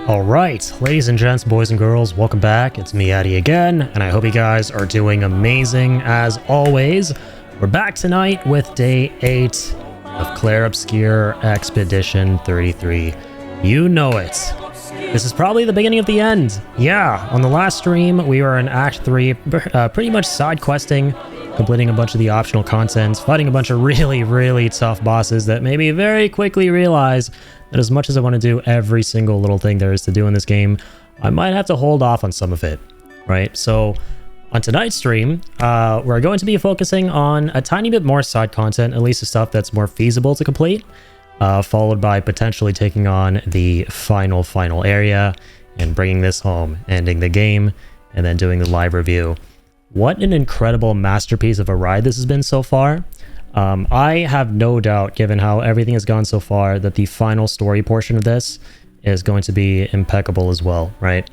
Alright, ladies and gents, boys and girls, welcome back. It's me, Addy, again, and I hope you guys are doing amazing as always. We're back tonight with day 8 of Clair Obscure Expedition 33. You know it. This is probably the beginning of the end. Yeah, on the last stream, we were in Act 3, pretty much side questing, completing a bunch of the optional content, fighting a bunch of really tough bosses that made me very quickly realize that as much as I want to do every single little thing there is to do in this game, I might have to hold off on some of it, right? So on tonight's stream, we're going to be focusing on a tiny bit more side content, at least the stuff that's more feasible to complete, followed by potentially taking on the final area and bringing this home, ending the game, and then doing the live review. What an incredible masterpiece of a ride this has been so far. I have no doubt, given how everything has gone so far, that the final story portion of this is going to be impeccable as well, right?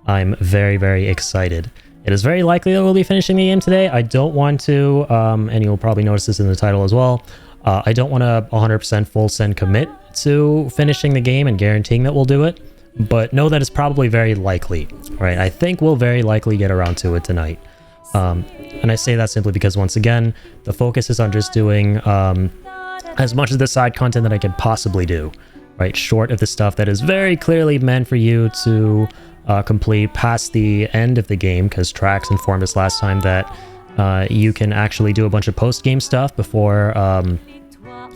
I'm very excited. It is very likely that we'll be finishing the game today. I don't want to, and you'll probably notice this in the title as well, I don't want to 100% full send commit to finishing the game and guaranteeing that we'll do it, but know that it's probably very likely, right? I think we'll very likely get around to it tonight. And I say that simply because, once again, the focus is on just doing as much of the side content that I could possibly do, right? Short of the stuff that is very clearly meant for you to complete past the end of the game, because Trax informed us last time that you can actually do a bunch of post-game stuff before,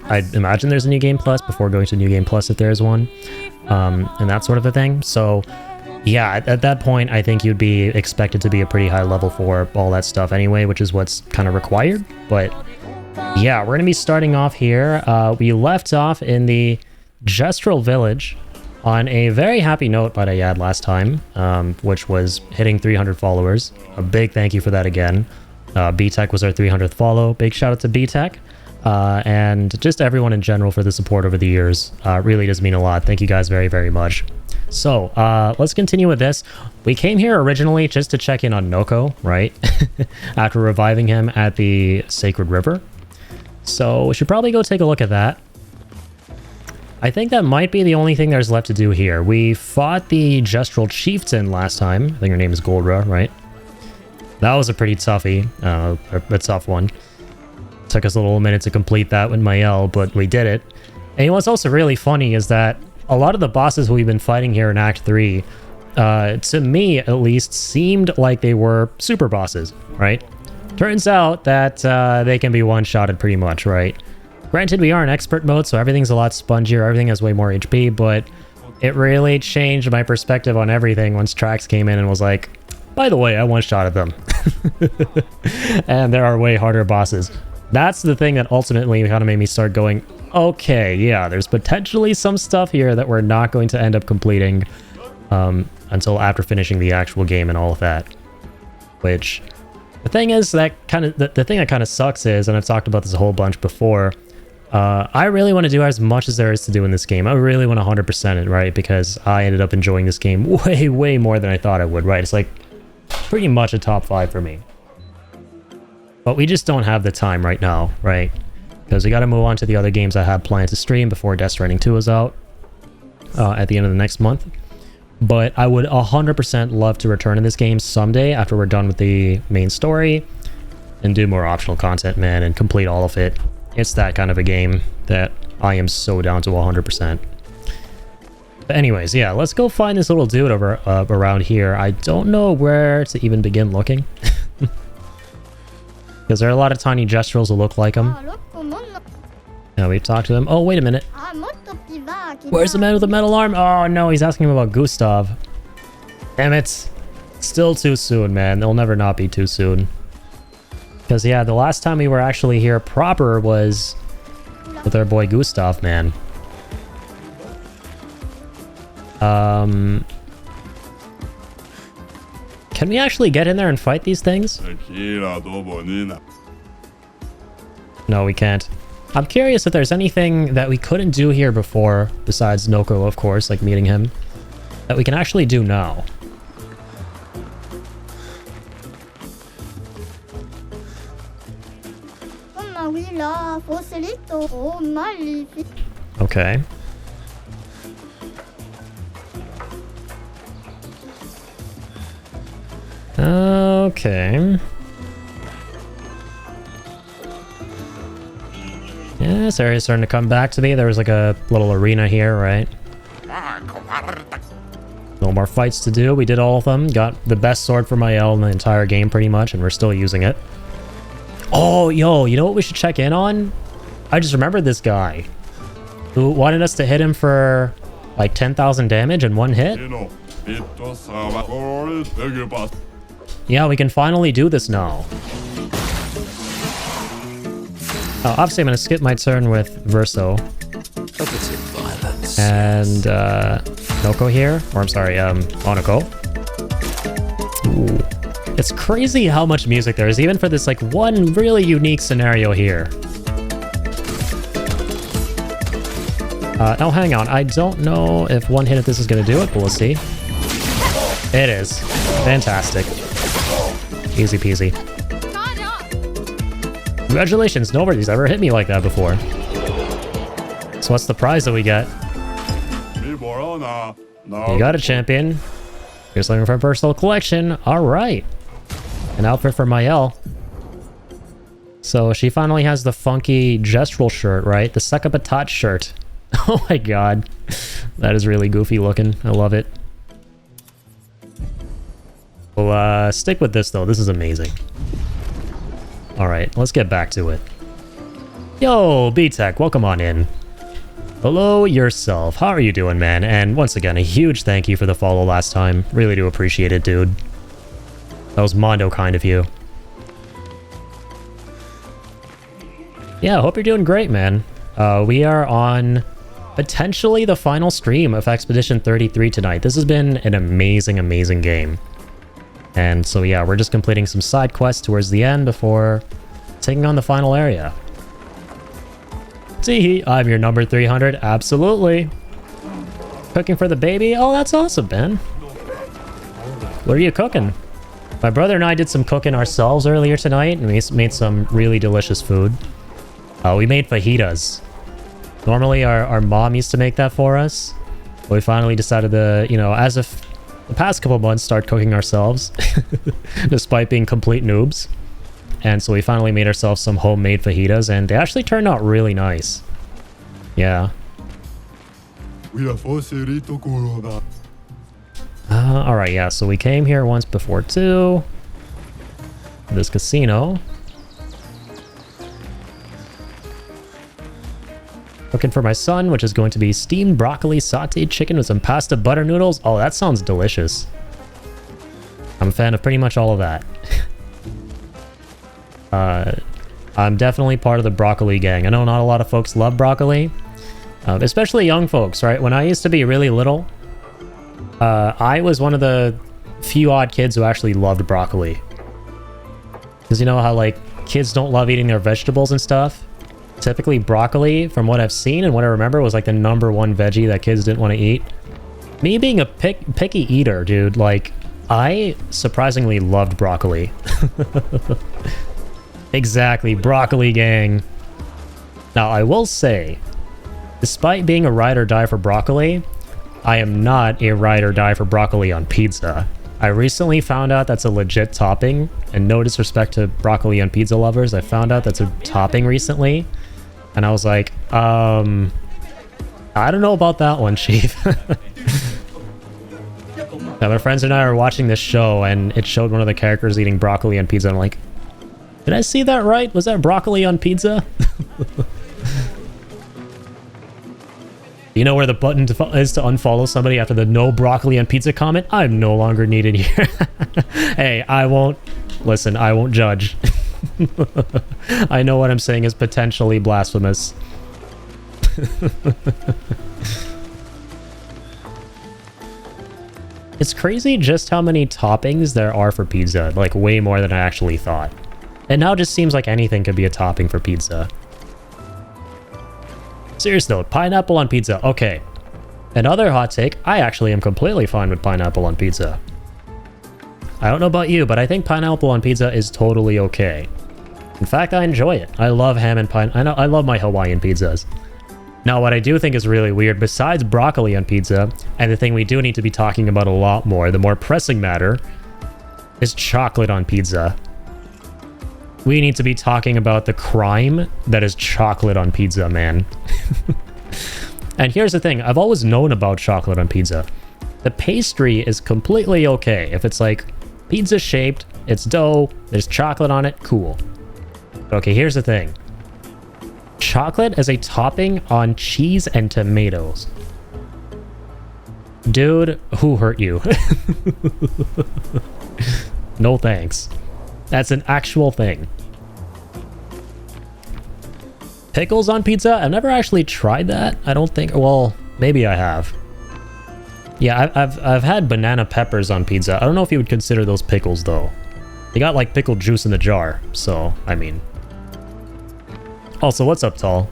I'd imagine there's a New Game Plus, before going to New Game Plus if there is one, and that sort of a thing. So yeah, at that point, I think you'd be expected to be a pretty high level for all that stuff anyway, which is what's kind of required. But yeah, we're going to be starting off here. We left off in the Gestural Village on a very happy note, might I add, last time, which was hitting 300 followers. A big thank you for that again. B-Tech was our 300th follow. Big shout out to B-Tech. And just everyone in general for the support over the years. Really does mean a lot. Thank you guys very much. So, let's continue with this. We came here originally just to check in on Noko, right? After reviving him at the Sacred River. So, we should probably go take a look at that. I think that might be the only thing there's left to do here. We fought the Gestural Chieftain last time. I think her name is Goldra, right? That was a pretty toughie, a tough one. Took us a little minute to complete that with Mael, but we did it. And what's also really funny is that a lot of the bosses we've been fighting here in Act 3, to me at least, seemed like they were super bosses, right? Turns out that they can be one-shotted pretty much, right? Granted, we are in expert mode, so everything's a lot spongier, everything has way more HP, but it really changed my perspective on everything once Trax came in and was like, by the way, I one-shotted them. And there are way harder bosses. That's the thing that ultimately kind of made me start going, okay, yeah, there's potentially some stuff here that we're not going to end up completing until after finishing the actual game and all of that. Which, the thing is, that kind of the thing that kind of sucks is, and I've talked about this a whole bunch before, I really want to do as much as there is to do in this game. I really want to 100% it, right? Because I ended up enjoying this game way more than I thought I would, right? It's like pretty much a top 5 for me. But we just don't have the time right now, right? Because we got to move on to the other games I had planned to stream before Death Stranding 2 is out at the end of the next month. But I would 100% love to return to this game someday after we're done with the main story and do more optional content, man, and complete all of it. It's that kind of a game that I am so down to 100%. But anyways, yeah, let's go find this little dude over around here. I don't know where to even begin looking. Because there are a lot of tiny Gestrals that look like him. Now we've talked to him. Oh, wait a minute. Where's the man with the metal arm? Oh, no, he's asking him about Gustav. Damn it. Still too soon, man. They'll never not be too soon. Because, yeah, the last time we were actually here proper was with our boy Gustav, man. Can we actually get in there and fight these things? No, we can't. I'm curious if there's anything that we couldn't do here before, besides Noko, of course, like meeting him, that we can actually do now. Okay. Okay. Yeah, this area's starting to come back to me. There was like a little arena here, right? No more fights to do. We did all of them. Got the best sword for Mael in the entire game pretty much, and we're still using it. Oh, yo, you know what we should check in on? I just remembered this guy who wanted us to hit him for like 10,000 damage in one hit. Yeah, we can finally do this now. Oh, obviously I'm going to skip my turn with Verso. And Noko here. Or I'm sorry, Monoko. Ooh. It's crazy how much music there is, even for this like one really unique scenario here. Oh, hang on. I don't know if one hit of this is going to do it, but we'll see. It is. Fantastic. Easy peasy. Congratulations, nobody's ever hit me like that before. So what's the prize that we get? You got a champion. Here's something from personal collection. Alright. An outfit for Mael. So she finally has the funky gestural shirt, right? The Suck Up a Tot shirt. Oh my god. That is really goofy looking. I love it. We'll stick with this though. This is amazing. Alright, let's get back to it. Yo, B-Tech, welcome on in. Hello yourself. How are you doing, man? And once again, a huge thank you for the follow last time. Really do appreciate it, dude. That was Mondo kind of you. Yeah, hope you're doing great, man. We are on potentially the final stream of Expedition 33 tonight. This has been an amazing, amazing game. And so yeah, we're just completing some side quests towards the end before taking on the final area. See, I'm your number 300. Absolutely. Cooking for the baby? Oh, that's awesome, man. What are you cooking? My brother and I did some cooking ourselves earlier tonight, and we made some really delicious food. We made fajitas. Normally, our mom used to make that for us. But we finally decided to, you know, as of the past couple months, start cooking ourselves. Despite being complete noobs. And so we finally made ourselves some homemade fajitas, and they actually turned out really nice. Yeah. Alright, yeah, so we came here once before too. This casino. Cooking for my son, which is going to be steamed broccoli, sauteed chicken with some pasta butter noodles. Oh, that sounds delicious. I'm a fan of pretty much all of that. I'm definitely part of the broccoli gang. I know not a lot of folks love broccoli, especially young folks, right? When I used to be really little, I was one of the few odd kids who actually loved broccoli. Because you know how, like, kids don't love eating their vegetables and stuff? Typically, broccoli, from what I've seen and what I remember, was like the #1 veggie that kids didn't want to eat. Me being a picky eater, dude, like, I surprisingly loved broccoli. Exactly, broccoli gang. Now, I will say, despite being a ride or die for broccoli, I am not a ride or die for broccoli on pizza. I recently found out that's a legit topping, and no disrespect to broccoli on pizza lovers, I found out that's a topping recently, and I was like, I don't know about that one, Chief. Now, my friends and I were watching this show, and it showed one of the characters eating broccoli on pizza, and I'm like, did I see that right? Was that broccoli on pizza? You know where the button is to unfollow somebody after the no broccoli on pizza comment? I'm no longer needed here. Hey, I won't... Listen, I won't judge. I know what I'm saying is potentially blasphemous. It's crazy just how many toppings there are for pizza. Like, way more than I actually thought. And now it just seems like anything could be a topping for pizza. Serious note, pineapple on pizza. Okay. Another hot take, I actually am completely fine with pineapple on pizza. I don't know about you, but I think pineapple on pizza is totally okay. In fact, I enjoy it. I love ham and pineapple. I love my Hawaiian pizzas. Now, what I do think is really weird, besides broccoli on pizza, and the thing we do need to be talking about a lot more, the more pressing matter, is chocolate on pizza. We need to be talking about the crime that is chocolate on pizza, man. And here's the thing. I've always known about chocolate on pizza. The pastry is completely okay. If it's like pizza shaped, it's dough, there's chocolate on it, cool. Okay, here's the thing. Chocolate as a topping on cheese and tomatoes. Dude, who hurt you? No thanks. That's an actual thing. Pickles on pizza? I've never actually tried that. I don't think. Well, maybe I have. Yeah, I've had banana peppers on pizza. I don't know if you would consider those pickles though. They got like pickled juice in the jar, so I mean. Also, what's up, Tall?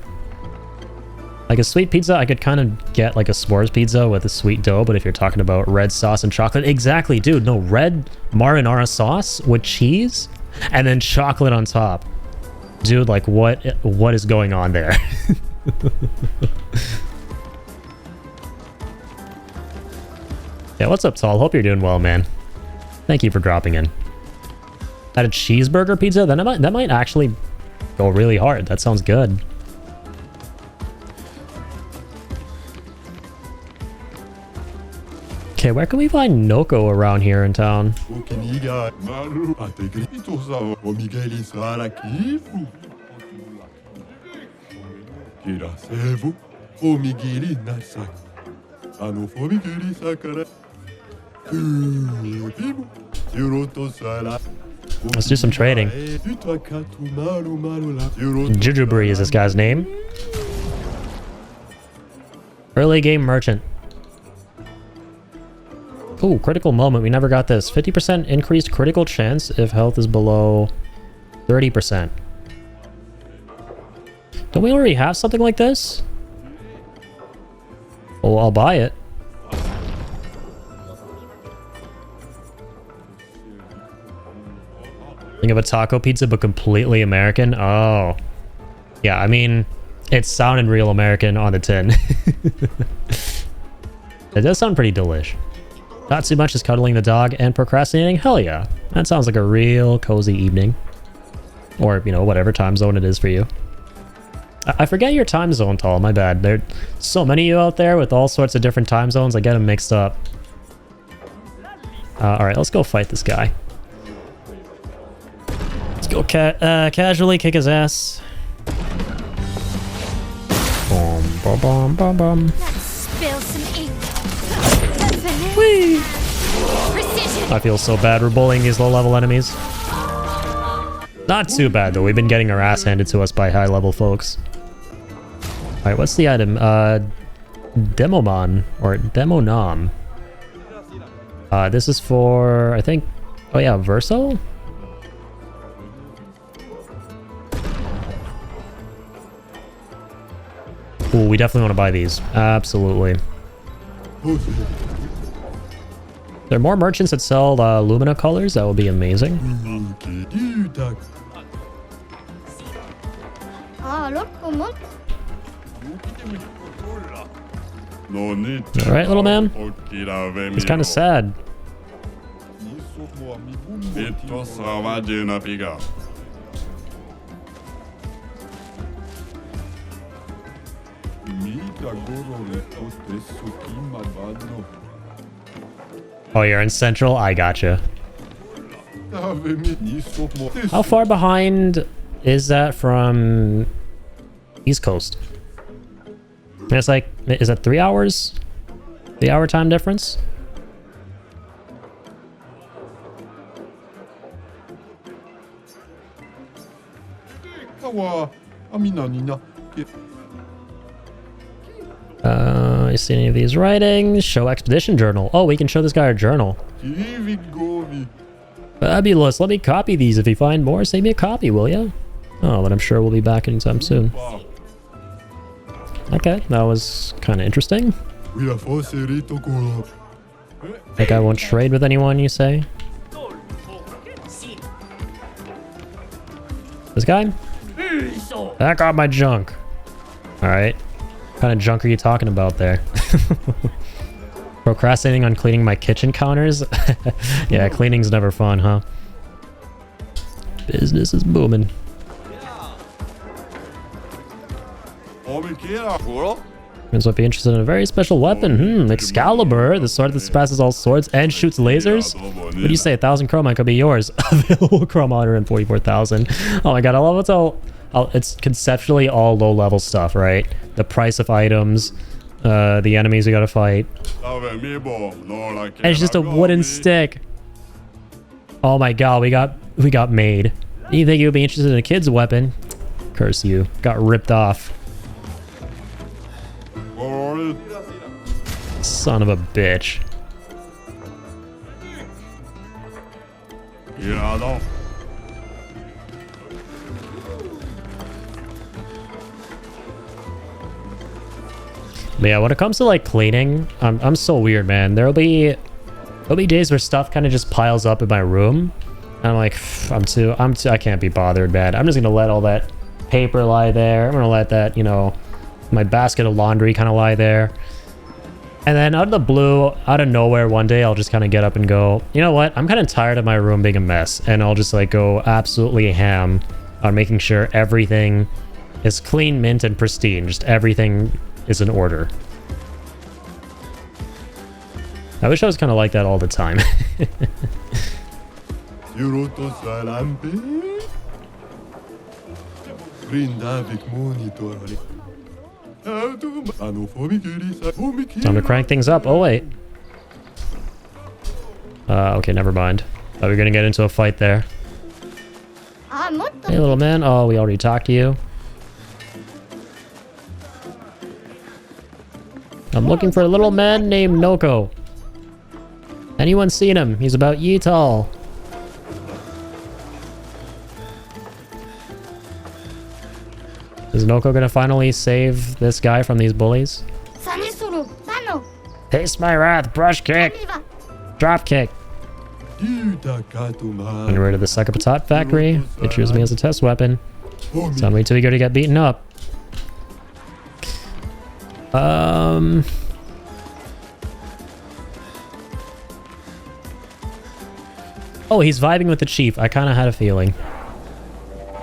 Like a sweet pizza, I could kind of get like a s'mores pizza with a sweet dough, but if you're talking about red sauce and chocolate, exactly, dude. No, red marinara sauce with cheese and then chocolate on top. Dude, like what is going on there? Yeah, what's up, Tall? Hope you're doing well, man. Thank you for dropping in. At a cheeseburger pizza? Then that might actually go really hard. That sounds good. Okay, where can we find Noko around here in town? Let's do some trading. Jujubri is this guy's name. Early game merchant. Oh, critical moment. We never got this. 50% increased critical chance if health is below 30%. Don't we already have something like this? Oh, I'll buy it. Think of a taco pizza, but completely American? Oh. Yeah, I mean, it sounded real American on the tin. It does sound pretty delish. Not too much as cuddling the dog and procrastinating? Hell yeah. That sounds like a real cozy evening. Or, you know, whatever time zone it is for you. I forget your time zone, Tall. My bad. There's so many of you out there with all sorts of different time zones. I get them mixed up. Alright, let's go fight this guy. Let's go casually kick his ass. Boom, boom, boom, boom, boom. Spill some ink. Whee! Precision. I feel so bad we're bullying these low-level enemies. Not too bad, though. We've been getting our ass handed to us by high-level folks. Alright, what's the item? Demomon, or Demonam. This is for, I think... Oh yeah, Verso? Ooh, we definitely want to buy these. Absolutely. There are more merchants that sell Lumina colors. That would be amazing. Alright, little man. He's kind of sad. Oh, you're in Central? I gotcha. How far behind is that from East Coast? It's like, is that 3 hours? 3 hour time difference? You see any of these writings? Show expedition journal. Oh, we can show this guy our journal. Fabulous. Let me copy these. If you find more, save me a copy, will ya? Oh, but I'm sure we'll be back anytime soon. Okay, that was kind of interesting. Think I won't trade with anyone, you say? This guy? Back off my junk. Alright. What kind of junk are you talking about there? Procrastinating on cleaning my kitchen counters? Yeah, cleaning's never fun, huh? Business is booming. Friends might be interested in a very special weapon. Excalibur, the sword that surpasses all swords and shoots lasers. What do you say? 1,000 chroma could be yours. Available chroma 144,000. Oh my god, I love it's all. It's conceptually all low-level stuff, right? The price of items, the enemies we gotta fight. And it's just a wooden stick. Oh my god, we got made. You think you would be interested in a kid's weapon? Curse you. Got ripped off. Son of a bitch. But yeah, when it comes to like cleaning, I'm so weird, man. There'll be days where stuff kind of just piles up in my room. And I'm like, I can't be bothered, man. I'm just gonna let all that paper lie there. I'm gonna let that, you know, my basket of laundry kind of lie there. And then out of the blue, out of nowhere, one day I'll just kind of get up and go, you know what? I'm kind of tired of my room being a mess. And I'll just like go absolutely ham on making sure everything is clean, mint, and pristine. Just everything is in order. I wish I was kind of like that all the time. Time to crank things up. Oh wait. Okay, never mind. Thought we were gonna get into a fight there. Hey little man. Oh, we already talked to you. I'm looking for a little man named Noko. Anyone seen him? He's about ye tall. Is Noko gonna finally save this guy from these bullies? Taste my wrath, brush kick. Drop kick. When we're to the Suckapatat factory, they choose me as a test weapon. So I'm way too eager to get beaten up. Oh, he's vibing with the chief. I kind of had a feeling.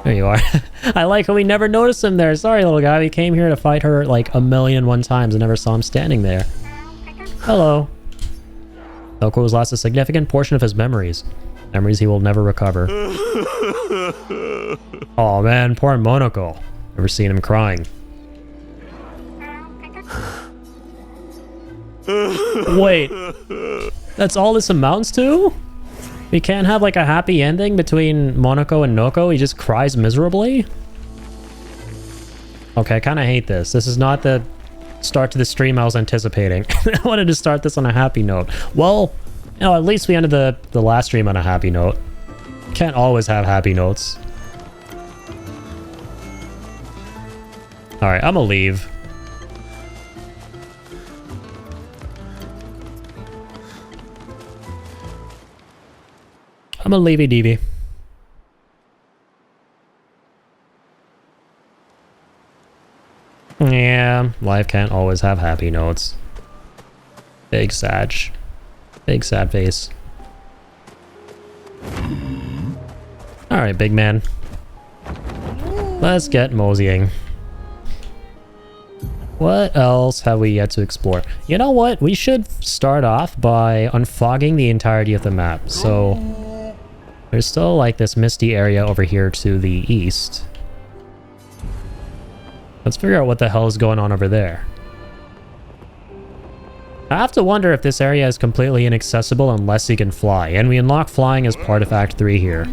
There you are. I like how we never noticed him there. Sorry, little guy. We came here to fight her like 1,000,001 times and never saw him standing there. Hello. Noko has lost a significant portion of his memories. Memories he will never recover. Oh man, poor Monoko. Never seen him crying. Wait. That's all this amounts to? We can't have like a happy ending between Monoko and Noko? He just cries miserably? Okay, I kind of hate this. This is not the start to the stream I was anticipating. I wanted to start this on a happy note. Well, you know, at least we ended the last stream on a happy note. Can't always have happy notes. Alright, I'm gonna leave. I'm a leavey deevy. Yeah, life can't always have happy notes. Big sad. Big sad face. Alright, big man. Let's get moseying. What else have we yet to explore? You know what? We should start off by unfogging the entirety of the map. So there's still like this misty area over here to the east. Let's figure out what the hell is going on over there. I have to wonder if this area is completely inaccessible unless you can fly. And we unlock flying as part of Act 3 here.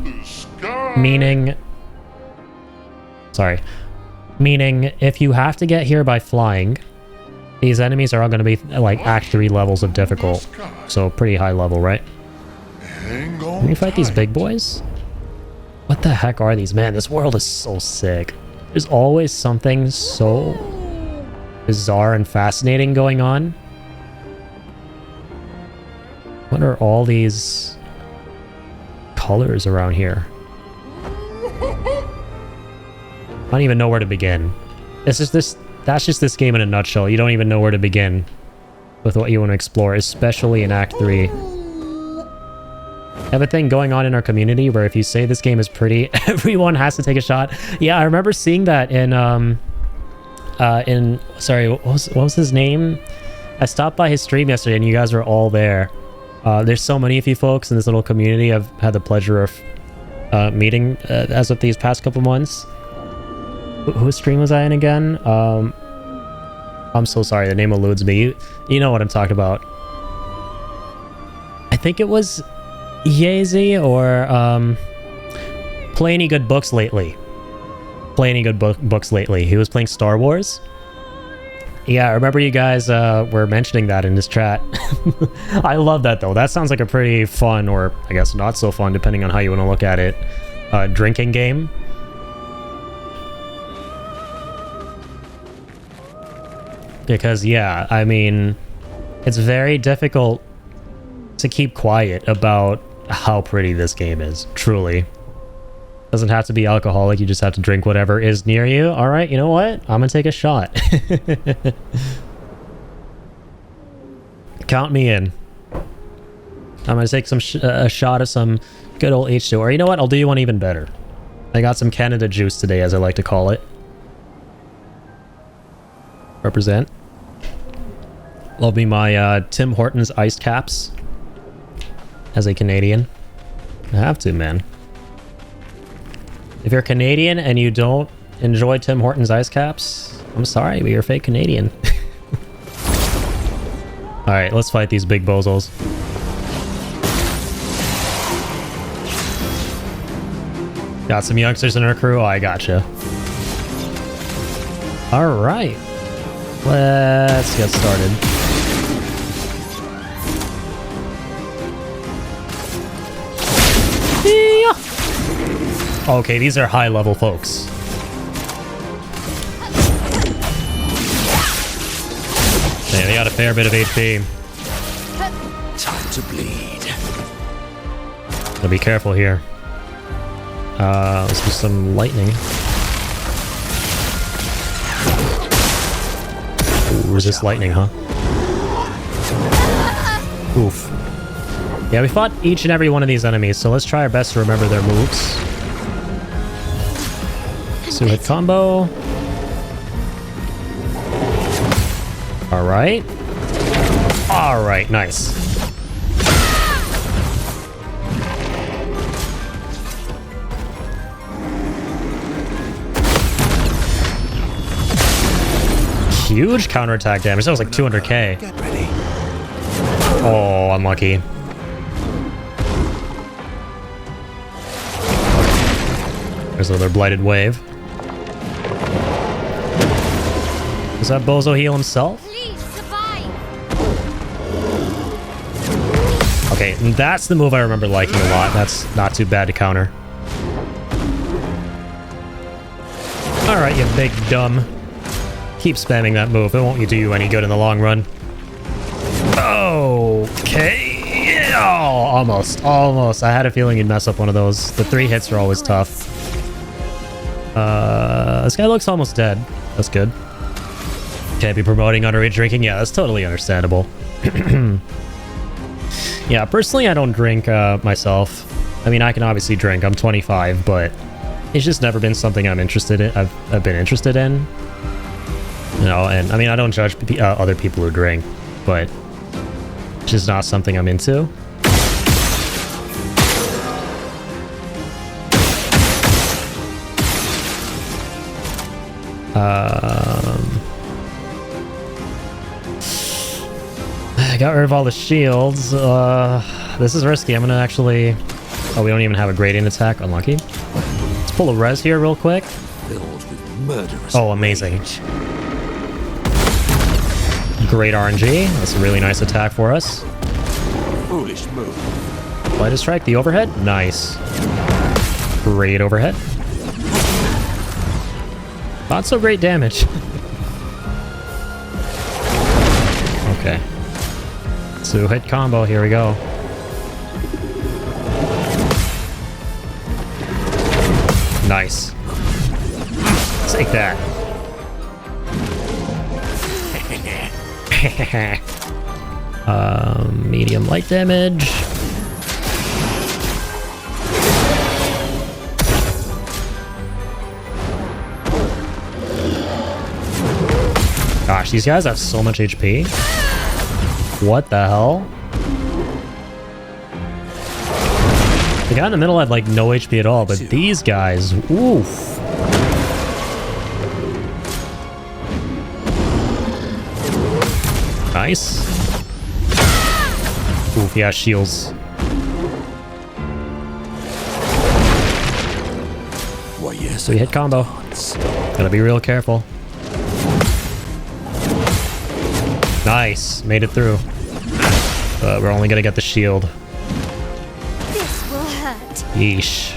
Meaning, if you have to get here by flying, these enemies are all going to be like Act 3 levels of difficult. So pretty high level, right? Can we fight these big boys? What the heck are these? Man, this world is so sick. There's always something so bizarre and fascinating going on. What are all these colors around here? I don't even know where to begin. That's just this game in a nutshell. You don't even know where to begin with what you want to explore, especially in Act 3. I have a thing going on in our community where if you say this game is pretty, everyone has to take a shot. Yeah, I remember seeing that in sorry, what was his name? I stopped by his stream yesterday and you guys were all there. There's so many of you folks in this little community I've had the pleasure of meeting as of these past couple months. Whose stream was I in again? I'm so sorry, the name eludes me. You know what I'm talking about. I think it was Yeezy or Play Any Good Books Lately. Play Any Good Books Lately. He was playing Star Wars. Yeah, I remember you guys were mentioning that in this chat. I love that though. That sounds like a pretty fun, or I guess not so fun depending on how you want to look at it, drinking game. Because yeah, I mean, it's very difficult to keep quiet about how pretty this game is, truly. Doesn't have to be alcoholic, you just have to drink whatever is near you. All right, you know what? I'm gonna take a shot. Count me in. I'm gonna take some a shot of some good old H2O. Or you know what? I'll do you one even better. I got some Canada juice today, as I like to call it. Represent. Love me my Tim Hortons iced caps. As a Canadian. I have to, man. If you're Canadian and you don't enjoy Tim Hortons ice caps, I'm sorry, but you're a fake Canadian. Alright, let's fight these big bozos. Got some youngsters in our crew? Oh, I gotcha. Alright. Let's get started. Okay, these are high-level folks. Yeah, they got a fair bit of HP. Time to bleed. So be careful here. Let's do some lightning. Ooh, resist lightning, huh? Oof. Yeah, we fought each and every one of these enemies, so let's try our best to remember their moves. So hit combo. Alright. Alright, nice. Huge counterattack damage. That was like 200k. Get ready. Oh, unlucky. There's another blighted wave. Does that bozo heal himself? Please survive. Okay, that's the move I remember liking a lot. That's not too bad to counter. Alright, you big dumb. Keep spamming that move. It won't do you any good in the long run. Okay. Oh, almost. Almost. I had a feeling you'd mess up one of those. The 3 hits are always tough. This guy looks almost dead. That's good. Can't be promoting underage drinking. Yeah, that's totally understandable. Yeah, personally, I don't drink myself. I mean, I can obviously drink. I'm 25, but it's just never been something I'm interested in. I've been interested in. You know, and I mean, I don't judge other people who drink, but it's just not something I'm into. I got rid of all the shields. This is risky. I'm gonna actually... Oh, we don't even have a gradient attack. Unlucky. Let's pull a res here real quick. Filled with murderous Oh, amazing. rage. Great RNG. That's a really nice attack for us. Foolish move. Light strike, the overhead. Nice. Great overhead. Not so great damage. Okay. So hit combo, here we go. Nice. Take that. Medium light damage. Gosh, these guys have so much HP. What the hell? The guy in the middle had like no HP at all, but these guys, oof. Nice. Oof, yeah, shields. Why, yes. So we hit combo. Gotta be real careful. Nice, made it through. But we're only gonna get the shield. This will hurt. Yeesh.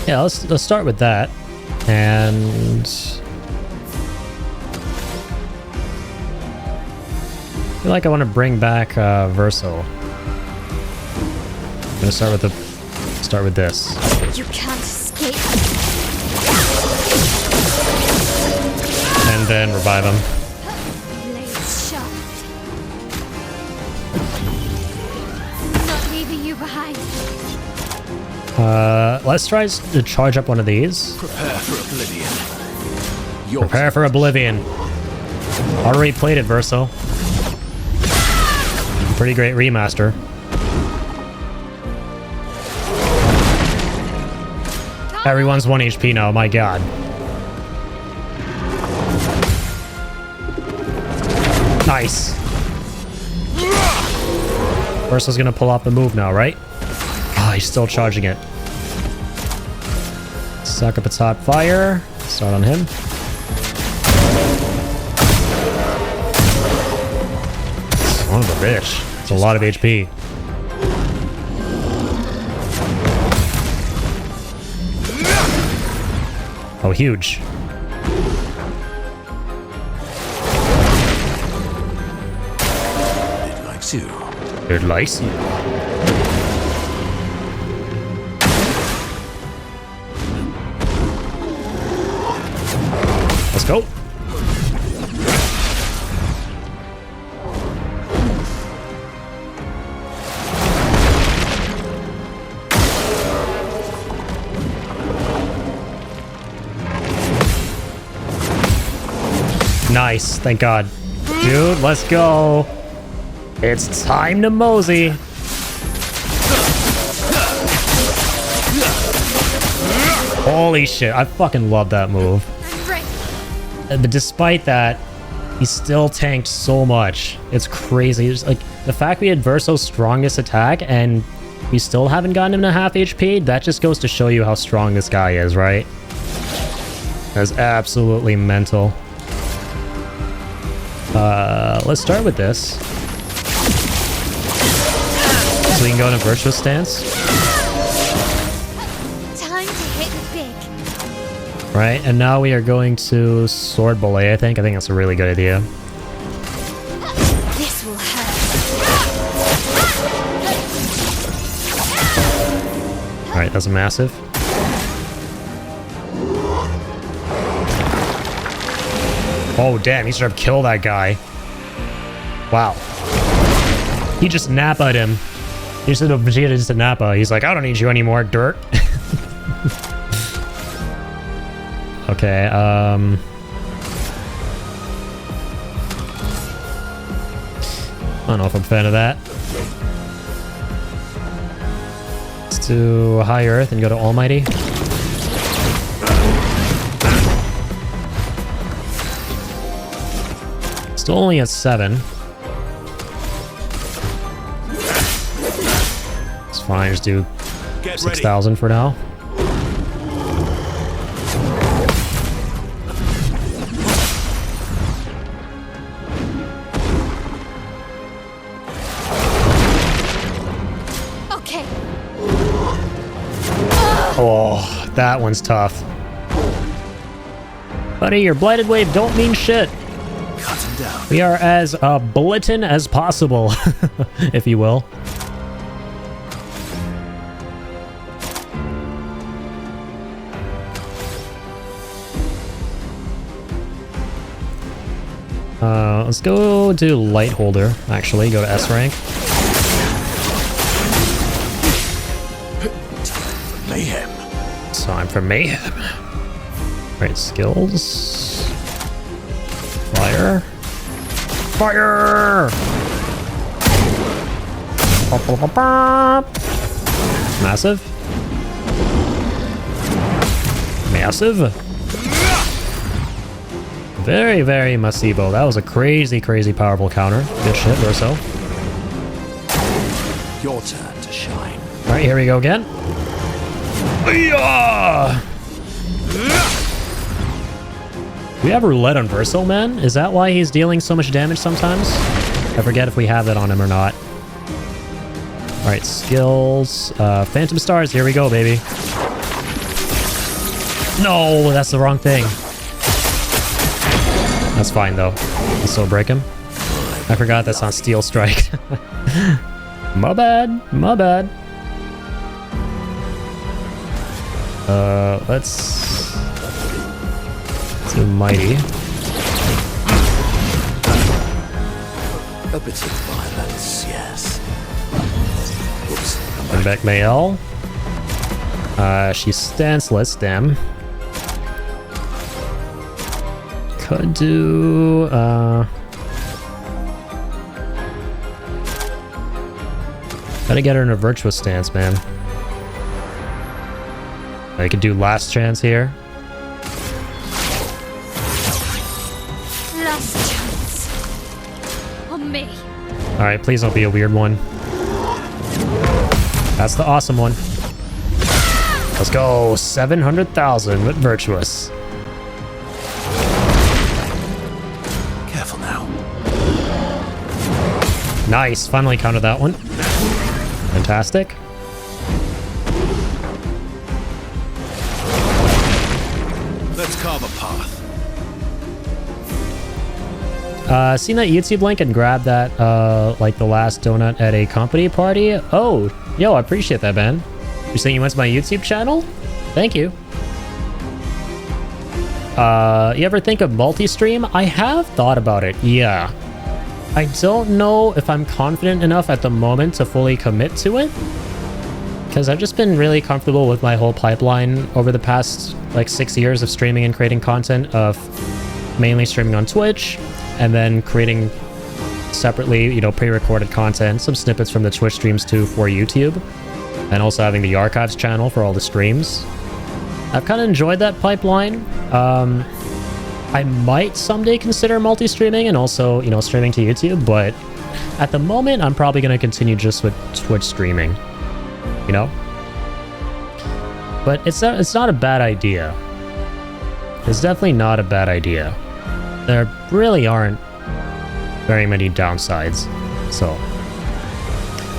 Yeah, let's start with that. And I feel like I want to bring back Verso. I'm gonna start with this. You can't escape. And then revive him. Blades sharp. Not leaving you behind. Let's try to charge up one of these. Prepare for oblivion. Prepare for oblivion. Already played it, Verso. Pretty great remaster. Everyone's 1 HP now, my god. Nice. Verso's gonna pull off the move now, right? Oh, he's still charging it. Suck up its hot fire. Start on him. Son of a bitch. It's a lot of HP. Oh, huge. It likes you. It likes you. Let's go. Nice, thank God. Dude, let's go. It's time to mosey. Holy shit, I fucking love that move. But despite that, he still tanked so much. It's crazy. It's like the fact we had Verso's strongest attack and we still haven't gotten him to half HP, that just goes to show you how strong this guy is, right? That's absolutely mental. Let's start with this. So we can go into Virtuous Stance. Time to hit big. Right, and now we are going to Sword Belay, I think. I think that's a really good idea. This will hurt. Alright, that's a massive. Oh, damn, he should have killed that guy. Wow. He just Napa'd him. He just did a Vegeta just a Nappa. He's like, I don't need you anymore, dirt. Okay, I don't know if I'm a fan of that. Let's do High Earth and go to Almighty. Still only at 7. It's fine, just do 6,000 for now. Okay. Oh, that one's tough. Buddy, your Blighted Wave don't mean shit. Cut him down. We are as bulletin as possible, if you will. Let's go do light holder, actually. Go to S rank. Mayhem. Time for mayhem. Right, skills. Fire. Fire! Massive. Massive. Very, very Masibo. That was a crazy, crazy powerful counter. Good shit, Verso. Your turn to shine. Alright, here we go again. Yeah! Do we have roulette on Verso, man? Is that why he's dealing so much damage sometimes? I forget if we have that on him or not. Alright, skills. Phantom Stars, here we go, baby. No, that's the wrong thing. That's fine, though. I'll still break him. I forgot that's on Steel Strike. My bad. My bad. Let's do Mighty. A bit of violence, yes. Oops. Bring back Mayel. She's stanceless, damn. Could do, gotta get her in a virtuous stance, man. I could do last chance here. Last chance. On me. Alright, please don't be a weird one. That's the awesome one. Let's go. 700,000 with virtuous. Careful now. Nice. Finally counted that one. Fantastic. Let's carve a path. Seen that YouTube link and grabbed that, like the last donut at a company party? Oh, yo, I appreciate that, man. You're saying you went to my YouTube channel? Thank you. You ever think of multi-stream? I have thought about it, yeah. I don't know if I'm confident enough at the moment to fully commit to it. Because I've just been really comfortable with my whole pipeline over the past, like, 6 years of streaming and creating content, of mainly streaming on Twitch, and then creating separately, you know, pre-recorded content, some snippets from the Twitch streams too for YouTube, and also having the archives channel for all the streams. I've kind of enjoyed that pipeline. I might someday consider multi-streaming and also, you know, streaming to YouTube, but at the moment, I'm probably going to continue just with Twitch streaming, you know? But it's not a bad idea. It's definitely not a bad idea. There really aren't very many downsides, so.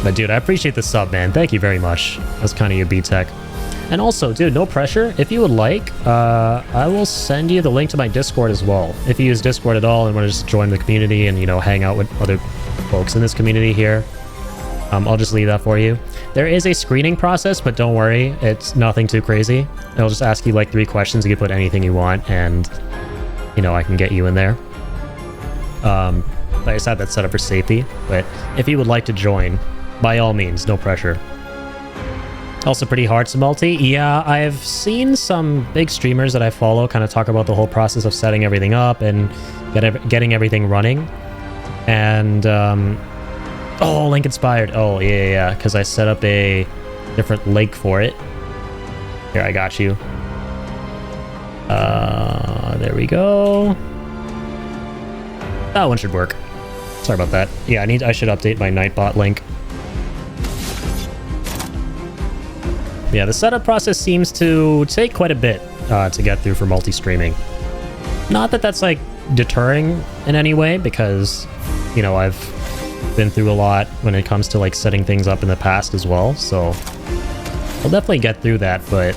But dude, I appreciate the sub, man. Thank you very much. That's kind of your B-Tech. And also, dude, no pressure. If you would like, I will send you the link to my Discord as well. If you use Discord at all and want to just join the community and, you know, hang out with other folks in this community here, I'll just leave that for you. There is a screening process, but don't worry, it's nothing too crazy. It'll just ask you like 3 questions. You can put anything you want, and, you know, I can get you in there. Like I said, that's set up for safety, but if you would like to join, by all means, no pressure. Also pretty hard to multi. Yeah, I've seen some big streamers that I follow kind of talk about the whole process of setting everything up and getting everything running. And, oh, Link Inspired. Oh, yeah, because I set up a different lake for it. Here, I got you. There we go. That one should work. Sorry about that. Yeah, I should update my Nightbot link. Yeah, the setup process seems to take quite a bit to get through for multi-streaming. Not that that's, like, deterring in any way, because, you know, I've been through a lot when it comes to, like, setting things up in the past as well, so I'll definitely get through that, but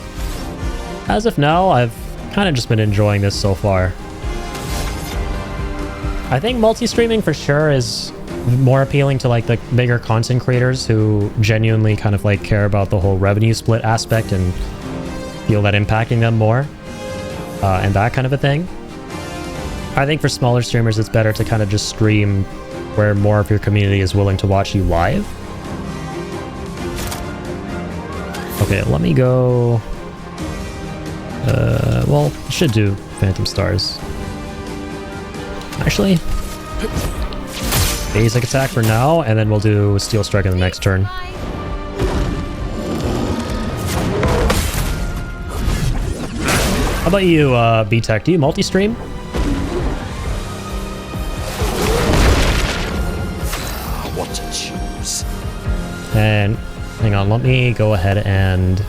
as of now, I've kind of just been enjoying this so far. I think multi-streaming for sure is more appealing to like the bigger content creators who genuinely kind of like care about the whole revenue split aspect and feel that impacting them more, and that kind of a thing. I think for smaller streamers, it's better to kind of just stream where more of your community is willing to watch you live. Okay, let me go... well, should do Phantom Stars. Actually, basic attack for now, and then we'll do Steel Strike in the next turn. How about you, B-Tech? Do you multi-stream? What to choose? And hang on, let me go ahead and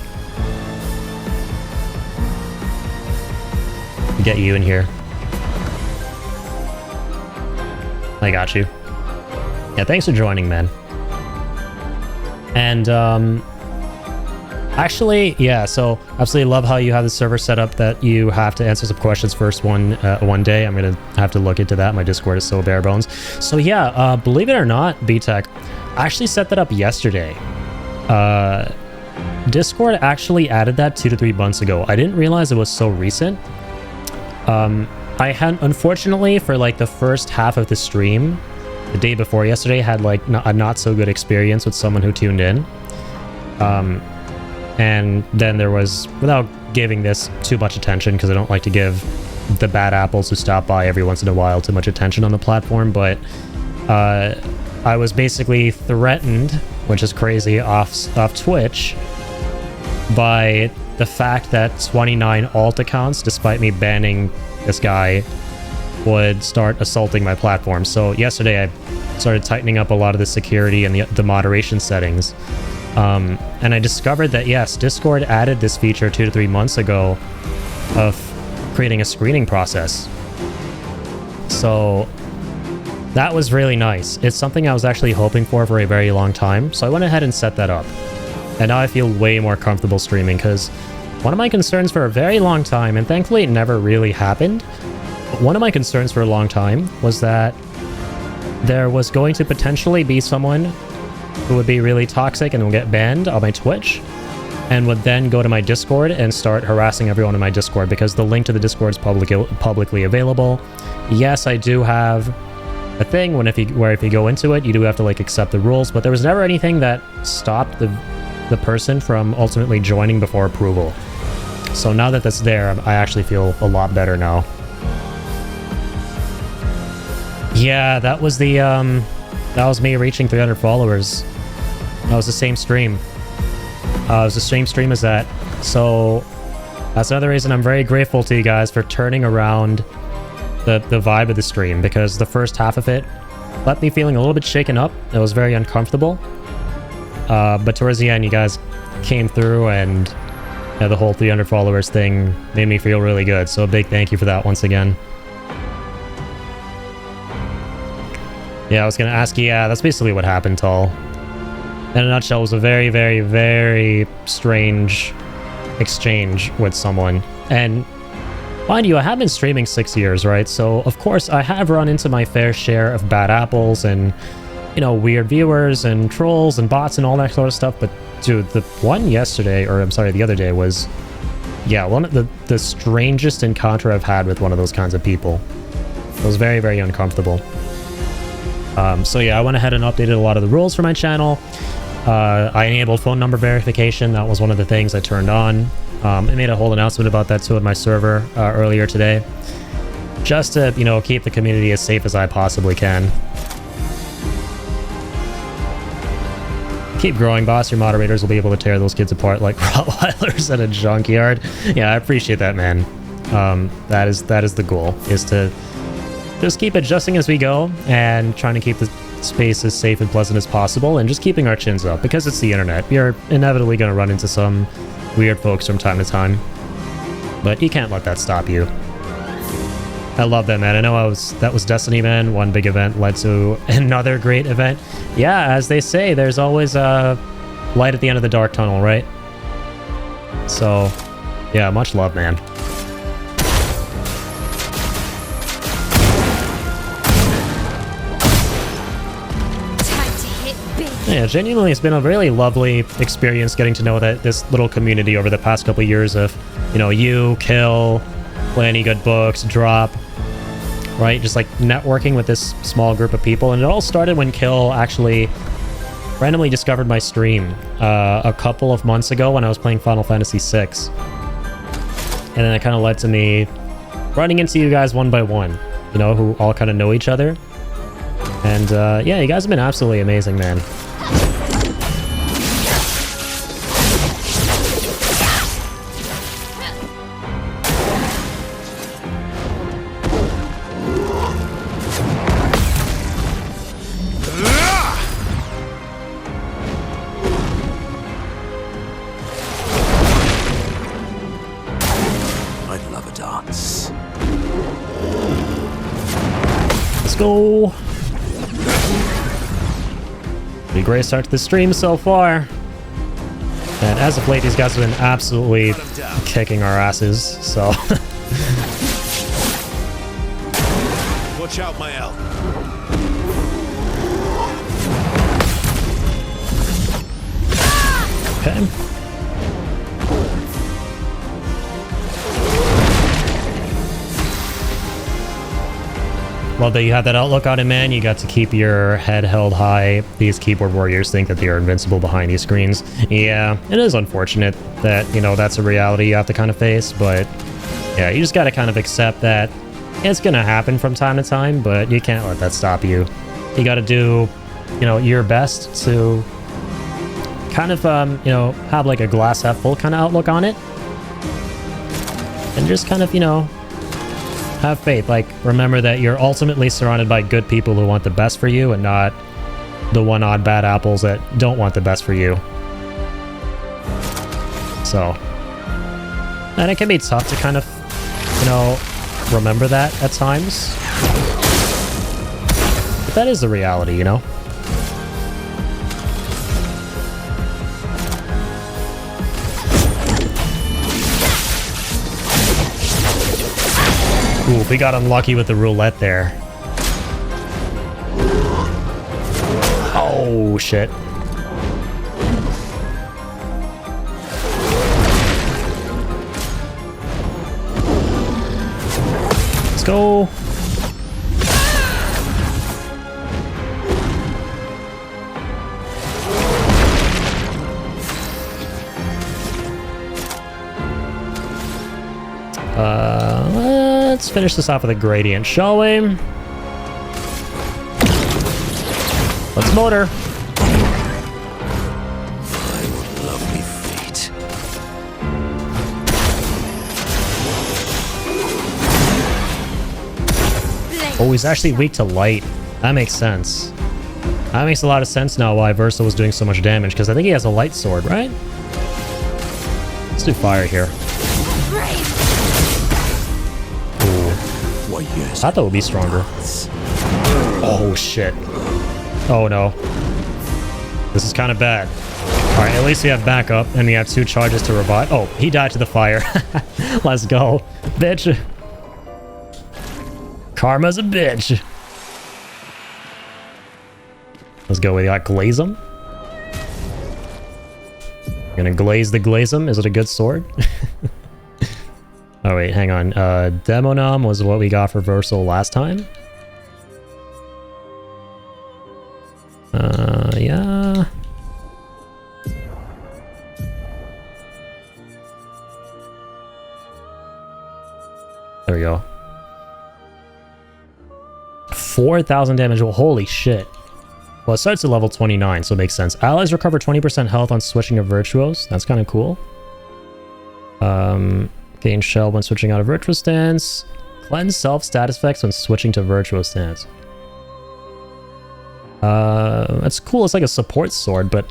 get you in here. I got you. Yeah, thanks for joining, man. And actually, yeah, so absolutely love how you have the server set up that you have to answer some questions first one day. I'm gonna have to look into that. My Discord is so bare bones. So yeah, believe it or not, B-Tech, I actually set that up yesterday. Discord actually added that 2 to 3 months ago. I didn't realize it was so recent. I had, unfortunately, for like the first half of the stream, the day before yesterday, had like a not so good experience with someone who tuned in. And then there was, without giving this too much attention, because I don't like to give the bad apples who stop by every once in a while too much attention on the platform, but I was basically threatened, which is crazy, off Twitch by the fact that 29 alt accounts, despite me banning this guy, would start assaulting my platform. So yesterday I started tightening up a lot of the security and the moderation settings. And I discovered that, yes, Discord added this feature 2 to 3 months ago of creating a screening process. So that was really nice. It's something I was actually hoping for a very long time. So I went ahead and set that up. And now I feel way more comfortable streaming, because one of my concerns for a very long time, and thankfully it never really happened, but one of my concerns for a long time was that there was going to potentially be someone who would be really toxic and would get banned on my Twitch, and would then go to my Discord and start harassing everyone in my Discord, because the link to the Discord is publicly available. Yes, I do have a thing where if you go into it, you do have to like accept the rules, but there was never anything that stopped the person from ultimately joining before approval. So now that that's there, I actually feel a lot better now. Yeah, that was the that was me reaching 300 followers. That was the same stream. It was the same stream as that. So that's another reason I'm very grateful to you guys for turning around the vibe of the stream, because the first half of it left me feeling a little bit shaken up. It was very uncomfortable. But towards the end, you guys came through, and the whole 300 followers thing made me feel really good. So a big thank you for that once again. Yeah, I was going to ask you, yeah, that's basically what happened, Tall. In a nutshell, it was a very, very, very strange exchange with someone. And mind you, I have been streaming 6 years, right? So, of course, I have run into my fair share of bad apples and, you know, weird viewers and trolls and bots and all that sort of stuff. But, dude, the one yesterday, or I'm sorry, the other day was, yeah, one of the strangest encounter I've had with one of those kinds of people. It was very, very uncomfortable. So yeah, I went ahead and updated a lot of the rules for my channel. I enabled phone number verification. That was one of the things I turned on. I made a whole announcement about that too on my server earlier today, just to, you know, keep the community as safe as I possibly can. Keep growing, boss. Your moderators will be able to tear those kids apart like Rottweilers at a junkyard. Yeah, I appreciate that, man. That is the goal, is to just keep adjusting as we go and trying to keep the space as safe and pleasant as possible, and just keeping our chins up, because it's the internet. You're inevitably going to run into some weird folks from time to time, but you can't let that stop you. I love that, man. I know that was Destiny, man. One big event led to another great event. Yeah, as they say, there's always a light at the end of the dark tunnel, right? So, yeah, much love, man. Yeah, genuinely, it's been a really lovely experience getting to know this little community over the past couple of years of, you know, you, Kill, Play Any Good Books, Drop, right? Just like networking with this small group of people. And it all started when Kill actually randomly discovered my stream a couple of months ago when I was playing Final Fantasy VI. And then it kind of led to me running into you guys one by one, you know, who all kind of know each other. And yeah, you guys have been absolutely amazing, man. I'd love a dance. Let's go. Pretty great start to the stream so far. And as of late, these guys have been absolutely kicking our asses, so... Watch out, my elf. Okay. Well, there you have that outlook on it, man. You got to keep your head held high. These keyboard warriors think that they are invincible behind these screens. Yeah, it is unfortunate that, you know, that's a reality you have to kind of face, but yeah, you just got to kind of accept that it's going to happen from time to time, but you can't let that stop you. You got to do, you know, your best to kind of, you know, have like a glass half full kind of outlook on it. And just kind of, you know, have faith. Like, remember that you're ultimately surrounded by good people who want the best for you and not the one odd bad apples that don't want the best for you. So, and it can be tough to kind of, you know, remember that at times. But that is the reality, you know? Ooh, we got unlucky with the roulette there. Oh, shit. Let's go. Let's finish this off with a gradient, shall we? Let's motor. I would love me fate. Oh, he's actually weak to light. That makes sense. That makes a lot of sense now why Versa was doing so much damage, because I think he has a light sword, right? Let's do fire here. Why, yes. I thought it would be stronger. Oh, shit. Oh, no. This is kind of bad. Alright, at least we have backup, and we have 2 charges to revive. Oh, he died to the fire. Let's go. Bitch. Karma's a bitch. Let's go. We got Glaze 'em. Gonna glaze the Glaze 'em. Is it a good sword? Oh, wait, hang on. Demonum was what we got for Versal last time. Yeah. There we go. 4,000 damage. Well, holy shit. Well, it starts at level 29, so it makes sense. Allies recover 20% health on switching to Virtuos. That's kind of cool. Gain shell when switching out of Virtual Stance. Cleanse self status effects when switching to Virtual Stance. That's cool. It's like a support sword, but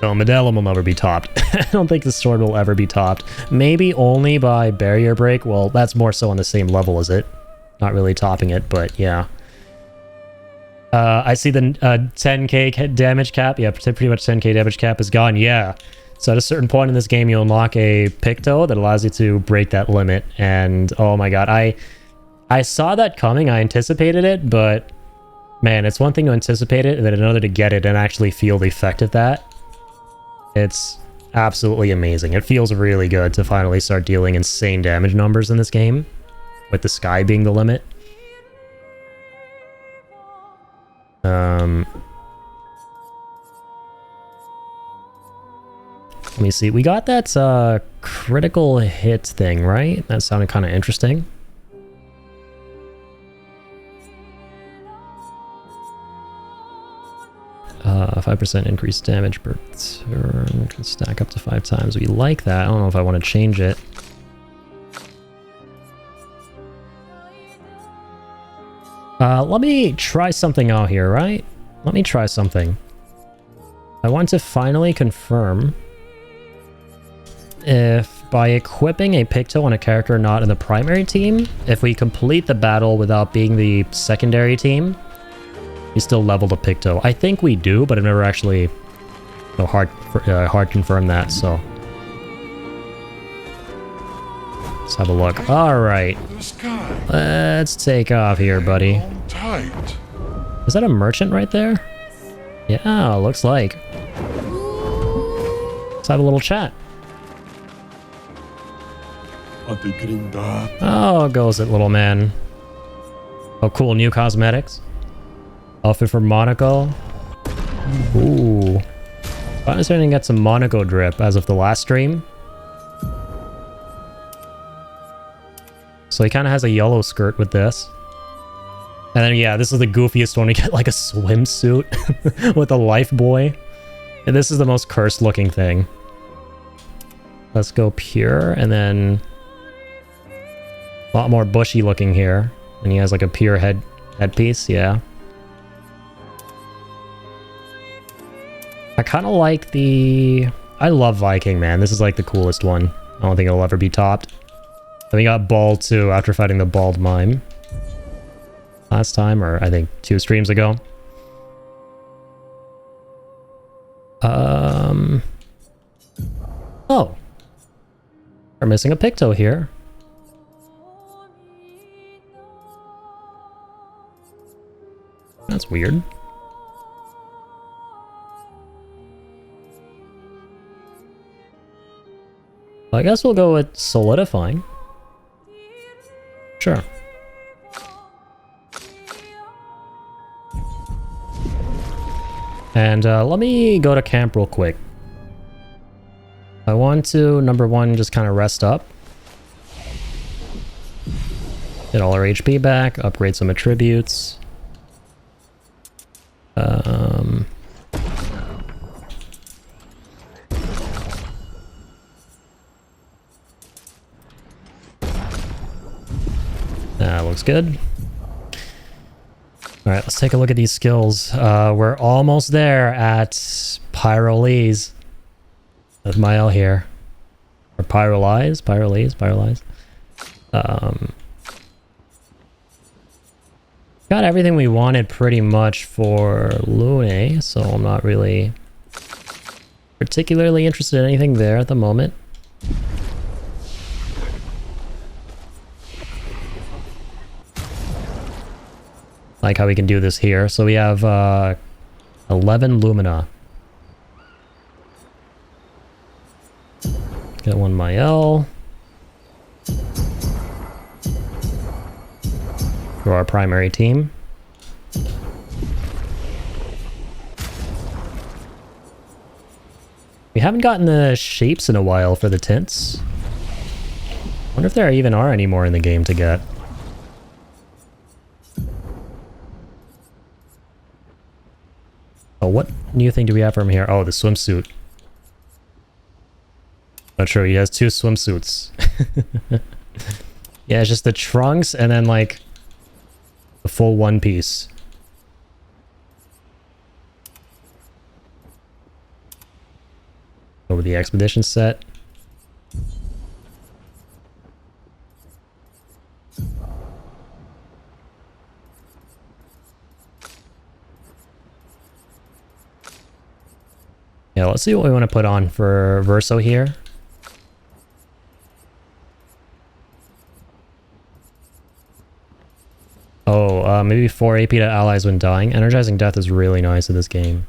no, Medellin will never be topped. I don't think the sword will ever be topped. Maybe only by Barrier Break. Well, that's more so on the same level as it. Not really topping it, but yeah. I see the 10k damage cap. Yeah, pretty much 10k damage cap is gone. Yeah. So at a certain point in this game, you'll unlock a Picto that allows you to break that limit. And oh my god, I saw that coming. I anticipated it, but man, it's one thing to anticipate it and then another to get it and actually feel the effect of that. It's absolutely amazing. It feels really good to finally start dealing insane damage numbers in this game, with the sky being the limit. Let me see. We got that critical hit thing, right? That sounded kind of interesting. Uh, 5% increased damage per turn. Can stack up to 5 times. We like that. I don't know if I want to change it. Let me try something out here, right? Let me try something. I want to finally confirm if by equipping a Picto on a character not in the primary team, if we complete the battle without being the secondary team, we still level the Picto. I think we do, but I've never actually hard confirmed that, so. Let's have a look. Alright. Let's take off here, buddy. Is that a merchant right there? Yeah, looks like. Let's have a little chat. Oh, goes it, little man. Oh, cool. New cosmetics. Outfit for Monaco. Ooh. I'm starting to get some Monaco drip as of the last stream. So he kind of has a yellow skirt with this. And then, yeah, this is the goofiest one. We get like a swimsuit with a life buoy. And this is the most cursed looking thing. Let's go pure, and then a lot more bushy looking here. And he has like a pure headpiece, yeah. I kind of like the... I love Viking, man. This is like the coolest one. I don't think it'll ever be topped. Then we got Bald too, after fighting the Bald Mime. Last time, or I think 2 streams ago. Oh. We're missing a Picto here. That's weird. I guess we'll go with solidifying. Sure. And let me go to camp real quick. I want to, number one, just kind of rest up. Get all our HP back, upgrade some attributes. That looks good. Alright, let's take a look at these skills. We're almost there at Pyrolise. With Mael here. Or Pyrolise? Pyrolise? Got everything we wanted pretty much for Lune, so I'm not really particularly interested in anything there at the moment. Like how we can do this here. So we have 11 Lumina. Get one Mael. For our primary team. We haven't gotten the shapes in a while for the tints. Wonder if there even are any more in the game to get. Oh, what new thing do we have from here? Oh, the swimsuit. Not sure, he has 2 swimsuits. Yeah, it's just the trunks and then like the full one piece. Over the expedition set. Yeah, let's see what we want to put on for Verso here. Oh, maybe 4 AP to allies when dying. Energizing Death is really nice in this game.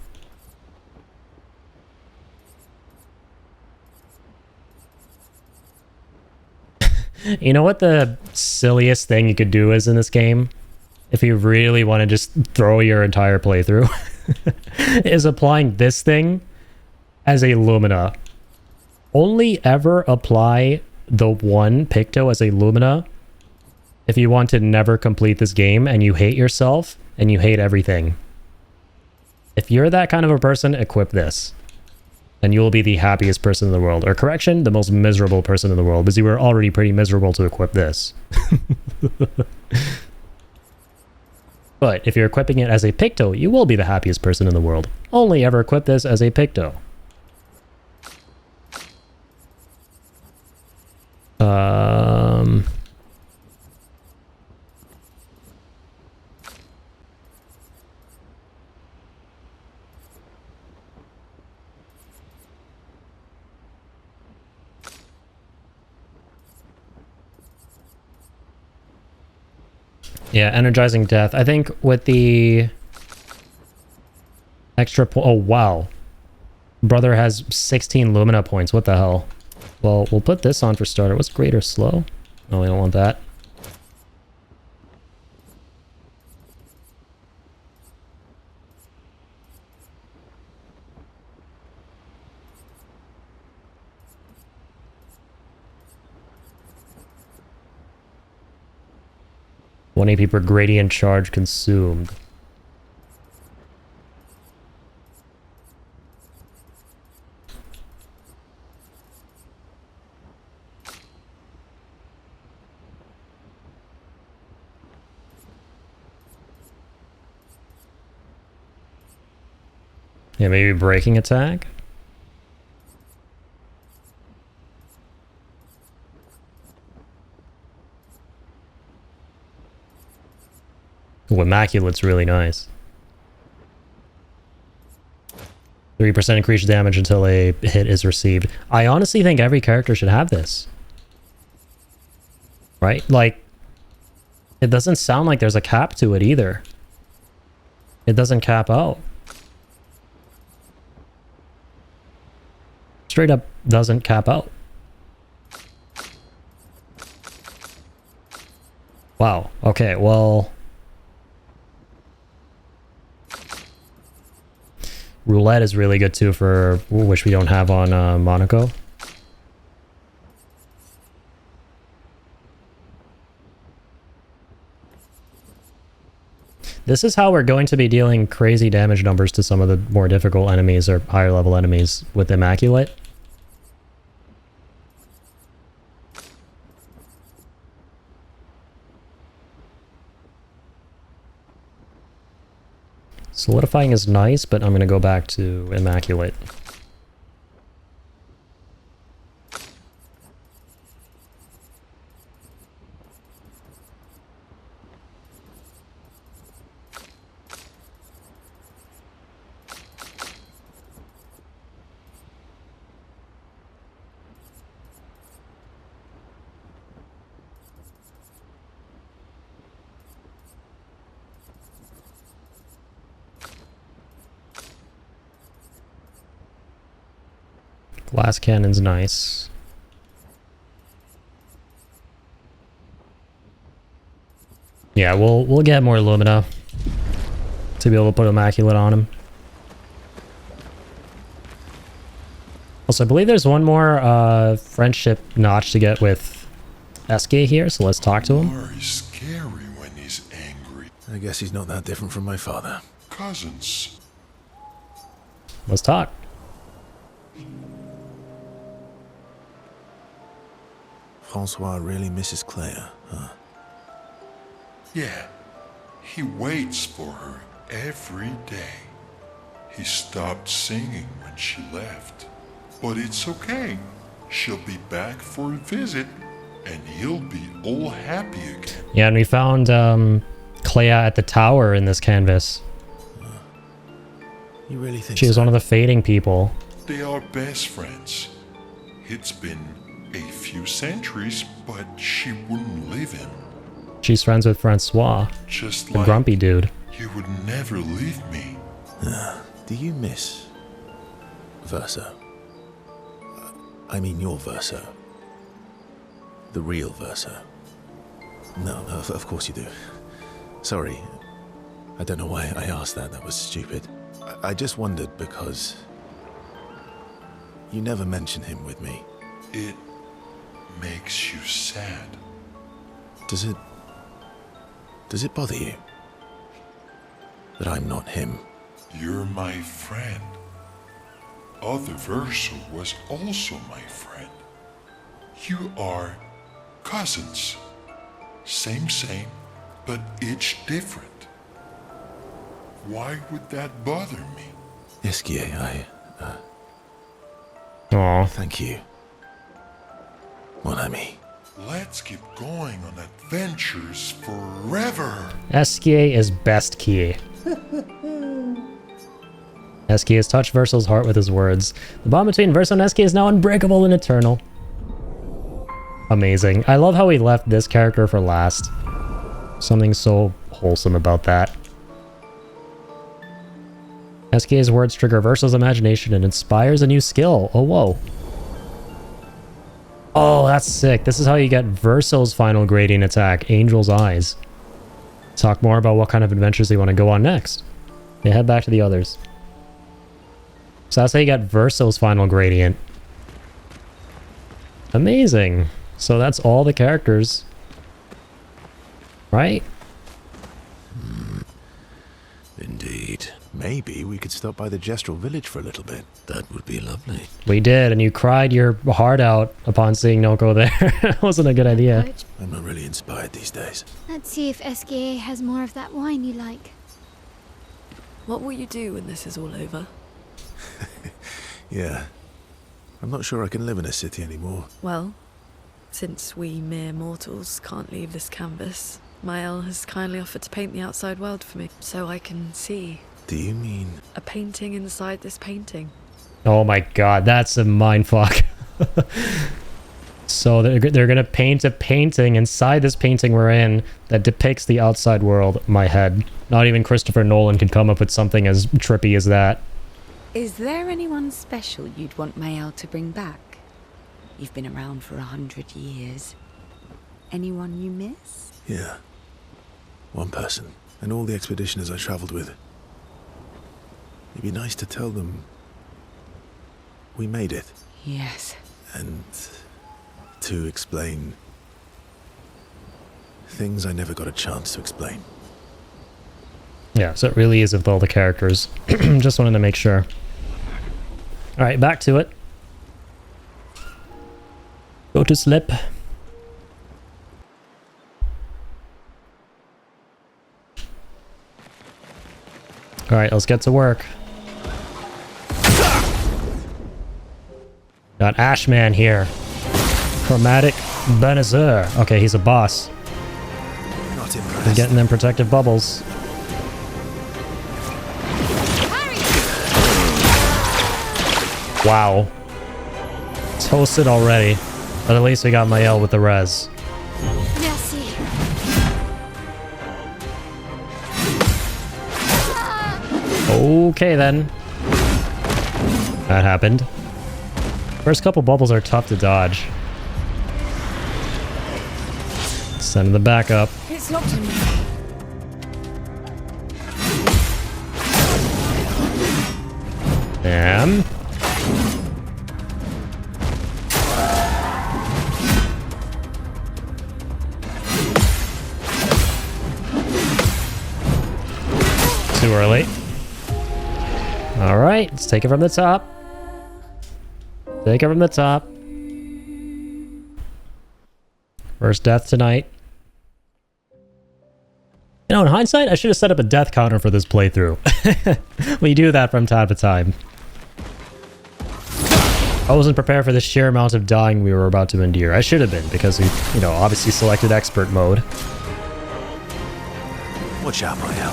You know what the silliest thing you could do is in this game? if you really want to just throw your entire playthrough, is applying this thing as a Lumina. Only ever apply the one Picto as a Lumina if you want to never complete this game and you hate yourself and you hate everything. If you're that kind of a person, equip this. And you will be the happiest person in the world. Or correction, the most miserable person in the world, because you were already pretty miserable to equip this. But if you're equipping it as a Picto, you will be the happiest person in the world. Only ever equip this as a Picto. Yeah, energizing death. I think with the extra oh wow, brother has 16 Lumina points. What the hell? Well, we'll put this on for starter. What's great or slow? No, we don't want that. One AP per gradient charge consumed. Yeah, maybe breaking attack. Ooh, Immaculate's really nice. 3% increased damage until a hit is received. I honestly think every character should have this. Right? Like, it doesn't sound like there's a cap to it either. It doesn't cap out. Straight up doesn't cap out. Wow. Okay, well... Roulette is really good too for... which we don't have on Monaco. This is how we're going to be dealing crazy damage numbers to some of the more difficult enemies or higher level enemies with Immaculate. Solidifying is nice, but I'm going to go back to Immaculate. Glass cannon's nice. Yeah, we'll get more Lumina to be able to put Immaculate on him. Also, I believe there's one more friendship notch to get with SK here, so let's talk to him. He's scary when he's angry. I guess he's not that different from my father. Cousins. Let's talk. Francois really misses Claire, huh? Yeah. He waits for her every day. He stopped singing when she left. But it's okay. She'll be back for a visit, and he'll be all happy again. Yeah, and we found Clea at the tower in this canvas. You really think She was so? one of the fading people. They are best friends. It's been a few centuries, but she wouldn't leave him. She's friends with Francois, Just the like grumpy dude. you would never leave me. Do you miss Verso? I mean your Verso. The real Verso. No, of course you do. Sorry. I don't know why I asked that. That was stupid. I just wondered because you never mention him with me. It makes you sad. Does it bother you that I'm not him? You're my friend. Other Verso was also my friend. You are cousins. Same, but each different. Why would that bother me? Esquier, Aw. thank you. Mon ami. Let's keep going on adventures forever. Esquier is best key. Esquier has touched Verso's heart with his words. The bond between Verso and Esquier is now unbreakable and eternal. Amazing. I love how he left this character for last. Something so wholesome about that. Esquier's words trigger Verso's imagination and inspires a new skill. Oh, whoa. Oh, that's sick. This is how you get Verso's final gradient attack, Angel's Eyes. Talk more about what kind of adventures they want to go on next. They head back to the others. So that's how you get Verso's final gradient. Amazing. So that's all the characters. Right? Indeed. Maybe we could stop by the Gestural village for a little bit. That would be lovely. We did, and you cried your heart out upon seeing Noko there. That wasn't a good idea. I'm not really inspired these days. Let's see if Esquier has more of that wine you like. What will you do when this is all over? Yeah. I'm not sure I can live in a city anymore. Well, since we mere mortals can't leave this canvas, Mael has kindly offered to paint the outside world for me, so I can see. Do you mean... A painting inside this painting. Oh my god, that's a mindfuck. So they're gonna paint a painting inside this painting we're in that depicts the outside world. My head. Not even Christopher Nolan could come up with something as trippy as that. Is there anyone special you'd want Mael to bring back? You've been around for 100 years. Anyone you miss? Yeah. One person. And all the expeditioners I travelled with. It'd be nice to tell them we made it. Yes. And to explain things I never got a chance to explain. Yeah, so it really is with all the characters. Just wanted to make sure. Alright, back to it. Go to sleep. Alright, let's get to work. Got Ashman here. Chromatic Benazir. Okay, he's a boss. Not He's impressed. getting them protective bubbles. Wow. Toasted already. But at least we got Mael with the res. Merci. Okay then. That happened. First couple bubbles are tough to dodge. Sending the back up. It's locked on me. And... too early. Alright, let's take it from the top. Take it from the top. First death tonight. You know, in hindsight, I should have set up a death counter for this playthrough. We do that from time to time. I wasn't prepared for the sheer amount of dying we were about to endure. I should have been, because we, you know, obviously selected expert mode. Watch out, Mael.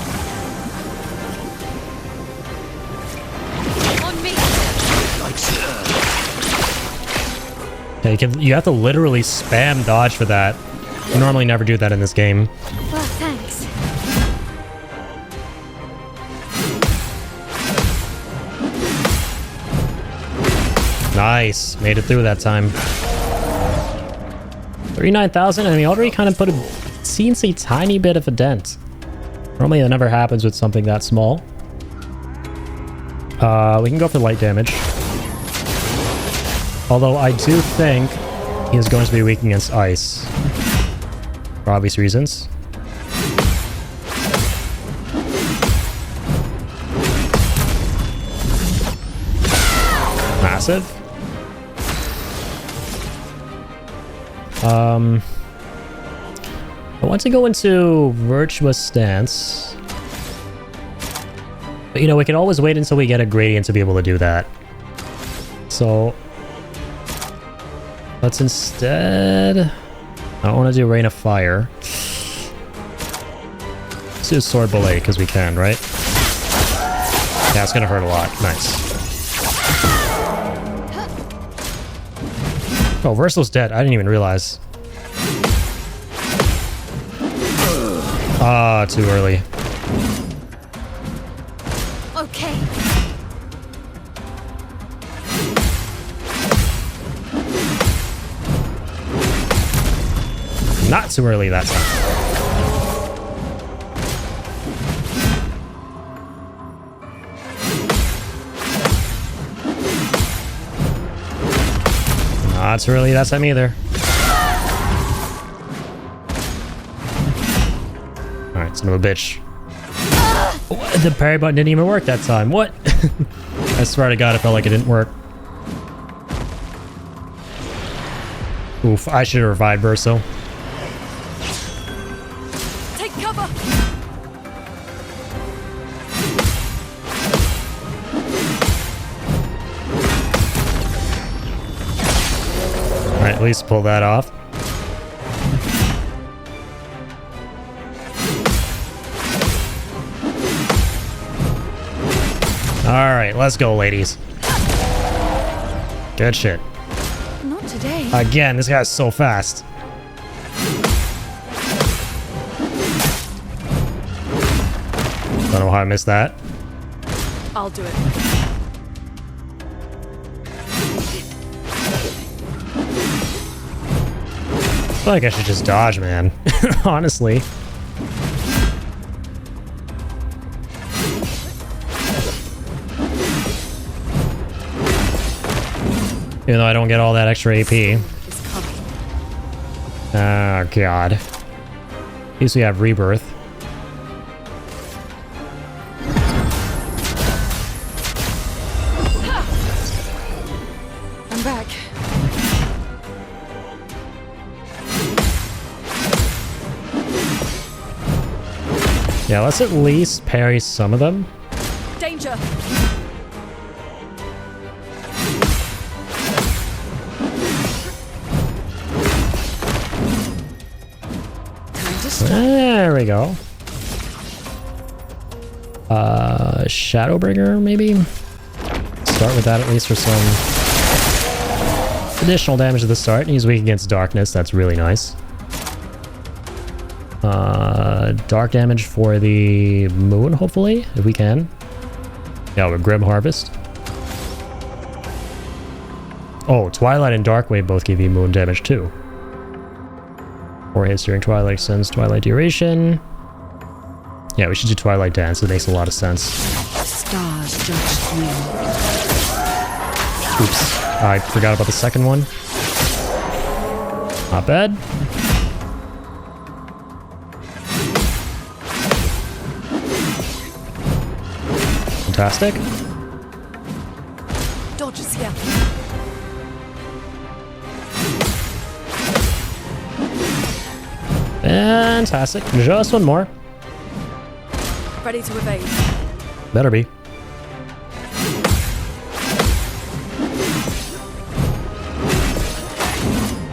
On me. Okay, you have to literally spam dodge for that. You normally never do that in this game. Well, thanks. Nice. Made it through that time. 39,000, and we already kind of put a teensy tiny bit of a dent. Normally that never happens with something that small. We can go for light damage. Although I do think he is going to be weak against ice. For obvious reasons. Massive. I want to go into Virtuous Stance. But, you know, we can always wait until we get a gradient to be able to do that. So, let's instead... I don't want to do Rain of Fire. Let's do Sword Belay, because we can, right? Yeah, it's going to hurt a lot. Nice. Oh, Versal's dead. I didn't even realize. Ah, too early. Okay. Not too early that time. Not too early that time either. Alright, son of a bitch. What? The parry button didn't even work that time. What? I swear to God, it felt like it didn't work. Oof, I should have revived Verso. Take cover! Alright, at least pull that off. Alright, let's go, ladies. Good shit. Not today. Again, this guy's so fast. Don't know how I missed that. I'll do it. I feel like I should just dodge, man. Honestly. Even though I don't get all that extra AP. It's coming. Oh, God. At least we have Rebirth. I'm back. Yeah, let's at least parry some of them. Danger! There we go. Shadowbringer, maybe? Start with that at least for some additional damage at the start. He's weak against darkness. That's really nice. Dark damage for the moon, hopefully, if we can. Yeah, with Grim Harvest. Oh, Twilight and Darkwave both give you moon damage too. 4 hits during Twilight extends Twilight duration. Yeah, we should do Twilight Dance. It makes a lot of sense. Stars judged you. Oops. I forgot about the second one. Not bad. Fantastic. Dodge is here. Fantastic. Just one more. Ready to evade. Better be.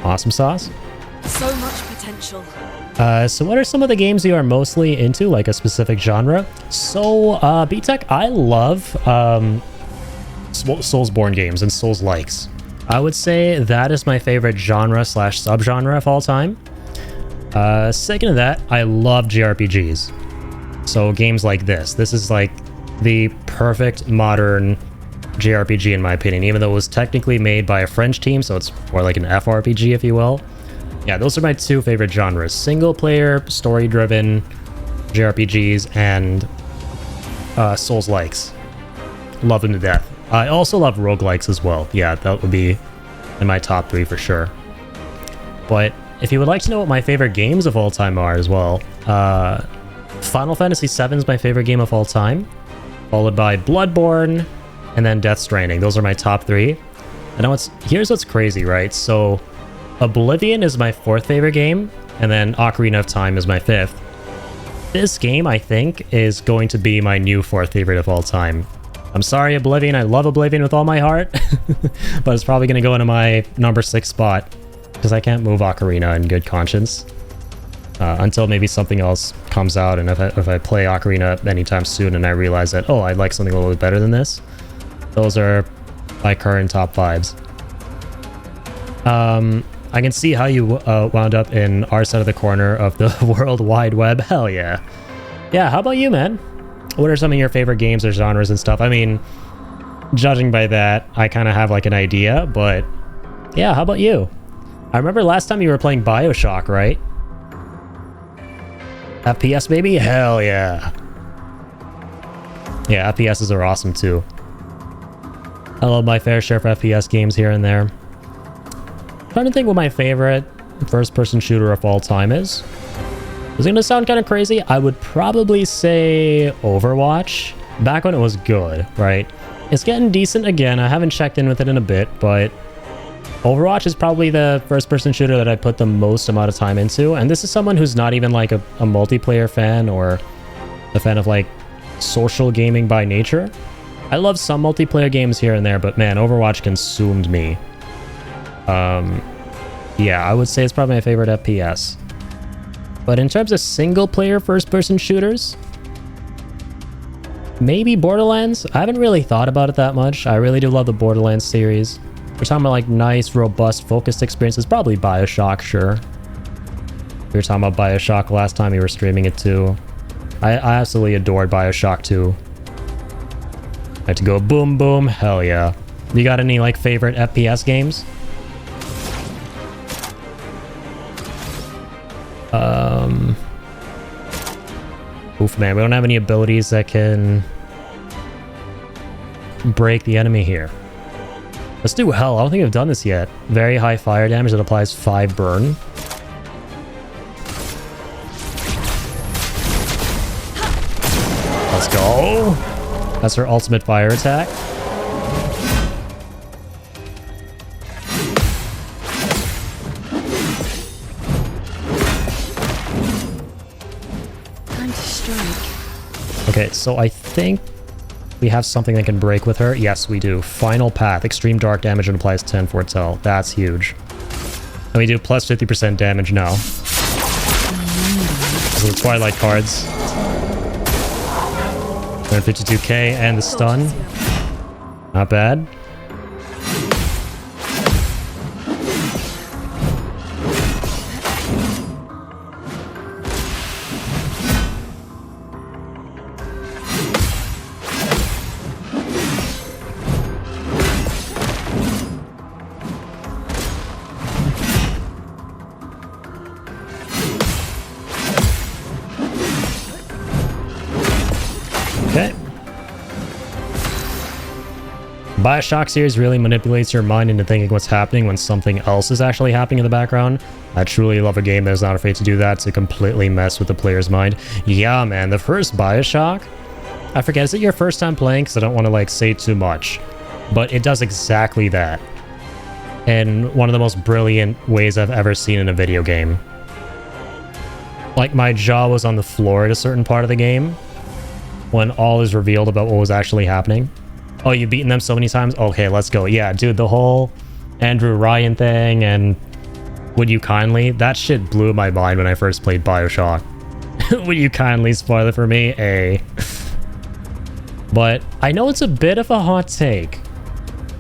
Awesome sauce. So much potential. So what are some of the games you are mostly into, like a specific genre? So, B-Tech, I love Soulsborne games and Souls-likes. I would say that is my favorite genre slash subgenre of all time. Second to that, I love JRPGs. So games like this. This is like the perfect modern JRPG in my opinion, even though it was technically made by a French team, so it's more like an FRPG, if you will. Yeah, those are my two favorite genres. Single player, story driven, JRPGs and Souls-likes. Love them to death. I also love roguelikes as well. Yeah, that would be in my top 3 for sure. But if you would like to know what my favorite games of all time are as well, Final Fantasy VII is my favorite game of all time, followed by Bloodborne, and then Death Stranding. Those are my top 3. And here's what's crazy, right? So Oblivion is my 4th favorite game, and then Ocarina of Time is my 5th. This game, I think, is going to be my new 4th favorite of all time. I'm sorry, Oblivion. I love Oblivion with all my heart, but it's probably going to go into my number 6 spot because I can't move Ocarina in good conscience until maybe something else comes out. And if I play Ocarina anytime soon and I realize that, oh, I'd like something a little bit better than this, those are my current top 5s. I can see how you wound up in our side of the corner of the World Wide Web. Hell yeah. Yeah, how about you, man? What are some of your favorite games or genres and stuff? I mean, judging by that, I kind of have like an idea, but yeah, how about you? I remember last time you were playing BioShock, right? FPS, baby? Hell yeah. Yeah, FPSs are awesome too. I love my fair share of FPS games here and there. Trying to think what my favorite first-person shooter of all time is. Is it gonna sound kind of crazy? I would probably say Overwatch. Back when it was good, right? It's getting decent again. I haven't checked in with it in a bit, but Overwatch is probably the first-person shooter that I put the most amount of time into. And this is someone who's not even like a multiplayer fan or a fan of like social gaming by nature. I love some multiplayer games here and there, but man, Overwatch consumed me. Yeah, I would say it's probably my favorite FPS. But in terms of single-player first-person shooters, maybe Borderlands? I haven't really thought about it that much. I really do love the Borderlands series. We're talking about like nice, robust, focused experiences. Probably BioShock, sure. We were talking about BioShock last time we were streaming it too. I absolutely adored BioShock 2. I had to go boom boom, hell yeah. You got any like favorite FPS games? Oof, man, we don't have any abilities that can break the enemy here. Let's do hell. I don't think I've done this yet. Very high fire damage that applies 5 burn. Let's go. That's her ultimate fire attack. Okay, so I think we have something that can break with her. Yes, we do. Final Path. Extreme dark damage and applies 10 foretell. That's huge. And we do plus 50% damage now. So the Twilight cards. 152k and the stun. Not bad. BioShock series really manipulates your mind into thinking what's happening when something else is actually happening in the background. I truly love a game that is not afraid to do that, to completely mess with the player's mind. Yeah, man, the first BioShock, I forget, is it your first time playing? Because I don't want to like say too much, but it does exactly that in one of the most brilliant ways I've ever seen in a video game. Like, my jaw was on the floor at a certain part of the game when all is revealed about what was actually happening. Oh, you've beaten them so many times? Okay, let's go. Yeah, dude, the whole Andrew Ryan thing and Would You Kindly, that shit blew my mind when I first played BioShock. Would you kindly spoil it for me? But I know it's a bit of a hot take.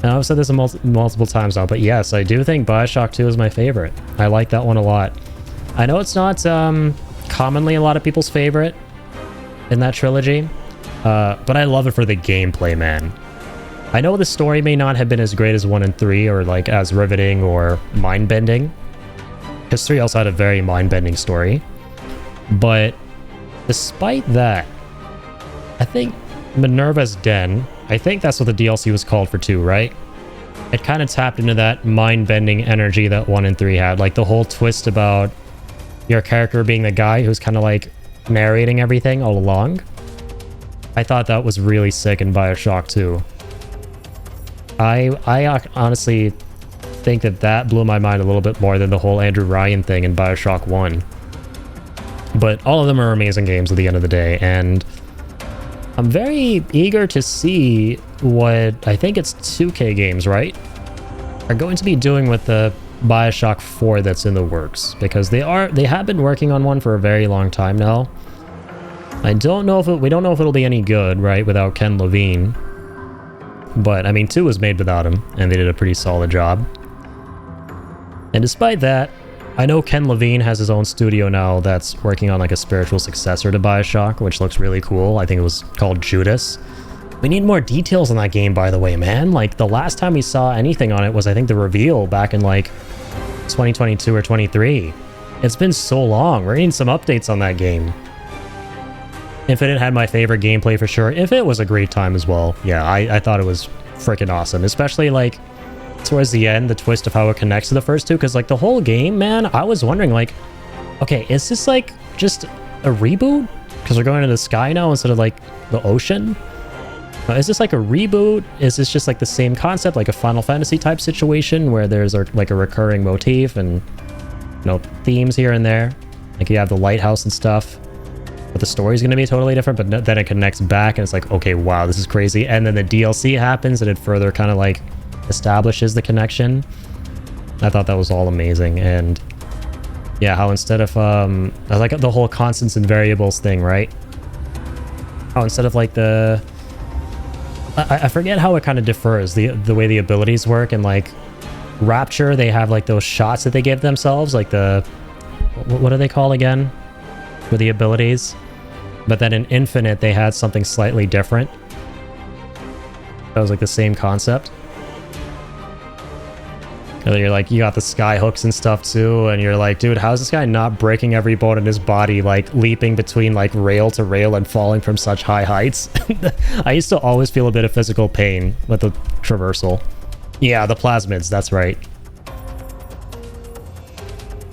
And I've said this multiple times now, but yes, I do think BioShock 2 is my favorite. I like that one a lot. I know it's not commonly a lot of people's favorite in that trilogy, but I love it for the gameplay, man. I know the story may not have been as great as 1 and 3, or like as riveting or mind-bending, because 3 also had a very mind-bending story, but Despite that, I think Minerva's Den, I think that's what the DLC was called for 2, right? It kind of tapped into that mind-bending energy that 1 and 3 had. Like the whole twist about your character being the guy who's kind of like narrating everything all along. I thought that was really sick in Bioshock 2. I honestly think that blew my mind a little bit more than the whole Andrew Ryan thing in Bioshock 1. But all of them are amazing games at the end of the day, and I'm very eager to see what, I think it's 2K Games, right? Are going to be doing with the Bioshock 4 that's in the works, because they have been working on one for a very long time now. We don't know if it'll be any good, right, without Ken Levine. But I mean, 2 was made without him, and they did a pretty solid job. And despite that, I know Ken Levine has his own studio now that's working on like a spiritual successor to Bioshock, which looks really cool. I think it was called Judas. We need more details on that game, by the way, man. Like, the last time we saw anything on it was, I think, the reveal back in like 2022 or 23. It's been so long. We're needing some updates on that game. Infinite had my favorite gameplay for sure. Infinite was a great time as well. Yeah, I thought it was freaking awesome, especially like towards the end, the twist of how it connects to the first two, because like the whole game, man, I was wondering like, okay, is this like just a reboot because we're going to the sky now instead of like the ocean? Is this like a reboot? Is this just like the same concept, like a Final Fantasy type situation where there's like a recurring motif and, you know, themes here and there? Like you have the lighthouse and stuff, but the story's going to be totally different, but then it connects back and it's like, okay, wow, this is crazy. And then the DLC happens and it further kind of like establishes the connection. I thought that was all amazing. And yeah, how instead of like the whole constants and variables thing, right? How instead of like the I forget how it kind of differs, the way the abilities work. And like Rapture, they have like those shots that they give themselves, like the what do they call again for the abilities? But then in Infinite they had something slightly different. That was like the same concept. And you're like, you got the sky hooks and stuff too, and you're like, dude, how's this guy not breaking every bone in his body, like leaping between like rail to rail and falling from such high heights? I used to always feel a bit of physical pain with the traversal. Yeah, the plasmids, that's right.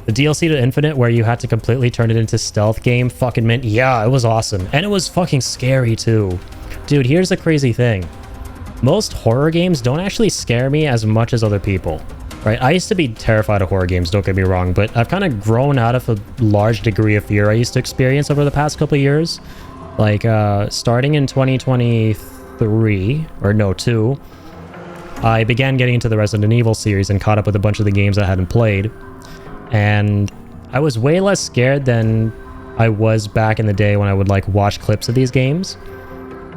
The DLC to Infinite where you had to completely turn it into stealth game fucking meant, yeah, it was awesome. And it was fucking scary too. Dude, here's the crazy thing. Most horror games don't actually scare me as much as other people. Right, I used to be terrified of horror games, don't get me wrong, but I've kind of grown out of a large degree of fear I used to experience over the past couple of years. Like, starting in 2023, or no, 2, I began getting into the Resident Evil series and caught up with a bunch of the games I hadn't played. And I was way less scared than I was back in the day when I would, like, watch clips of these games.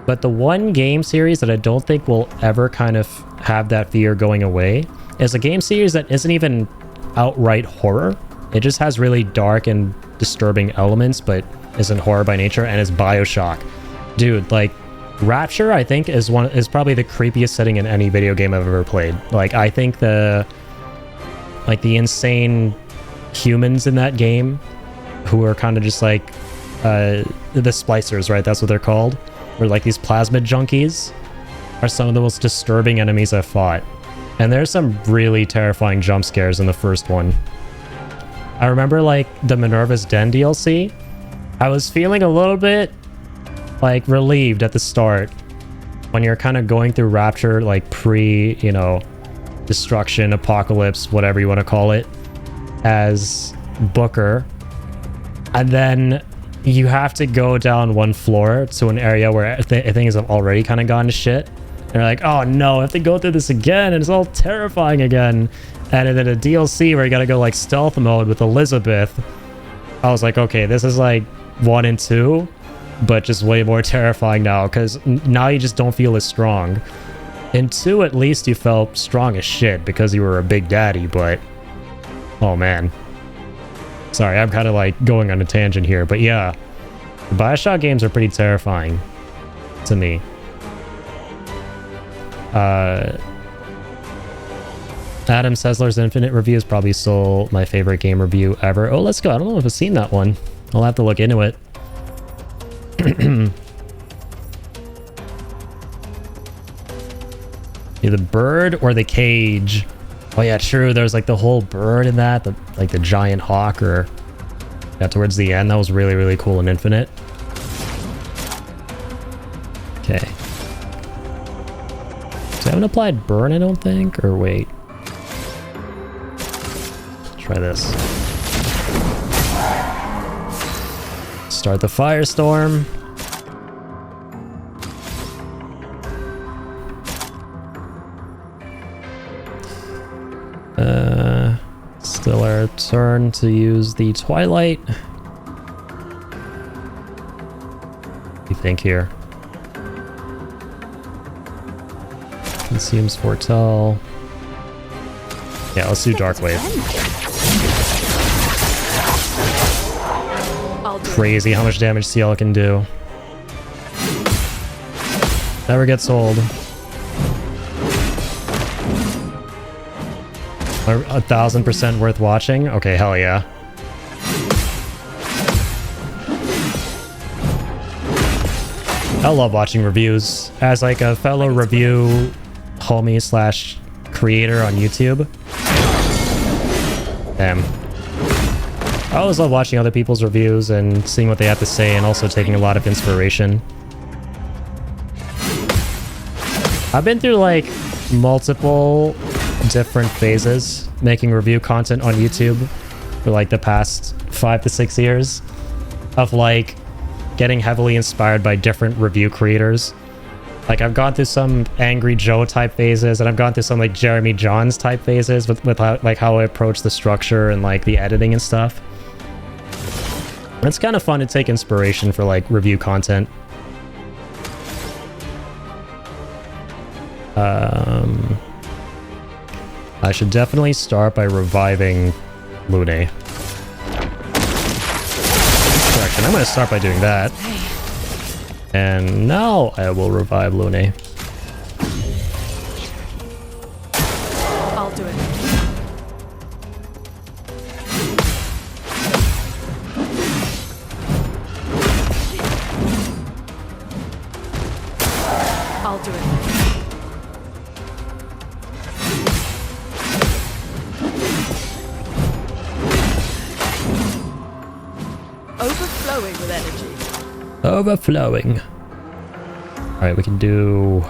But the one game series that I don't think will ever kind of have that fear going away is a game series that isn't even outright horror. It just has really dark and disturbing elements, but isn't horror by nature, and it's Bioshock. Dude, like, Rapture, I think, is probably the creepiest setting in any video game I've ever played. Like, I think the insane humans in that game, who are kind of just like, the splicers, right? That's what they're called. Or like these plasmid junkies, are some of the most disturbing enemies I've fought. And there's some really terrifying jump scares in the first one. I remember like the Minerva's Den DLC. I was feeling a little bit like relieved at the start when you're kind of going through Rapture, like pre, you know, destruction, apocalypse, whatever you want to call it, as Booker. And then you have to go down one floor to an area where things have already kind of gone to shit. And you're like, oh no, I have to go through this again, and it's all terrifying again. And then a DLC where you gotta go like stealth mode with Elizabeth. I was like, okay, this is like 1 and 2, but just way more terrifying now, because now you just don't feel as strong. In 2, at least you felt strong as shit because you were a big daddy, but oh man. Sorry, I'm kind of like going on a tangent here, but yeah, the Bioshock games are pretty terrifying to me. Adam Sessler's Infinite review is probably still my favorite game review ever. Oh, let's go. I don't know if I've seen that one. I'll have to look into it. Either bird or the cage. Oh yeah, true. There's like the whole bird in that, like the giant hawk, or yeah, towards the end. That was really, really cool in Infinite. Okay. So I haven't applied burn, I don't think, or wait. Try this. Start the firestorm. Still our turn to use the Twilight. What do you think here? Consumes Foretell. Yeah, let's do Dark Wave. Crazy how much damage CL can do. Never gets old. 1,000% worth watching? Okay, hell yeah. I love watching reviews. As like a fellow review homie slash creator on YouTube. Damn. I always love watching other people's reviews and seeing what they have to say, and also taking a lot of inspiration. I've been through like multiple different phases making review content on YouTube for like the past 5 to 6 years, of like getting heavily inspired by different review creators. Like I've gone through some Angry Joe type phases, and I've gone through some like Jeremy Johns type phases with how, like how I approach the structure and like the editing and stuff. It's kind of fun to take inspiration for like review content. I should definitely start by reviving Lune. Correction, I'm going to start by doing that. And now I will revive Lune. I'll do it. I'll do it. Overflowing with energy. Overflowing. Alright, we can do...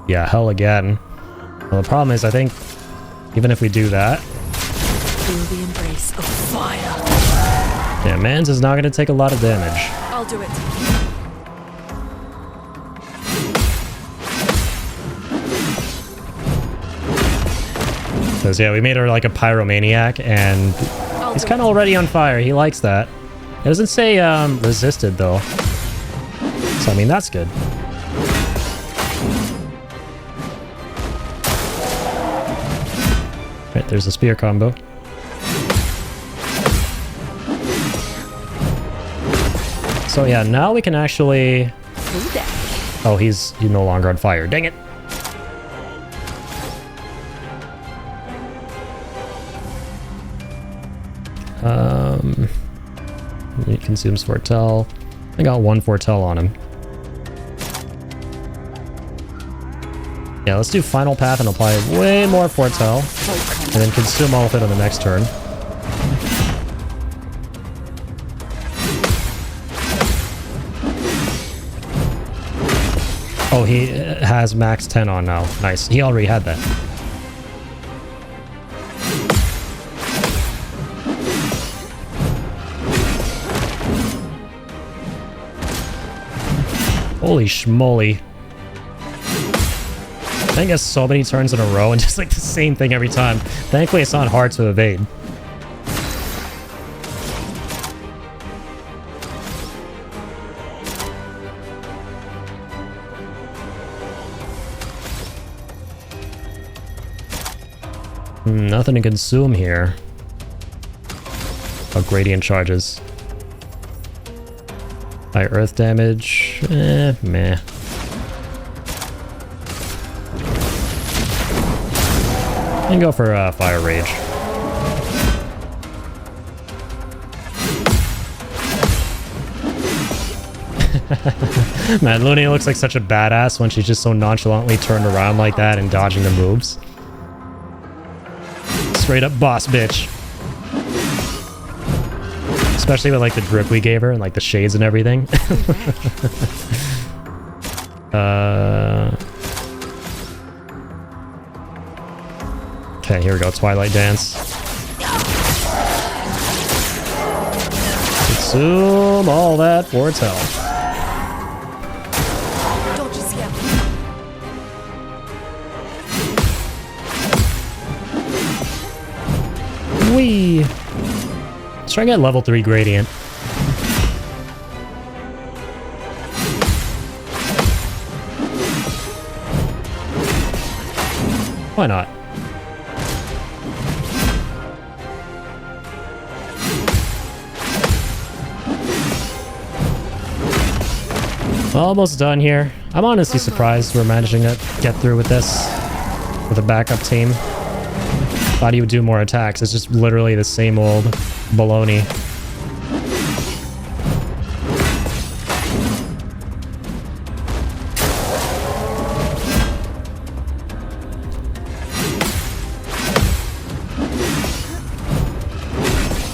yeah, hell again. Well, the problem is, I think, even if we do that... Feel the embrace of fire. yeah, Mans is not going to take a lot of damage. I'll do it. Because, yeah, we made her like a pyromaniac, and he's kind of already on fire. He likes that. It doesn't say resisted, though. So, I mean, that's good. Right, there's a spear combo. So, yeah, now we can actually... oh, he's no longer on fire. Dang it! He consumes Foretell. I got 1 Foretell on him. Yeah, let's do Final Path and apply way more Foretell. And then consume all of it on the next turn. Oh, he has max 10 on now. Nice. He already had that. Holy schmoly. I guess so many turns in a row and just like the same thing every time. Thankfully, it's not hard to evade. Nothing to consume here. Oh, gradient charges. High earth damage. Meh. And go for Fire Rage. Man, Luna looks like such a badass when she's just so nonchalantly turned around like that and dodging the moves. Straight up boss bitch. Especially with like the drip we gave her and like the shades and everything. Okay, here we go. Twilight Dance. Consume all that for its health. Dodge is here. Whee! Let's try and get level 3 Gradient. Why not? Almost done here. I'm honestly surprised we're managing to get through with this with a backup team. Thought he would do more attacks. It's just literally the same old baloney.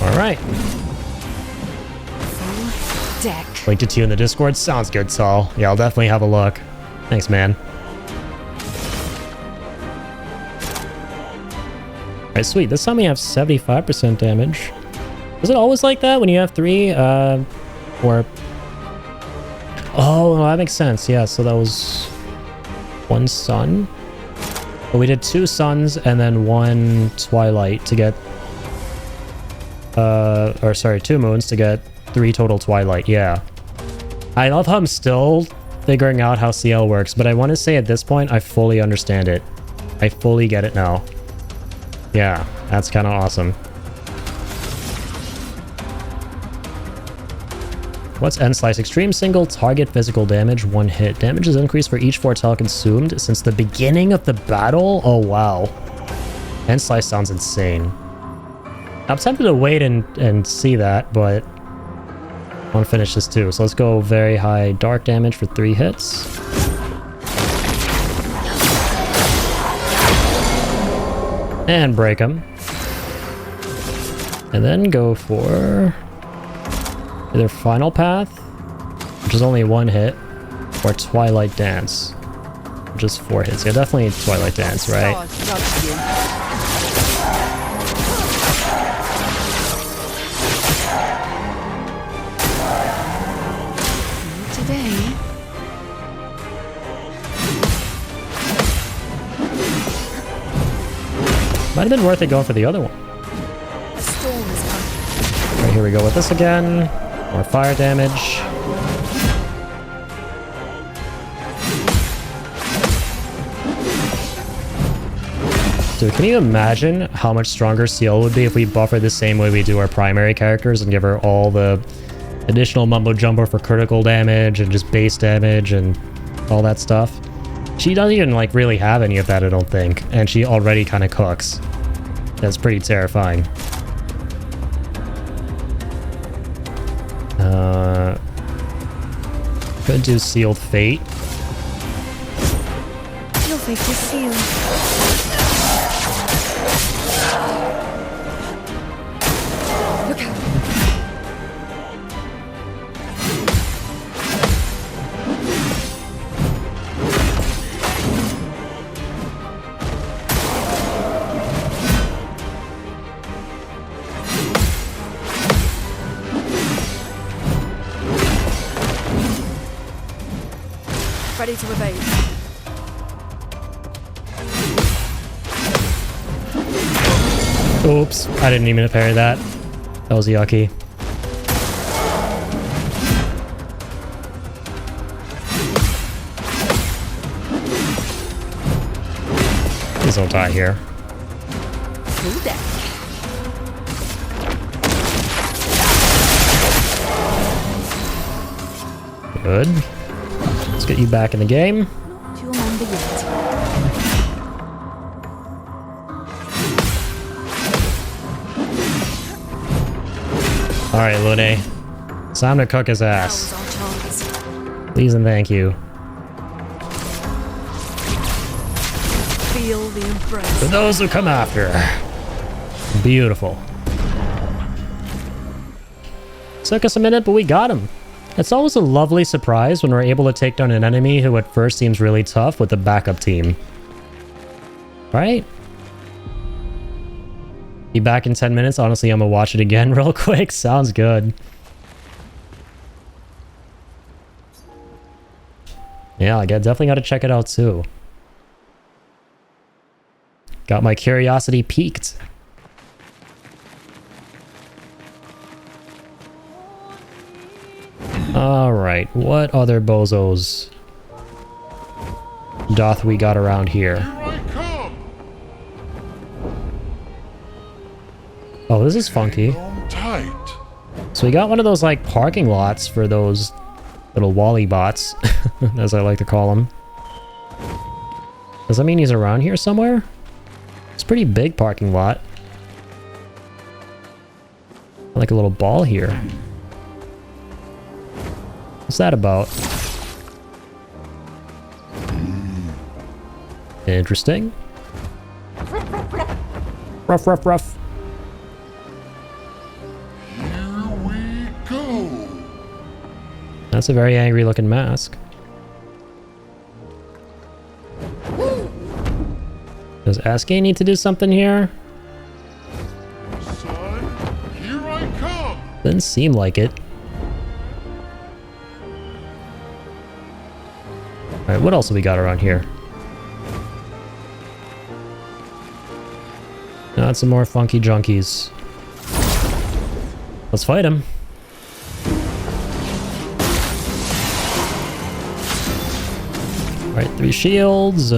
All right. Deck. Linked it to you in the Discord. Sounds good, Saul. Yeah, I'll definitely have a look. Thanks, man. Alright, sweet. This time we have 75% damage. Is it always like that when you have 3? Or... Oh, no, that makes sense. Yeah, so that was 1 sun. But we did 2 suns and then 1 twilight to get... Or sorry, 2 moons to get 3 total twilight. Yeah. I love how I'm still figuring out how CL works, but I want to say at this point, I fully understand it. I fully get it now. Yeah, that's kind of awesome. What's End Slice? Extreme single target physical damage, 1 hit. Damage is increased for each foretell consumed since the beginning of the battle? Oh, wow. End Slice sounds insane. I'm tempted to wait and see that, but I want to finish this too. So let's go very high dark damage for 3 hits. And break them. And then go for either Final Path, which is only 1 hit, or Twilight Dance, which is 4 hits. Yeah, definitely Twilight Dance, right? Today. Might have been worth it going for the other one. The storm is coming. Right, here we go with this again. More fire damage. Dude, can you imagine how much stronger CL would be if we buff her the same way we do our primary characters and give her all the additional mumbo jumbo for critical damage and just base damage and all that stuff? She doesn't even like really have any of that, I don't think, and she already kind of cooks. That's pretty terrifying. Could do Sealed Fate. Your fate is sealed. Look out. Ready to evade. Oops, I didn't even parry that. That was yucky. Please don't die here. Full deck. Good. Let's get you back in the game. To your number yet. Alright, Lune. Time to cook his That ass. was our chance. Please and thank you. Feel the embrace. For those who come after. Beautiful. Took us a minute, but we got him. It's always a lovely surprise when we're able to take down an enemy who at first seems really tough with a backup team. Right? Be back in 10 minutes. Honestly, I'm gonna watch it again real quick. Sounds good. Yeah, I definitely got to check it out too. Got my curiosity piqued. Alright, what other bozos doth we got around here? Oh, this is funky. So we got one of those like parking lots for those little Wally bots, as I like to call them. Does that mean he's around here somewhere? It's a pretty big parking lot. Like a little ball here. What's that about? Interesting. Ruff, ruff, ruff. Here we go. That's a very angry looking mask. Does Aske need to do something here? Son, here I come. Doesn't seem like it. Alright, what else have we got around here? Got some more funky junkies. Let's fight him. Alright, 3 shields.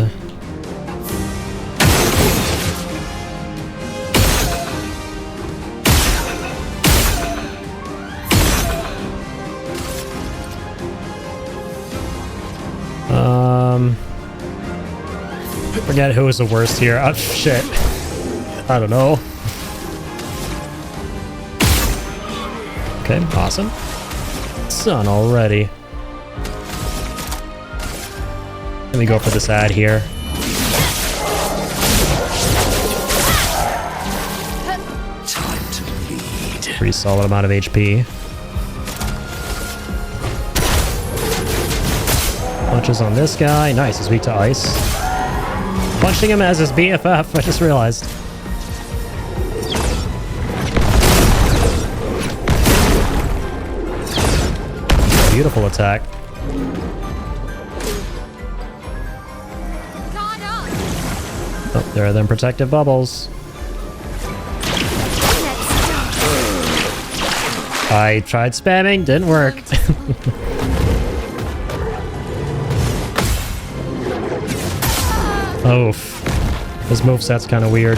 Forget who was the worst here. Oh, shit. I don't know. Okay, awesome. Son already. Let me go for this ad here. Time to lead. Pretty solid amount of HP. Punches on this guy. Nice, he's weak to ice. Punching him as his BFF, I just realized. Beautiful attack. Oh, there are them protective bubbles. I tried spamming, didn't work. Oof. This moveset's kind of weird.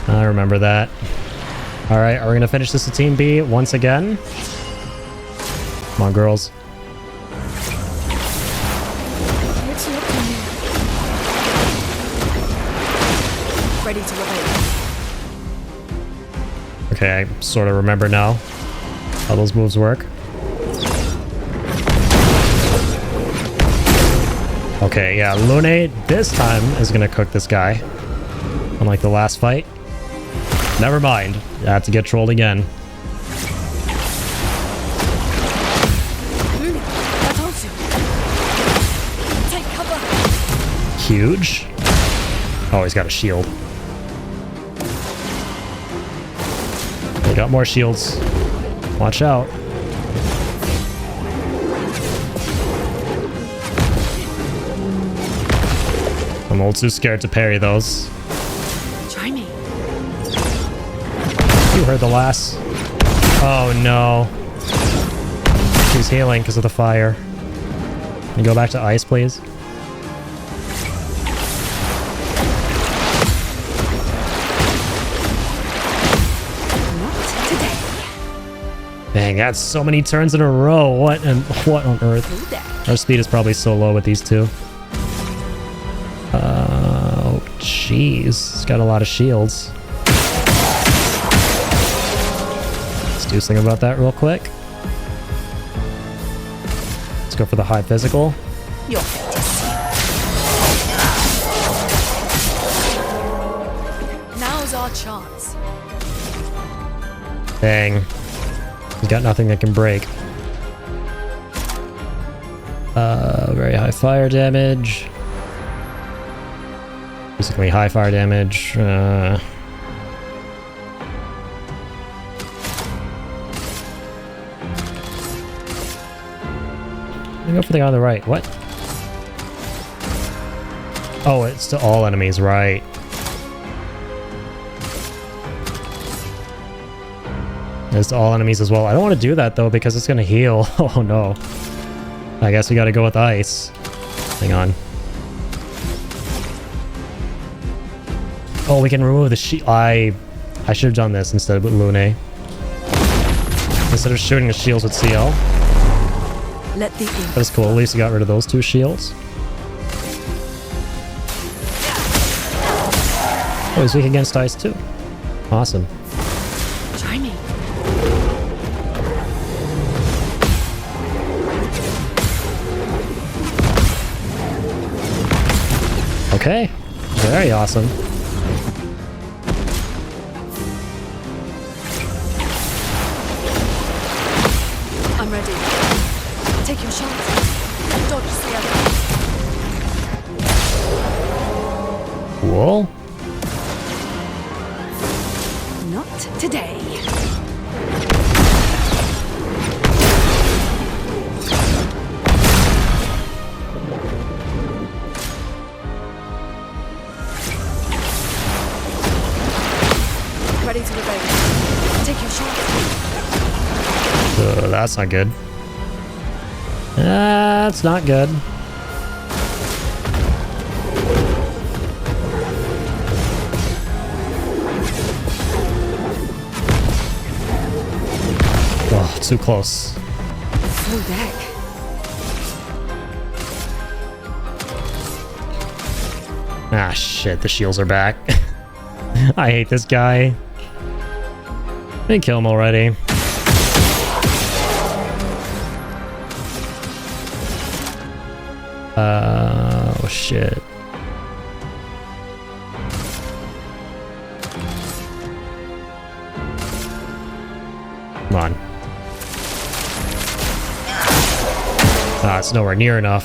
I remember that. Alright, are we gonna finish this to Team B once again? Come on, girls. What's looking here? Ready to obey. Okay, I sort of remember now how those moves work. Okay, yeah, Lune this time is gonna cook this guy. Unlike the last fight. Never mind. I have to get trolled again. Luna, I told you. Take cover. Huge. Oh, he's got a shield. They got more shields. Watch out. I'm a little too scared to parry those. Try me. You heard the lass. Oh no. She's healing because of the fire. Can you go back to ice, please? Not today. Dang, that's so many turns in a row. What on earth? Our speed is probably so low with these two. Oh, jeez. It's got a lot of shields. Let's do something about that real quick. go for the high physical. Your fate is sealed. Now's our chance. Dang. He's got nothing that can break. Very high fire damage. Basically high fire damage. I'm gonna go for the guy on the right. What? Oh, it's to all enemies, right. It's to all enemies as well. I don't want to do that though because it's gonna heal. Oh no. I guess we gotta go with ice. Hang on. Oh, we can remove the shield. I should have done this instead with Lune. Instead of shooting the shields with CL. Let the ink That's cool. At least we got rid of those 2 shields. Oh, he's weak against ice too. Awesome. Try me. Okay. Very awesome. I'm ready. Take your shot. Dodge the other. Cool. Not today. Ready to evade. Take your shot. That's not good. That's not good. Oh, too close. Full deck. Ah, shit. The shields are back. I hate this guy. I didn't kill him already. Oh, shit. Come on. Ah, it's nowhere near enough.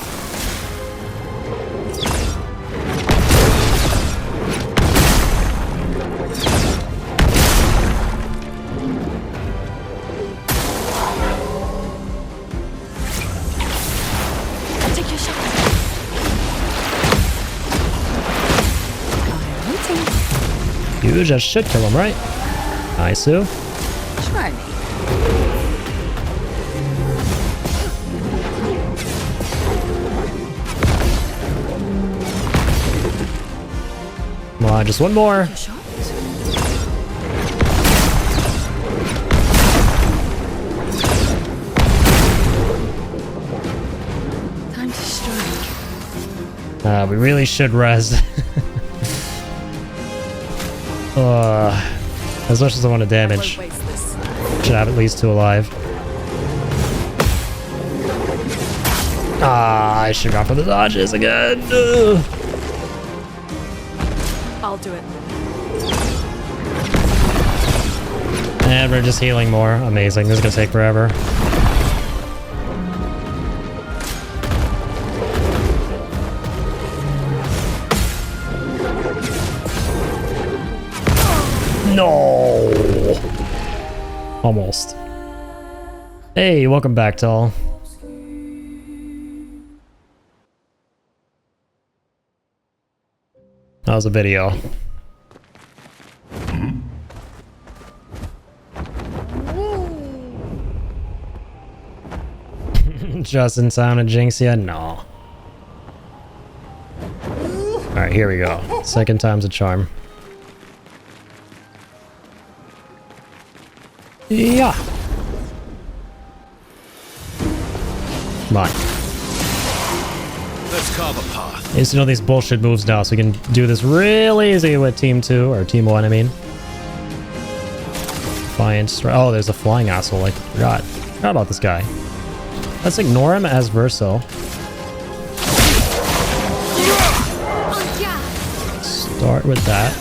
Take your shot. I'm waiting. You just should kill him, right? Nice, Sue. Try me. Come on, just one more. Your shot. Time to strike. We really should res. As much as I want to Won't damage, waste this. should have at least 2 alive. Ah, I should have gone for the dodges again. Ugh. I'll do it. And we're just healing more. Amazing. This is gonna take forever. No! Almost. Hey, welcome back, Tall. That was a video. Justin sounded Jinxia? No. Alright, here we go. Second time's a charm. Yeah. Come on. Let's carve a path. I used to know these bullshit moves now, so we can do this real easy with Team 2, or Team 1, I mean. Defiant strike. Oh, there's a flying asshole. I forgot about this guy. Let's ignore him as Verso. Start with that.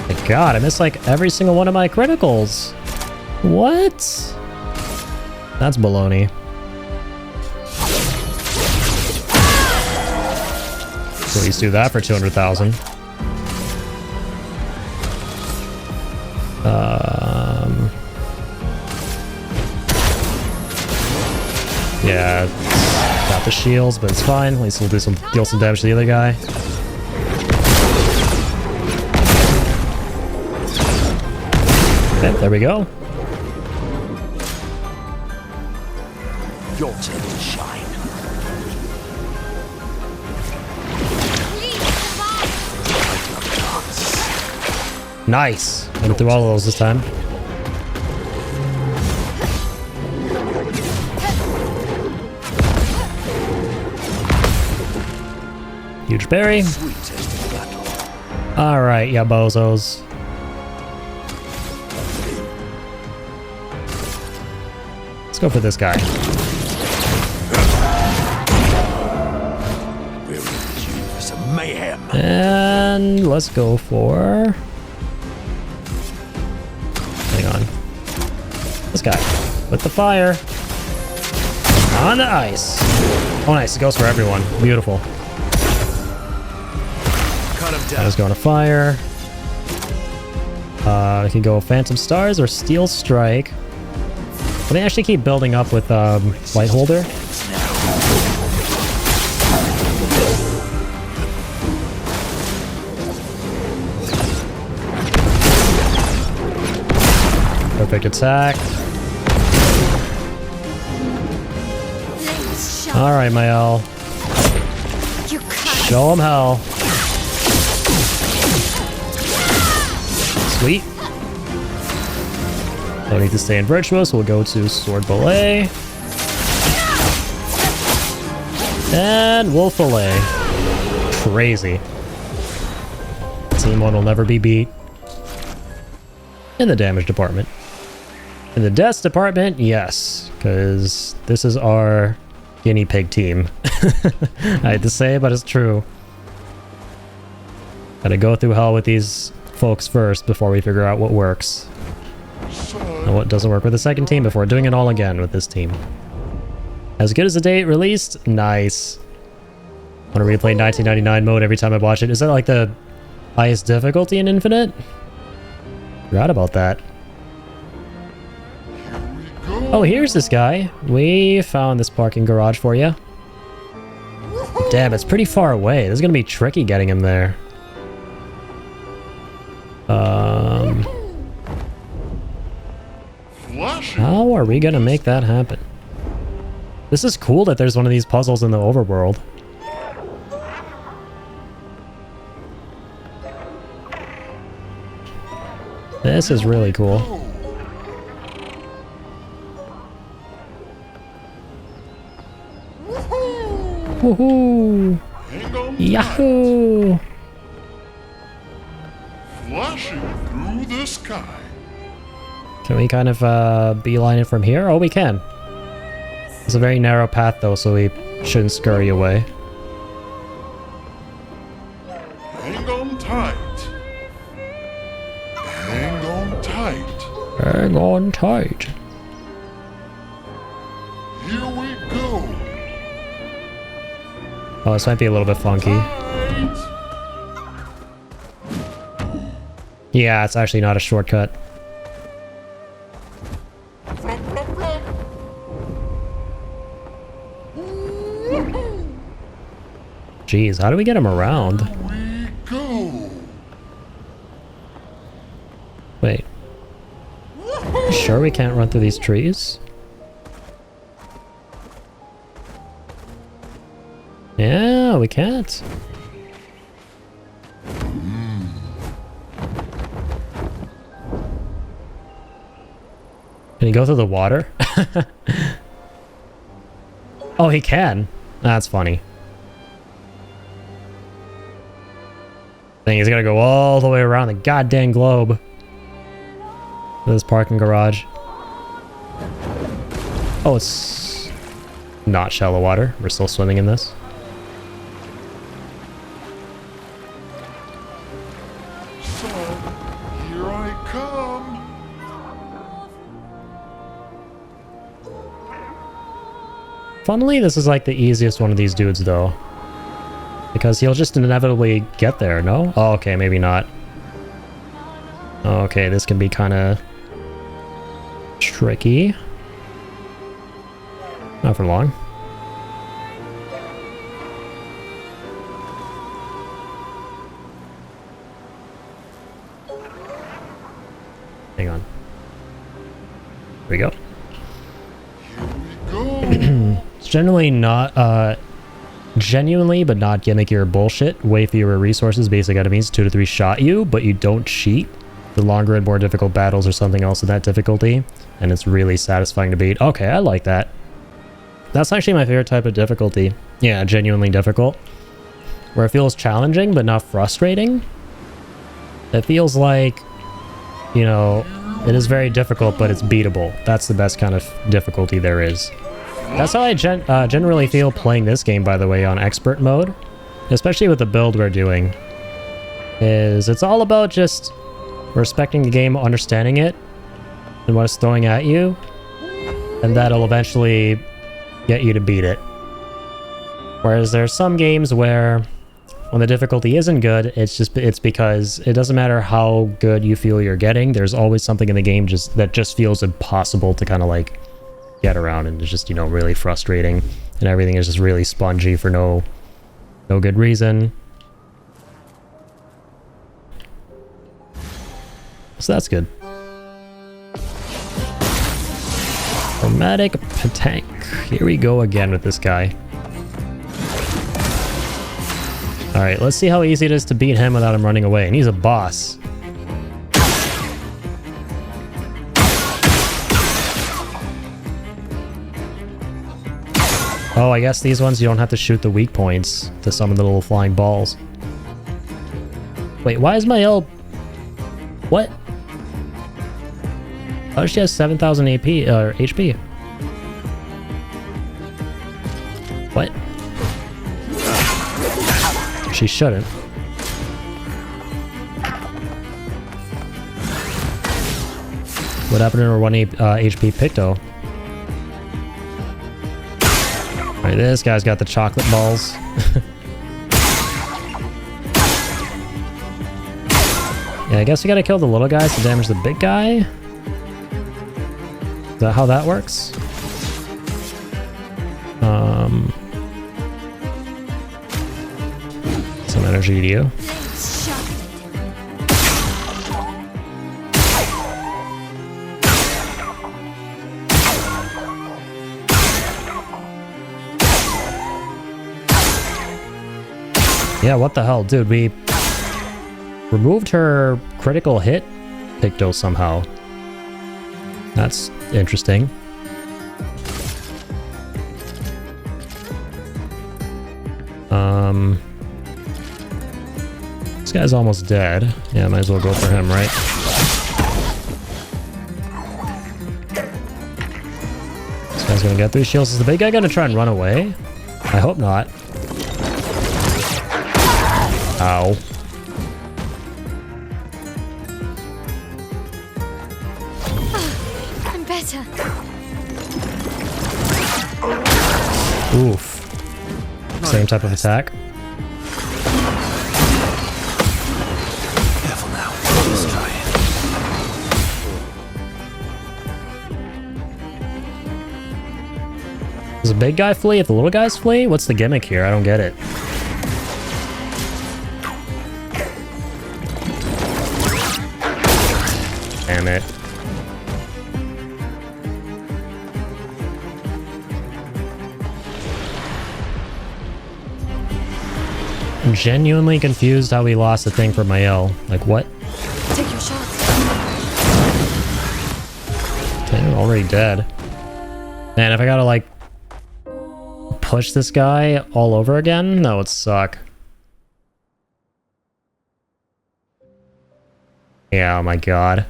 My God, I missed like every single one of my criticals. What? That's baloney. So at least do that for 200,000. Yeah, got the shields, but it's fine. At least we'll deal some damage to the other guy. Okay, there we go. Your turn to shine. Nice. Went through all of those this time. Huge berry. Sweet tasting battle. Alright, yeah, bozos. Let's go for this guy. We're in tune for some mayhem. And let's go for... Hang on. This guy. With the fire. On the ice. Oh, nice. It goes for everyone. Beautiful. Cut him I down. was going to fire. I can go Phantom Stars or Steel Strike. But they actually keep building up with Light Holder. Perfect attack. Alright, Mael. Show him hell. Sweet. Don't need to stay in Virtuous. We'll go to Sword Ballet. And Wolf Fillet. Crazy. Team 1 will never be beat. In the damage department. In the deaths department, yes. Because this is our guinea pig team. I hate to say it, but it's true. Gotta go through hell with these folks first before we figure out what works. And what doesn't work with the second team before doing it all again with this team. As good as the date released? Nice. Want to replay 1999 mode every time I watch it. Is that like the highest difficulty in Infinite? Forgot about that. Oh, here's this guy. We found this parking garage for you. Damn, it's pretty far away. This is gonna be tricky getting him there. How are we gonna make that happen? This is cool that there's one of these puzzles in the overworld. This is really cool. Woohoo! Yahoo! Flashing through the sky. Can we kind of beeline it from here? Oh, we can. It's a very narrow path though, so we shouldn't scurry away. Hang on tight. Hang on tight. Hang on tight. Here we go. Oh, this might be a little bit funky. Tight. Yeah, it's actually not a shortcut. Jeez, how do we get him around? We go. Wait. You sure we can't run through these trees? Yeah, we can't. Can he go through the water? Oh, he can. That's funny. Thing he's gotta go all the way around the goddamn globe. This parking garage. Oh, it's not shallow water. We're still swimming in this. So, here I come. Funnily, this is like the easiest one of these dudes, though. Because he'll just inevitably get there, no? Oh, okay, maybe not. Okay, this can be kind of tricky. Not for long. Hang on. Here we go. Here we go. It's generally not, genuinely, but not gimmicky or bullshit. Way fewer resources, basic enemies, 2 to 3 shot you, but you don't cheat. The longer and more difficult battles or something else of that difficulty, and it's really satisfying to beat. Okay, I like that. That's actually my favorite type of difficulty. Yeah, genuinely difficult. Where it feels challenging, but not frustrating. It feels like, you know, it is very difficult, but it's beatable. That's the best kind of difficulty there is. That's how I generally feel playing this game, by the way, on expert mode. Especially with the build we're doing. It's all about just respecting the game, understanding it, and what it's throwing at you. And that'll eventually get you to beat it. Whereas there's some games where when the difficulty isn't good, it's because it doesn't matter how good you feel you're getting, there's always something in the game that just feels impossible to kind of like get around, and it's just, you know, really frustrating, and everything is just really spongy for no good reason. So that's good. Chromatic Patank. Here we go again with this guy. Alright, let's see how easy it is to beat him without him running away. And he's a boss. Oh, I guess these ones you don't have to shoot the weak points to summon the little flying balls. Wait, why is my L... What? How does she have 7,000 AP, or HP? What? She shouldn't. What happened to her 1 HP Picto? Alright, this guy's got the chocolate balls. Yeah, I guess we gotta kill the little guys to damage the big guy? Is that how that works? Some energy to you. Yeah, what the hell, dude? We removed her critical hit Picto somehow. That's interesting. This guy's almost dead. Yeah, might as well go for him, right? This guy's gonna get 3 shields. Is the big guy gonna try and run away? I hope not. Ow. I'm better. Oof. Same type of attack. Careful now. Let's try it. Does the big guy flee if the little guys flee? What's the gimmick here? I don't get it. Damn it. I'm genuinely confused how we lost the thing for Mael. Like, what? Take your shot. Dang, I'm already dead. Man, if I gotta, like, push this guy all over again, that would suck. Yeah, oh my god.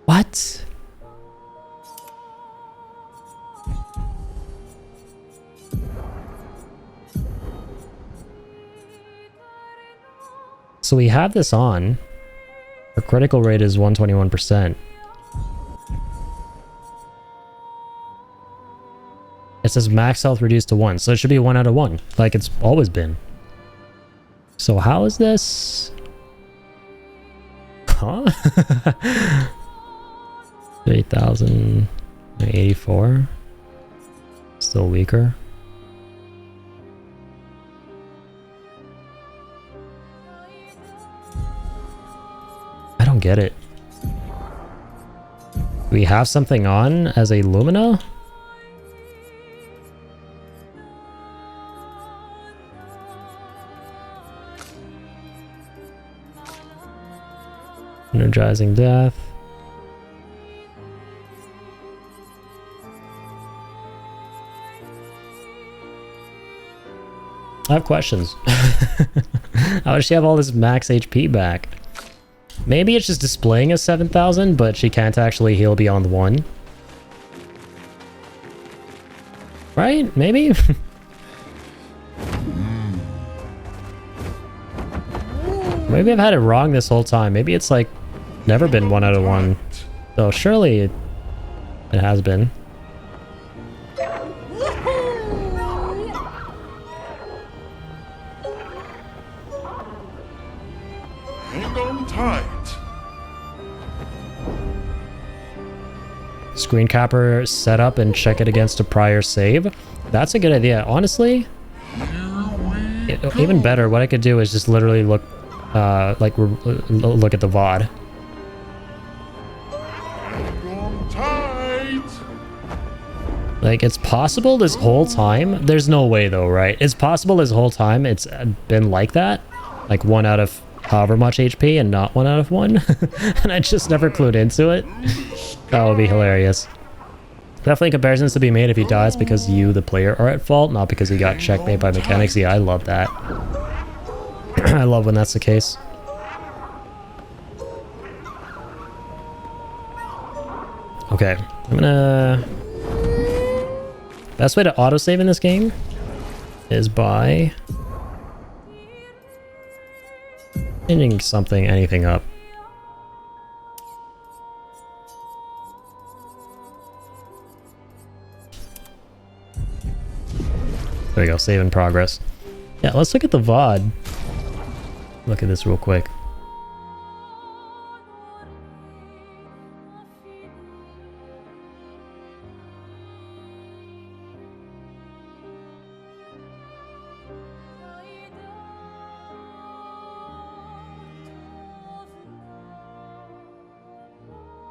What? So we have this on. Our critical rate is 121%. It says max health reduced to 1, so it should be 1 out of 1, like it's always been. So how is this? Huh? 8,084. Still weaker. I don't get it. Do we have something on as a Lumina? Energizing death. I have questions. How does she have all this max HP back? Maybe it's just displaying as 7,000, but she can't actually heal beyond 1. Right? Maybe? Maybe I've had it wrong this whole time. Maybe it's like never been 1 out of 1. So surely it has been. Hang on tight. Screen capper set up and check it against a prior save. That's a good idea. Honestly, even better, what I could do is just literally look look at the VOD. Like, it's possible this whole time, there's no way though, right? It's possible this whole time it's been like that, like 1 out of however much HP and not 1 out of 1. And I just never clued into it. That would be hilarious. Definitely comparisons to be made if he dies because you, the player, are at fault, not because he got checkmate by mechanics. Yeah, I love that. I love when that's the case. Okay, I'm gonna... Best way to autosave in this game is by changing something, anything up. There we go, save in progress. Yeah, let's look at the VOD. Look at this real quick.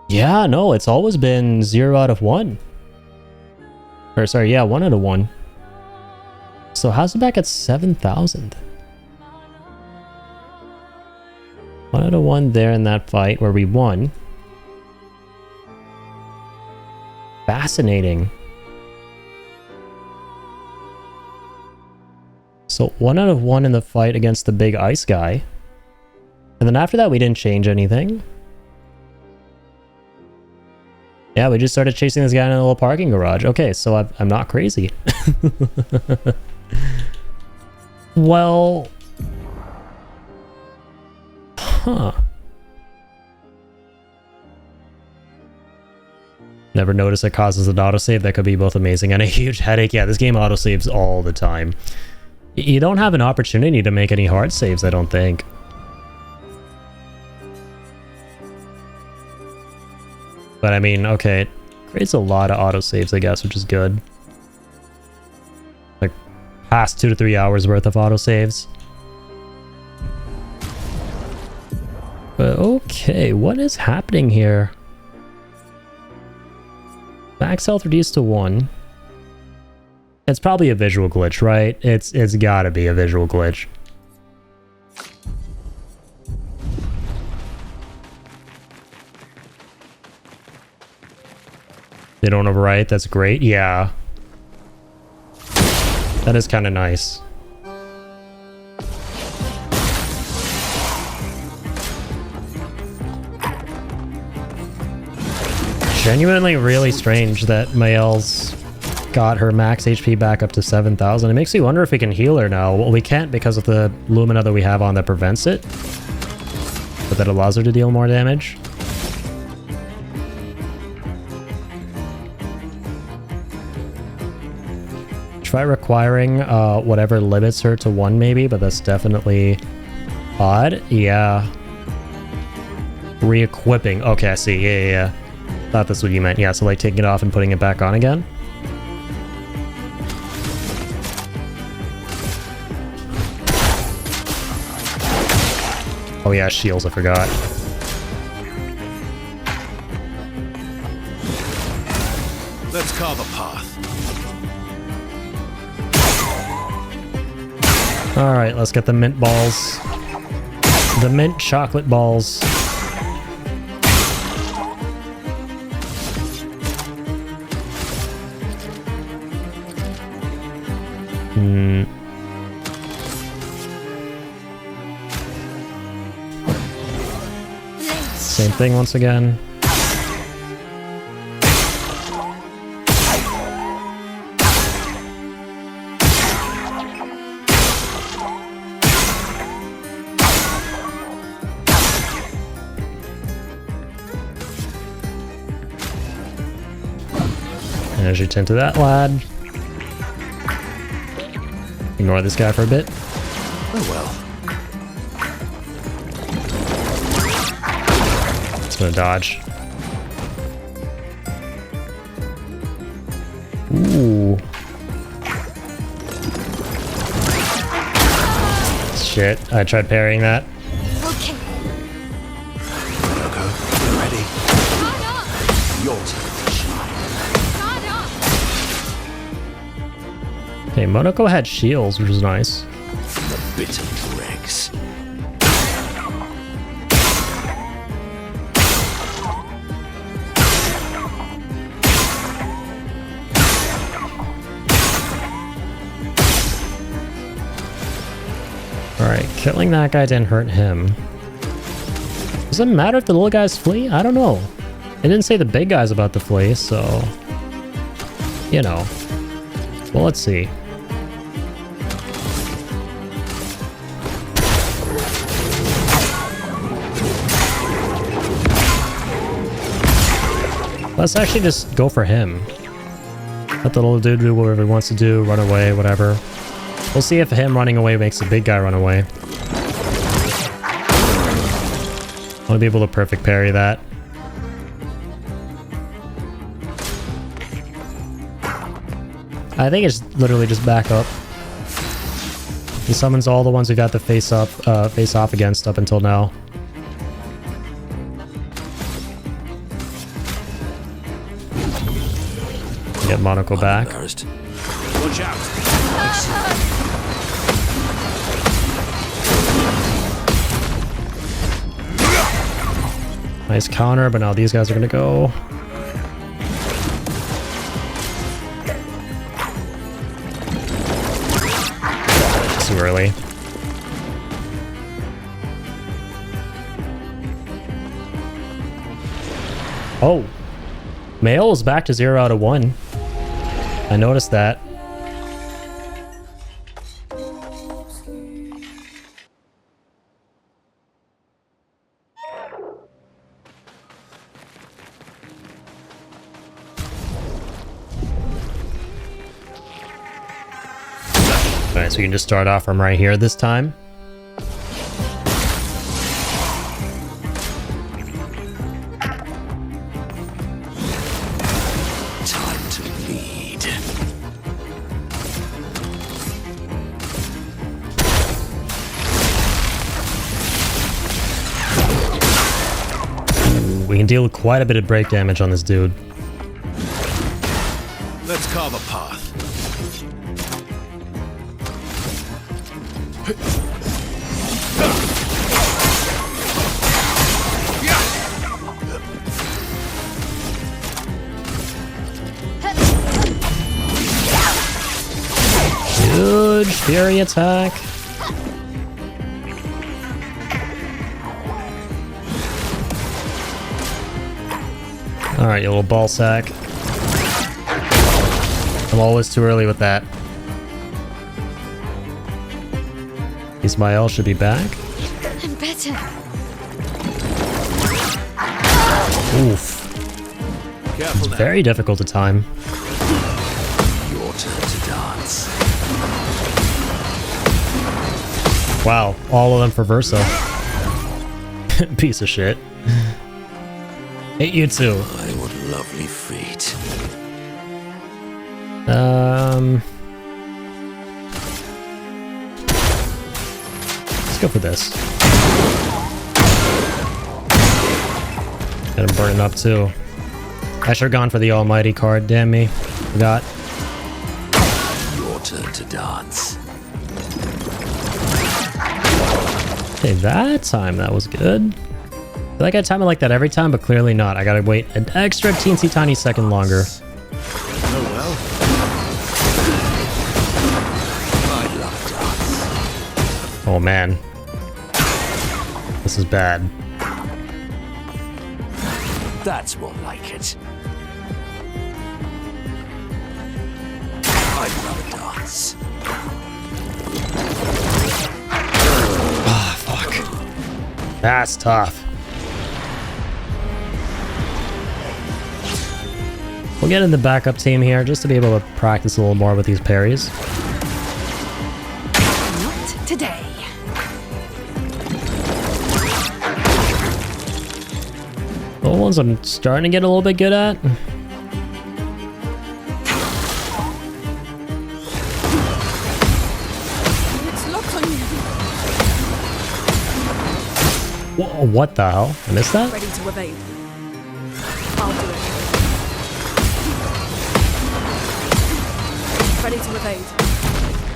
Yeah, no, it's always been 0 out of 1. Or sorry, yeah, 1 out of 1. So how's it back at 7,000? 1 out of 1 there in that fight where we won. Fascinating. So 1 out of 1 in the fight against the big ice guy. And then after that we didn't change anything. Yeah, we just started chasing this guy in a little parking garage. Okay, so I'm not crazy. Well... Huh. Never notice it causes an autosave. That could be both amazing and a huge headache. Yeah, this game autosaves all the time. You don't have an opportunity to make any hard saves, I don't think. But I mean, okay, it creates a lot of autosaves, I guess, which is good. Like, past 2 to 3 hours worth of autosaves. But okay, what is happening here? Max health reduced to 1. It's probably a visual glitch, right? It's gotta be a visual glitch. They don't overwrite, that's great. Yeah. That is kind of nice. Genuinely really strange that Mael's got her max HP back up to 7,000. It makes me wonder if we can heal her now. Well, we can't because of the Lumina that we have on that prevents it. But that allows her to deal more damage. Try requiring whatever limits her to 1 maybe, but that's definitely odd. Yeah. Re-equipping. Okay, I see. Yeah. Thought that's what you meant. Yeah, so like taking it off and putting it back on again. Oh yeah, shields, I forgot. Let's carve a path. Alright, let's get the mint balls. The mint chocolate balls. Same thing once again. Energy tint to that lad. Ignore this guy for a bit. Oh well. Just gonna dodge. Ooh. Shit, I tried parrying that. Okay. Monoko, ready? Guard up! Your turn to shine. Guard up! Okay, Monoko had shields, which was nice. From the bitter dregs. Alright, killing that guy didn't hurt him. Does it matter if the little guys flee? I don't know. It didn't say the big guy's about to flee, so... You know. Well, let's see. Let's actually just go for him. Let the little dude do whatever he wants to do, run away, whatever. We'll see if him running away makes the big guy run away. I want to be able to perfect parry that. I think it's literally just back up. He summons all the ones we got to face off against up until now. Get Monoko back. Embarrassed. Watch out. Nice counter, but now these guys are gonna go. Too early. Oh, Mael is back to 0 out of 1. I noticed that. Alright, so we can just start off from right here this time. Time to bleed. Ooh, we can deal with quite a bit of break damage on this dude. Let's carve a path. Huge fury attack. Alright, you little ball sack. I'm always too early with that. Ismael should be back. I'm better. Oof. Careful now. Very difficult to time. Your turn to dance. Wow, all of them for Versa. Piece of shit. Hate you too. My, what lovely feet. Let's go for this. Got him burning up too. I should have gone for the almighty card, damn me. Forgot. Your turn to dance. Okay, that time that was good. I feel like I time it like that every time, but clearly not. I gotta wait an extra teensy tiny second longer. Oh well. I love dance. Oh man. This is bad. That's more like it. I love a dance. Ah, fuck. That's tough. We'll get in the backup team here just to be able to practice a little more with these parries. Not today. The ones I'm starting to get a little bit good at. It's locked on you. What the hell? I missed that? Ready to evade. I'll do it. Ready to evade.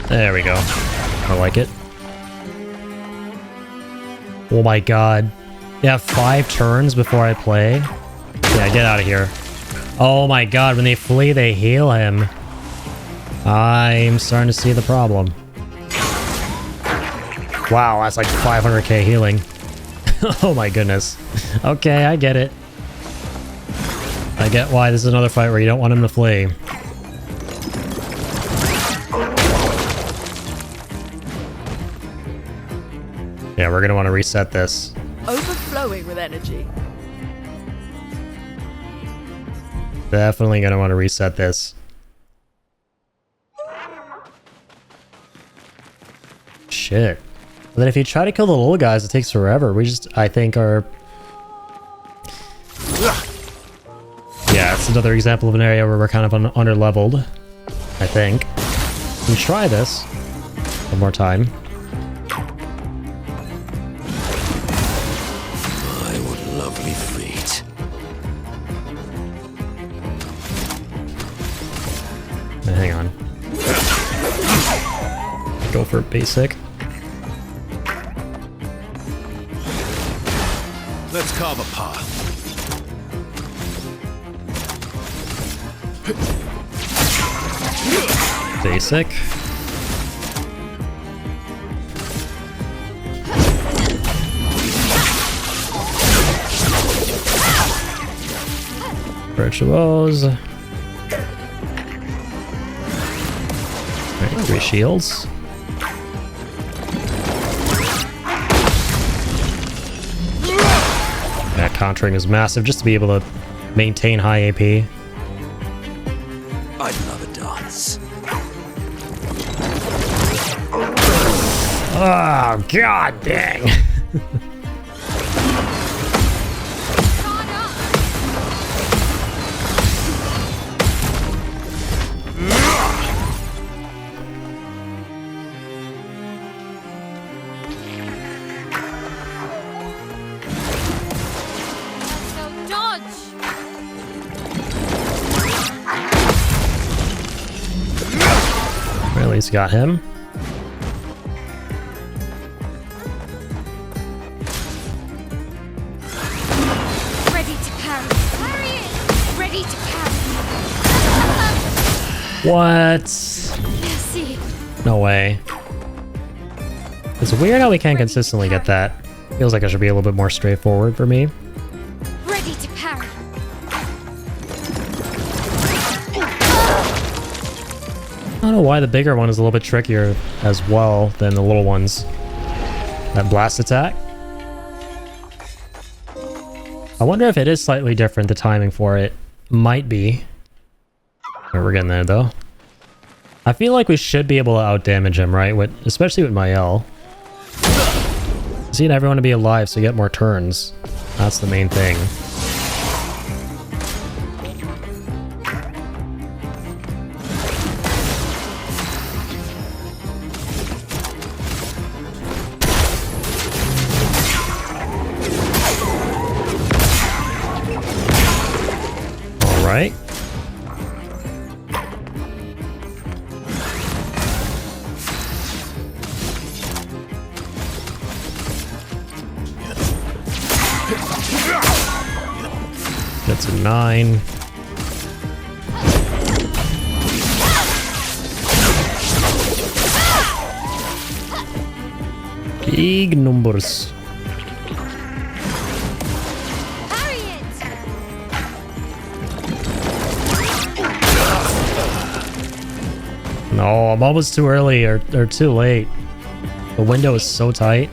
There we go. I like it. Oh my god. You have 5 turns before I play? Yeah, get out of here. Oh my god, when they flee, they heal him. I'm starting to see the problem. Wow, that's like 500k healing. Oh my goodness. Okay, I get it. I get why this is another fight where you don't want him to flee. Yeah, we're gonna want to reset this. Overflowing with energy. Definitely gonna want to reset this. Shit. But then if you try to kill the little guys, it takes forever. We just, I think, are... Yeah, it's another example of an area where we're kind of under-leveled, I think. We can try this one more time. My, what lovely feet. Hang on. Go for basic. Let's carve a path. Basic. Virtuos. Alright, 3 shields. Yeah, countering is massive just to be able to maintain high AP. I love a dance. Oh, god dang. At least got him. Ready to parry. Parry it. Ready to parry. What? Merci. No way. It's weird how we can't consistently get that. Feels like it should be a little bit more straightforward for me. Ready to parry. don't know why the bigger one is a little bit trickier as well than the little ones. That blast attack. I wonder if it is slightly different, the timing for it. Might be. Alright, we're getting there though. I feel like we should be able to outdamage him, right? Especially with my L. Just need everyone to be alive so you get more turns. That's the main thing. Alright. That's a 9. Big numbers. No, I'm almost too early or too late. The window is so tight.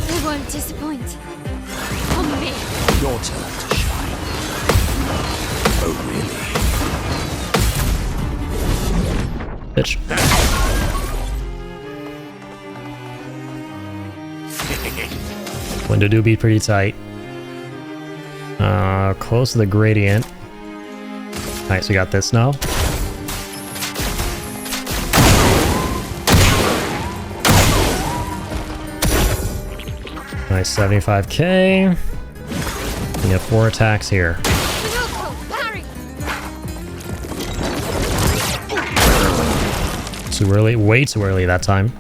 They won't disappoint. On me. Your turn to shine. Oh, really? Bitch. Window do be pretty tight. Close to the gradient. Nice, we got this now. Nice 75k. We have 4 attacks here. Too early, way too early that time.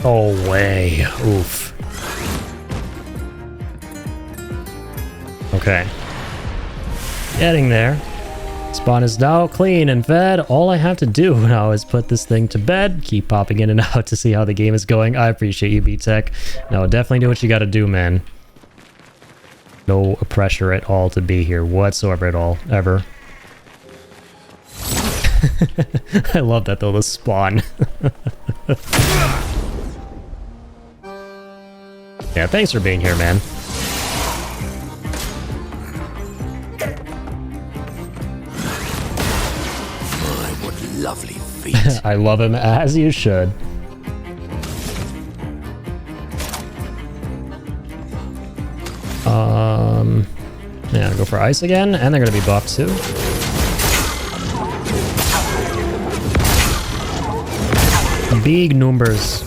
Oh, way. Oof. Okay. Getting there. Spawn is now clean and fed. All I have to do now is put this thing to bed. Keep popping in and out to see how the game is going. I appreciate you, B-Tech. No, definitely do what you gotta do, man. No pressure at all to be here whatsoever at all. Ever. I love that, though, the spawn. Yeah, thanks for being here, man. My, what lovely feet. I love him as you should. Yeah, go for ice again, and they're gonna be buffed too. Big numbers.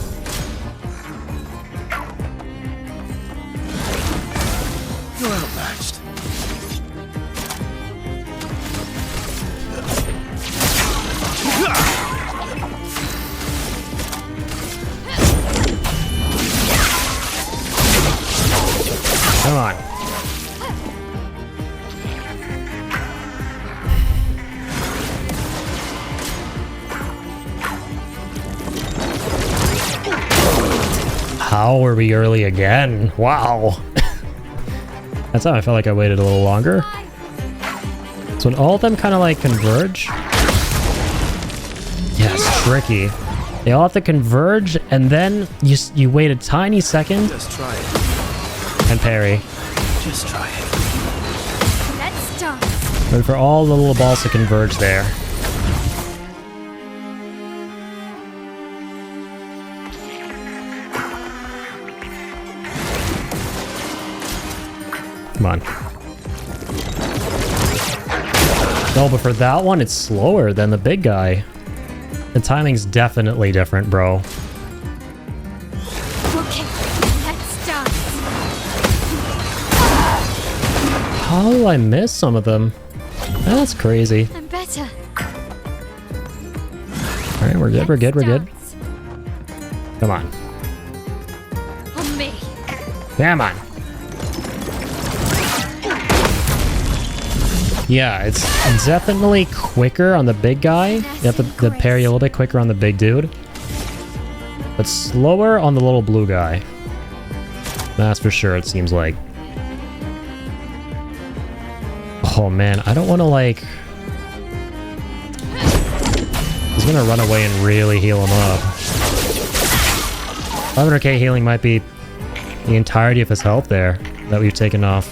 You're outmatched. Come on. How are we early again? Wow. That's how I felt like I waited a little longer. So when all of them kind of like converge. Yeah, it's tricky. They all have to converge and then you wait a tiny second Just try it. and parry. Just try it. Let's start. Wait for all the little balls to converge there. Come on. No, but for that one, it's slower than the big guy. The timing's definitely different, bro. Okay, let's start. How do I miss some of them? That's crazy. I'm better. Alright, we're good, we're good, we're good. Come on. On me. Come on. Yeah, it's definitely quicker on the big guy. You have to parry a little bit quicker on the big dude. but slower on the little blue guy. That's for sure, it seems like. Oh man, I don't want to like... He's gonna run away and really heal him up. 500k healing might be the entirety of his health there that we've taken off.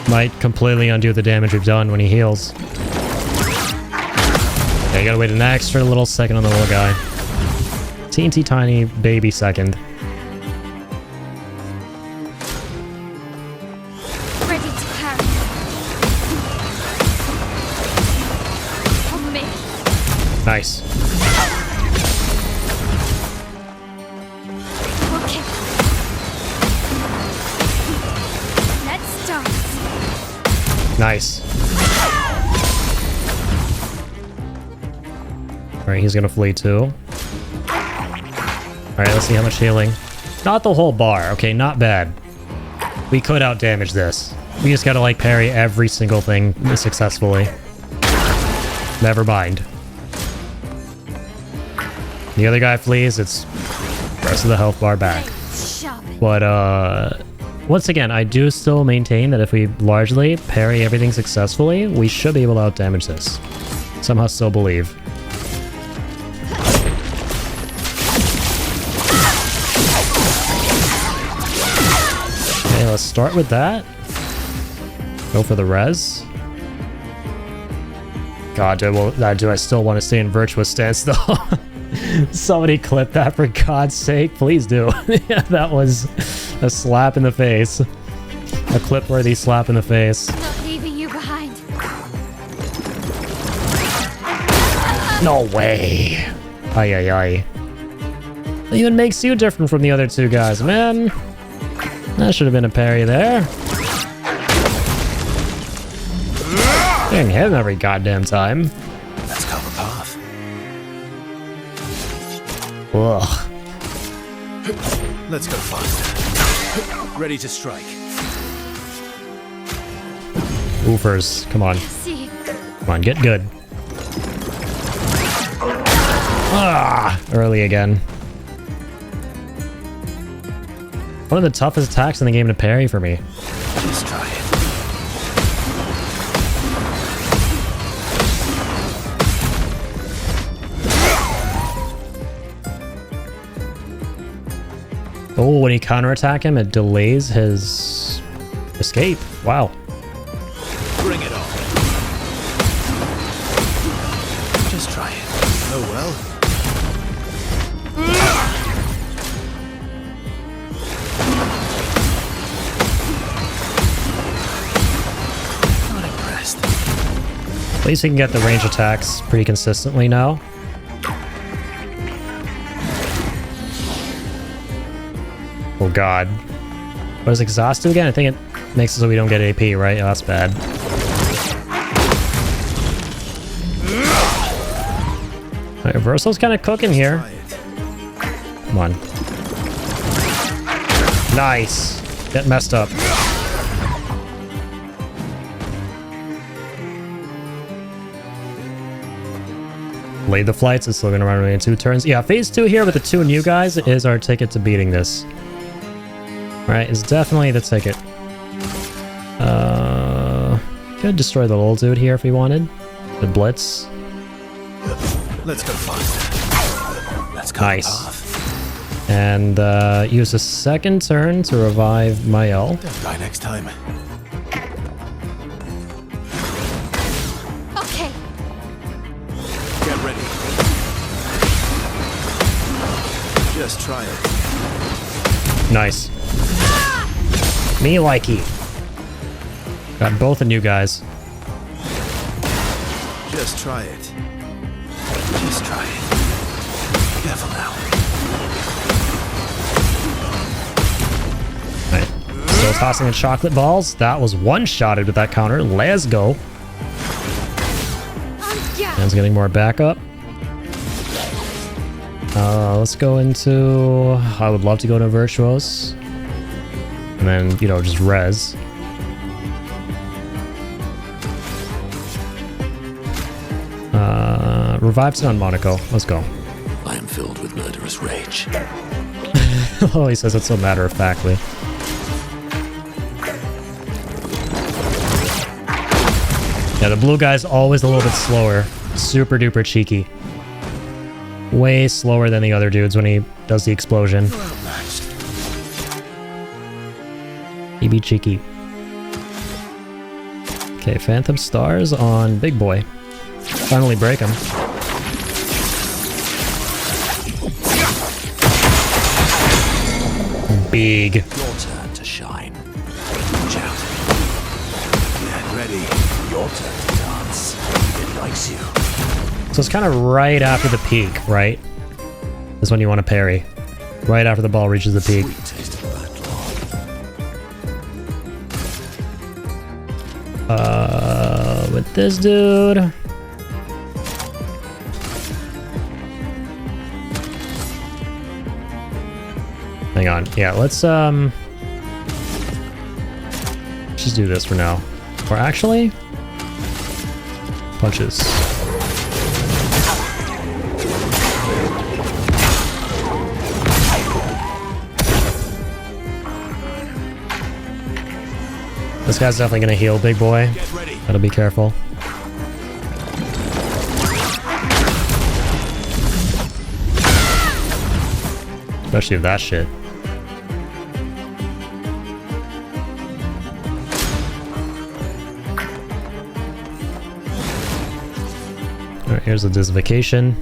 Might completely undo the damage we've done when he heals. Okay, you gotta wait an extra little second on the little guy. Teensy tiny baby second. Ready to carry. On me. Nice. Okay. Let's start. Nice. Alright, he's gonna flee too. Alright, let's see how much healing. Not the whole bar. Okay, not bad. We could outdamage this. We just gotta like parry every single thing successfully. Never mind. The other guy flees, it's rest of the health bar back. Sharpen. But once again, I do still maintain that if we largely parry everything successfully, we should be able to outdamage this. Somehow still believe. Okay, let's start with that. Go for the res. God, do I still want to stay in virtuous stance though? Somebody clip that for God's sake. Please do. Yeah, that was a slap in the face. A clip-worthy slap in the face. Not leaving you behind. No way. Ay, ay, ay. What even makes you different from the other two guys, man? That should have been a parry there. Getting hit every goddamn time. Let's cover path. Ugh. Let's go faster. Ready to strike. Oofers, come on. See. Come on, get good. Ah, early again. One of the toughest attacks in the game to parry for me. Just try it. Oh, when you counterattack him, it delays his escape. Wow. Bring it on. Just try it. Oh well. Not impressed. At least he can get the range attacks pretty consistently now. Oh god. What does exhaust do again? I think it makes it so we don't get AP, right? Oh, that's bad. Alright, Verso's kind of cooking here. Come on. Nice. Get messed up. Lead the flights. It's still going to run away in 2 turns. Yeah, phase 2 here with the 2 new guys is our ticket to beating this. Alright, it's definitely the ticket. Could destroy the little dude here if we wanted. The blitz. Let's go faster. Let's cover Nice. path. And use a second turn to revive Mael. Don't die next time. Okay. Get ready. Just try it. Nice. Me likey. Got both the new guys. Just try it. Just try it. Careful now. Right. Still tossing the chocolate balls. That was one-shotted with that counter. Let's go. Man's getting more backup. Let's go into... I would love to go to Virtuos. And then, you know, just res. Revives on Monaco. Let's go. I am filled with murderous rage. Oh, he says it so matter-of-factly. Yeah, the blue guy's always a little bit slower. Super duper cheeky. Way slower than the other dudes when he does the explosion. He be cheeky. Okay, Phantom Stars on Big Boy. Finally break him. Big. Your turn to shine. Watch out. Get ready. Your turn to dance. It likes you. So it's kind of right after the peak, right? This one you want to parry. Right after the ball reaches the peak. Sweet taste of backlog. With this dude. Hang on. Yeah, let's just do this for now. Or actually, punches. This guy's definitely gonna heal, Big Boy. Gotta be careful. Especially with that shit. Alright, here's the disvocation.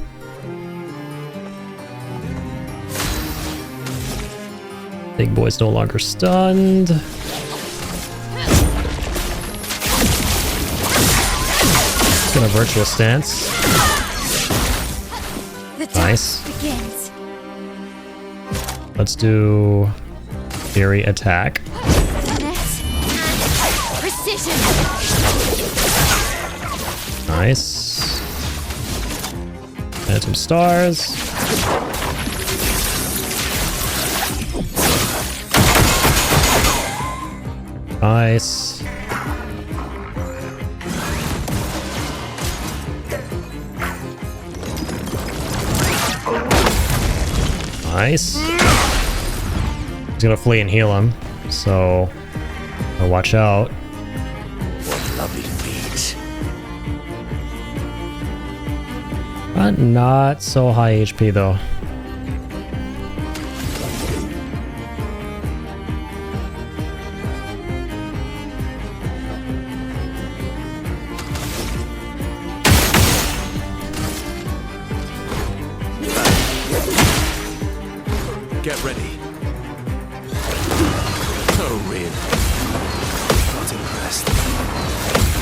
Big Boy's no longer stunned. Gonna virtual stance. Nice. Let's do Fury attack. Precision. Nice. Phantom Stars. Nice. Nice. He's gonna flee and heal him, so watch out. What lovely feet. But not so high HP though. Get ready. Oh, really? Not impressed.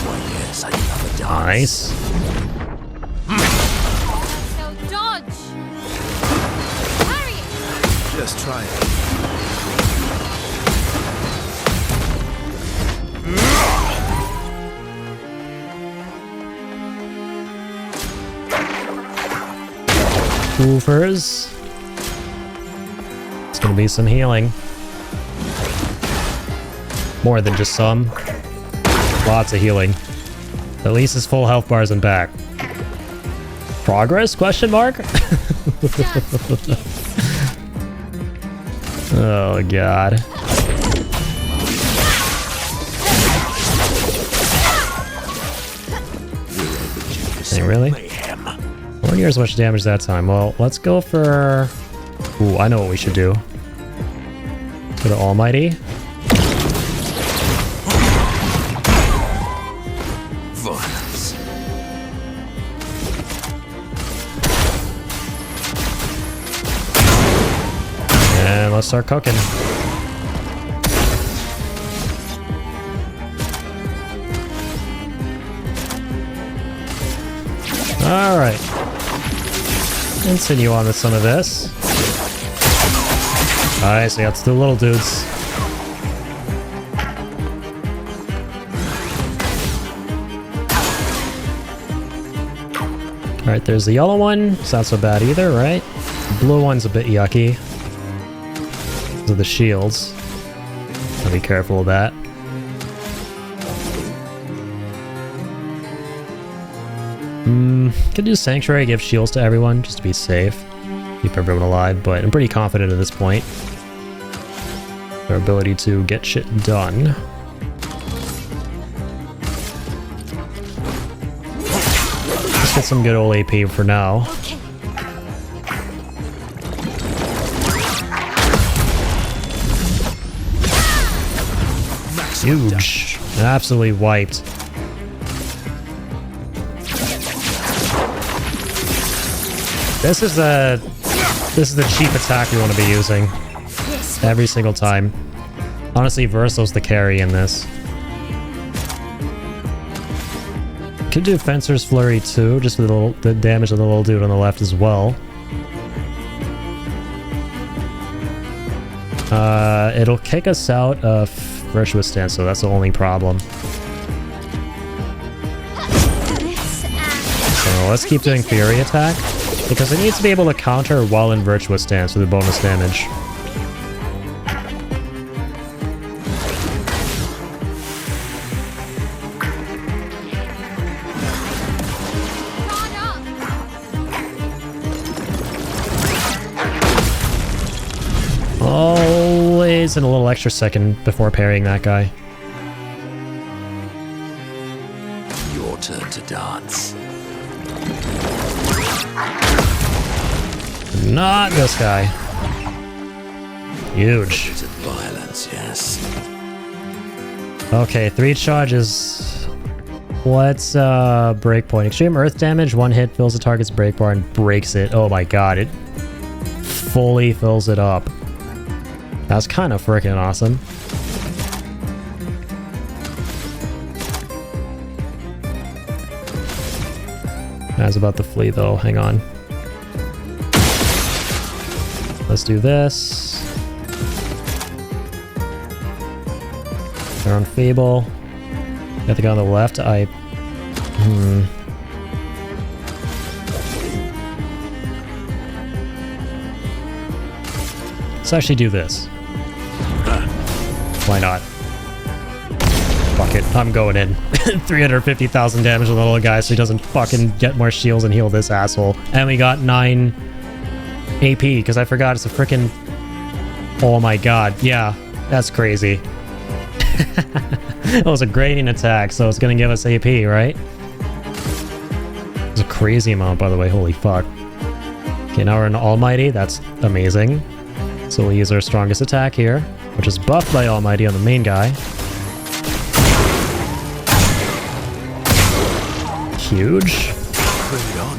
Why, yes, I love a dance. Nice. So dodge. Parry it. Just try it. Woofers. It's gonna be some healing. More than just some. Lots of healing. At least his full health bars and back. Progress? Question mark? Oh god. Hey, really? We're near as much damage that time. Well, let's go for... Ooh, I know what we should do. Let's go to Almighty. Violence. And let's start cooking. Alright. Continue on with some of this. Alright, so that's the little dudes. Alright, there's the yellow one. It's not so bad either, right? The blue one's a bit yucky. Those are the shields. I'll be careful of that. Could do Sanctuary, give shields to everyone, just to be safe. keep everyone alive, but I'm pretty confident at this point. Their ability to get shit done. Let's get some good old AP for now. Huge. Absolutely wiped. This is the cheap attack we want to be using every single time. Honestly, Verso's the carry in this. Could do Fencer's Flurry too, just the damage of the little dude on the left as well. It'll kick us out of Virtuous Stance, so that's the only problem. So let's keep doing Fury Attack, because it needs to be able to counter while in Virtuous Stance with the bonus damage. Always in a little extra second before parrying that guy. Your turn to dance. Not this guy. Huge. Bit of violence, yes. Okay, 3 charges. What's breakpoint? Extreme earth damage, 1 hit fills the target's break bar and breaks it. Oh my god, it fully fills it up. That's kind of freaking awesome. I was about to flee though, hang on. Let's do this. They're on Fable. Got the guy on the left. Let's actually do this. Why not? Fuck it, I'm going in. 350,000 damage on the little guy so he doesn't fucking get more shields and heal this asshole. And we got 9 AP, because I forgot it's a freaking... Oh my god, yeah, that's crazy. It was a grading attack, so it's gonna give us AP, right? It's a crazy amount, by the way, holy fuck. Okay, now we're in Almighty, that's amazing. So we'll use our strongest attack here, which is buffed by Almighty on the main guy. Huge. Bring it on.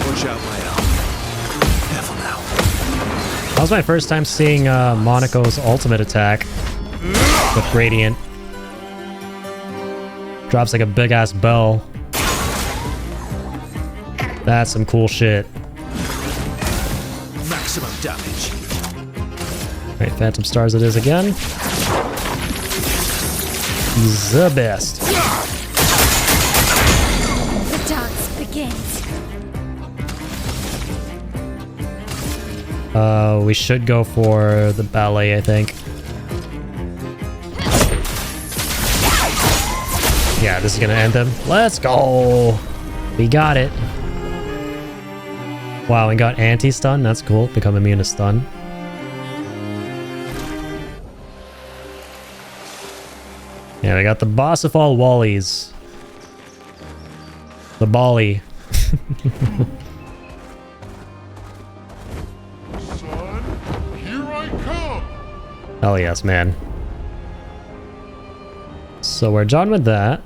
Watch out, my arm. Careful now. That was my first time seeing Monaco's ultimate attack with Radiant. Drops like a big ass bell. That's some cool shit. Maximum damage. Alright, Phantom Stars it is again. The best. The dance begins. We should go for the ballet, I think. Yeah, this is gonna end him. Let's go! We got it. Wow, we got anti-stun. That's cool. Become immune to stun. Yeah, we got the boss of all Wallies. The Bali. Son, here I come. Hell yes, man. So we're done with that.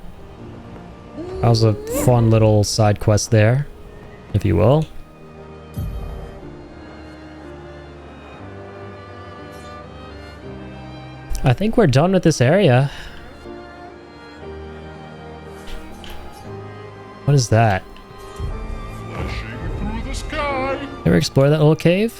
That was a fun little side quest there, if you will. I think we're done with this area. What is that? Flashing through the sky. Ever explore that little cave?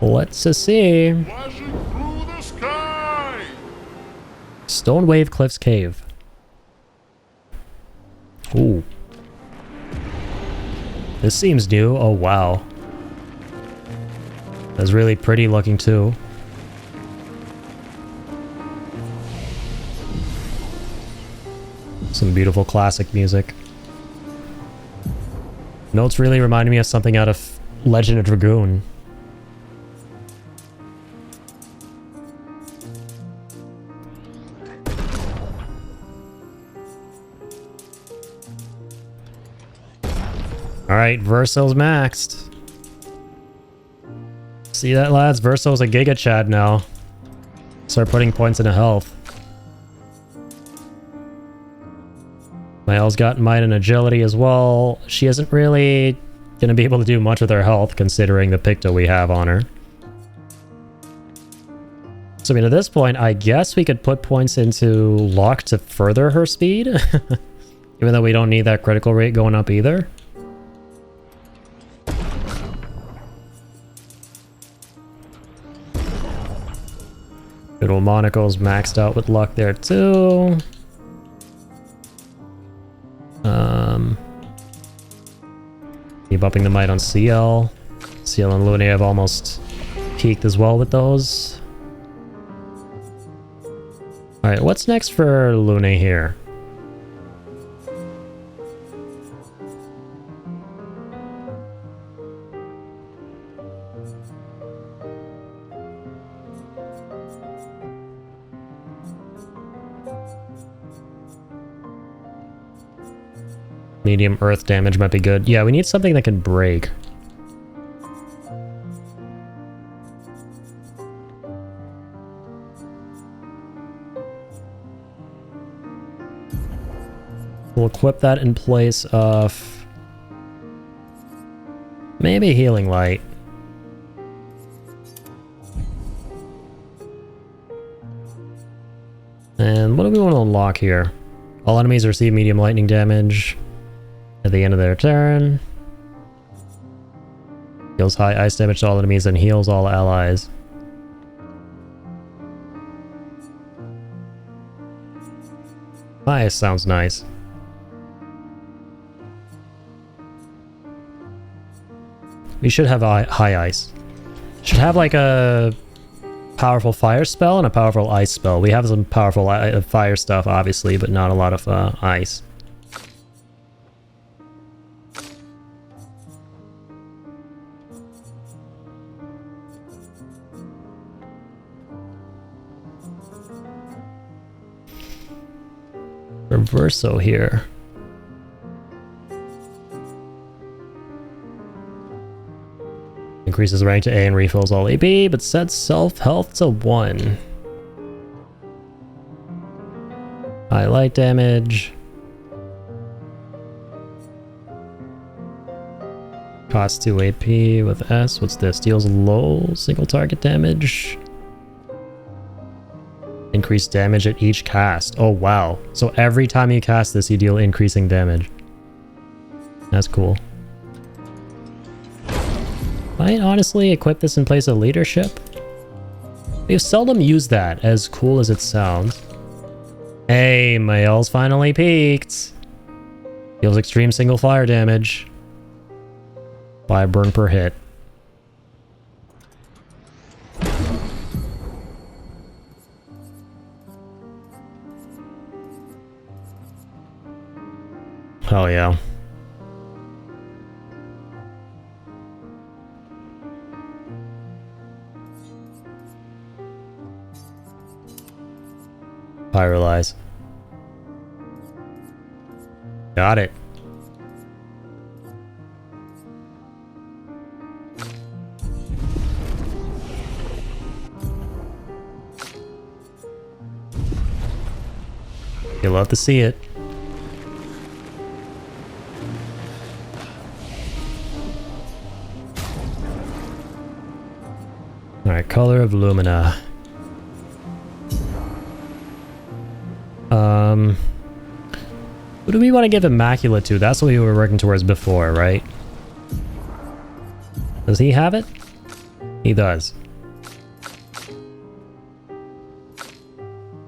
Let's see. Flashing through the sky. Stone Wave Cliffs Cave. Ooh. This seems new. Oh, wow. That's really pretty looking, too. Some beautiful classic music. Notes really reminded me of something out of Legend of Dragoon. Alright, Verso's maxed. See that, lads? Verso's a Giga Chad now. Start putting points into health. Mael's got might and agility as well. She isn't really gonna be able to do much with her health considering the Picto we have on her. So I mean, at this point, I guess we could put points into Locke to further her speed. Even though we don't need that critical rate going up either. Good old Monaco's maxed out with luck there too. Keep upping the might on CL. CL and Lune have almost peaked as well with those. Alright, what's next for Lune here? Medium earth damage might be good. Yeah, we need something that can break. We'll equip that in place of maybe Healing Light. And what do we want to unlock here? All enemies receive medium lightning damage at the end of their turn. Deals high ice damage to all enemies and heals all allies. Ice sounds nice. We should have high ice. Should have like a powerful fire spell and a powerful ice spell. We have some powerful fire stuff obviously, but not a lot of ice. Reverso here. Increases rank to A and refills all AP, but sets self-health to 1. High light damage. Costs 2 AP with S. What's this? Deals low single target damage. Increased damage at each cast. Oh wow. So every time you cast this, you deal increasing damage. That's cool. Might honestly equip this in place of leadership. We've seldom used that, as cool as it sounds. Hey, Mael's finally peaked. Deals extreme single fire damage. 5 burn per hit. Oh yeah. Pyrolyze. Got it. You'll love to see it. Alright, Color of Lumina. Who do we want to give Immaculate to? That's what we were working towards before, right? Does he have it? He does.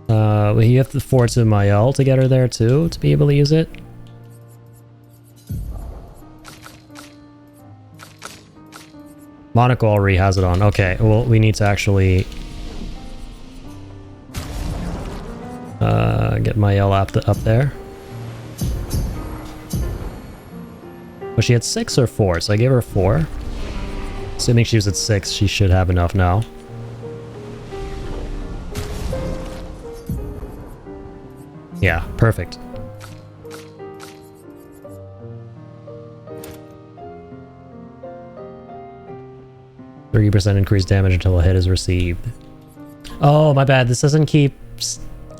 We have to force Mael to get her there too, to be able to use it. Monaco already has it on. Okay, well, we need to actually get Mael up there. Was she at 6 or 4? So I gave her 4. Assuming she was at 6, she should have enough now. Yeah, perfect. %, increased damage until a hit is received. Oh, my bad. This doesn't keep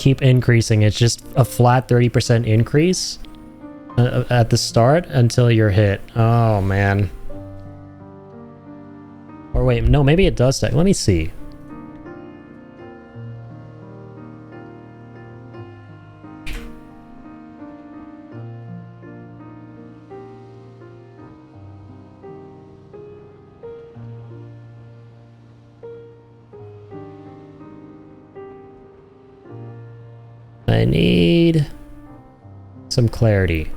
increasing. It's just a flat 30% increase at the start until you're hit. Oh, man. Or wait, no, maybe it does stack. Let me see. I need some clarity.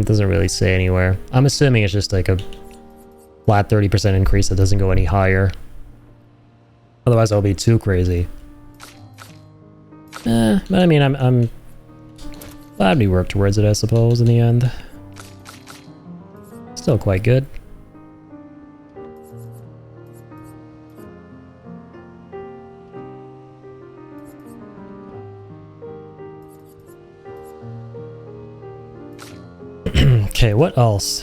Doesn't really say anywhere. I'm assuming it's just like a flat 30% increase that doesn't go any higher. Otherwise, I'll be too crazy. But I mean, I'm glad we worked towards it, I suppose, in the end. Still quite good. Okay, what else?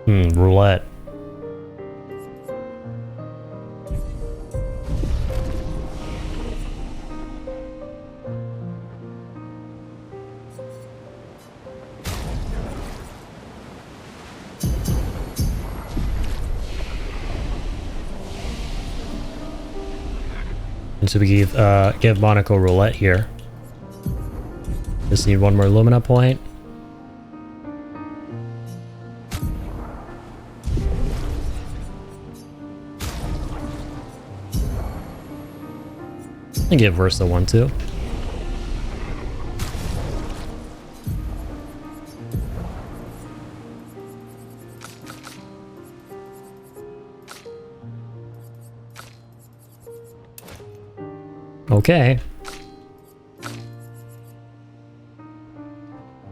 Roulette. And so we give Monaco roulette here. Just need one more Lumina point. And give Versa one too. Okay.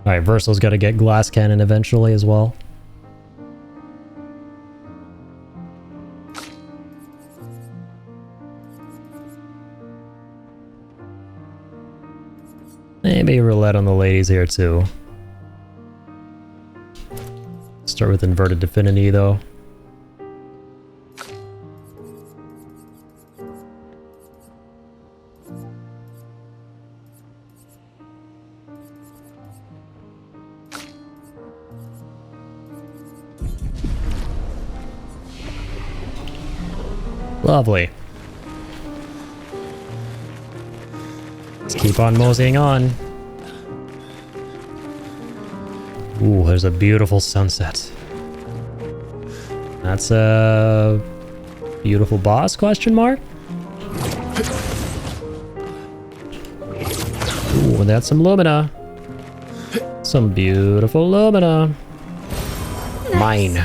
Alright, Versal's got to get Glass Cannon eventually as well. Maybe roulette on the ladies here too. Start with Inverted Divinity though. Lovely. Let's keep on moseying on. Ooh, there's a beautiful sunset. That's a beautiful boss, question mark? Ooh, and that's some Lumina. Some beautiful Lumina. Mine.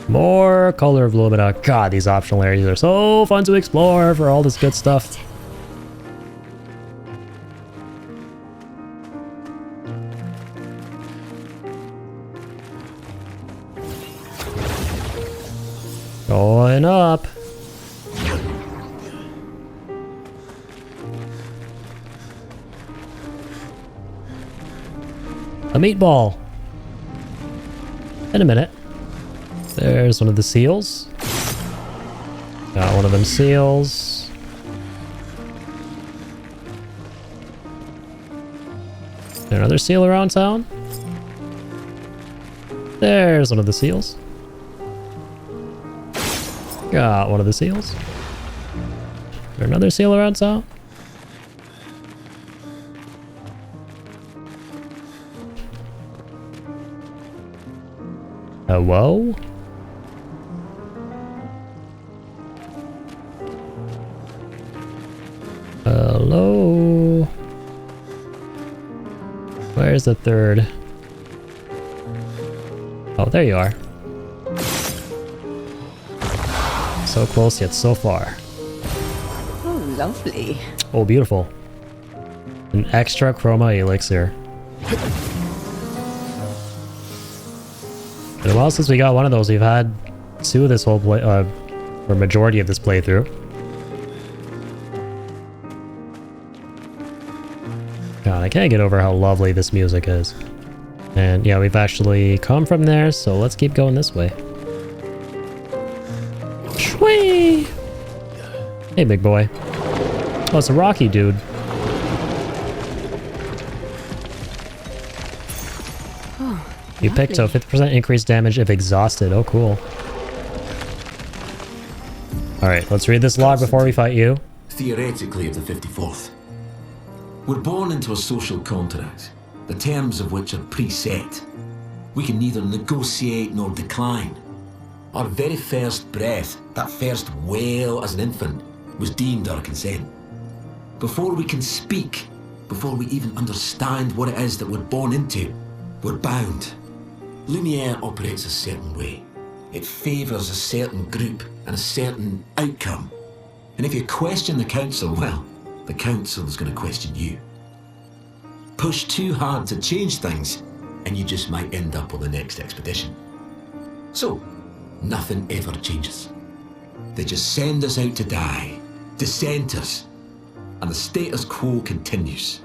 More Color of Lumina. God, these optional areas are so fun to explore for all this good stuff. Going up. A meatball. In a minute. There's one of the seals. Got one of them seals. Is there another seal around town? There's one of the seals. Got one of the seals. Is there another seal around town? Hello? Hello? Where's the third? Oh, there you are. So close yet so far. Oh, lovely. Oh, beautiful. An extra chroma elixir. Been a while since we got one of those. We've had two of this whole play, or majority of this playthrough. God, I can't get over how lovely this music is. And yeah, we've actually come from there, so let's keep going this way. Shwee! Hey, big boy. Oh, it's a Rocky dude. You picked a 50% increased damage if exhausted. Oh, cool. Alright, let's read this log before we fight you. Theoretically of the 54th. We're born into a social contract, the terms of which are preset. We can neither negotiate nor decline. Our very first breath, that first wail as an infant, was deemed our consent. Before we can speak, before we even understand what it is that we're born into, we're bound. Lumiere operates a certain way. It favours a certain group and a certain outcome. And if you question the council, well, the council is going to question you. Push too hard to change things, and you just might end up on the next expedition. So, nothing ever changes. They just send us out to die, dissent us, and the status quo continues.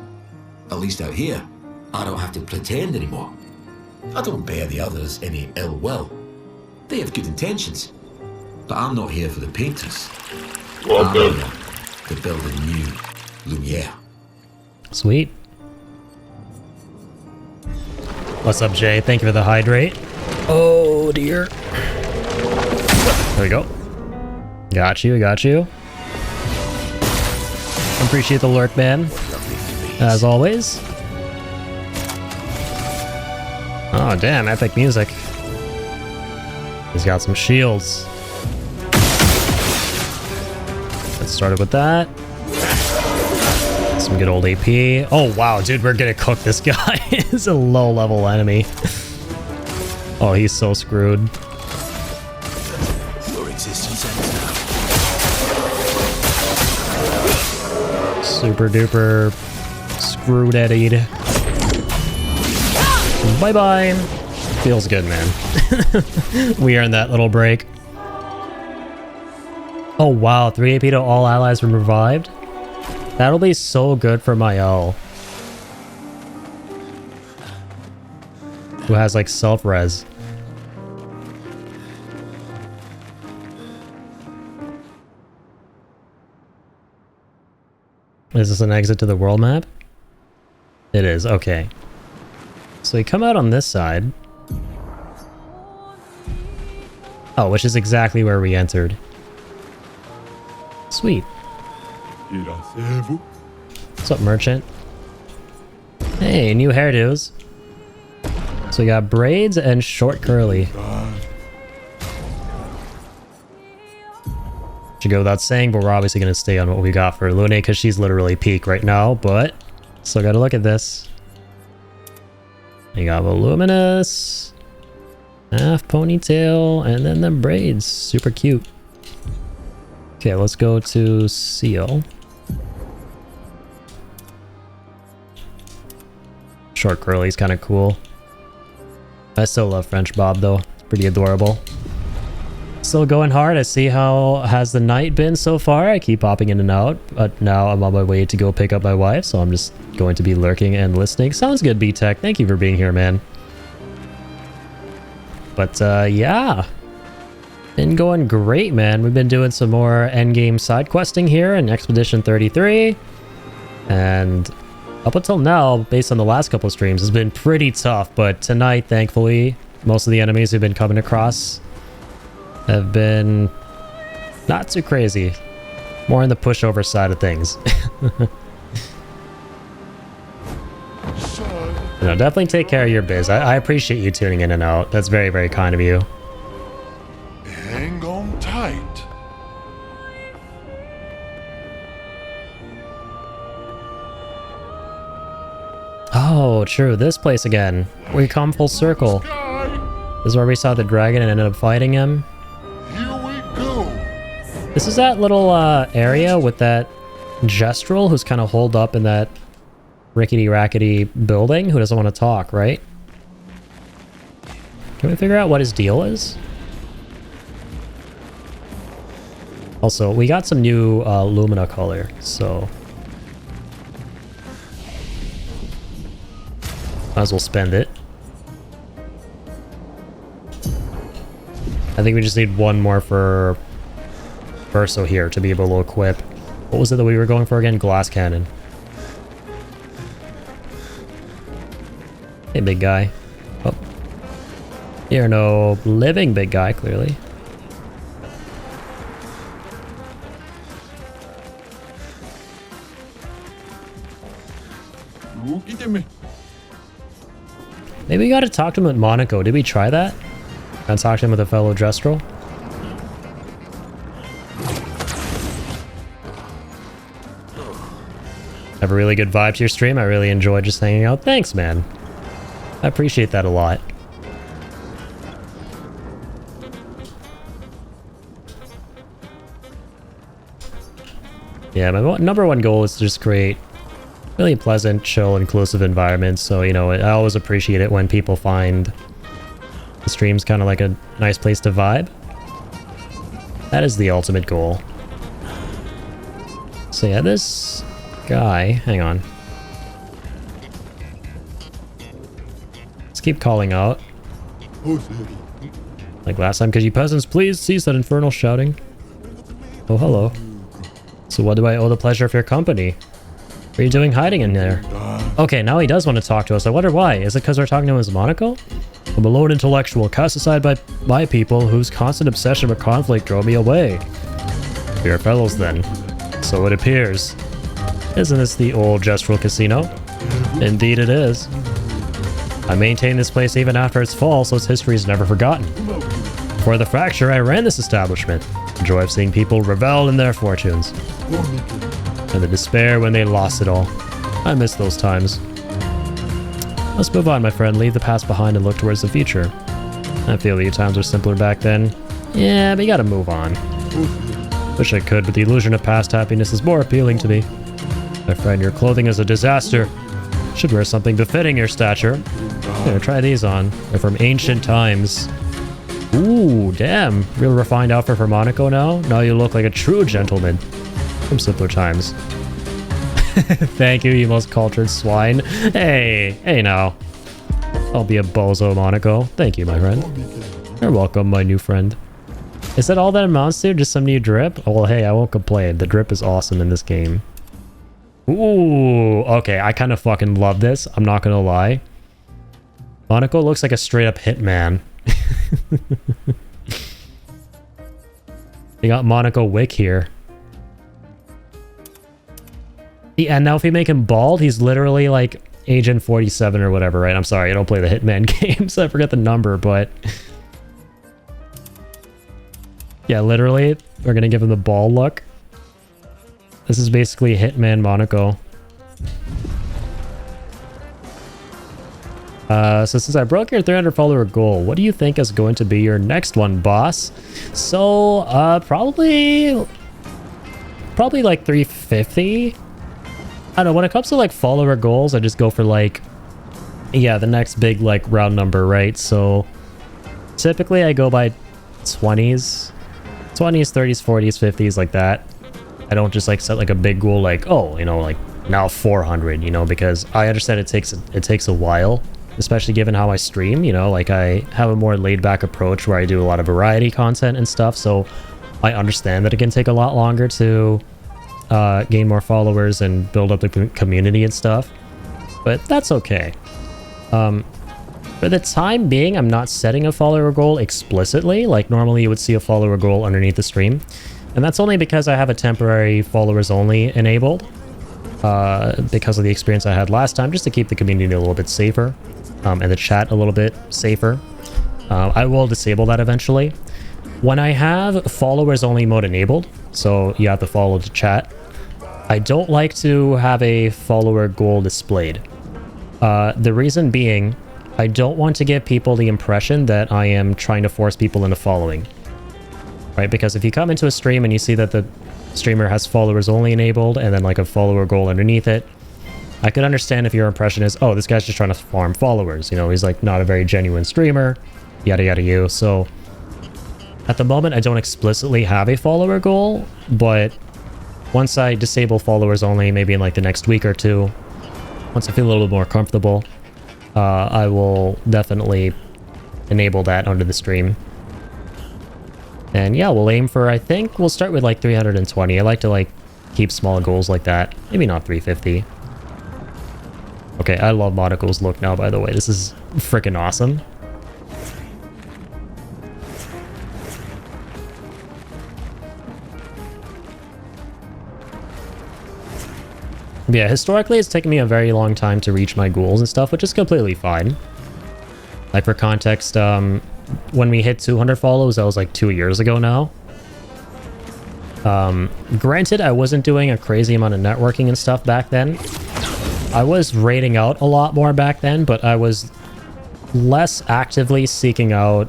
At least out here, I don't have to pretend anymore. I don't bear the others any ill will. They have good intentions. But I'm not here for the painters. I'm here to build a new Lumiere. Sweet. What's up, Jay? Thank you for the hydrate. Oh, dear. There we go. Got you, got you. Appreciate the lurk, man. As always. Oh, damn, epic music. He's got some shields. Let's start with that. Some good old AP. Oh, wow, dude, we're gonna cook this guy. He's a low-level enemy. Oh, he's so screwed. Your existence ends now. Super duper screwed Eddie. Bye bye. Feels good, man. We earned that little break. Oh wow, 3 AP to all allies were revived. That'll be so good for my L, who has like self-res. Is this an exit to the world map? It is, okay. So we come out on this side. Oh, which is exactly where we entered. Sweet. What's up, merchant? Hey, new hairdos. So we got braids and short curly. Should go without saying, but we're obviously going to stay on what we got for Lune because she's literally peak right now, but still got to look at this. You got voluminous, half ponytail, and then the braids. Super cute. Okay, let's go to Seal. Short curly's kind of cool. I still love French Bob though. It's pretty adorable. Still going hard. I see how has the night been so far. I keep popping in and out, but now I'm on my way to go pick up my wife, so I'm just going to be lurking and listening. Sounds good, B-Tech. Thank you for being here, man. But yeah. Been going great, man. We've been doing some more endgame side questing here in Expedition 33. And up until now, based on the last couple of streams, it's been pretty tough. But tonight, thankfully, most of the enemies we've been coming across have been not too crazy. More on the pushover side of things. You know, definitely take care of your biz. I appreciate you tuning in and out. That's very, very kind of you. Hang on tight. Oh, true. This place again. We come full circle. This is where we saw the dragon and ended up fighting him. Here we go. This is that little area with that gestural who's kind of holed up in that rickety-rackety building who doesn't want to talk, right? Can we figure out what his deal is? Also, we got some new Lumina color, so might as well spend it. I think we just need one more for Verso here to be able to equip. What was it that we were going for again? Glass cannon. Hey, big guy. Oh. You're no living big guy, clearly. Maybe we gotta talk to him at Monaco. Did we try that? And talk to him with a fellow Gestrel? Have a really good vibe to your stream. I really enjoyed just hanging out. Thanks, man. I appreciate that a lot. Yeah, my number one goal is to just create really pleasant, chill, inclusive environments. So, you know, I always appreciate it when people find the stream's kind of like a nice place to vibe. That is the ultimate goal. So yeah, this guy, hang on. Let's keep calling out. Like last time, could you peasants please cease that infernal shouting? Oh, hello. So what do I owe the pleasure of your company? What are you doing hiding in there? Okay, now he does want to talk to us. I wonder why. Is it because we're talking to him as Monaco? I'm a lone intellectual cast aside by my people whose constant obsession with conflict drove me away. We are fellows then. So it appears. Isn't this the old Gestrel Casino? Indeed it is. I maintain this place even after its fall, so its history is never forgotten. Before the fracture, I ran this establishment. The joy of seeing people revel in their fortunes. And the despair when they lost it all. I miss those times. Let's move on, my friend. Leave the past behind and look towards the future. I feel the times were simpler back then. Yeah, but you gotta move on. Wish I could, but the illusion of past happiness is more appealing to me. My friend, your clothing is a disaster. Should wear something befitting your stature. Here, try these on. They're from ancient times. Ooh, damn. Real refined outfit for Monaco now? Now you look like a true gentleman. From simpler times. Thank you, you most cultured swine. Hey now. I'll be a bozo, Monaco. Thank you, my friend. You're welcome, my new friend. Is that all that amounts to? Just some new drip? Oh, well, hey, I won't complain. The drip is awesome in this game. Ooh, okay, I kind of fucking love this. I'm not gonna lie. Monaco looks like a straight up hitman. They got Monaco Wick here. And now if we make him bald, he's literally like Agent 47 or whatever, right? I'm sorry, I don't play the Hitman games. I forget the number, but... yeah, literally, we're gonna give him the bald look. This is basically Hitman Monaco. So since I broke your 300 follower goal, what do you think is going to be your next one, boss? So, probably like 350. I don't know, when it comes to like follower goals, I just go for like, yeah, the next big like round number, right? So typically I go by 20s, 30s, 40s, 50s, like that. I don't just like set like a big goal like, oh, you know, like now 400, you know, because I understand it takes a while especially given how I stream, you know, like I have a more laid back approach where I do a lot of variety content and stuff, so I understand that it can take a lot longer to gain more followers and build up the community and stuff, but that's okay. For the time being, I'm not setting a follower goal explicitly, like normally you would see a follower goal underneath the stream, and that's only because I have a temporary followers only enabled, because of the experience I had last time, just to keep the community a little bit safer, and the chat a little bit safer. I will disable that eventually. When I have followers only mode enabled, so you have to follow the chat, I don't like to have a follower goal displayed. The reason being, I don't want to give people the impression that I am trying to force people into following. Right? Because if you come into a stream and you see that the streamer has followers only enabled and then like a follower goal underneath it, I could understand if your impression is, oh, this guy's just trying to farm followers. You know, he's like not a very genuine streamer, yada yada you. So at the moment, I don't explicitly have a follower goal, but once I disable followers only, maybe in like the next week or two, once I feel a little bit more comfortable, I will definitely enable that under the stream. And yeah, we'll aim for, I think we'll start with like 320. I like to like keep small goals like that. Maybe not 350. Okay, I love Monocle's look now, by the way. This is freaking awesome. Yeah, historically, it's taken me a very long time to reach my goals and stuff, which is completely fine. Like, for context, when we hit 200 follows, that was like 2 years ago now. Granted, I wasn't doing a crazy amount of networking and stuff back then. I was raiding out a lot more back then, but I was less actively seeking out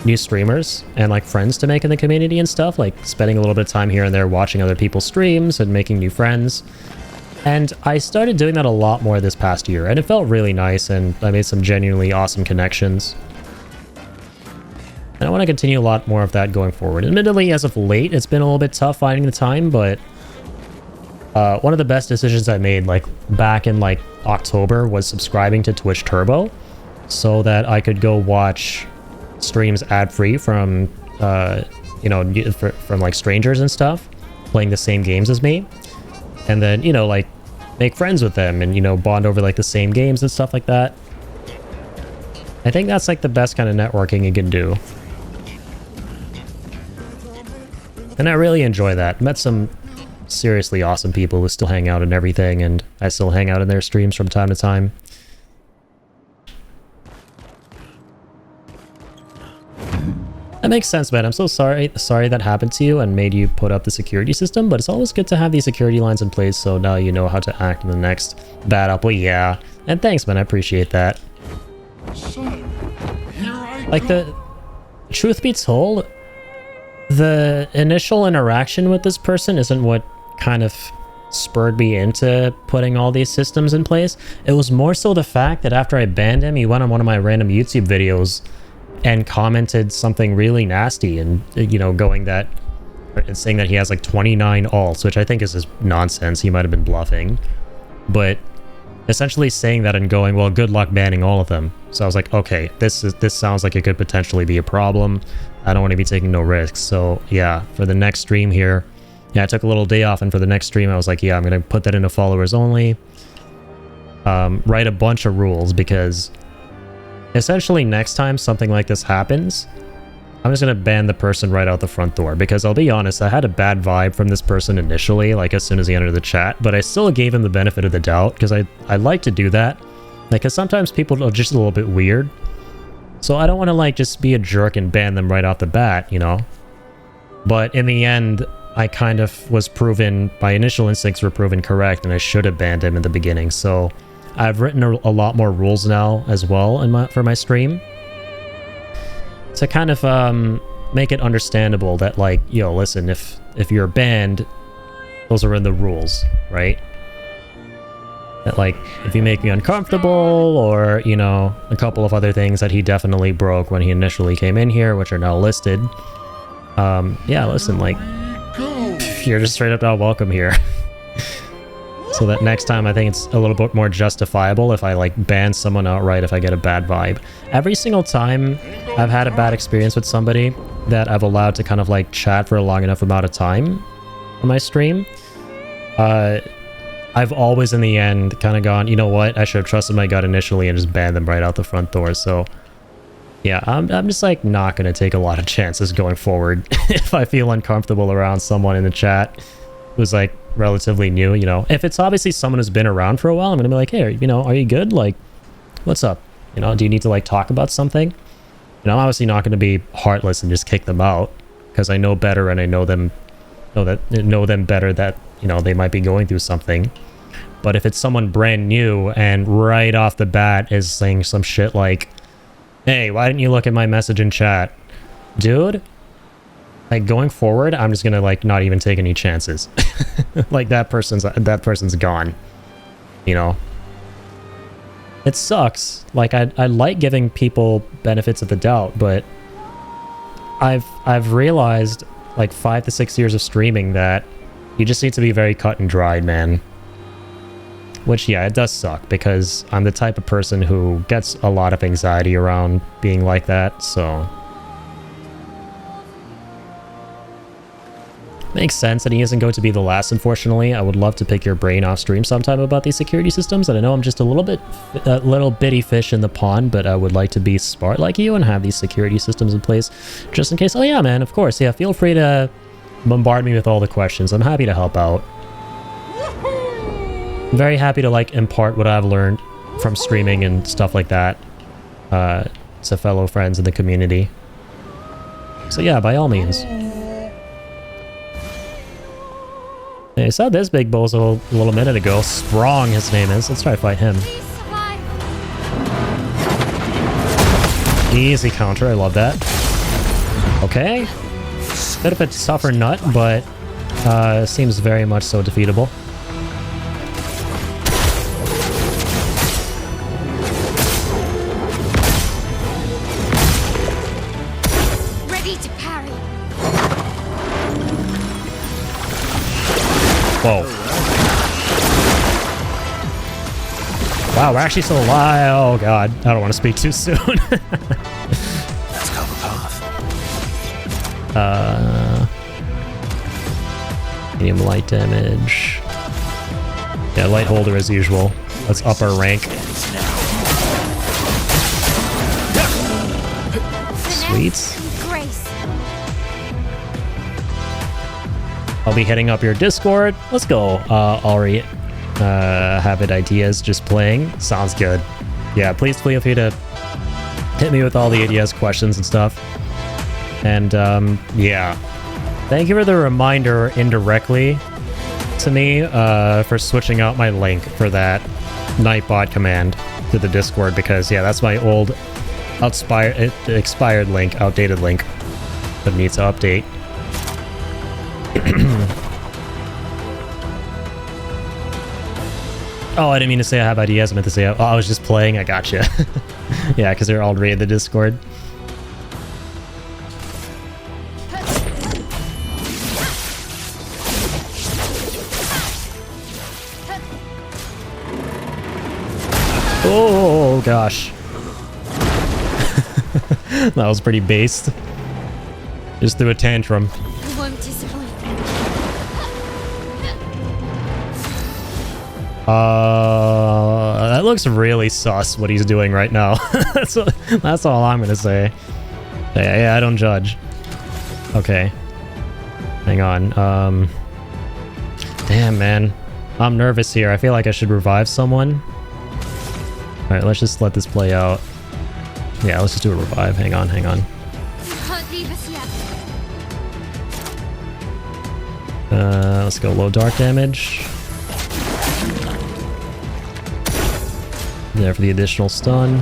new streamers and like friends to make in the community and stuff, like spending a little bit of time here and there watching other people's streams and making new friends. And I started doing that a lot more this past year, and it felt really nice, and I made some genuinely awesome connections. And I want to continue a lot more of that going forward. Admittedly, as of late, it's been a little bit tough finding the time, but one of the best decisions I made, like, back in, like, October was subscribing to Twitch Turbo so that I could go watch streams ad-free from, you know, from, like, strangers and stuff, playing the same games as me. And then, you know, like, make friends with them and, you know, bond over, like, the same games and stuff like that. I think that's, like, the best kind of networking you can do. And I really enjoy that. Met some seriously awesome people who still hang out and everything, and I still hang out in their streams from time to time. That makes sense, man. I'm so sorry that happened to you and made you put up the security system, but it's always good to have these security lines in place so now you know how to act in the next bad apple. Yeah. And thanks, man. I appreciate that. Son, here I Like, go. the truth be told, the initial interaction with this person isn't what kind of spurred me into putting all these systems in place. It was more so the fact that after I banned him, he went on one of my random YouTube videos and commented something really nasty and, you know, going that, saying that he has like 29 alts, which I think is just nonsense. He might have been bluffing, but essentially saying that and going, well, good luck banning all of them. So I was like, okay, this sounds like it could potentially be a problem. I don't want to be taking no risks. So yeah, for the next stream here, yeah, I took a little day off, and for the next stream I was like, yeah, I'm gonna put that into followers only, write a bunch of rules, because essentially next time something like this happens, I'm just gonna ban the person right out the front door. Because I'll be honest, I had a bad vibe from this person initially, like as soon as he entered the chat, but I still gave him the benefit of the doubt, because I like to do that, like, because sometimes people are just a little bit weird, so I don't want to like just be a jerk and ban them right off the bat, you know. But in the end, I kind of was proven, my initial instincts were proven correct, and I should have banned him in the beginning. So I've written a lot more rules now as well for my stream, to kind of make it understandable that, like, yo, listen, if you're banned, those are in the rules, right? That, like, if you make me uncomfortable, or, you know, a couple of other things that he definitely broke when he initially came in here, which are now listed. Yeah, listen, like, you're just straight up not welcome here. So that next time I think it's a little bit more justifiable if I like ban someone outright if I get a bad vibe. Every single time I've had a bad experience with somebody that I've allowed to kind of like chat for a long enough amount of time on my stream, I've always in the end kind of gone, you know what, I should have trusted my gut initially and just banned them right out the front door. So yeah, I'm just like not going to take a lot of chances going forward if I feel uncomfortable around someone in the chat who's like relatively new, you know. If it's obviously someone who's been around for a while, I'm gonna be like, hey, you know, are you good? Like, what's up? You know, do you need to like talk about something? You know, I'm obviously not gonna be heartless and just kick them out because I know better and I know them better that, you know, they might be going through something. But if it's someone brand new and right off the bat is saying some shit like, hey, why didn't you look at my message in chat? Dude, like going forward, I'm just gonna like not even take any chances. Like that person's gone. You know? It sucks. Like I like giving people benefits of the doubt, but I've realized like 5 to 6 years of streaming that you just need to be very cut and dried, man. Which, yeah, it does suck because I'm the type of person who gets a lot of anxiety around being like that, so... Makes sense that he isn't going to be the last, unfortunately. I would love to pick your brain off stream sometime about these security systems, and I know I'm just a little bitty fish in the pond, but I would like to be smart like you and have these security systems in place just in case. Oh yeah, man, of course. Yeah, feel free to bombard me with all the questions. I'm happy to help out. I'm very happy to like impart what I've learned from streaming and stuff like that to fellow friends in the community. So yeah, by all means. I saw this big bozo a little minute ago. Sprong, his name is. Let's try to fight him. Easy counter. I love that. Okay. Bit of a tougher nut, but seems very much so defeatable. Whoa. Wow, we're actually still alive. Oh god, I don't want to speak too soon. Let's go the path. Medium light damage. Yeah, light holder as usual. Let's up our rank. Sweet. I'll be hitting up your Discord. Let's go, Ari. Habit ideas, just playing. Sounds good. Yeah, please feel free to hit me with all the ideas, questions, and stuff. And, yeah. Thank you for the reminder indirectly to me for switching out my link for that Nightbot command to the Discord, because, yeah, that's my old expired link, outdated link that needs to update. Oh, I didn't mean to say I have ideas. I meant to say, oh, I was just playing. I gotcha. Yeah, because they're already in the Discord. Oh, gosh. That was pretty based. Just threw a tantrum. That looks really sus what he's doing right now. That's all I'm gonna say. Yeah, I don't judge. Okay. Hang on. Damn, man. I'm nervous here. I feel like I should revive someone. Alright, let's just let this play out. Yeah, let's just do a revive. Hang on. Let's go low dark damage. There for the additional stun.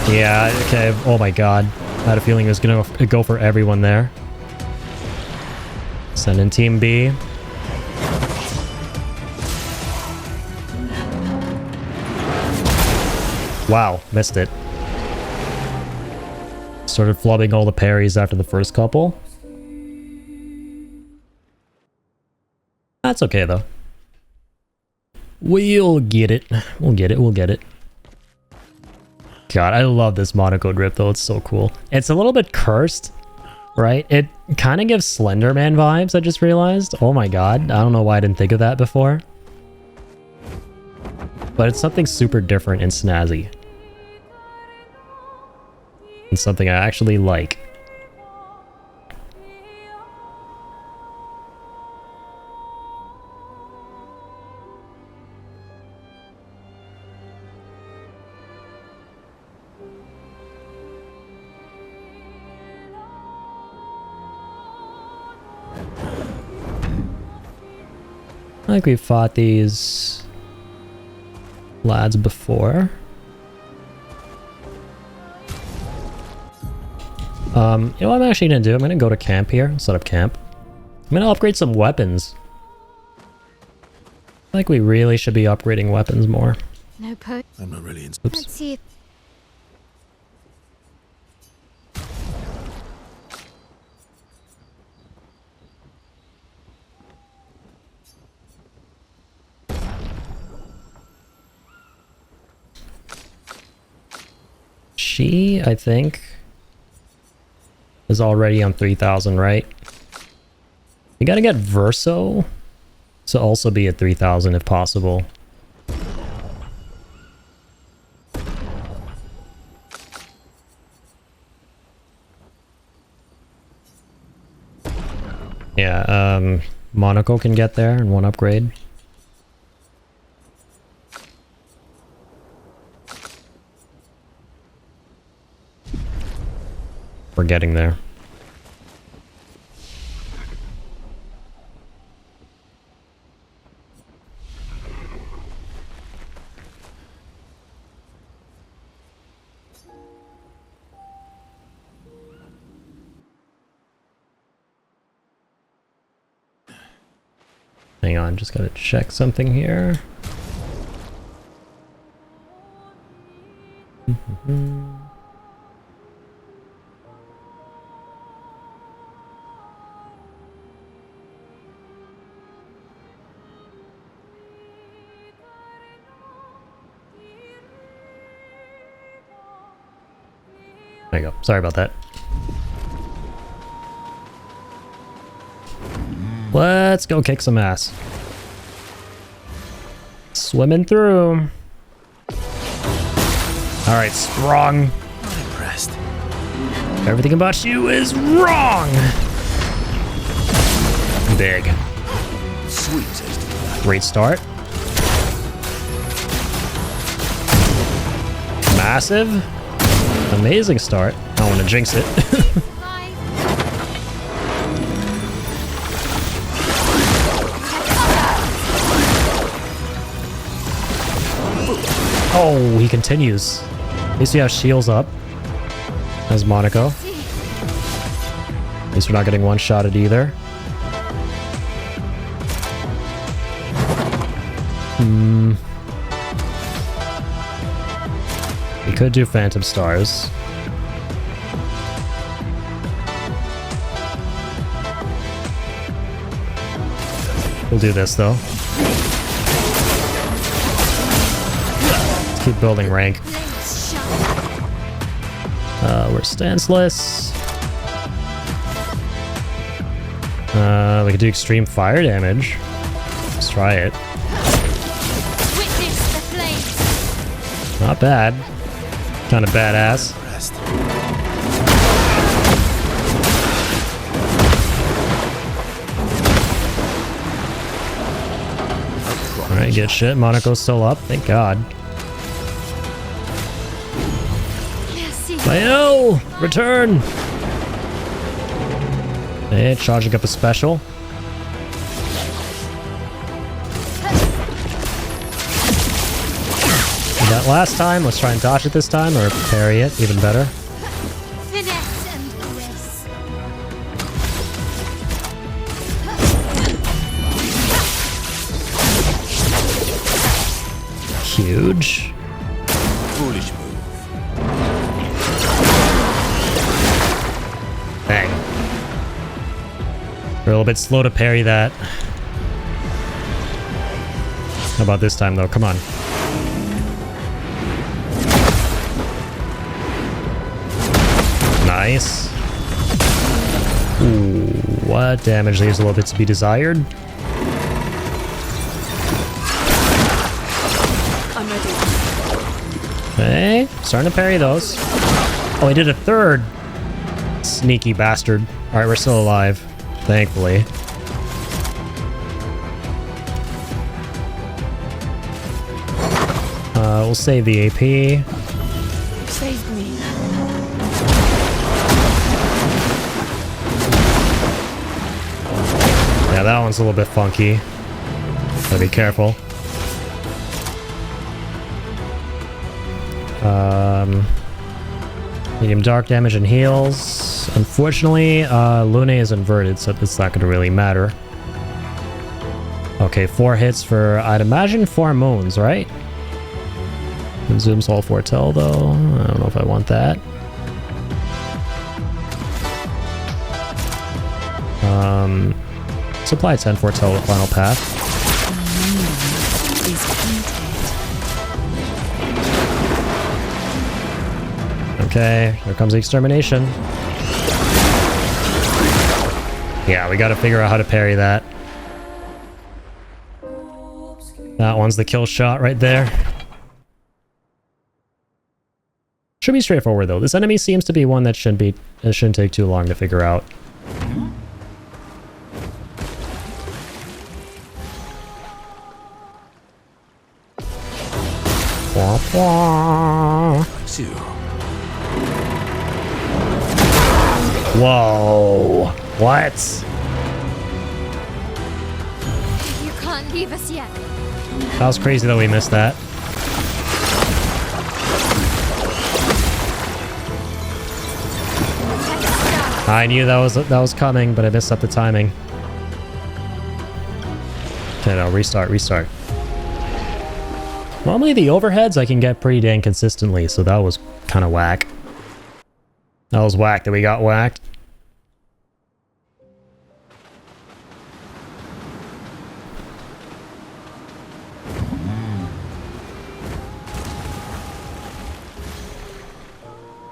Yeah, okay. Oh my god. I had a feeling it was gonna go for everyone there. Send in Team B. Wow, missed it. Started flubbing all the parries after the first couple. That's okay though. We'll get it. We'll get it. We'll get it. God, I love this Monaco drip though. It's so cool. It's a little bit cursed, right? It kind of gives Slender Man vibes, I just realized. Oh my god. I don't know why I didn't think of that before. But it's something super different and snazzy. And something I actually like. I think we've fought these lads before. You know what I'm actually gonna do? I'm gonna go to camp here, set up camp. I'm gonna upgrade some weapons. I think we really should be upgrading weapons more. No po. I'm not really in. Oops. Let's see if She, I think, is already on 3,000, right? We gotta get Verso to also be at 3,000 if possible. Yeah, Monaco can get there in one upgrade. We're getting there. Hang on, just gotta check something here. There you go. Sorry about that. Let's go kick some ass. Swimming through. Alright, Sprung. Not impressed. Everything about you is wrong! Big. Sweet taste of that. Great start. Massive. Amazing start. I don't want to jinx it. Oh, he continues. At least we have shields up. As Monaco. At least we're not getting one-shotted either. We could do Phantom Stars. We'll do this though. Let's keep building rank. We're stanceless. We could do extreme fire damage. Let's try it. witness the flames. Not bad. Kind of badass. Impressed. Alright, good shit. Monaco's still up. Thank God. Merci. Mael! Return! Hey, charging up a special. Did that last time. Let's try and dodge it this time, or parry it. Even better. Finesse and grace. Huge. Foolish move. Bang. We're a little bit slow to parry that. How about this time, though? Come on. Nice. Ooh, what damage leaves a little bit to be desired? I'm ready. Okay, starting to parry those. Oh, he did a third. Sneaky bastard. Alright, we're still alive. Thankfully. We'll save the AP. You saved me. Yeah, that one's a little bit funky. Gotta be careful. Medium dark damage and heals. Unfortunately, Lune is inverted, so it's not gonna really matter. Okay, 4 hits for, I'd imagine 4 moons, right? Consumes all foretell, though. I don't know if I want that. Supply 10 foretell with final path. Is painted. Okay, here comes the extermination. Yeah, we gotta figure out how to parry that. That one's the kill shot right there. Should be straightforward though. This enemy seems to be one that shouldn't take too long to figure out. Wah, wah. Whoa! What? You can't leave us yet. That was crazy that we missed that. I knew that was coming, but I messed up the timing. Okay, no, restart. Normally the overheads I can get pretty dang consistently, so that was kind of whack. That was whack that we got whacked.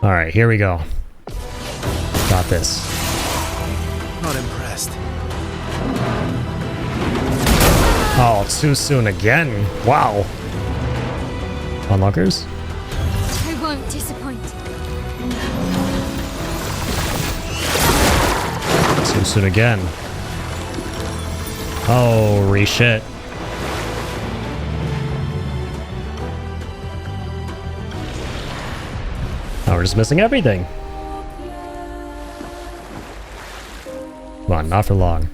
Alright, here we go. Got this. Not impressed. Oh, too soon again. Wow. Unlockers? I won't disappoint. Too soon again. Holy shit. Now we're just missing everything. Come on, not for long.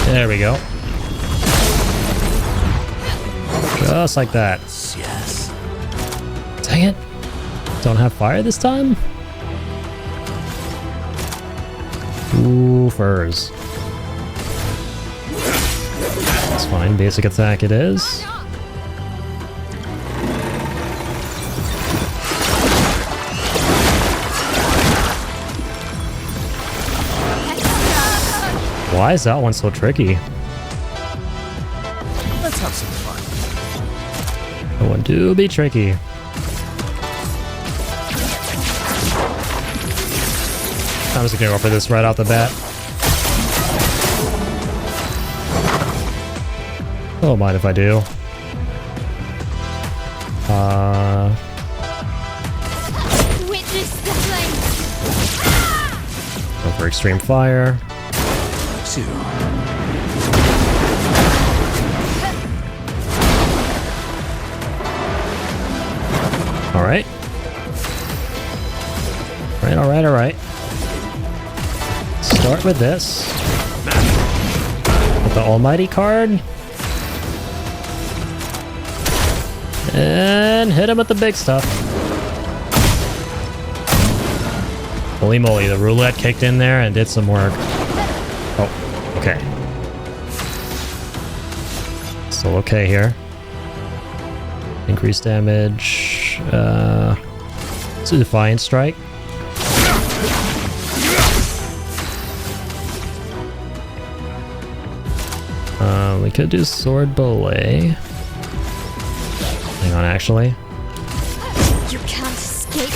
There we go. Just like that. Yes. Dang it. Don't have fire this time? Ooh, furs. That's fine. Basic attack it is. Why is that one so tricky? Let's have some fun. That one do be tricky. I'm just gonna go for this right out the bat. Don't mind if I do. Witness the flames. Go for extreme fire. Alright. Alright. Start with this. With the Almighty card. And hit him with the big stuff. Holy moly, the roulette kicked in there and did some work. Oh. Okay. Still okay here. Increased damage. It's a Defiant Strike. We could do Sword Belay. Hang on, actually. You can't escape.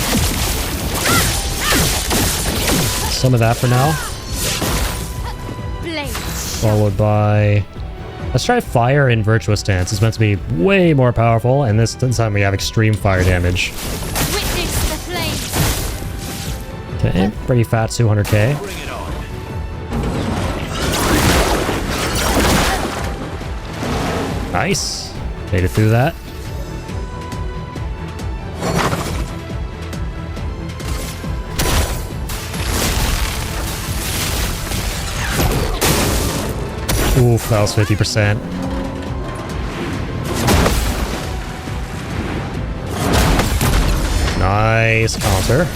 Some of that for now. Blade. Followed by... Let's try Fire in Virtuous Stance. It's meant to be way more powerful, and this time we have extreme fire damage. Witness the flames. Okay, pretty fat 200k. Bring it on. Nice. Made it through that. Oof, that was 50%. Nice counter.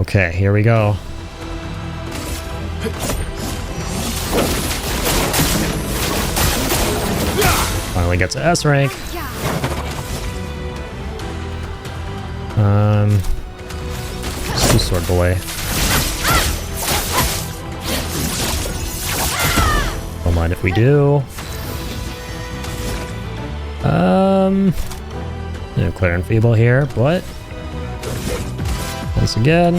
Okay, here we go. Finally get to S rank. Let's do Sword Belay. Don't mind if we do. Clear and Feeble here, but once again,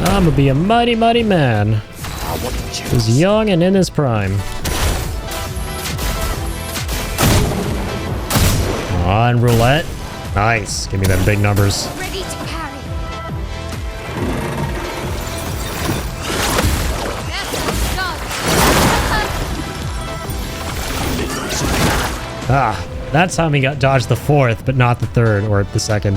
I'm gonna be a mighty, mighty man who's young and in his prime. Come on, roulette. Nice. Give me them big numbers. Ready to parry. Ah, that time he got dodged the fourth, but not the third or the second.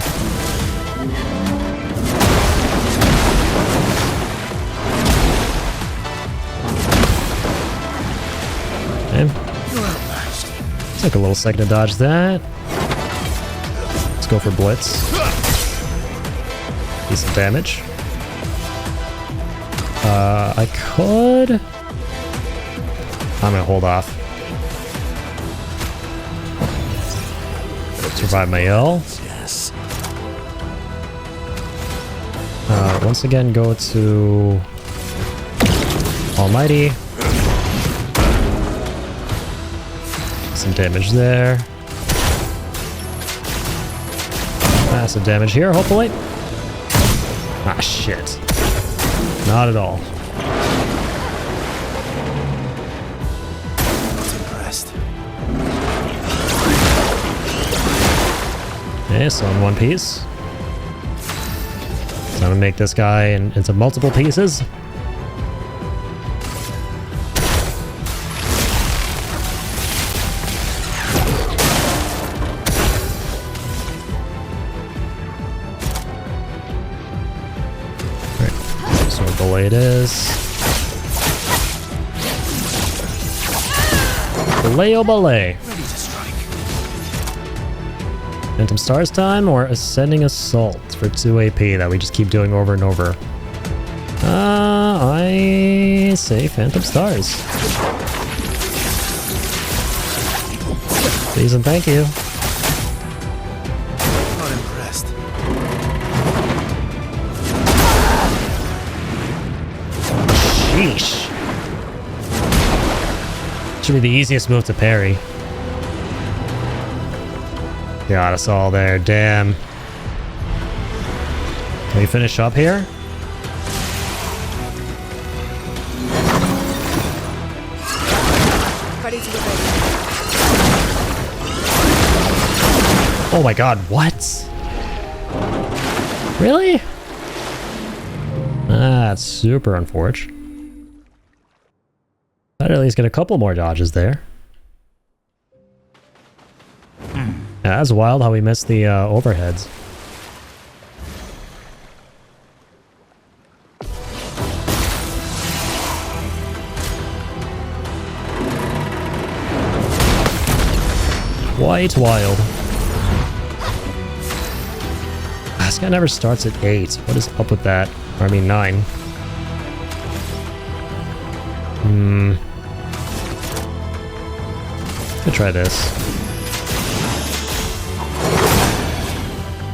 Okay. Took a little second to dodge that. Let's go for Blitz. Decent damage. I could... I'm gonna hold off. Survive my L. Yes. Once again, go to Almighty. Some damage there. Massive damage here, hopefully. Ah, shit. Not at all. Impressed. Okay, so in one piece. So I'm gonna make this guy into multiple pieces. Alright, so belay it is. Belay-o belay. Ready to strike. Phantom Stars time or Ascending Assault for 2 AP that we just keep doing over and over? I say Phantom Stars. Please and thank you. Not impressed. Sheesh. Should be the easiest move to parry. Got us all there, damn. Can we finish up here? Ready to get ready. Oh my god, what? Really? That's super unfortunate. I'd at least get a couple more dodges there. Yeah, that's wild how we missed the overheads. Quite wild. This guy never starts at 8. What is up with that? Or, I mean 9. Let's try this.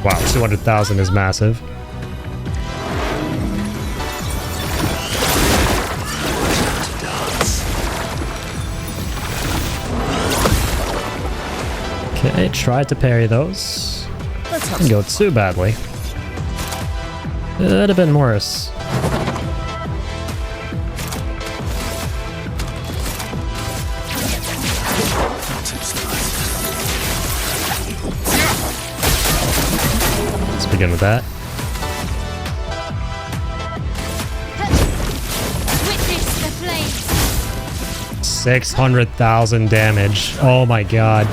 Wow, 200,000 is massive. Okay, tried to parry those. Didn't go too badly. Could have been worse. Let's begin with that. Witness the flames. 600,000 damage. Oh my god.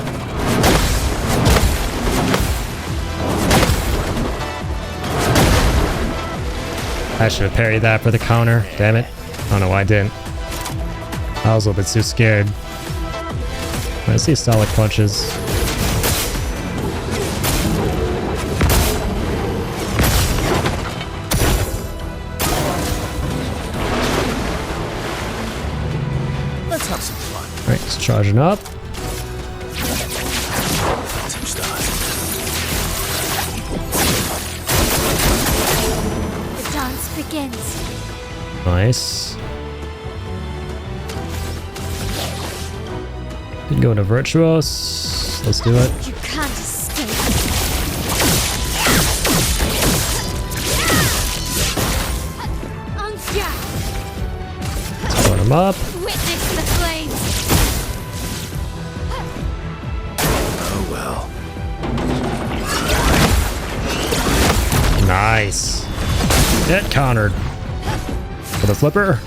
I should have parried that for the counter. Damn it. I don't know why I didn't. I was a little bit too scared. I see solid punches. Let's have some fun. Alright, it's charging up. 2 stars. The dance begins. Nice. Can go to Virtuos. Let's do it. You can't escape. Ansia, Let's put him up. witness the flames. Oh well. Nice. Get countered. For the flipper.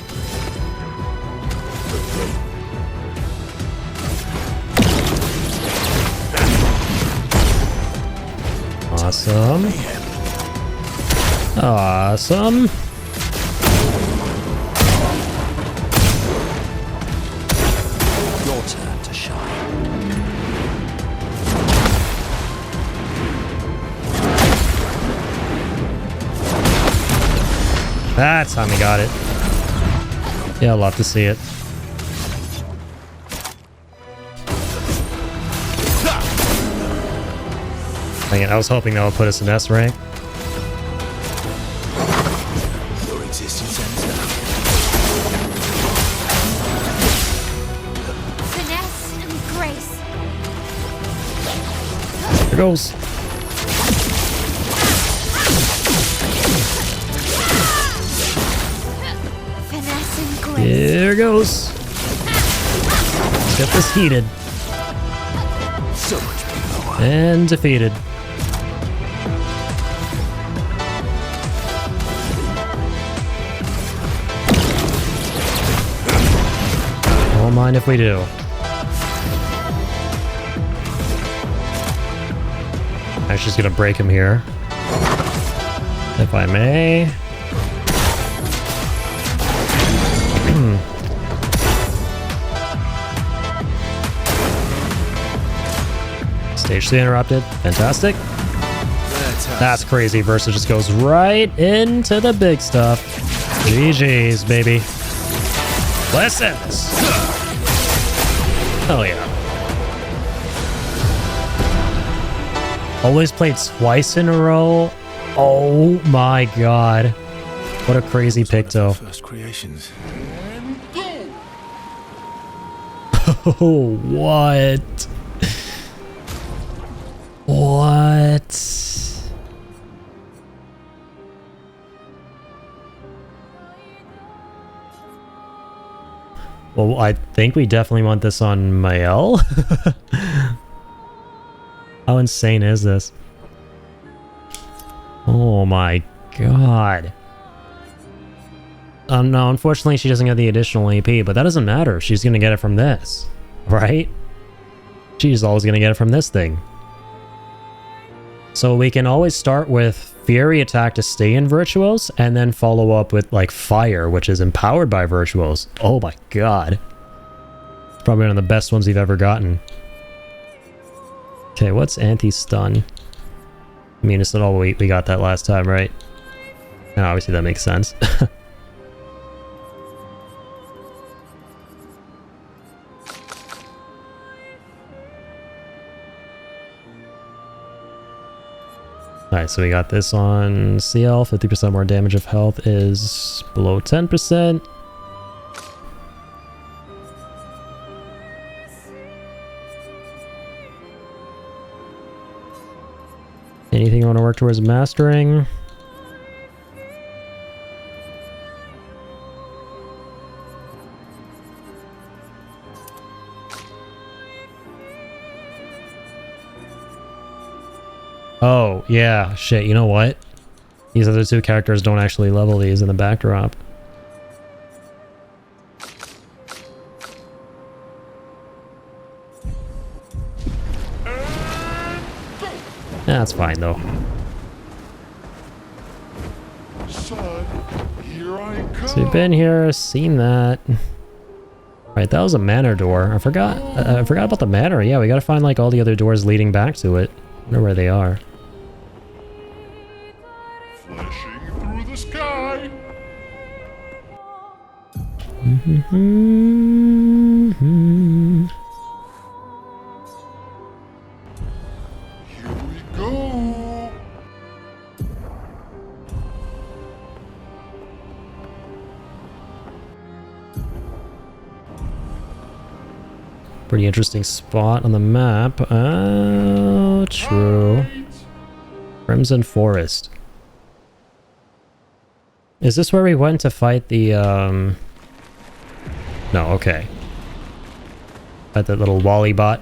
Awesome. Awesome. Your turn to shine. That's how we got it. Yeah, I'll love to see it. Dang it, I was hoping that would put us in S rank. Your existence ends now. Finesse and grace. Here goes. Finesse and grace. Here goes. Let's get this heated. So much power. And defeated. Don't mind if we do. I'm just gonna break him here. If I may. Stage 2 interrupted. Fantastic. That's crazy. Versa just goes right into the big stuff. GG's, baby. Lessons. Hell yeah. Always played twice in a row. Oh my god. What a crazy pick, though. First creations. Oh, what? What? Well, I think we definitely want this on Mael. How insane is this? Oh my god. No, unfortunately she doesn't get the additional AP, but that doesn't matter. She's gonna get it from this, right? She's always gonna get it from this thing. So we can always start with Fury attack to stay in Virtuos, and then follow up with like Fire, which is empowered by Virtuos. Oh my god. It's probably one of the best ones we've ever gotten. Okay, what's anti-stun? I mean, it's not all we got that last time, right? And obviously that makes sense. Alright, so we got this on CL, 50% more damage if health is below 10%. Anything you want to work towards mastering? Oh, yeah, shit, you know what? These other two characters don't actually level these in the backdrop. Yeah, that's fine, though. Son, here I come. So we've been here, seen that. Right, that was a manor door. I forgot about the manor. Yeah, we gotta find, like, all the other doors leading back to it. I wonder where they are. Flashing through the sky. Here we go. Pretty interesting spot on the map. Oh, true. Crimson Forest. Is this where we went to fight the, No, okay. Fight that little Wally bot.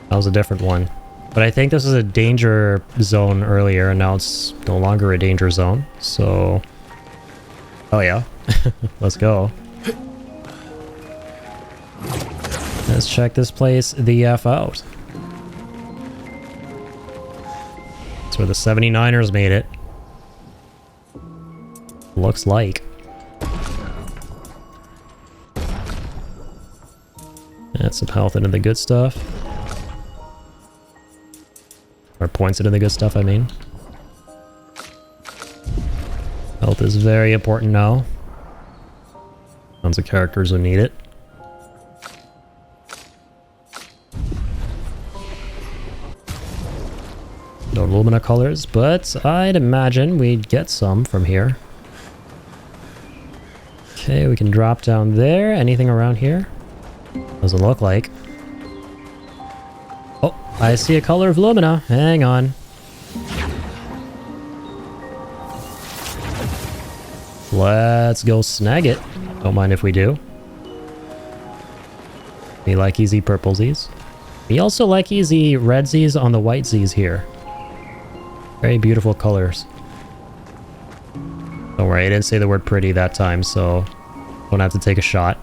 That was a different one. But I think this was a danger zone earlier, and now it's no longer a danger zone, so... Oh yeah. Let's go. Let's check this place the F out. That's where the 79ers made it. Looks like. Add some health into the good stuff. Or points into the good stuff, I mean. Health is very important now. Tons of characters who need it. No Lumina colors, but I'd imagine we'd get some from here. Okay, we can drop down there. Anything around here? Doesn't look like. Oh, I see a color of Lumina. Hang on. Let's go snag it. Don't mind if we do. We like easy purple Z's. We also like easy red Z's on the white Z's here. Very beautiful colors. Don't worry, I didn't say the word pretty that time, so don't have to take a shot.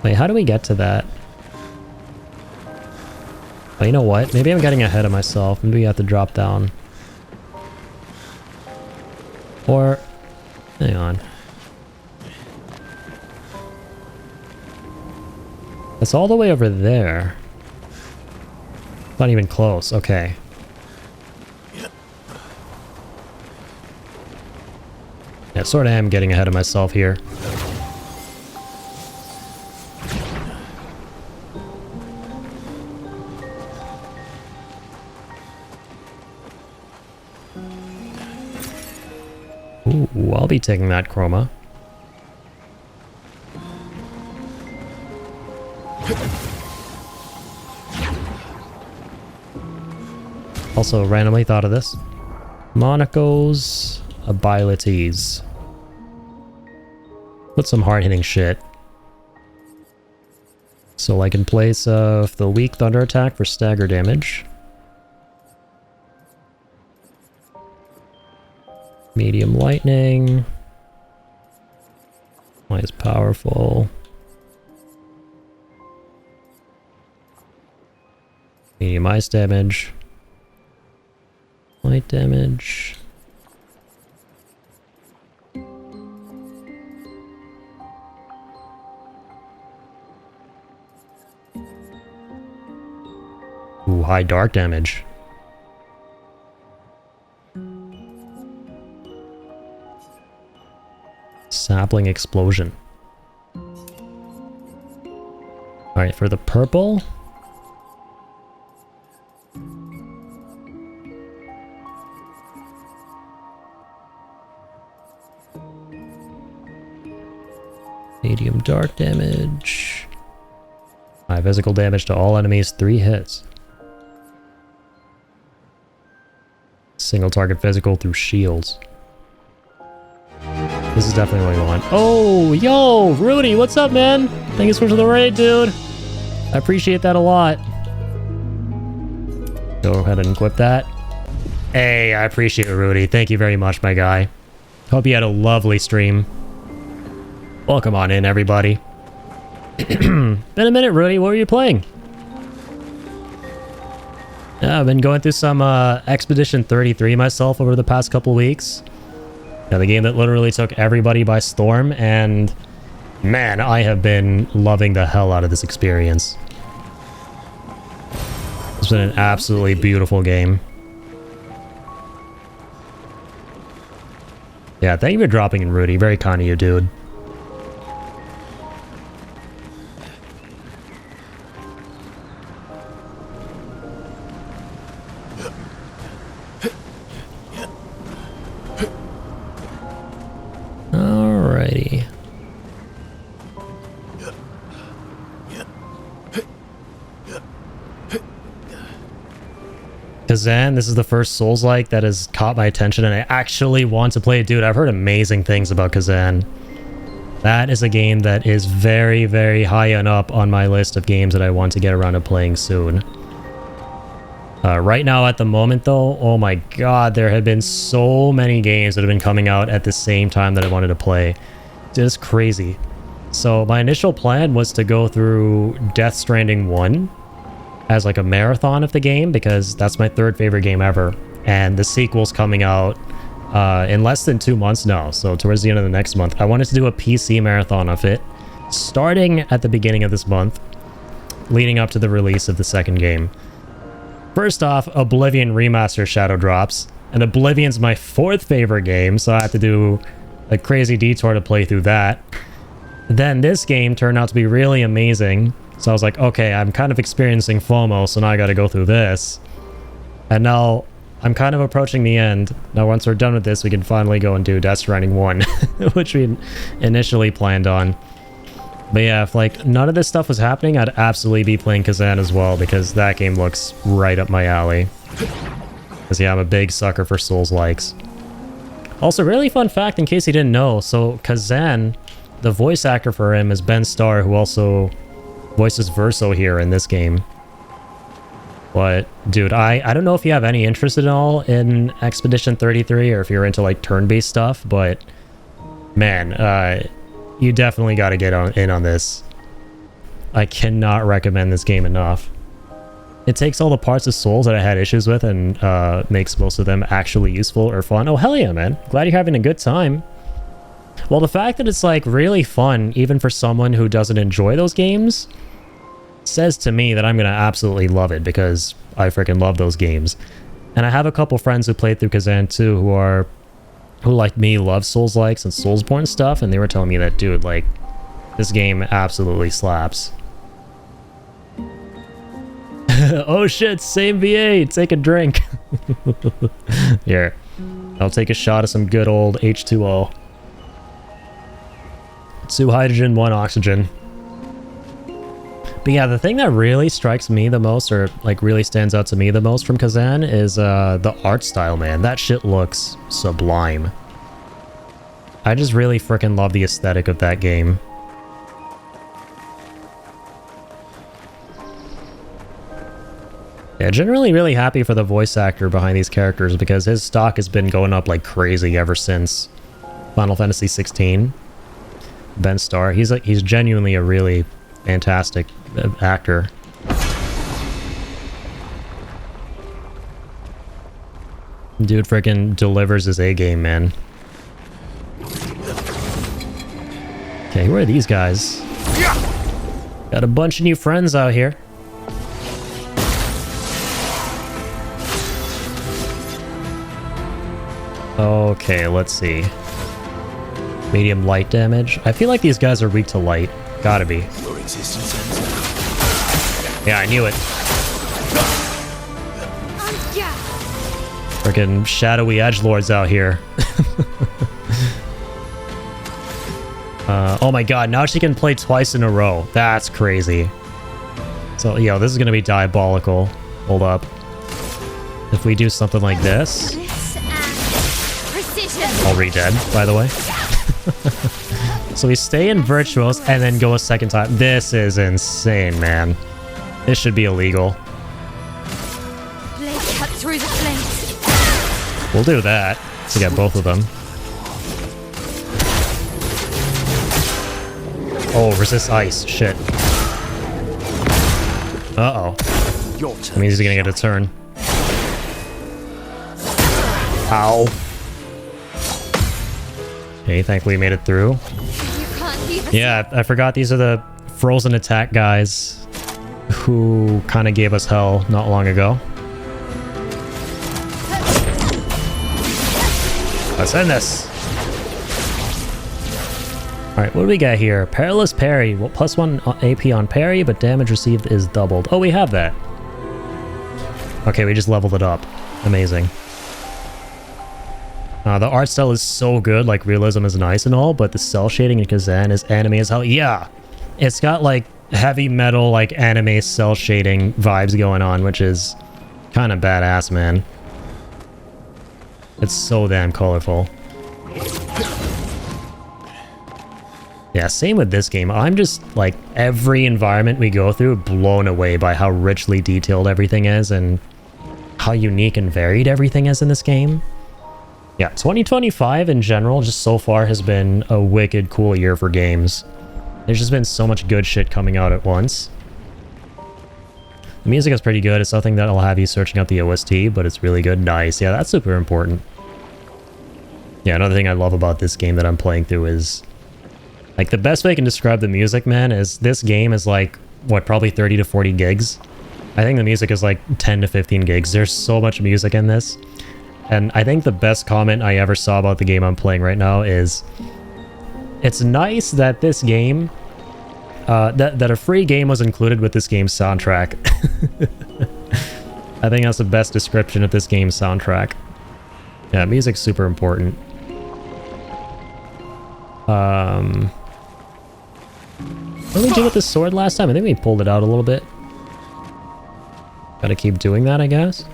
Wait, how do we get to that? Oh, you know what? Maybe I'm getting ahead of myself. Maybe we have to drop down. Or... hang on. It's all the way over there. Not even close. Okay. Yeah, sort of am getting ahead of myself here. Ooh, I'll be taking that chroma. Also, randomly thought of this. Monaco's abilities. Put some hard-hitting shit. So, like in place of the weak thunder attack for stagger damage. Medium lightning. Why is powerful? Medium ice damage. Light damage. high dark damage. Sapling explosion. Alright, for the purple. Medium dark damage. High physical damage to all enemies, 3 hits. Single target physical through shields. This is definitely what we want. Oh, yo, Rudy, what's up, man? Thank you so much for the raid, dude. I appreciate that a lot. Go ahead and equip that. Hey, I appreciate it, Rudy. Thank you very much, my guy. Hope you had a lovely stream. Welcome on in, everybody. Been a minute, Rudy. What were you playing? Yeah, I've been going through some Expedition 33 myself over the past couple weeks. Yeah, the game that literally took everybody by storm, and man, I have been loving the hell out of this experience. It's been an absolutely beautiful game. Yeah, thank you for dropping in, Rudy. Very kind of you, dude. Alrighty. Kazan, this is the first Souls-like that has caught my attention and I actually want to play it. Dude, I've heard amazing things about Kazan. That is a game that is very, very high and up on my list of games that I want to get around to playing soon. Right now, at the moment, though, oh my god, there have been so many games that have been coming out at the same time that I wanted to play. It's crazy. So my initial plan was to go through Death Stranding 1 as like a marathon of the game, because that's my 3rd favorite game ever. And the sequel's coming out in less than 2 months now, so towards the end of the next month. I wanted to do a PC marathon of it, starting at the beginning of this month, leading up to the release of the 2nd game. First off, Oblivion Remaster Shadow drops, and Oblivion's my 4th favorite game, so I have to do a crazy detour to play through that. Then this game turned out to be really amazing, so I was like, okay, I'm kind of experiencing FOMO, so now I gotta go through this. And now I'm kind of approaching the end. Now once we're done with this, we can finally go and do Death Stranding 1, which we initially planned on. But yeah, if like none of this stuff was happening, I'd absolutely be playing Kazan as well, because that game looks right up my alley. Because yeah, I'm a big sucker for Souls-likes. Also, really fun fact in case you didn't know, so Kazan, the voice actor for him is Ben Starr, who also voices Verso here in this game. But dude, I don't know if you have any interest at all in Expedition 33 or if you're into like turn-based stuff, but man, you definitely got to get in on this. I cannot recommend this game enough. It takes all the parts of Souls that I had issues with and makes most of them actually useful or fun. Oh, hell yeah, man. Glad you're having a good time. Well, the fact that it's like really fun, even for someone who doesn't enjoy those games, says to me that I'm going to absolutely love it, because I freaking love those games. And I have a couple friends who played through Kazan too, who like me love Souls-likes and Soulsborne stuff, and they were telling me that, dude, like, this game absolutely slaps. Oh shit, same VA, take a drink. Here, I'll take a shot of some good old H2O. 2 hydrogen, 1 oxygen. But yeah, the thing that really strikes me the most, or like really stands out to me the most from Kazan, is the art style, man. That shit looks sublime. I just really freaking love the aesthetic of that game. Yeah, generally really happy for the voice actor behind these characters, because his stock has been going up like crazy ever since Final Fantasy 16. Ben Starr, he's genuinely a really fantastic actor. Dude freaking delivers his A game, man. Okay, who are these guys? Got a bunch of new friends out here. Okay, let's see. Medium light damage. I feel like these guys are weak to light. Gotta be. Your existence ends now. Yeah, I knew it. Freaking shadowy edgelords out here. Oh my god, now she can play twice in a row. That's crazy. So, yo, this is gonna be diabolical. Hold up. If we do something like this... Already dead, by the way. So we stay in Virtuos and then go a second time. This is insane, man. This should be illegal. Blade cut through the flames. We'll do that to get both of them. Oh, resist ice. Shit. Uh-oh. That means he's gonna get a turn. Ow. Okay, thankfully we made it through. Yeah, I forgot these are the frozen attack guys who kind of gave us hell not long ago. Let's end this. Alright, what do we got here? Perilous parry. Well, +1 AP on parry, but damage received is doubled. Oh, we have that. Okay, we just leveled it up. Amazing. The art style is so good, like realism is nice and all, but the cell shading in Kazan is anime as hell. Yeah, it's got like heavy metal, like anime cell shading vibes going on, which is kind of badass, man. It's so damn colorful. Yeah, same with this game. I'm just like every environment we go through blown away by how richly detailed everything is and how unique and varied everything is in this game. Yeah, 2025 in general, just so far, has been a wicked cool year for games. There's just been so much good shit coming out at once. The music is pretty good. It's nothing that'll have you searching out the OST, but it's really good. Nice. Yeah, that's super important. Yeah, another thing I love about this game that I'm playing through is... like, the best way I can describe the music, man, is this game is like, what, probably 30 to 40 gigs? I think the music is like 10 to 15 gigs. There's so much music in this. And I think the best comment I ever saw about the game I'm playing right now is... it's nice that this game... that a free game was included with this game's soundtrack. I think that's the best description of this game's soundtrack. Yeah, music's super important. What did we do with the sword last time? I think we pulled it out a little bit. Gotta keep doing that, I guess.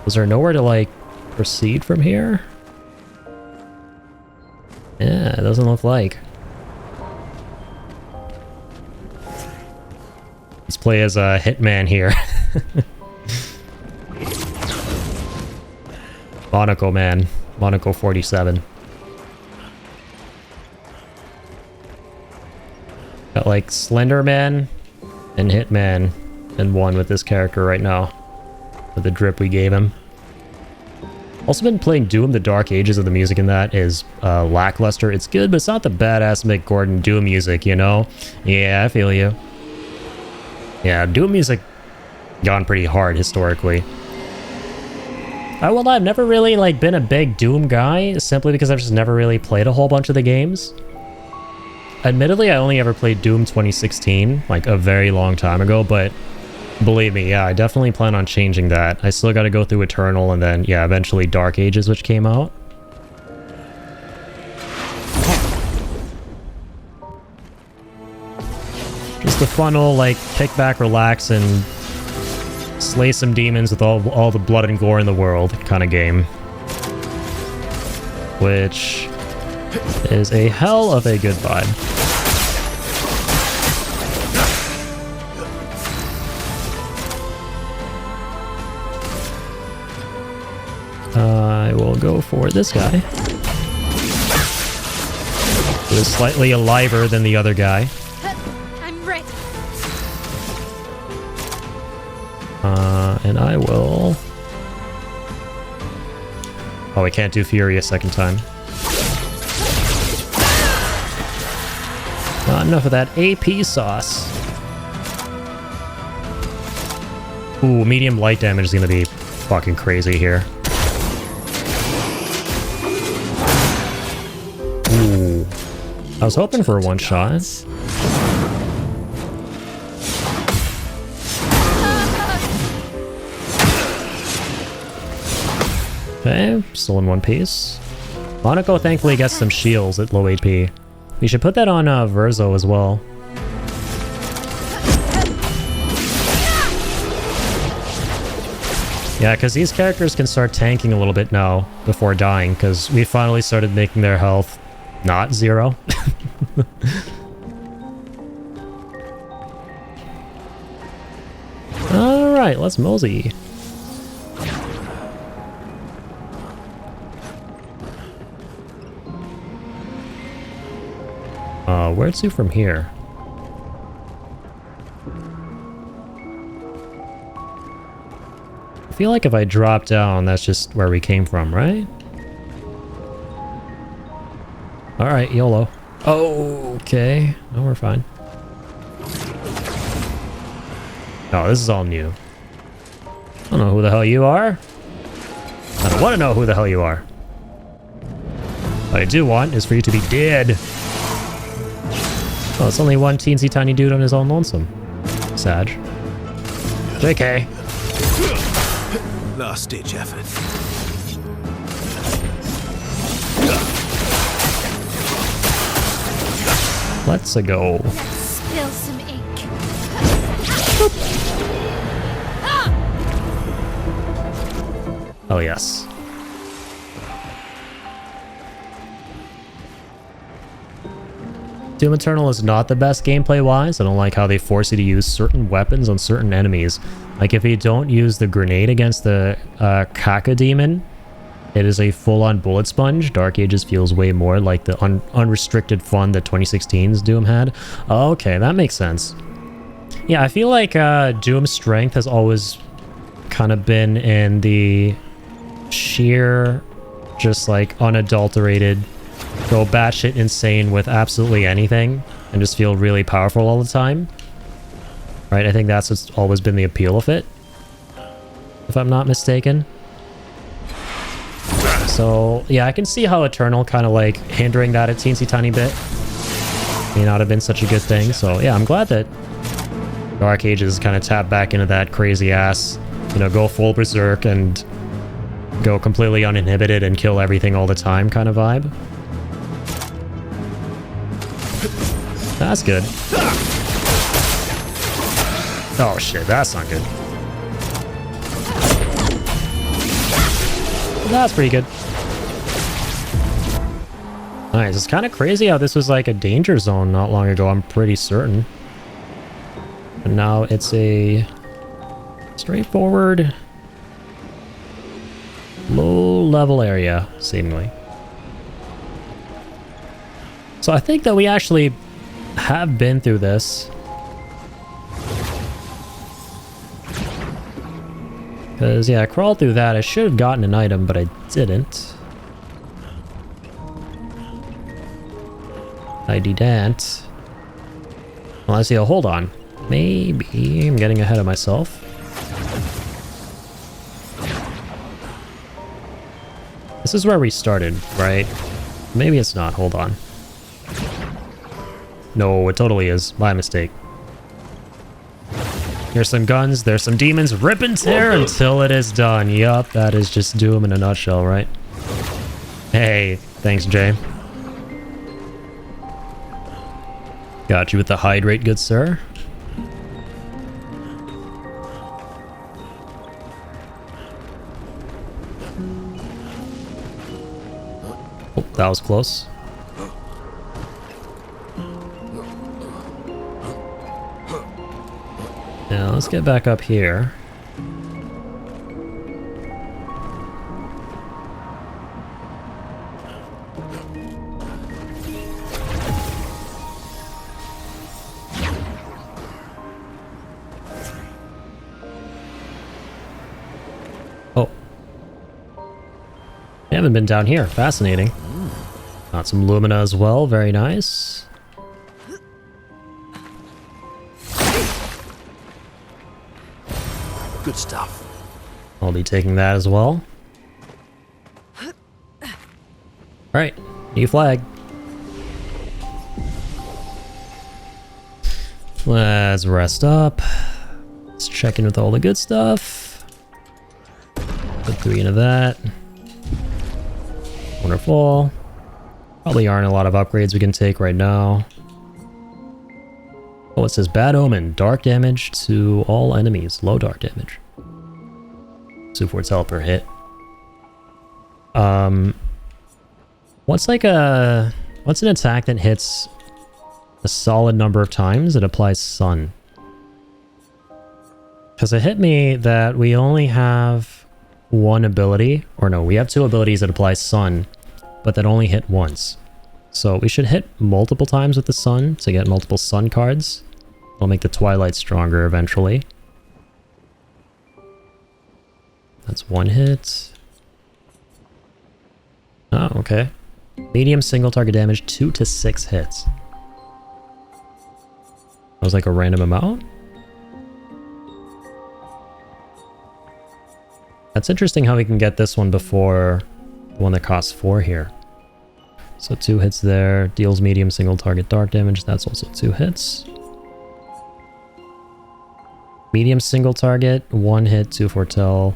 Was there nowhere to, like, proceed from here? Yeah, it doesn't look like. Let's play as a hitman here. Monaco man. Monaco 47. Got like Slender Man and Hitman in one with this character right now. With the drip we gave him. Also been playing Doom. The Dark Ages of the music in that is lackluster. It's good, but it's not the badass Mick Gordon Doom music, you know? Yeah, I feel you. Yeah, Doom music gone pretty hard historically. I will not, I've never really like been a big Doom guy, simply because I've just never really played a whole bunch of the games. Admittedly, I only ever played Doom 2016, like a very long time ago, but believe me, yeah, I definitely plan on changing that. I still gotta go through Eternal and then, yeah, eventually Dark Ages, which came out. Just a fun old, like, kick back, relax, and slay some demons with all the blood and gore in the world kind of game. Which is a hell of a good vibe. I will go for this guy. Who is slightly aliver than the other guy. I'm ready. And I will... oh, we can't do Fury a second time. Not enough of that AP sauce. Ooh, medium light damage is gonna be fucking crazy here. Ooh. I was hoping for a one shot. Okay, still in one piece. Monaco thankfully gets some shields at low HP. We should put that on Verzo as well. Yeah, because these characters can start tanking a little bit now before dying, because we finally started making their health not 0. Alright, let's mosey. Where to from here? I feel like if I drop down, that's just where we came from, right? Alright, YOLO. Oh, okay. No, we're fine. Oh, this is all new. I don't know who the hell you are. I don't want to know who the hell you are. What I do want is for you to be dead. Oh, it's only one teensy tiny dude on his own lonesome. Sad. JK. Last ditch effort. Let's go. Spill some ink. Oh, yes. Doom Eternal is not the best gameplay-wise. I don't like how they force you to use certain weapons on certain enemies. Like, if you don't use the grenade against the Kaka demon, it is a full-on bullet sponge. Dark Ages feels way more like the unrestricted fun that 2016's Doom had. Okay, that makes sense. Yeah, I feel like Doom's strength has always kind of been in the sheer, just like unadulterated, go batshit insane with absolutely anything and just feel really powerful all the time. Right, I think that's what's always been the appeal of it, if I'm not mistaken. So, yeah, I can see how Eternal kind of like hindering that a teensy tiny bit may not have been such a good thing. So, yeah, I'm glad that Dark Ages kind of tap back into that crazy ass, you know, go full berserk and go completely uninhibited and kill everything all the time kind of vibe. That's good. Oh shit, that's not good. That's pretty good. Nice. It's kind of crazy how this was like a danger zone not long ago, I'm pretty certain. And now it's a straightforward low-level area, seemingly. So I think that we actually have been through this. Because, yeah, I crawled through that. I should have gotten an item, but I didn't. I didn't. Well, I see. Oh, hold on. Maybe I'm getting ahead of myself. This is where we started, right? Maybe it's not. Hold on. No, it totally is. My mistake. Here's some guns. There's some demons. Rip and tear until it is done. Yup, that is just Doom in a nutshell, right? Hey, thanks, Jay. Got you with the hydrate, good sir. Oh, that was close. Now, let's get back up here. Oh. I haven't been down here. Fascinating. Got some Lumina as well. Very nice. Good stuff. I'll be taking that as well. Alright, new flag. Let's rest up. Let's check in with all the good stuff. Put 3 into that. Wonderful. Probably aren't a lot of upgrades we can take right now. Oh, it says Bad Omen. Dark damage to all enemies. Low dark damage. 2 4 per hit. What's an attack that hits a solid number of times? It applies Sun. Because it hit me that we only have one ability, or no, we have 2 abilities that apply Sun, but that only hit once. So we should hit multiple times with the Sun to get multiple Sun cards. It'll make the Twilight stronger eventually. That's 1 hit. Oh, okay. Medium single target damage, 2 to 6 hits. That was like a random amount? That's interesting how we can get this one before the one that costs 4 here. So 2 hits there, deals medium single target dark damage, that's also 2 hits. Medium single target, 1 hit, 2 foretell.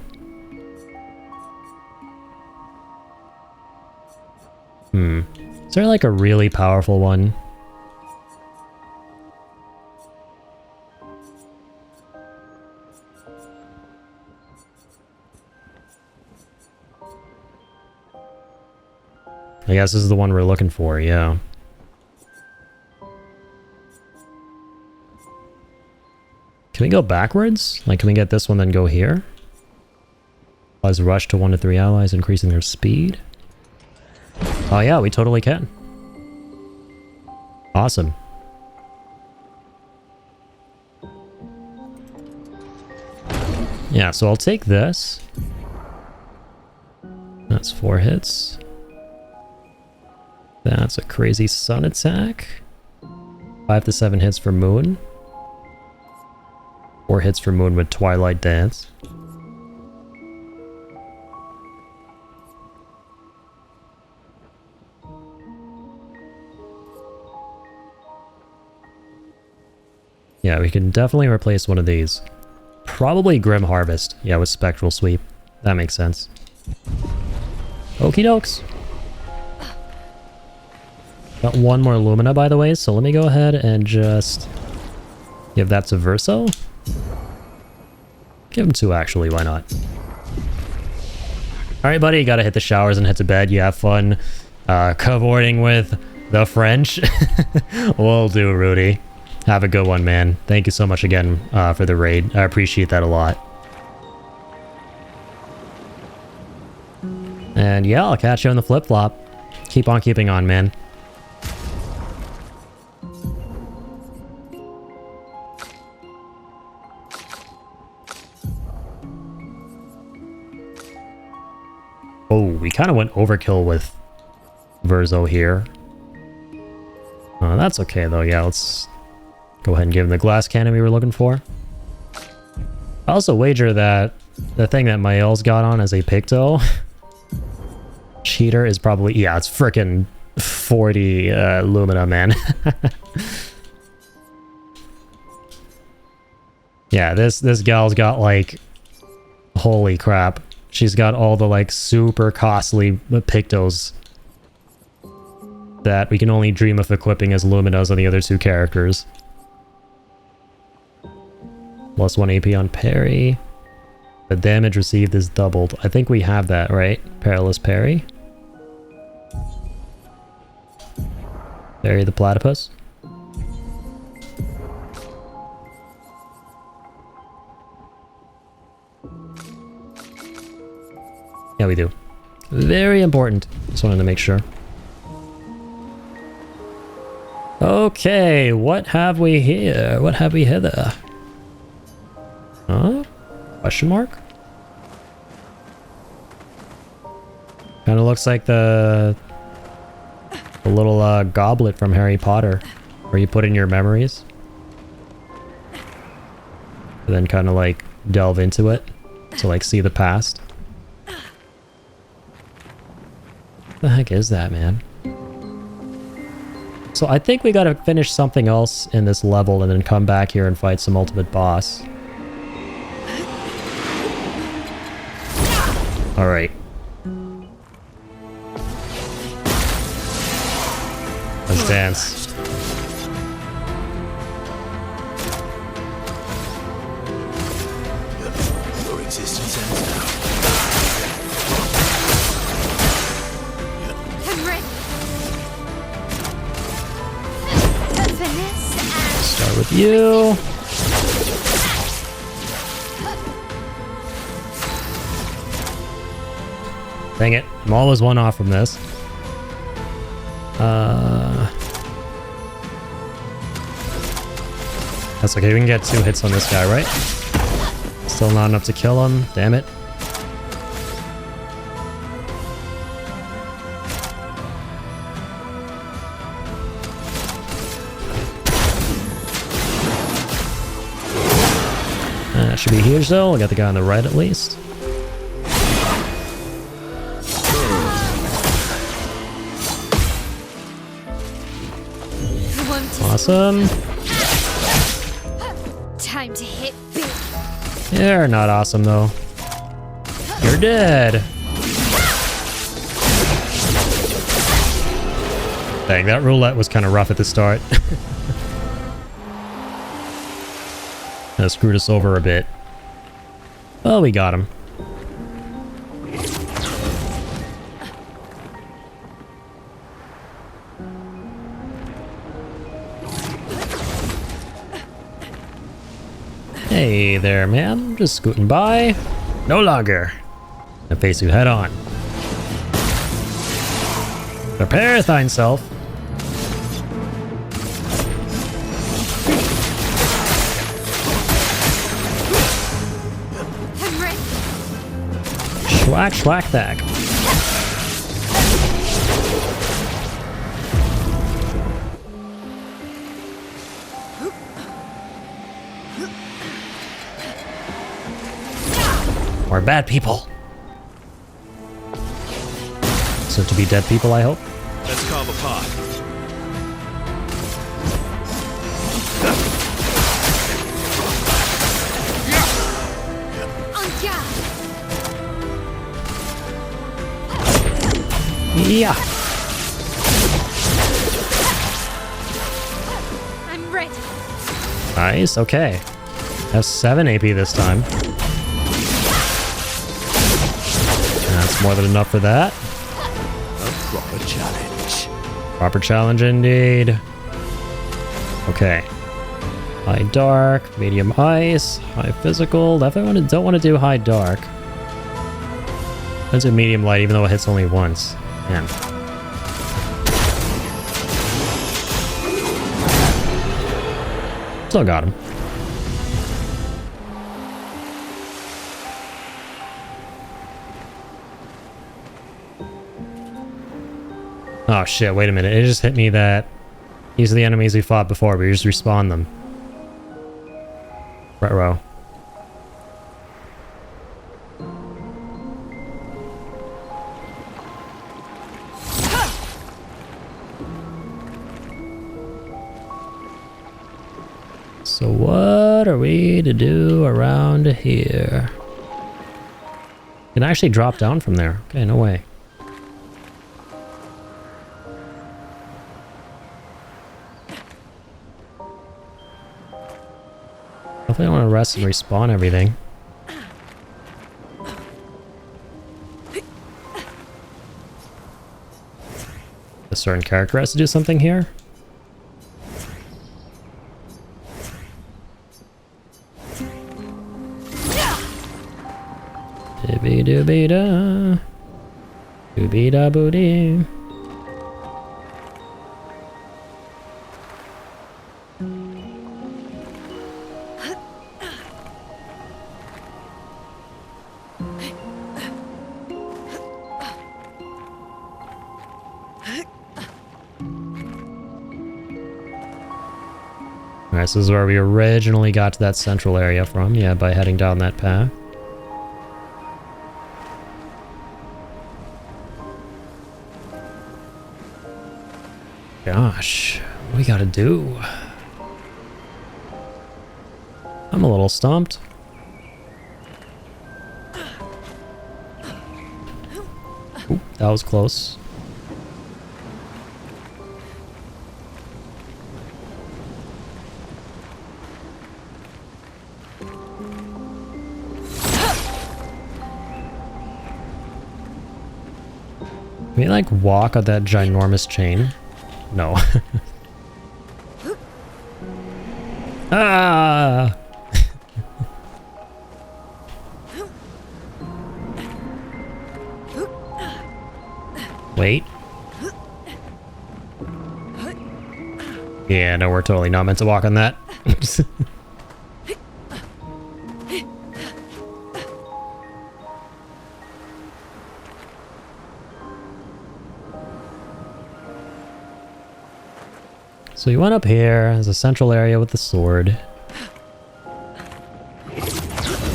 Is there like a really powerful one? I guess this is the one we're looking for, yeah. Can we go backwards? Like, can we get this one then go here? Allies rush to 1 to 3 allies, increasing their speed. Oh yeah, we totally can. Awesome. Yeah, so I'll take this. That's 4 hits. That's a crazy Sun attack. 5 to 7 hits for Moon. 4 hits for Moon with Twilight Dance. Yeah, we can definitely replace one of these. Probably Grim Harvest. Yeah, with Spectral Sweep. That makes sense. Okie dokes. Got 1 more Lumina, by the way, so let me go ahead and just give that to Verso. Give him 2, actually, why not? Alright, buddy, you gotta hit the showers and head to bed. You have fun cavorting with the French. Will do, Rudy. Have a good one, man. Thank you so much again for the raid. I appreciate that a lot. And yeah, I'll catch you on the flip-flop. Keep on keeping on, man. Oh, we kind of went overkill with Verso here. That's okay, though. Yeah, let's go ahead and give him the glass cannon we were looking for. I also wager that the thing that Mael's got on as a Picto cheater is probably... Yeah, it's frickin' 40 Lumina, man. Yeah, this gal's got, like... Holy crap. She's got all the, like, super costly Pictos that we can only dream of equipping as Luminas on the other 2 characters. Plus 1 AP on parry. The damage received is doubled. I think we have that, right? Perilous parry. Parry the platypus. Yeah, we do. Very important. Just wanted to make sure. Okay, what have we here? What have we hither? Huh? Question mark? Kind of looks like the little goblet from Harry Potter, where you put in your memories. And then kind of like delve into it to like see the past. What the heck is that, man? So I think we gotta finish something else in this level and then come back here and fight some ultimate boss. Alright. Let's dance. Your existence ends now. Start with you. Dang it. I'm always one off from this. That's okay. We can get 2 hits on this guy, right? Still not enough to kill him. Damn it. That should be huge though. I got the guy on the right at least. Awesome. Time to hit big. You're not awesome though. You're dead. Dang, that roulette was kind of rough at the start. That screwed us over a bit. Well, we got him. Hey there, man. Just scooting by. No longer. I face you head on. Prepare thine self. Schwack, schwack, thack. We're bad people. So to be dead people, I hope. Let's carve a path. Yeah. I'm ready. Nice, okay. Have 7 AP this time. That's more than enough for that. A proper challenge. Proper challenge indeed. Okay. High dark, medium ice, high physical. Definitely don't want to do high dark. Let's do medium light even though it hits only once. Man. Still got him. Oh shit, wait a minute. It just hit me that these are the enemies we fought before, but you just respawn them. Right row. So what are we to do around here? Can I actually drop down from there? Okay, no way. Definitely want to rest and respawn everything. A certain character has to do something here? Dibby dooby da. Dooby da booty. Alright, so this is where we originally got to that central area from. Yeah, by heading down that path. Gosh, what do we gotta do? I'm a little stumped. Ooh, that was close. Can we like walk on that ginormous chain? No. Ah! Wait. Yeah, no, we're totally not meant to walk on that. So you went up here, there's a central area with the sword.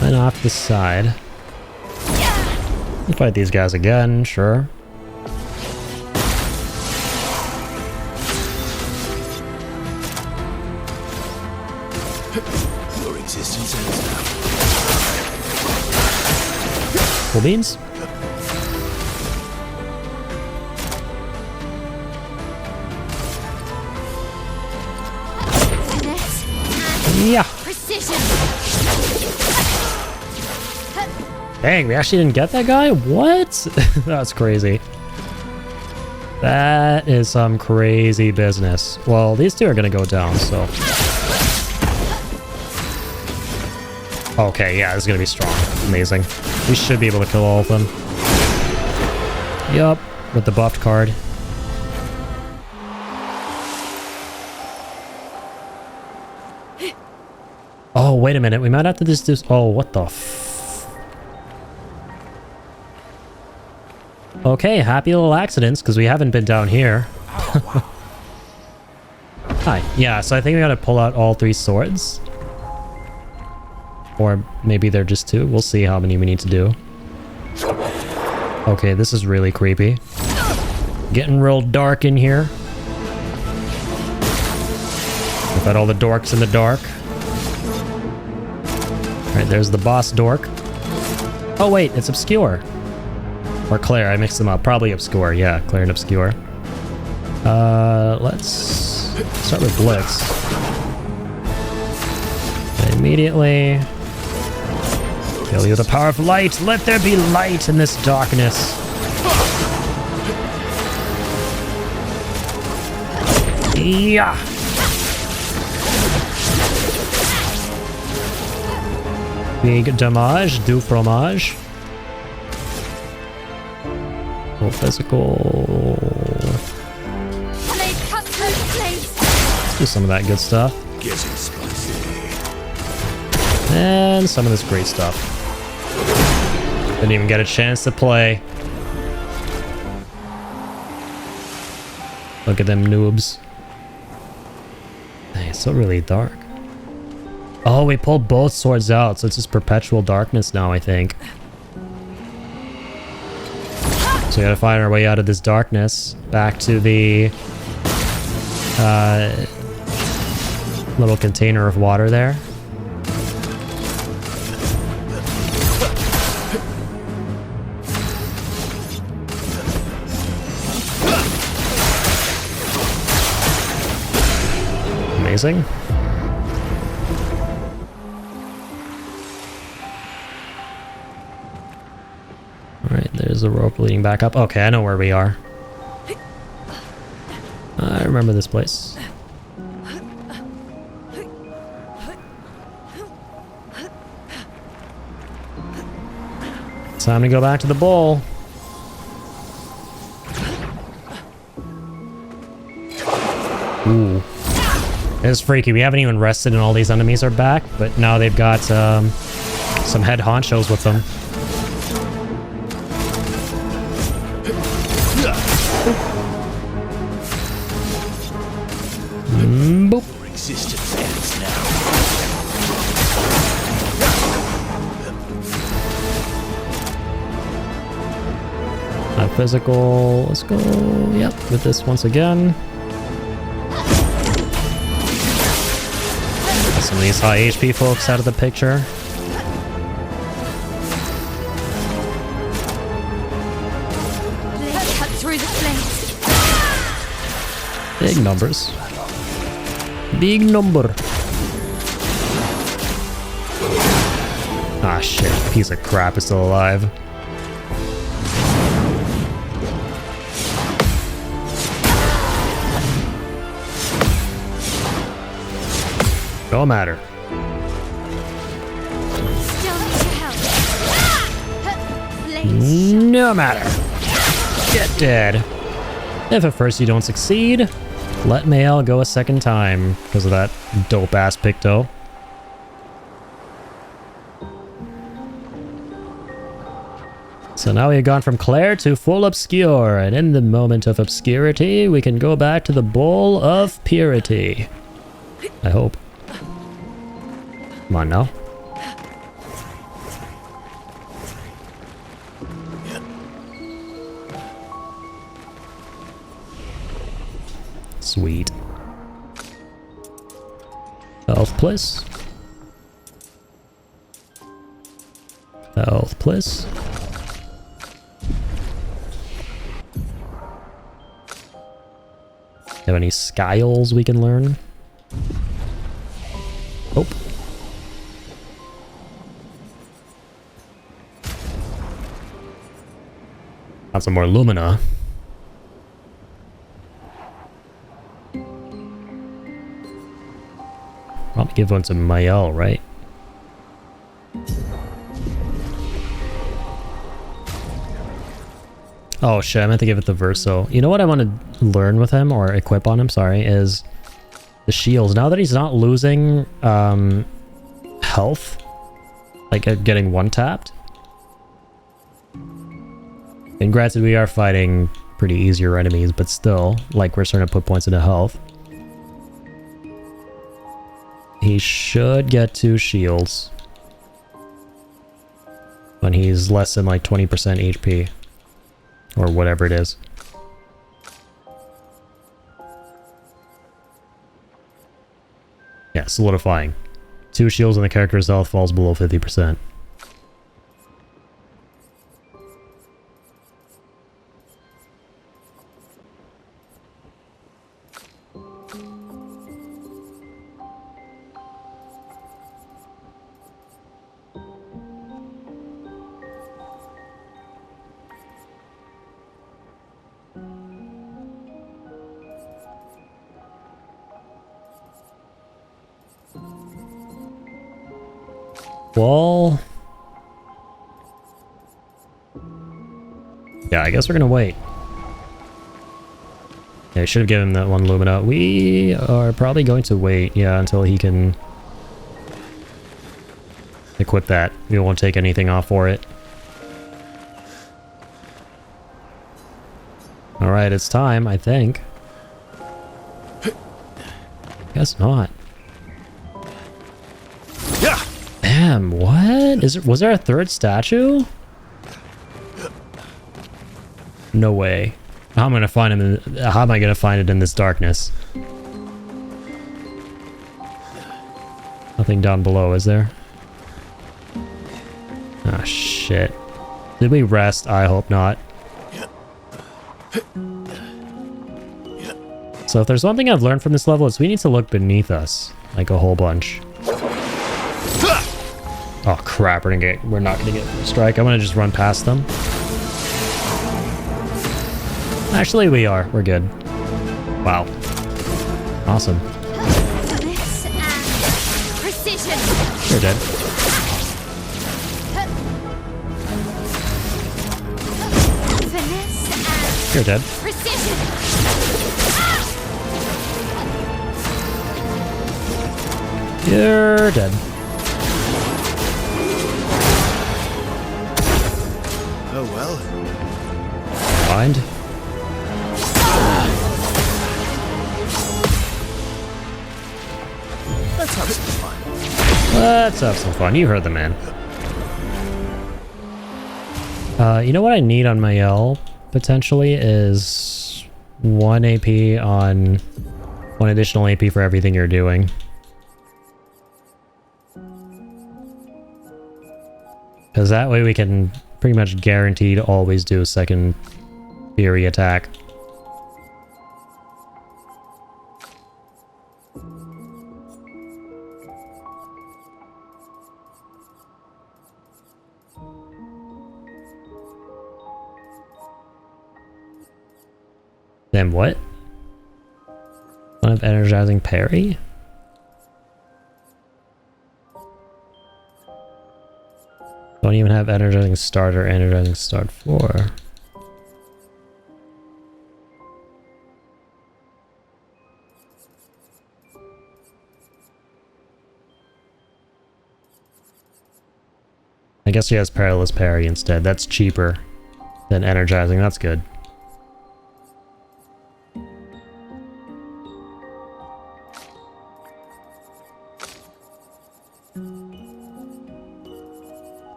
Then off the side. We'll fight these guys again, sure. Your existence ends now. Cool beans. Yeah. Precision. Dang, we actually didn't get that guy? What? That's crazy. That is some crazy business. Well, these two are gonna go down, so. Okay, yeah, this is gonna be strong. Amazing. We should be able to kill all of them. Yup, with the buffed card. Oh, wait a minute. We might have to just do... Oh, what the f... Okay, happy little accidents, because we haven't been down here. Hi. Yeah, so I think we gotta pull out all 3 swords. Or maybe they're just 2. We'll see how many we need to do. Okay, this is really creepy. Getting real dark in here. We've got all the dorks in the dark. Alright, there's the boss dork. Oh wait, it's Obscure. Or Claire, I mixed them up. Probably Obscure, yeah, Claire and Obscure. Let's start with Blitz. Immediately. Kill you with the power of light. Let there be light in this darkness. Yeah. Big damage, du fromage. Full physical. Let's do some of that good stuff. And some of this great stuff. Didn't even get a chance to play. Look at them noobs. Dang, it's so really dark. Oh, we pulled both swords out, so it's just perpetual darkness now, I think. So we gotta find our way out of this darkness, back to the little container of water there. Amazing. Alright, there's a rope leading back up. Okay, I know where we are. I remember this place. Time to go back to the bowl. Ooh. It's freaky. We haven't even rested and all these enemies are back, but now they've got some head honchos with them. Boop. resistance ends now. Physical. Let's go. Yep, with this once again. Get some of these high HP folks out of the picture. Let's cut through the flames. Big numbers. Big number. Ah shit, piece of crap is still alive. No matter. Still need your help. Flames. No matter. Get dead. If at first you don't succeed, let Mael go a second time because of that dope ass Picto. So now we have gone from Claire to full obscure, and in the moment of obscurity, we can go back to the bowl of purity. I hope. Come on now. Sweet. Health, please. Health, please. Have any skills we can learn? Nope. Got some more Lumina. Probably give one to Mael, right? Oh shit, I meant to give it the Verso. You know what I want to learn with him, or equip on him, sorry, is the shields. Now that he's not losing health, like getting one-tapped. And granted, we are fighting pretty easier enemies, but still, like, we're starting to put points into health. He should get 2 shields when he's less than like 20% HP. Or whatever it is. Yeah, solidifying. 2 shields and the character's health falls below 50%. Well, yeah, I guess we're gonna wait. Yeah, I should have given him that one Lumina. We are probably going to wait, yeah, until he can equip that. We won't take anything off for it. Alright, it's time, I think. Guess not. Damn, what? Was there a 3rd statue? No way. How am I gonna find him how am I gonna find it in this darkness? Nothing down below, is there? Ah, shit. Did we rest? I hope not. So if there's one thing I've learned from this level, it's we need to look beneath us. Like a whole bunch. Oh crap, we're not gonna get first strike. I'm gonna just run past them. Actually, we are. We're good. Wow. Awesome. Finesse and precision. You're dead. Finesse and You're dead. precision. You're dead. Oh well. Mind. Let's have some fun. You heard the man. You know what I need on my L potentially is 1 AP on 1 additional AP for everything you're doing. Because that way we can pretty much guaranteed always do a second fury attack. Then what? One of energizing parry? Don't even have energizing start or energizing start 4. I guess she has perilous parry instead. That's cheaper than energizing. That's good.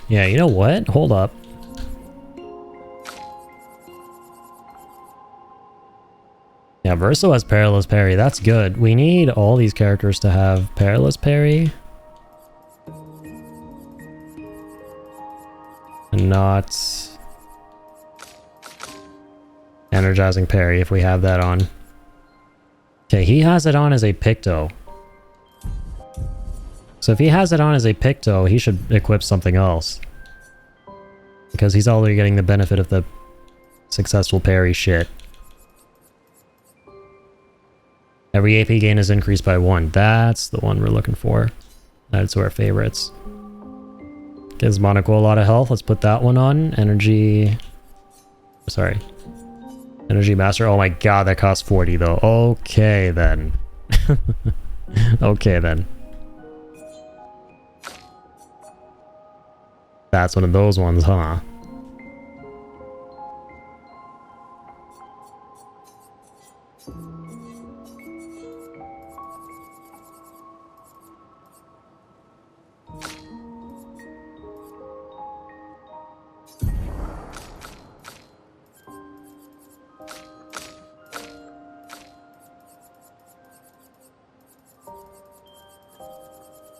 Yeah, you know what? Hold up. Yeah, Verso has perilous parry. That's good. We need all these characters to have perilous parry. And not energizing parry if we have that on. Okay, he has it on as a Picto. So if he has it on as a Picto, he should equip something else. Because he's already getting the benefit of the successful parry shit. Every AP gain is increased by 1. That's the one we're looking for. That's our favorites. Gives Monaco a lot of health. Let's put that one on. Energy... Sorry. Energy Master. Oh my god, that costs 40 though. Okay then. Okay then. That's one of those ones, huh?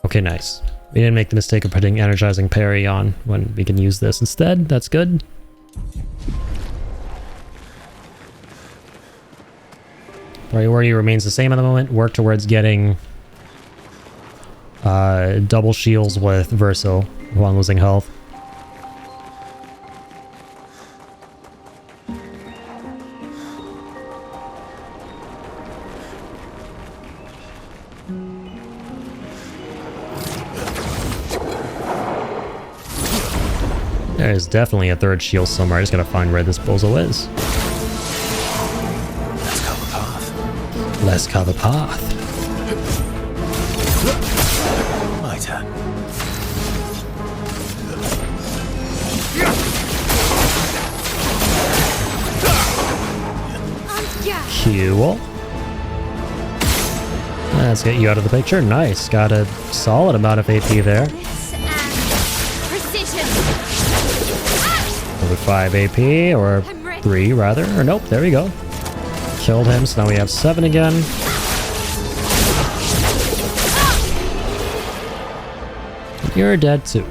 Okay, nice. We didn't make the mistake of putting energizing parry on when we can use this instead. That's good. Priority remains the same at the moment. Work towards getting double shields with Verso while losing health. There's definitely a third shield somewhere. I just gotta find where this bozo is. Let's cover the path. Let's cover the path. My turn. Cool. Let's get you out of the picture. Nice. Got a solid amount of AP there. Over 5 AP, or 3 rather. Or nope, there we go. Killed him, so now we have 7 again. You're dead too.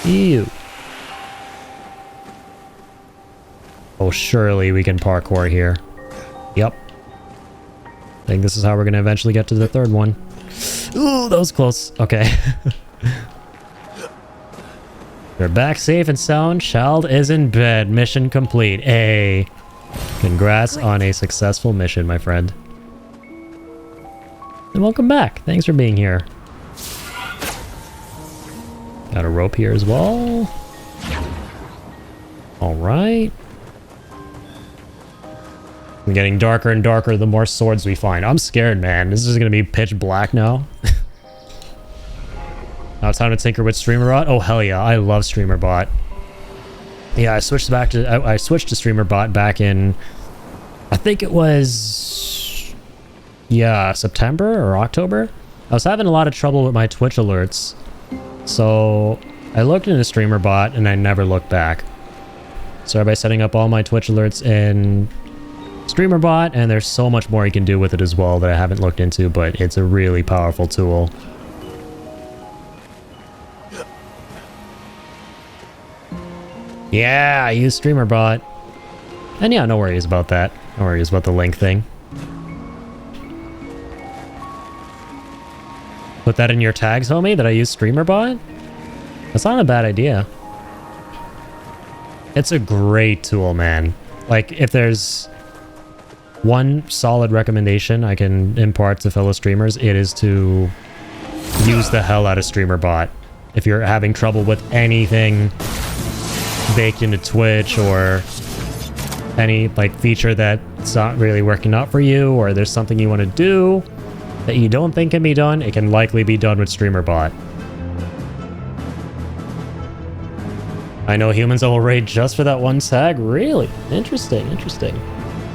Ew. Oh, surely we can parkour here. Yep. I think this is how we're going to eventually get to the third one. Ooh, that was close. Okay. We're back safe and sound. Child is in bed. Mission complete. Hey. Congrats on a successful mission, my friend. And welcome back. Thanks for being here. Got a rope here as well. Alright. It's getting darker and darker the more swords we find. I'm scared, man. This is going to be pitch black now. Now it's time to tinker with StreamerBot. Oh hell yeah, I love StreamerBot. Yeah, I switched to StreamerBot back in, I think it was yeah, September or October. I was having a lot of trouble with my Twitch alerts. So I looked into Streamer Bot and I never looked back. So by setting up all my Twitch alerts in Streamer Bot, and there's so much more you can do with it as well that I haven't looked into, but it's a really powerful tool. Yeah, I use Streamer Bot. And yeah, no worries about that. No worries about the link thing. Put that in your tags, homie, that I use Streamer Bot? That's not a bad idea. It's a great tool, man. Like, if there's one solid recommendation I can impart to fellow streamers, it is to use the hell out of Streamer Bot. If you're having trouble with anything baked into Twitch, or any like feature that's not really working out for you, or there's something you want to do that you don't think can be done, it can likely be done with Streamer Bot. I know humans that will raid just for that one tag. Really? Interesting, interesting.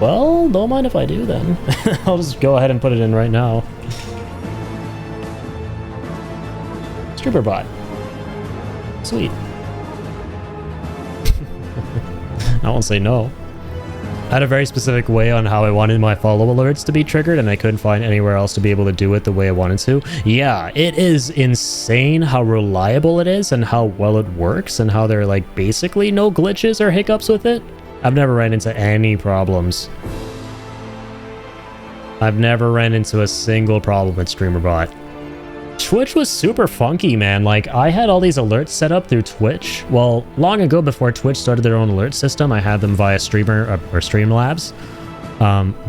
Well, don't mind if I do then. I'll just go ahead and put it in right now. Streamer Bot. Sweet. I won't say no. I had a very specific way on how I wanted my follow alerts to be triggered, and I couldn't find anywhere else to be able to do it the way I wanted to. Yeah, it is insane how reliable it is and how well it works and how there are like basically no glitches or hiccups with it. I've never ran into any problems. I've never ran into a single problem with Streamer Bot. Twitch was super funky, man. Like, I had all these alerts set up through Twitch. Well, long ago, before Twitch started their own alert system, I had them via Streamer or Streamlabs.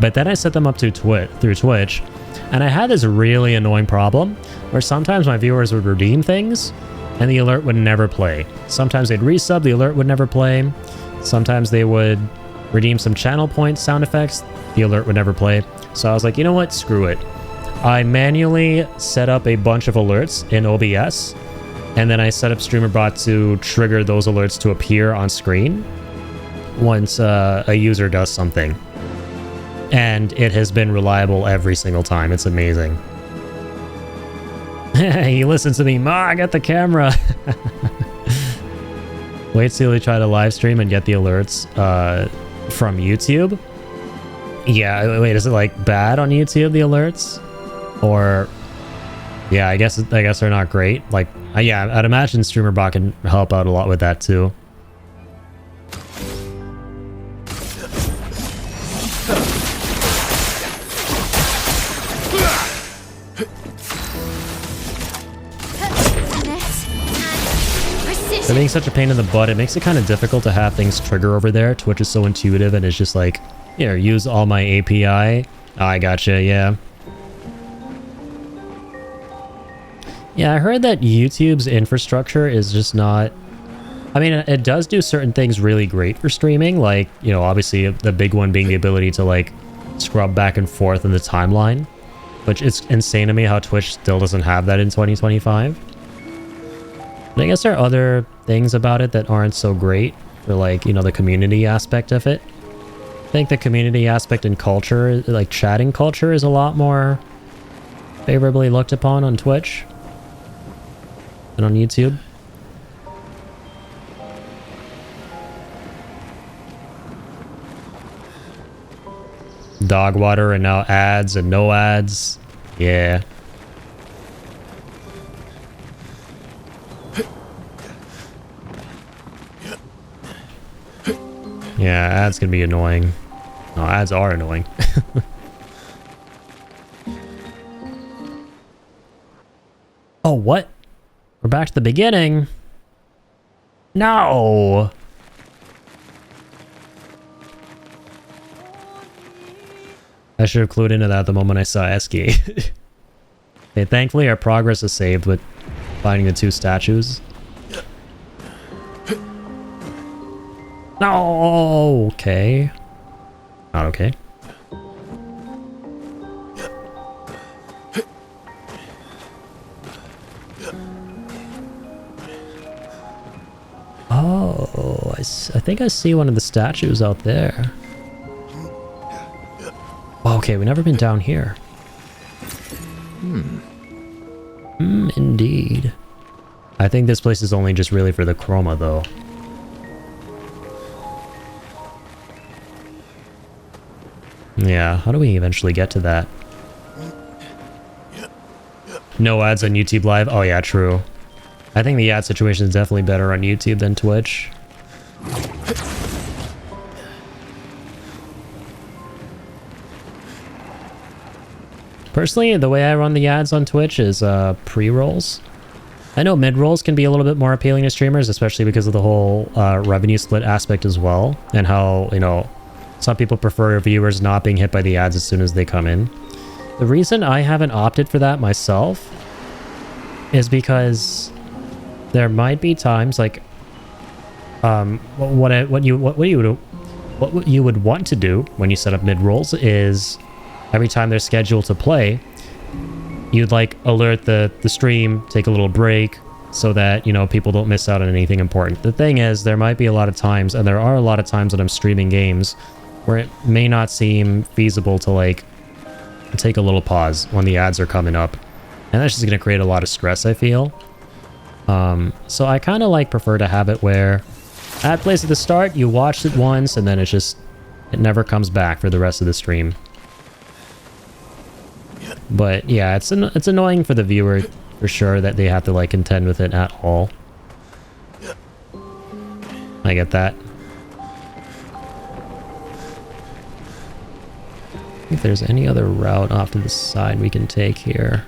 But then I set them up to through Twitch, and I had this really annoying problem where sometimes my viewers would redeem things, and the alert would never play. Sometimes they'd resub, the alert would never play. Sometimes they would redeem some channel point sound effects, the alert would never play. So I was like, you know what? Screw it. I manually set up a bunch of alerts in OBS, and then I set up Streamer Bot to trigger those alerts to appear on screen once a user does something. And it has been reliable every single time. It's amazing. He listens to me. Ma, I got the camera. Wait till you try to live stream and get the alerts from YouTube. Yeah, wait, is it like bad on YouTube, the alerts? Or yeah, I guess they're not great. Like, yeah, I'd imagine Streamer Bot can help out a lot with that too. For being such a pain in the butt, it makes it kind of difficult to have things trigger over there. Twitch is so intuitive, and it's just like, here, use all my API. Oh, I gotcha, yeah. Yeah, I heard that YouTube's infrastructure is just not... I mean, it does do certain things really great for streaming, like, you know, obviously the big one being the ability to, like, scrub back and forth in the timeline, which is insane to me how Twitch still doesn't have that in 2025. But I guess there are other things about it that aren't so great for, like, you know, the community aspect of it. I think the community aspect and culture, like chatting culture, is a lot more favorably looked upon on Twitch than on YouTube. Dog water and now ads and no ads. Yeah. Yeah, ads can be annoying. No, ads are annoying. Oh, what? We're back to the beginning. No. I should have clued into that the moment I saw Eski. Okay, thankfully our progress is saved with finding the two statues. No, okay. Not okay. Oh, I think I see one of the statues out there. Okay, we've never been down here. Indeed. I think this place is only just really for the chroma, though. Yeah, how do we eventually get to that? No ads on YouTube Live? Oh yeah, true. I think the ad situation is definitely better on YouTube than Twitch. Personally, the way I run the ads on Twitch is pre-rolls. I know mid-rolls can be a little bit more appealing to streamers, especially because of the whole revenue split aspect as well, and how, you know, some people prefer viewers not being hit by the ads as soon as they come in. The reason I haven't opted for that myself is because there might be times like what you would want to do when you set up mid-rolls is every time they're scheduled to play, you'd like alert the stream, take a little break so that, you know, people don't miss out on anything important. The thing is, there might be a lot of times, and there are a lot of times that I'm streaming games where it may not seem feasible to like take a little pause when the ads are coming up. And that's just going to create a lot of stress, I feel. So I kind of like prefer to have it where ad plays at the start, you watch it once, and then it never comes back for the rest of the stream. But yeah, it's annoying for the viewer for sure that they have to like contend with it at all. I get that. If there's any other route off to the side we can take here.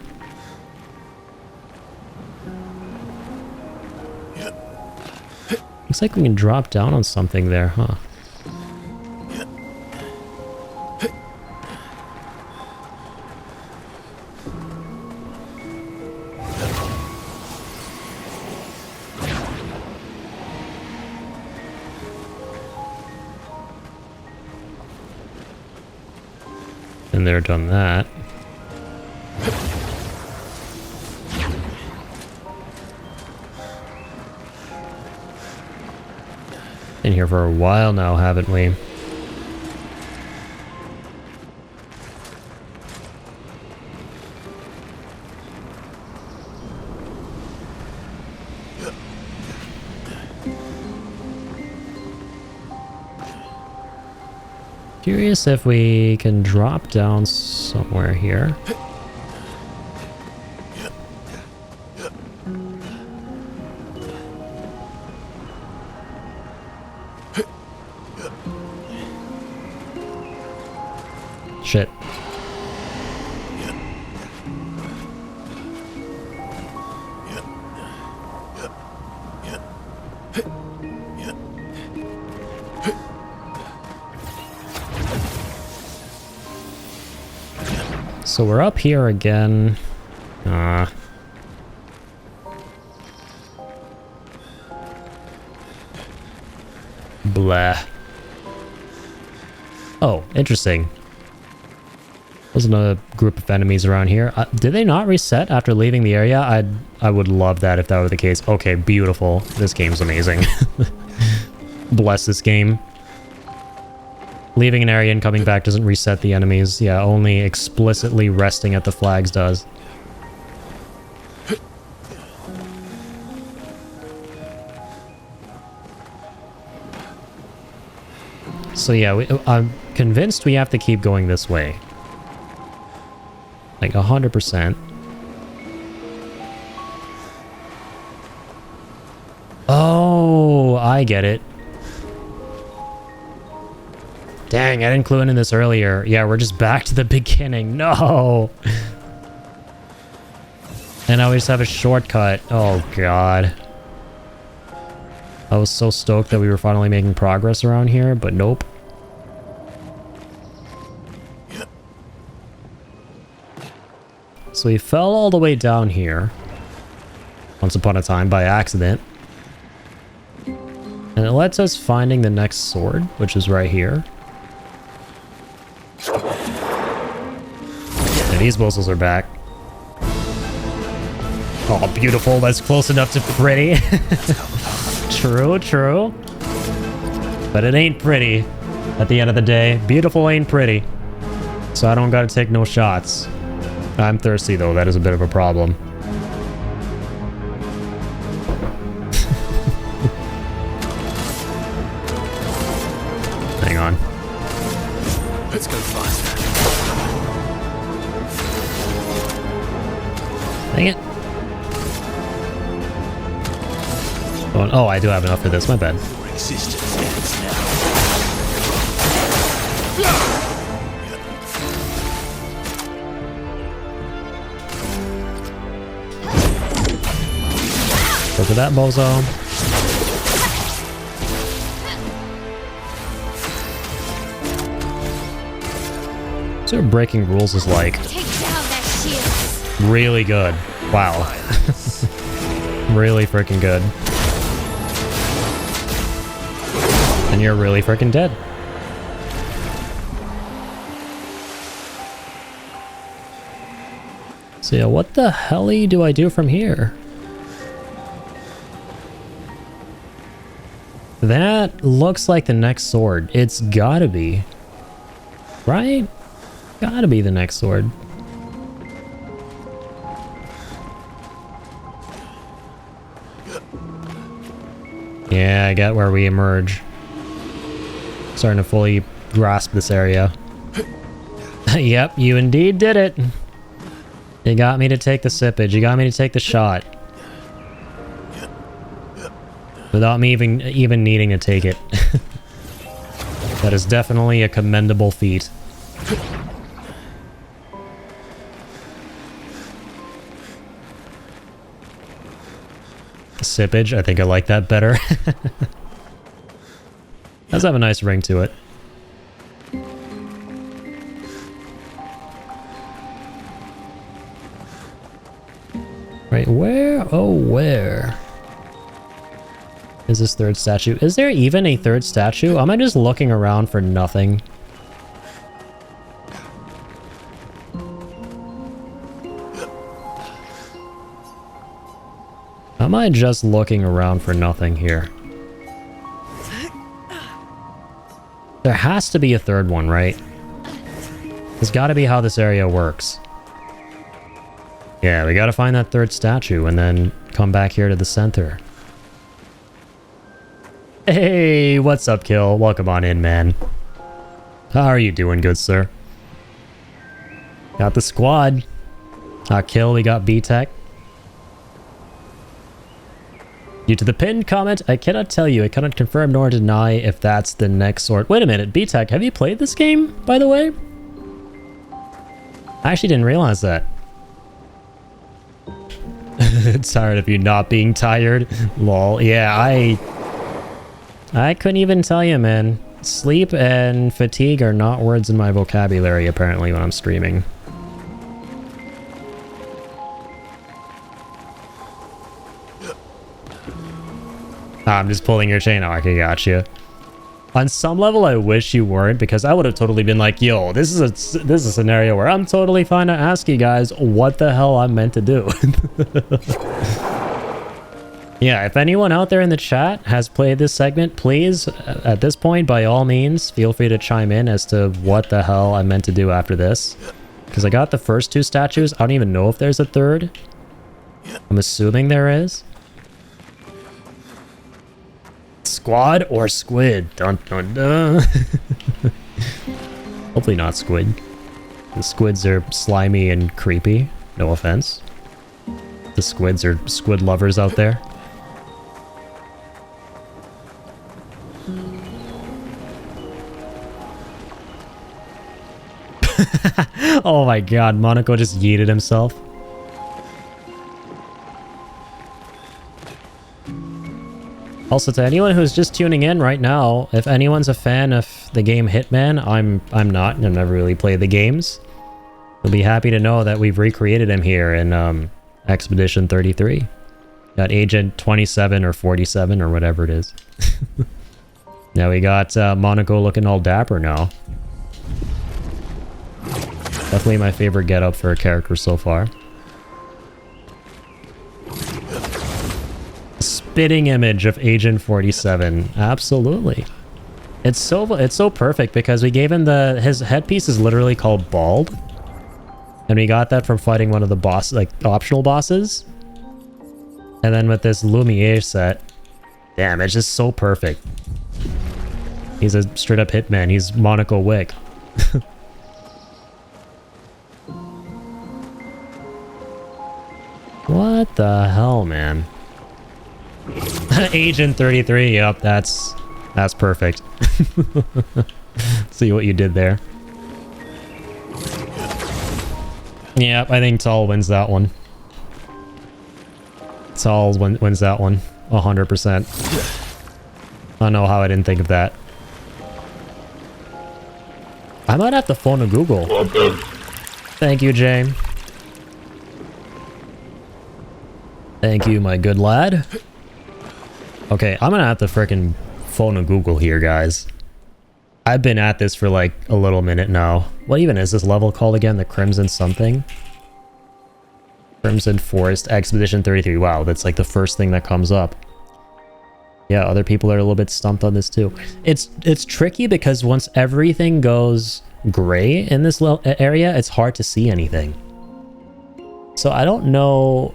Looks like we can drop down on something there, huh? And they're done that. Been here for a while now, haven't we? Curious if we can drop down somewhere here. Shit. So we're up here again. Blah. Oh, interesting. Wasn't a group of enemies around here. Did they not reset after leaving the area? I would love that if that were the case. Okay, beautiful. This game's amazing. Bless this game. Leaving an area and coming back doesn't reset the enemies. Yeah, only explicitly resting at the flags does. So yeah, I'm convinced we have to keep going this way. Like 100%. Oh, I get it. Dang, I didn't clue in this earlier. Yeah, we're just back to the beginning. No! And now we just have a shortcut. Oh, God. I was so stoked that we were finally making progress around here, but nope. So we fell all the way down here. Once upon a time by accident. And it lets us finding the next sword, which is right here. And these whistles are back. Oh, beautiful. That's close enough to pretty. True, true. But it ain't pretty at the end of the day. Beautiful ain't pretty. So I don't gotta take no shots. I'm thirsty though, that is a bit of a problem. Hang on. Let's go faster. Dang it. Oh, I do have enough for this, my bad. Your existence ends now. Go for that, bozo. So breaking rules is like Take down their shields. really good. Wow. Really freaking good. And you're really freaking dead. So yeah, what the hell do I do from here? That looks like the next sword. It's gotta be. Right? Gotta be the next sword. Yeah, I get where we emerge. Starting to fully grasp this area. Yep, you indeed did it. You got me to take the sippage. You got me to take the shot. Without me even needing to take it. That is definitely a commendable feat. Sippage, I think I like that better. Does have a nice ring to it. Right, where? Oh, where? Is this third statue? Is there even a third statue? Am I just looking around for nothing? Am I just looking around for nothing here? There has to be a third one, right? There's got to be how this area works. Yeah, we got to find that third statue and then come back here to the center. Hey, what's up, Kill? Welcome on in, man. How are you doing, good sir? Got the squad. Kill, we got B-Tech. Due to the pinned comment, I cannot tell you, I cannot confirm nor deny if that's the next sword. Wait a minute, B-Tech, have you played this game, by the way? I actually didn't realize that. Tired of you not being tired? Lol. Yeah, I couldn't even tell you, man. Sleep and fatigue are not words in my vocabulary, apparently, when I'm streaming. I'm just pulling your chain. Oh, okay, gotcha. On some level, I wish you weren't, because I would have totally been like, yo, this is a scenario where I'm totally fine to ask you guys what the hell I'm meant to do. Yeah, if anyone out there in the chat has played this segment, please, at this point, by all means, feel free to chime in as to what the hell I'm meant to do after this. Because I got the first two statues. I don't even know if there's a third. I'm assuming there is. Squad or squid? Dun dun dun. Hopefully not squid. The squids are slimy and creepy. No offense. The squids are squid lovers out there. Oh my god, Monaco just yeeted himself. Also, to anyone who's just tuning in right now, if anyone's a fan of the game Hitman, I'm not. I've never really played the games. You'll be happy to know that we've recreated him here in Expedition 33. Got Agent 27 or 47 or whatever it is. Now we got Monaco looking all dapper now. Definitely my favorite getup for a character so far. Spitting image of Agent 47. Absolutely. It's so perfect because we gave him his headpiece is literally called Bald. And we got that from fighting one of the boss, like, optional bosses. And then with this Lumiere set, damn, it's just so perfect. He's a straight up hitman. He's Monaco Wick. What the hell, man? Agent 33, yep, that's perfect. See what you did there. Yep, I think Tal wins that one. Tal wins that one. 100%. I don't know how I didn't think of that. I might have to phone a Google. Thank you, Jane. Thank you, my good lad. Okay, I'm gonna have to frickin' phone a Google here, guys. I've been at this for like a little minute now. What even is this level called again? The Crimson something? Crimson Forest Expedition 33. Wow, that's like the first thing that comes up. Yeah, other people are a little bit stumped on this too. It's tricky because once everything goes gray in this area, it's hard to see anything. So I don't know.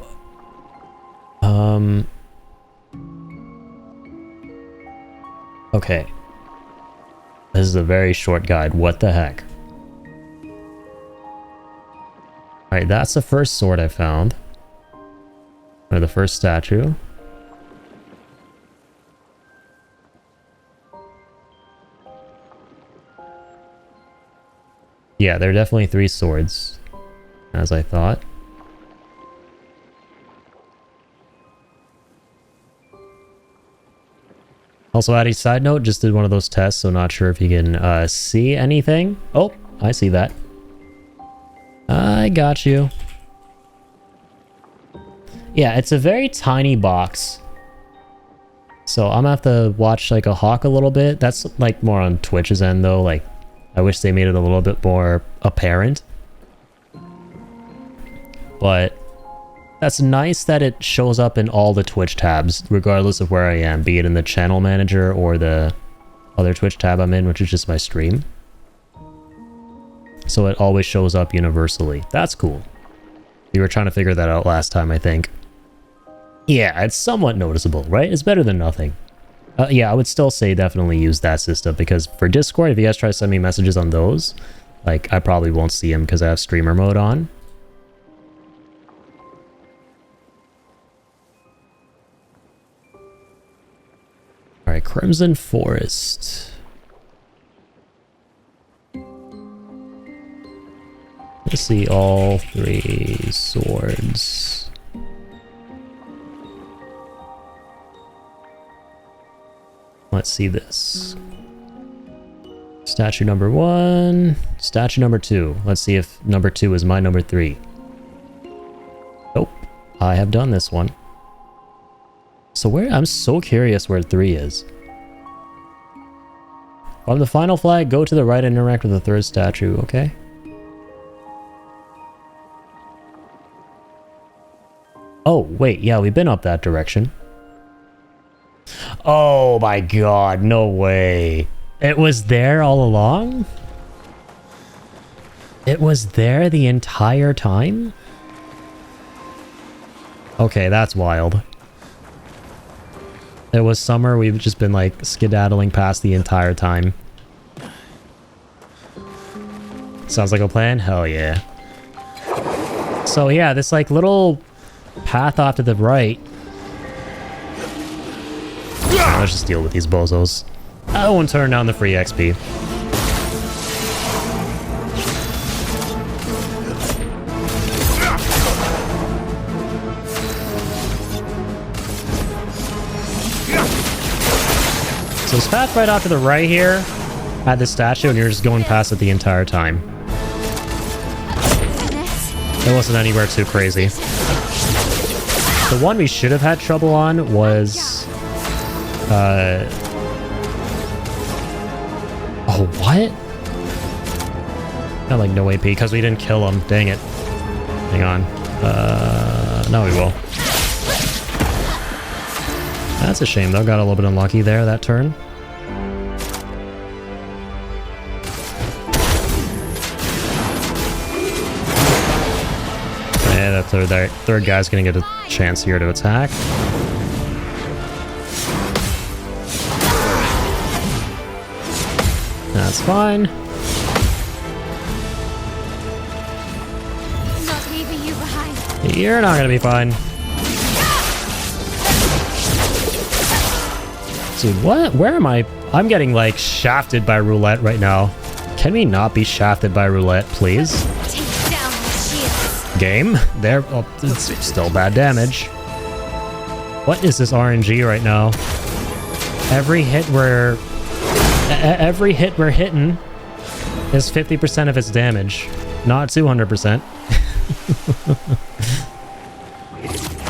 Okay. This is a very short guide. What the heck? Alright, that's the first sword I found. Or the first statue. Yeah, there are definitely 3 swords, as I thought. Also, Addy, side note, just did one of those tests, so not sure if you can see anything. Oh, I see that. I got you. Yeah, it's a very tiny box. So I'm gonna have to watch like a hawk a little bit. That's like more on Twitch's end though. Like, I wish they made it a little bit more apparent. But that's nice that it shows up in all the Twitch tabs, regardless of where I am, be it in the channel manager or the other Twitch tab I'm in, which is just my stream. So it always shows up universally. That's cool. You were trying to figure that out last time, I think. Yeah, it's somewhat noticeable, right? It's better than nothing. Yeah, I would still say definitely use that system, because for Discord, if you guys try to send me messages on those, like, I probably won't see them because I have streamer mode on. Alright, Crimson Forest. Let's see all 3 swords. Let's see this. Statue number 1. Statue number 2. Let's see if number 2 is my number 3. Nope. I have done this one. So where? I'm so curious where 3 is. On the final flag, go to the right and interact with the 3rd statue, okay? Oh, wait, yeah, we've been up that direction. Oh my god, no way. It was there all along? It was there the entire time? Okay, that's wild. It was summer, we've just been like skedaddling past the entire time. Sounds like a plan? Hell yeah. So yeah, this like little path off to the right. Let's just deal with these bozos. I won't turn down the free XP. So this path right off to the right here had the statue, and you're just going past it the entire time. It wasn't anywhere too crazy. The one we should have had trouble on was... Oh, what? Got like no AP because we didn't kill him. Dang it. Hang on. No, we will. That's a shame though. Got a little bit unlucky there that turn. So the third guy's gonna get a chance here to attack. That's fine. Not leaving you behind. You're not gonna be fine. Dude, what? Where am I? I'm getting like shafted by roulette right now. Can we not be shafted by roulette, please? Take down the shields. Game? There. Oh, it's still bad damage. What is this RNG right now? Every hit we're hitting is 50% of its damage, not 200%.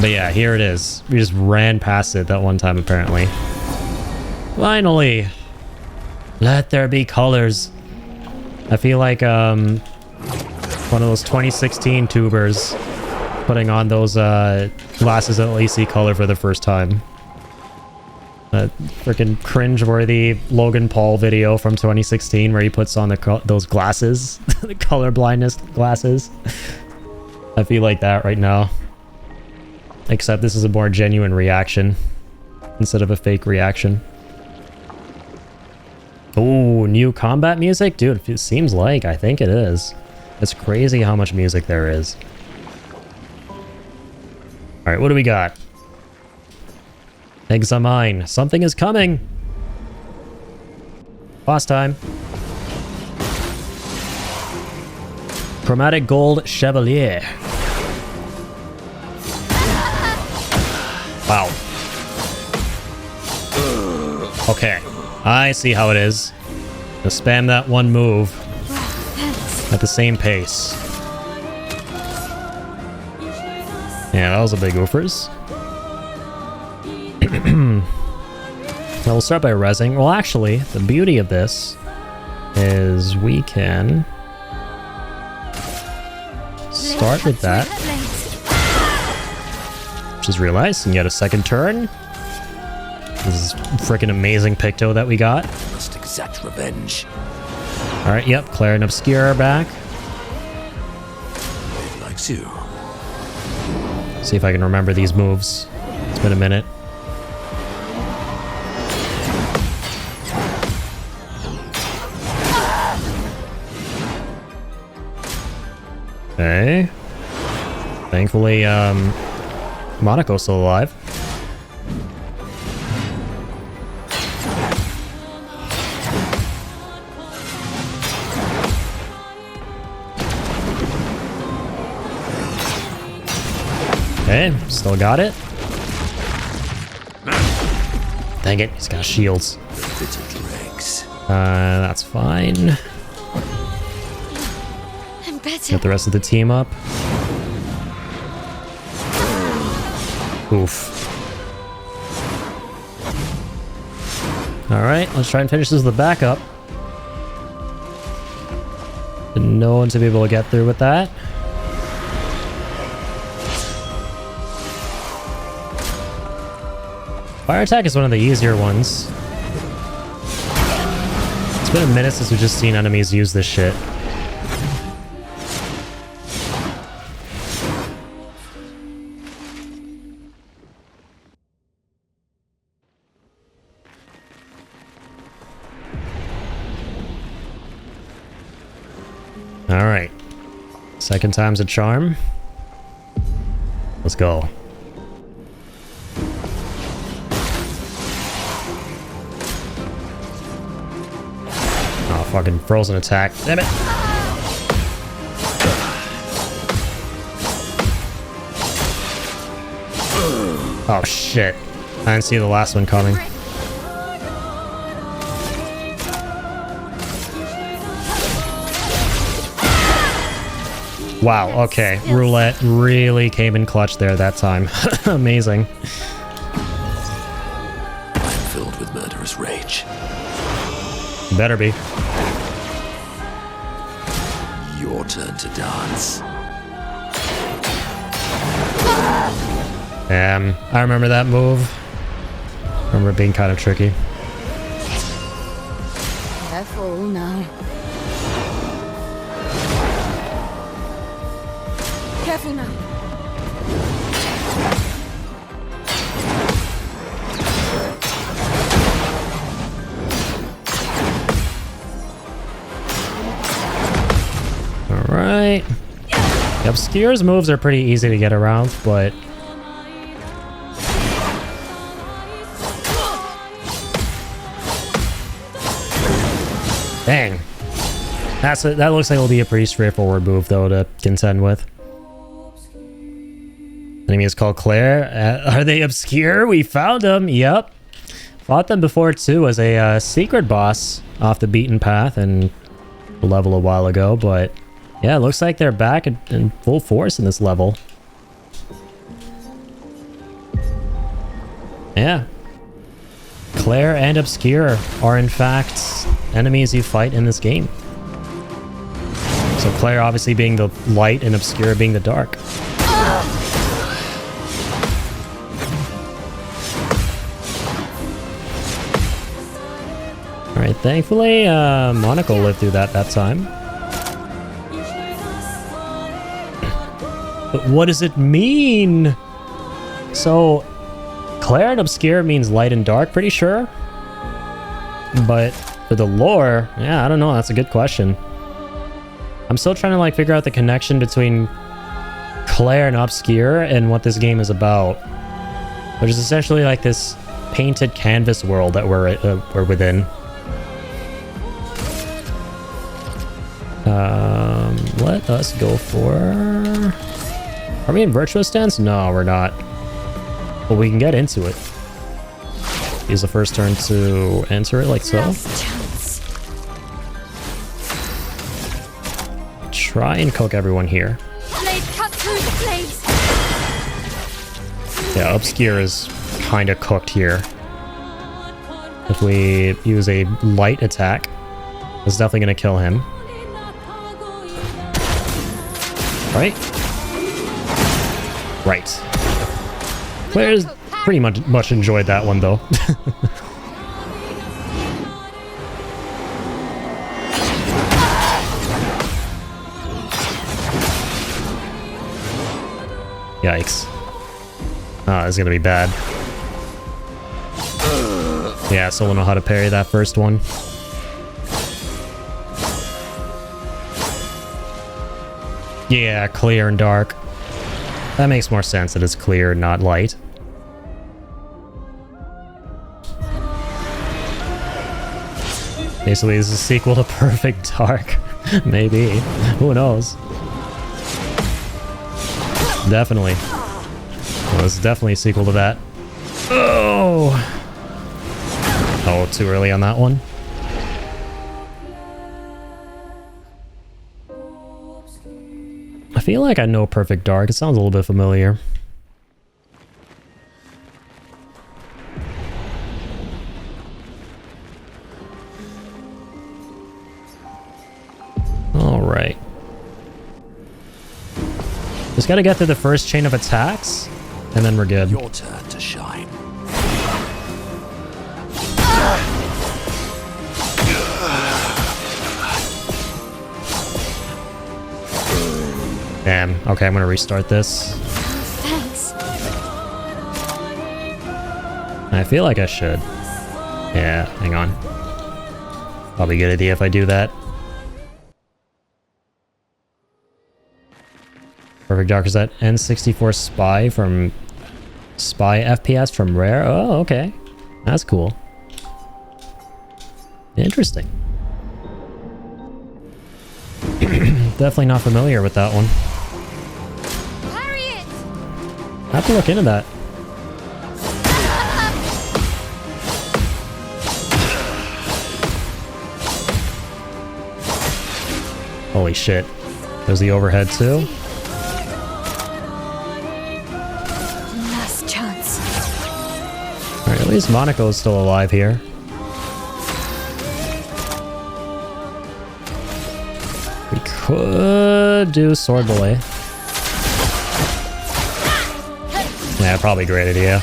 But yeah, here it is. We just ran past it that one time apparently. Finally, let there be colors. I feel like one of those 2016 tubers putting on those glasses that let you see color for the first time. That freaking cringe-worthy Logan Paul video from 2016 where he puts on those glasses, the color blindness glasses. I feel like that right now. Except this is a more genuine reaction instead of a fake reaction. Oh, new combat music? Dude, it seems like. I think it is. It's crazy how much music there is. Alright, what do we got? Examine. Something is coming. Boss time. Chromatic Gold Chevalier. Wow. Okay. I see how it is. Just spam that one move at the same pace. Yeah, that was a big oofers. Well, we'll start by rezzing. Well, actually, the beauty of this is we can start with that, which is real nice, and yet a second turn. This is freaking amazing Picto that we got. Must exact revenge. Alright, yep, Claire and Obscure are back. It likes you. See if I can remember these moves. It's been a minute. Okay. Thankfully, Monaco's still alive. Okay, still got it. Dang it, he's got shields. Fitted legs. That's fine. I'm better. Get the rest of the team up. Oof. Alright, let's try and finish this with the backup. No one to be able to get through with that. Fire attack is one of the easier ones. It's been a minute since we've just seen enemies use this shit. Alright. Second time's a charm. Let's go. Oh, fucking frozen attack. Damn it. Oh, shit. I didn't see the last one coming. Wow, okay. Roulette really came in clutch there that time. Amazing. I'm filled with murderous rage. Better be. Your turn to dance. I remember that move. I remember it being kind of tricky. Careful now. Careful now. Alright. The Obscure's moves are pretty easy to get around, but... Dang. That looks like it'll be a pretty straightforward move, though, to contend with. Enemy is called Claire. Are they obscure? We found them. Yep. Fought them before, too, as a secret boss off the beaten path and a level a while ago, but... Yeah, it looks like they're back in full force in this level. Yeah. Claire and Obscure are in fact enemies you fight in this game. So Claire obviously being the light and Obscure being the dark. Alright, thankfully Monaco lived through that time. But what does it mean? So, Claire and Obscure means light and dark, pretty sure. But for the lore, yeah, I don't know. That's a good question. I'm still trying to like figure out the connection between Claire and Obscure and what this game is about. Which is essentially like this painted canvas world that we're within. Let us go for... Are we in Virtuous Stance? No, we're not. But we can get into it. Use the first turn to enter it like so. Try and cook everyone here. Blade cut through the blades. Yeah, Obscure is kind of cooked here. If we use a light attack, it's definitely going to kill him. Right? Right. Claire's pretty much enjoyed that one, though. Yikes. Ah, this is gonna be bad. Yeah, so we'll know how to parry that first one. Yeah, clear and dark. That makes more sense that it's clear, not light. Basically, this is a sequel to Perfect Dark. Maybe. Who knows? Definitely. Well, this is definitely a sequel to that. Oh! Oh, too early on that one. I feel like I know Perfect Dark. It sounds a little bit familiar. Alright. Just gotta get through the first chain of attacks, and then we're good. Your turn to shine. Damn. Okay, I'm gonna restart this. Thanks. I feel like I should. Yeah, hang on. Probably a good idea if I do that. Perfect Dark, is that N64 Spy from... Spy FPS from Rare? Oh, okay. That's cool. Interesting. Definitely not familiar with that one. Harriet! I have to look into that. Holy shit. There's the overhead too. Last chance. Alright, at least Monaco's still alive here. We could do Sword Belay. Yeah, probably a great idea.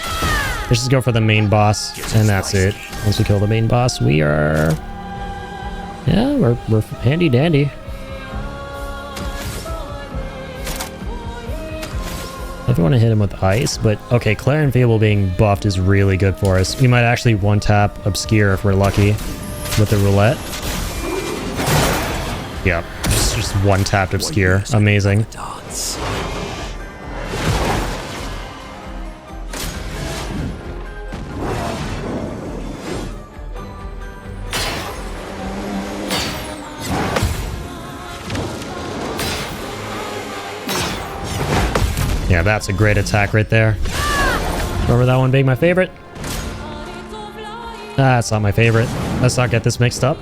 Let's just go for the main boss, and that's it. Once we kill the main boss, we are... Yeah, we're handy dandy. If you want to hit him with ice, but okay, Claire and Fable being buffed is really good for us. We might actually one-tap Obscure if we're lucky with the roulette. Yep, just Just one tapped obscure. Amazing. Dance. Yeah, that's a great attack right there. Remember that one being my favorite? That's not my favorite. Let's not get this mixed up.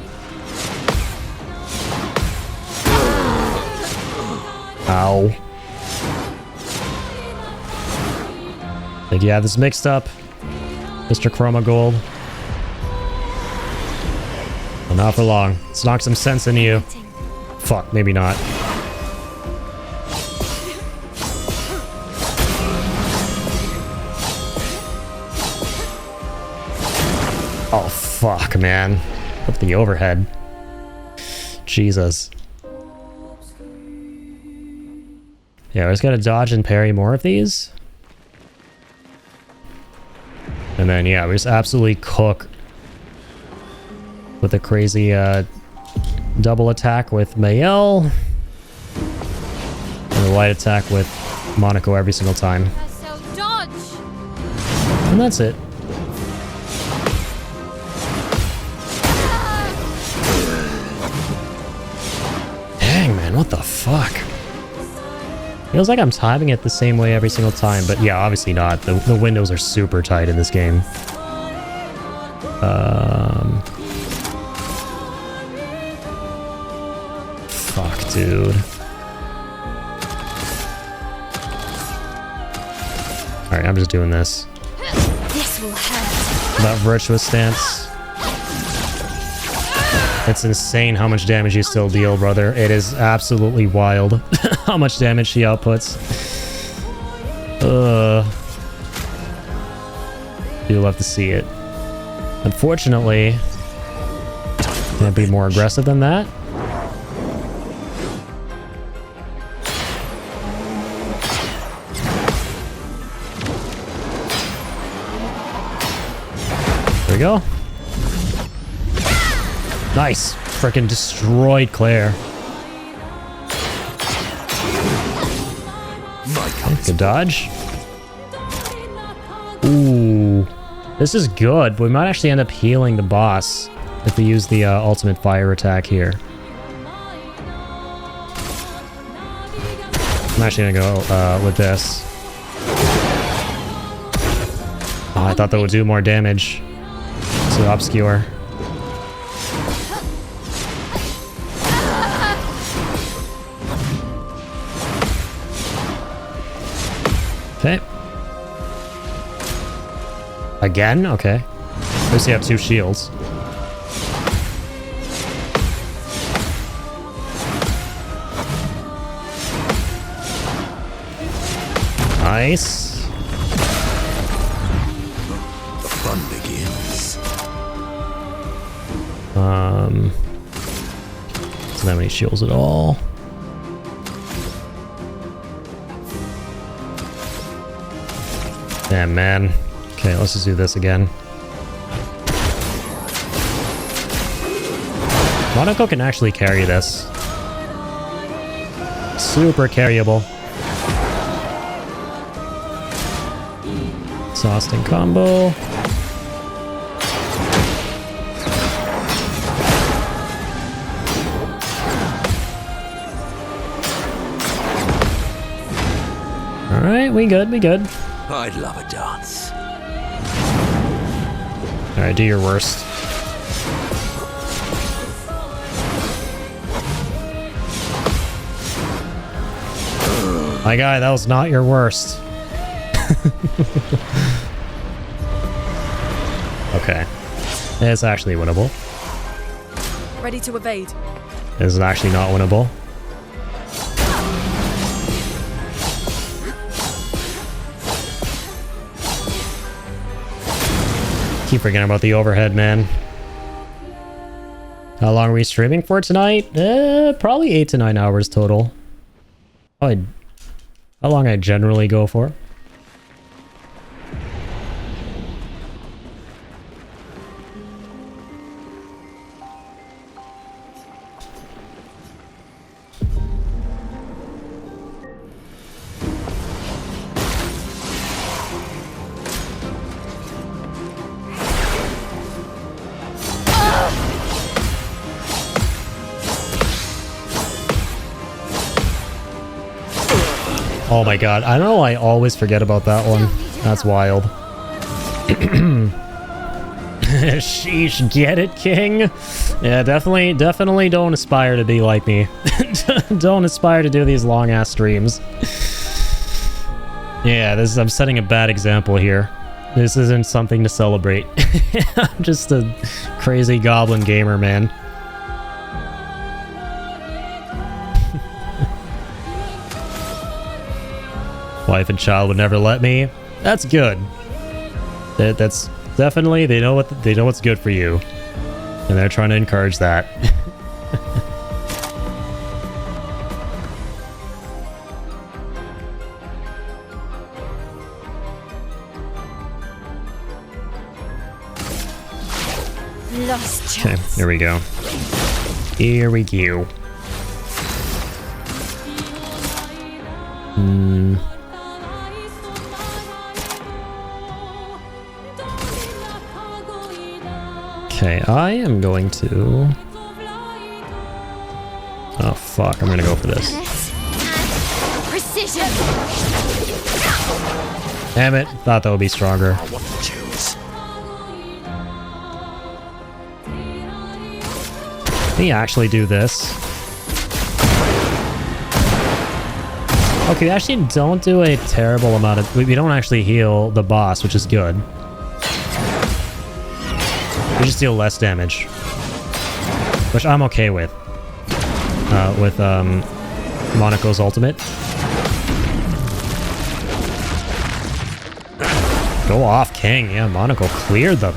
Ow. Think you have this mixed up, Mr. Chroma Gold. Well, not for long. Let's knock some sense into you. Fuck, maybe not. Oh, fuck, man. Up the overhead. Jesus. Yeah, I just gotta dodge and parry more of these. And then, yeah, we just absolutely cook with a crazy double attack with Mael. And a light attack with Monaco every single time. So dodge. And that's it. Dang, man, what the fuck? Feels like I'm timing it the same way every single time, but yeah, obviously not. The windows are super tight in this game. Fuck, dude. Alright, I'm just doing this. This will hurt. That virtuous stance. It's insane how much damage you still deal, brother. It is absolutely wild how much damage she outputs. You'll have to see it. Unfortunately, can't be more aggressive than that. There we go. Nice. Freaking destroyed Claire. Okay, good dodge. Ooh. This is good. We might actually end up healing the boss if we use the ultimate fire attack here. I'm actually gonna go with this. Oh, I thought that would do more damage. So obscure. Okay. Again? Okay. At least you have two shields. Nice. The fun begins. Doesn't have any shields at all. Damn, man. Okay, let's just do this again. Monaco can actually carry this. Super carryable. Exhausting combo. Alright, we good, we good. I'd love a dance. Alright, do your worst. My guy, that was not your worst. Okay. It's actually winnable. Ready to evade. It's actually not winnable. Keep forgetting about the overhead, man. How long are we streaming for tonight? Probably 8 to 9 hours total. How long I generally go for. Oh my god. I don't know why I always forget about that one. That's wild. Sheesh, get it, King? Yeah, definitely don't aspire to be like me. Don't aspire to do these long-ass streams. Yeah, I'm setting a bad example here. This isn't something to celebrate. I'm just a crazy goblin gamer, man. Wife and child would never let me. That's good. That's definitely, they know what's good for you, and they're trying to encourage that. Lost Okay, chance. here we go. Here we go. Okay, I am going to... Oh, fuck. I'm gonna go for this. Precision. Damn it. Thought that would be stronger. What to choose? Let me actually do this. Okay, we actually don't do a terrible amount of... We don't actually heal the boss, which is good. We just deal less damage. Which I'm okay with. With Monaco's ultimate. Go off, King. Yeah, Monaco cleared them.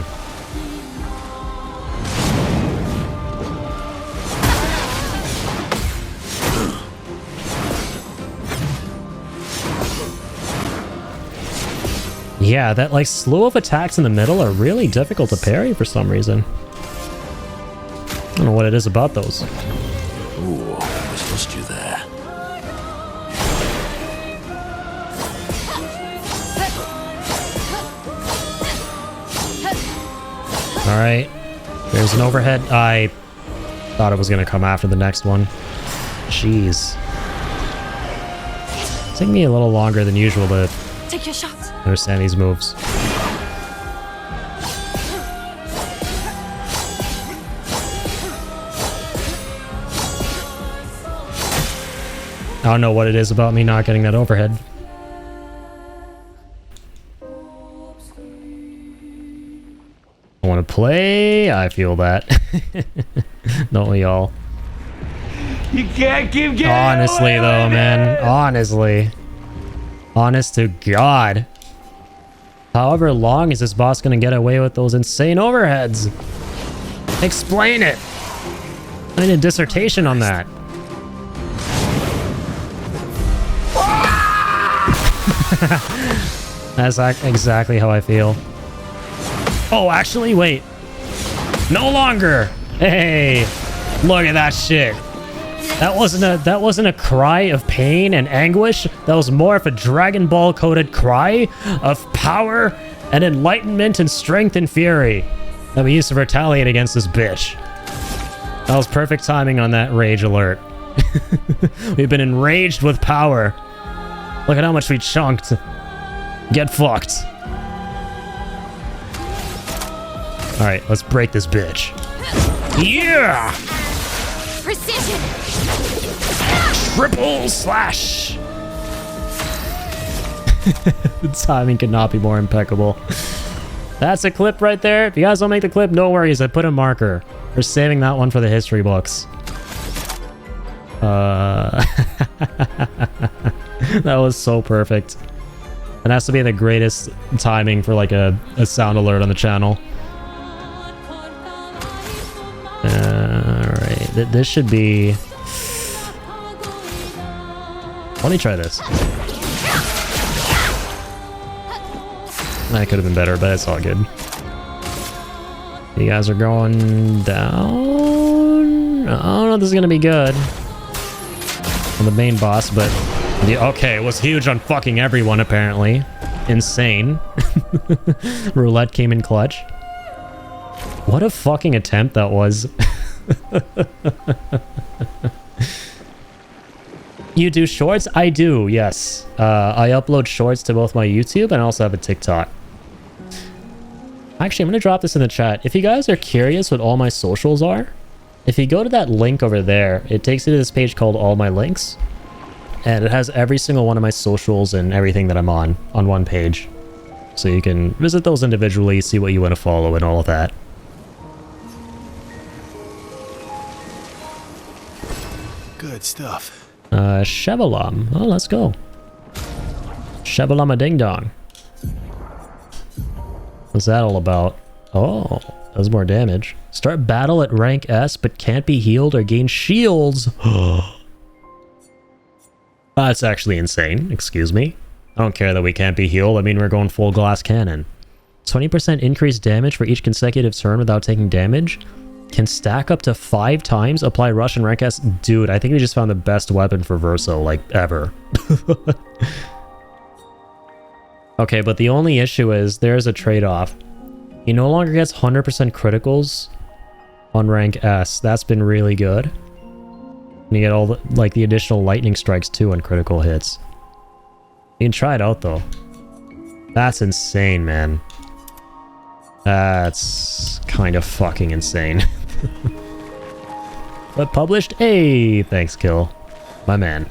Yeah, that like slew of attacks in the middle are really difficult to parry for some reason. I don't know what it is about those. Ooh, almost lost you there. Alright. There's an overhead. I thought it was going to come after the next one. Jeez. It's taking me a little longer than usual to Take your shot. understand these moves. I don't know what it is about me not getting that overhead. I want to play. I feel that. Don't we all? You can't keep getting Honestly, away though, with man. it. Honestly. Honest to God. However long is this boss going to get away with those insane overheads? Explain it. I need a dissertation on that. That's exactly how I feel. Oh, actually, wait. No longer. Hey, look at that shit. That wasn't a cry of pain and anguish. That was more of a Dragon Ball coded cry of power and enlightenment and strength and fury that we used to retaliate against this bitch. That was perfect timing on that rage alert. We've been enraged with power. Look at how much we chunked. Get fucked. Alright, let's break this bitch. Yeah! Precision. Triple slash! The timing could not be more impeccable. That's a clip right there. If you guys don't make the clip, no worries. I put a marker. We're saving that one for the history books. That was so perfect. It has to be the greatest timing for like a sound alert on the channel. Alright, this should be... Let me try this. That could have been better, but it's all good. You guys are going down? I don't know if this is going to be good. On the main boss, but... Okay, it was huge on fucking everyone, apparently. Insane. Roulette came in clutch. What a fucking attempt that was. You do shorts? I do, yes. I upload shorts to both my YouTube and I also have a TikTok. Actually, I'm going to drop this in the chat. If you guys are curious what all my socials are, if you go to that link over there, it takes you to this page called All My Links. And it has every single one of my socials and everything that I'm on one page. So you can visit those individually, see what you want to follow and all of that. Good stuff. Chevalam. Oh, let's go. Chevalam a ding dong. What's that all about? Oh, does more damage. Start battle at rank S, but can't be healed or gain shields. That's actually insane. Excuse me. I don't care that we can't be healed. I mean, we're going full glass cannon. 20% increased damage for each consecutive turn without taking damage. Can stack up to 5 times. Apply rush and rank S. Dude, I think we just found the best weapon for Verso, like, ever. Okay, but the only issue is there's a trade-off. He no longer gets 100% criticals on rank S. That's been really good. And you get all the, like, the additional lightning strikes too on critical hits. You can try it out though. That's insane, man. That's kind of fucking insane. But published? Hey, thanks, Kill. My man.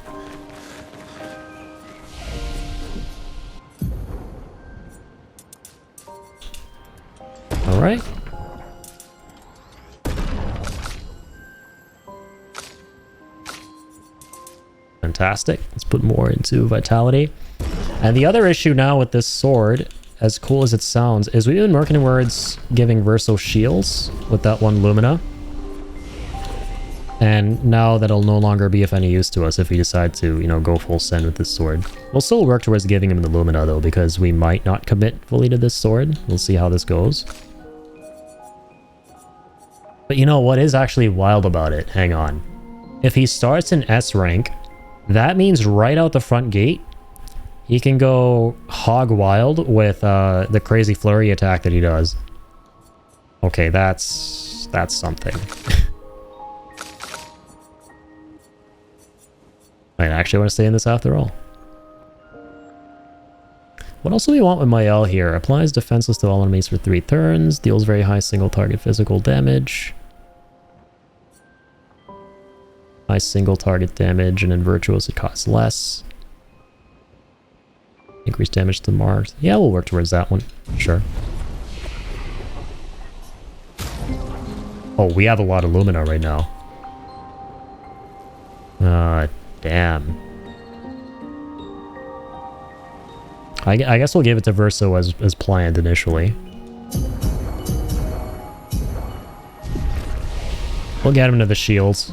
Alright. Fantastic. Let's put more into vitality. And the other issue now with this sword, as cool as it sounds, is we've been working towards giving Verso shields with that one Lumina. And now that'll no longer be of any use to us if we decide to, you know, go full send with this sword. We'll still work towards giving him the Lumina though, because we might not commit fully to this sword. We'll see how this goes. But you know what is actually wild about it? Hang on. If he starts in S rank, that means right out the front gate, he can go hog wild with the crazy flurry attack that he does. Okay, that's something. I actually want to stay in this after all. What else do we want with Mael here? Applies defenseless to all enemies for 3 turns. Deals very high single target physical damage. High single target damage, and in Virtuous it costs less. Increased damage to Mars. Yeah, we'll work towards that one. Sure. Oh, we have a lot of Lumina right now. Damn. I guess we'll give it to Verso as planned initially. We'll get him to the shields.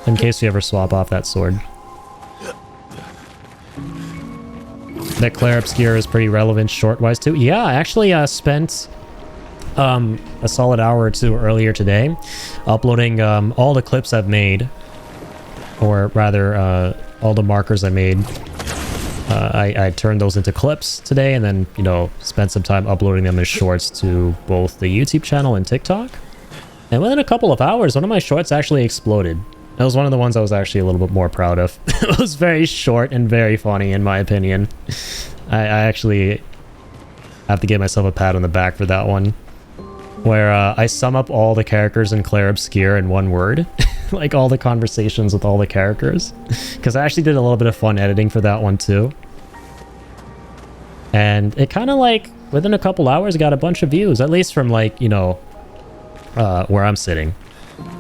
In case we ever swap off that sword. That Claire Obscure is pretty relevant short-wise too. Yeah, I actually spent a solid hour or two earlier today uploading all the clips I've made. Or rather, all the markers I made. I turned those into clips today and then, you know, spent some time uploading them as shorts to both the YouTube channel and TikTok. And within a couple of hours, one of my shorts actually exploded. That was one of the ones I was actually a little bit more proud of. It was very short and very funny, in my opinion. I actually have to give myself a pat on the back for that one. Where I sum up all the characters in Claire Obscure in one word. Like all the conversations with all the characters. Because I actually did a little bit of fun editing for that one too. And it kind of like, within a couple hours, got a bunch of views. At least from like, you know, where I'm sitting.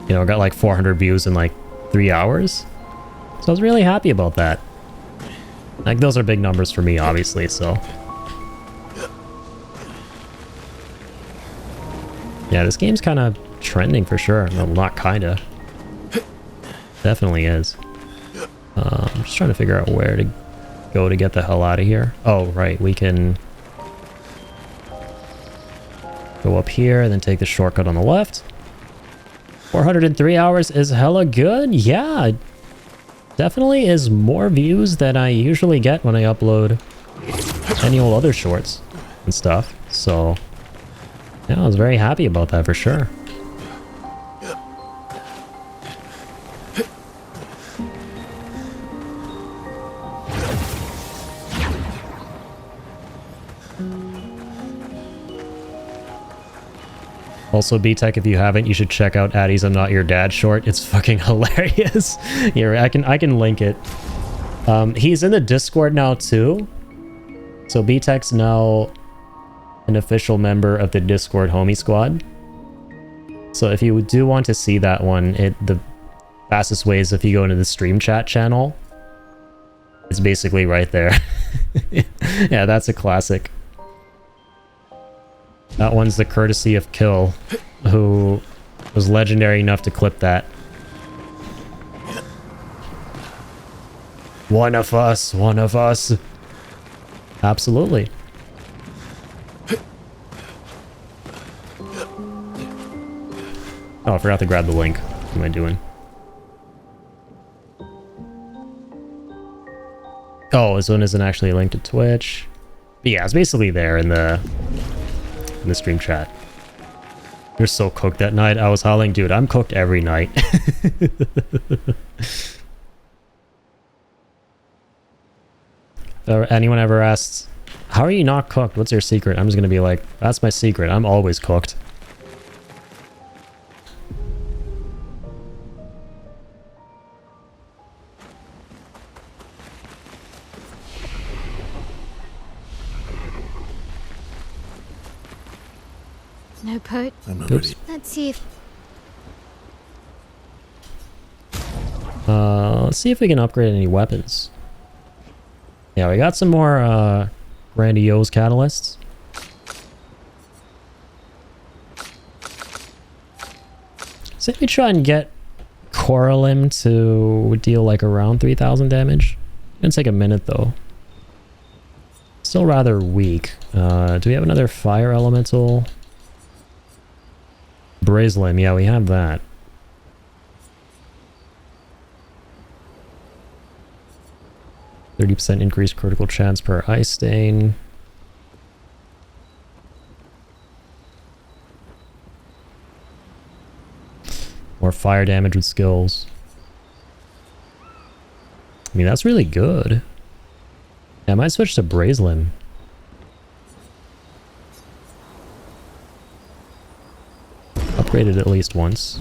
You know, got like 400 views in like 3 hours. So I was really happy about that. Like those are big numbers for me, obviously, so. Yeah, this game's kind of trending for sure. Well, not kinda. Definitely is. I'm just trying to figure out where to go to get the hell out of here. Oh, right. We can go up here and then take the shortcut on the left. 403 hours is hella good. Yeah, definitely is more views than I usually get when I upload any old other shorts and stuff. So, yeah, I was very happy about that for sure. Also, B-Tech, if you haven't, you should check out Addie's I'm Not Your Dad short. It's fucking hilarious. Here, I can link it. He's in the Discord now too. So B-Tech's now an official member of the Discord homie squad. So if you do want to see that one, the fastest way is if you go into the stream chat channel. It's basically right there. Yeah, that's a classic. That one's the courtesy of Kill, who was legendary enough to clip that. One of us, one of us. Absolutely. Oh, I forgot to grab the link. What am I doing? Oh, this one isn't actually linked to Twitch. But yeah, it's basically there in the stream chat. You're so cooked that night. I was howling, dude, I'm cooked every night. If anyone ever asks, how are you not cooked? What's your secret? I'm just gonna be like, that's my secret. I'm always cooked. No put. I'm not Oops. ready. Let's see if Let's see if we can upgrade any weapons. Yeah, we got some more grandiose catalysts. So if we try and get Coralim to deal like around 3,000 damage. It's gonna take a minute though. Still rather weak. Do we have another fire elemental? Brazelim, yeah, we have that. %30 increased critical chance per ice stain. More fire damage with skills. I mean, that's really good. Yeah, I might switch to Brazelim. Upgraded at least once.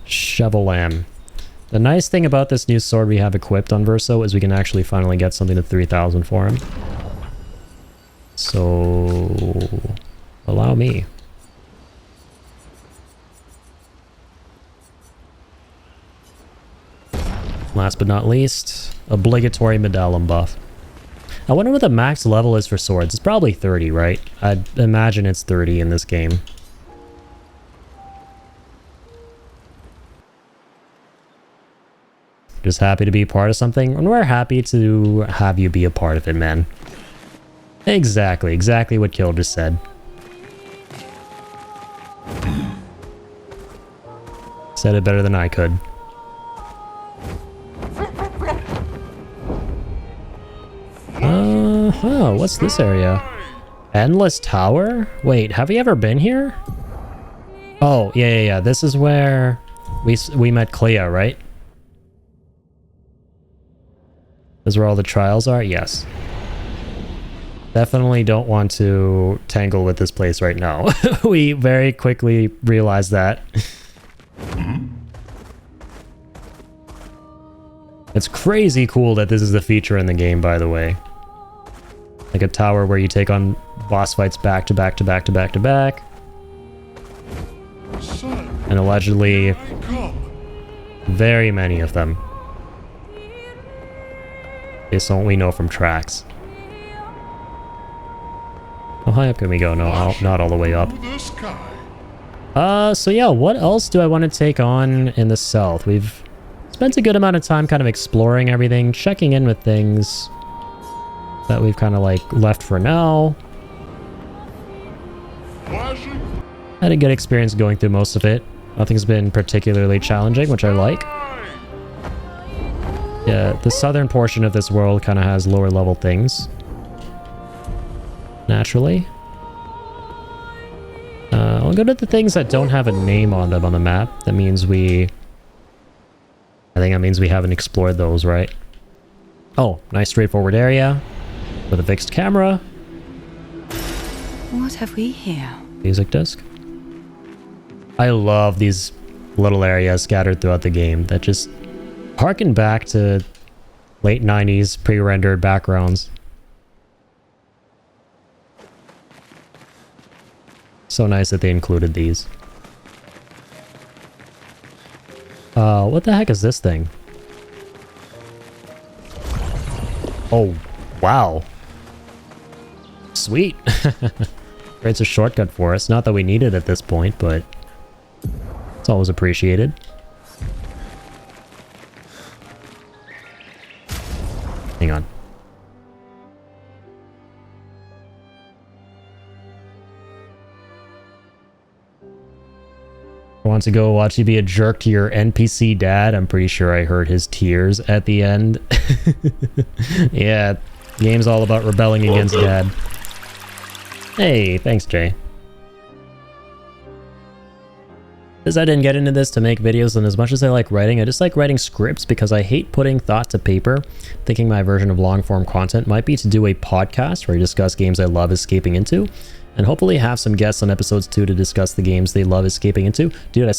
Chevalam. The nice thing about this new sword we have equipped on Verso is we can actually finally get something to 3,000 for him. So, allow me. Last but not least, obligatory medallion buff. I wonder what the max level is for swords. It's probably 30, right? I'd imagine it's 30 in this game. Just happy to be part of something, and we're happy to have you be a part of it, man. Exactly what Kill just said. Said it better than I could. What's this area? Endless Tower? Wait, have we ever been here? Oh, yeah. This is where we met Clea, right? This is where all the trials are? Yes. Definitely don't want to tangle with this place right now. We very quickly realized that. It's crazy cool that this is the feature in the game, by the way. Like a tower where you take on boss fights back to back to back to back to back. And allegedly, very many of them. Based on what we know from tracks. How high up can we go? No, not all the way up. So yeah, what else do I want to take on in the south? We've spent a good amount of time kind of exploring everything, checking in with things that we've kind of like left for now. Had a good experience going through most of it. Nothing's been particularly challenging, which I like. Yeah, the southern portion of this world kind of has lower level things. Naturally. I'll go to the things that don't have a name on them on the map. That means we... I think that means we haven't explored those, right? Oh, nice straightforward area with a fixed camera. What have we here? Music disc. I love these little areas scattered throughout the game that just harken back to late 90s pre-rendered backgrounds. So nice that they included these. What the heck is this thing? Oh, wow. Sweet. Creates a shortcut for us. Not that we need it at this point, but it's always appreciated. Hang on. Want to go watch you be a jerk to your NPC dad? I'm pretty sure I heard his tears at the end. Yeah, the game's all about rebelling against dad. Hey, thanks, Jay. Because I didn't get into this to make videos, and as much as I like writing, I just like writing scripts because I hate putting thought to paper. Thinking my version of long-form content might be to do a podcast where I discuss games I love escaping into, and hopefully have some guests on episodes 2 to discuss the games they love escaping into. Dude, I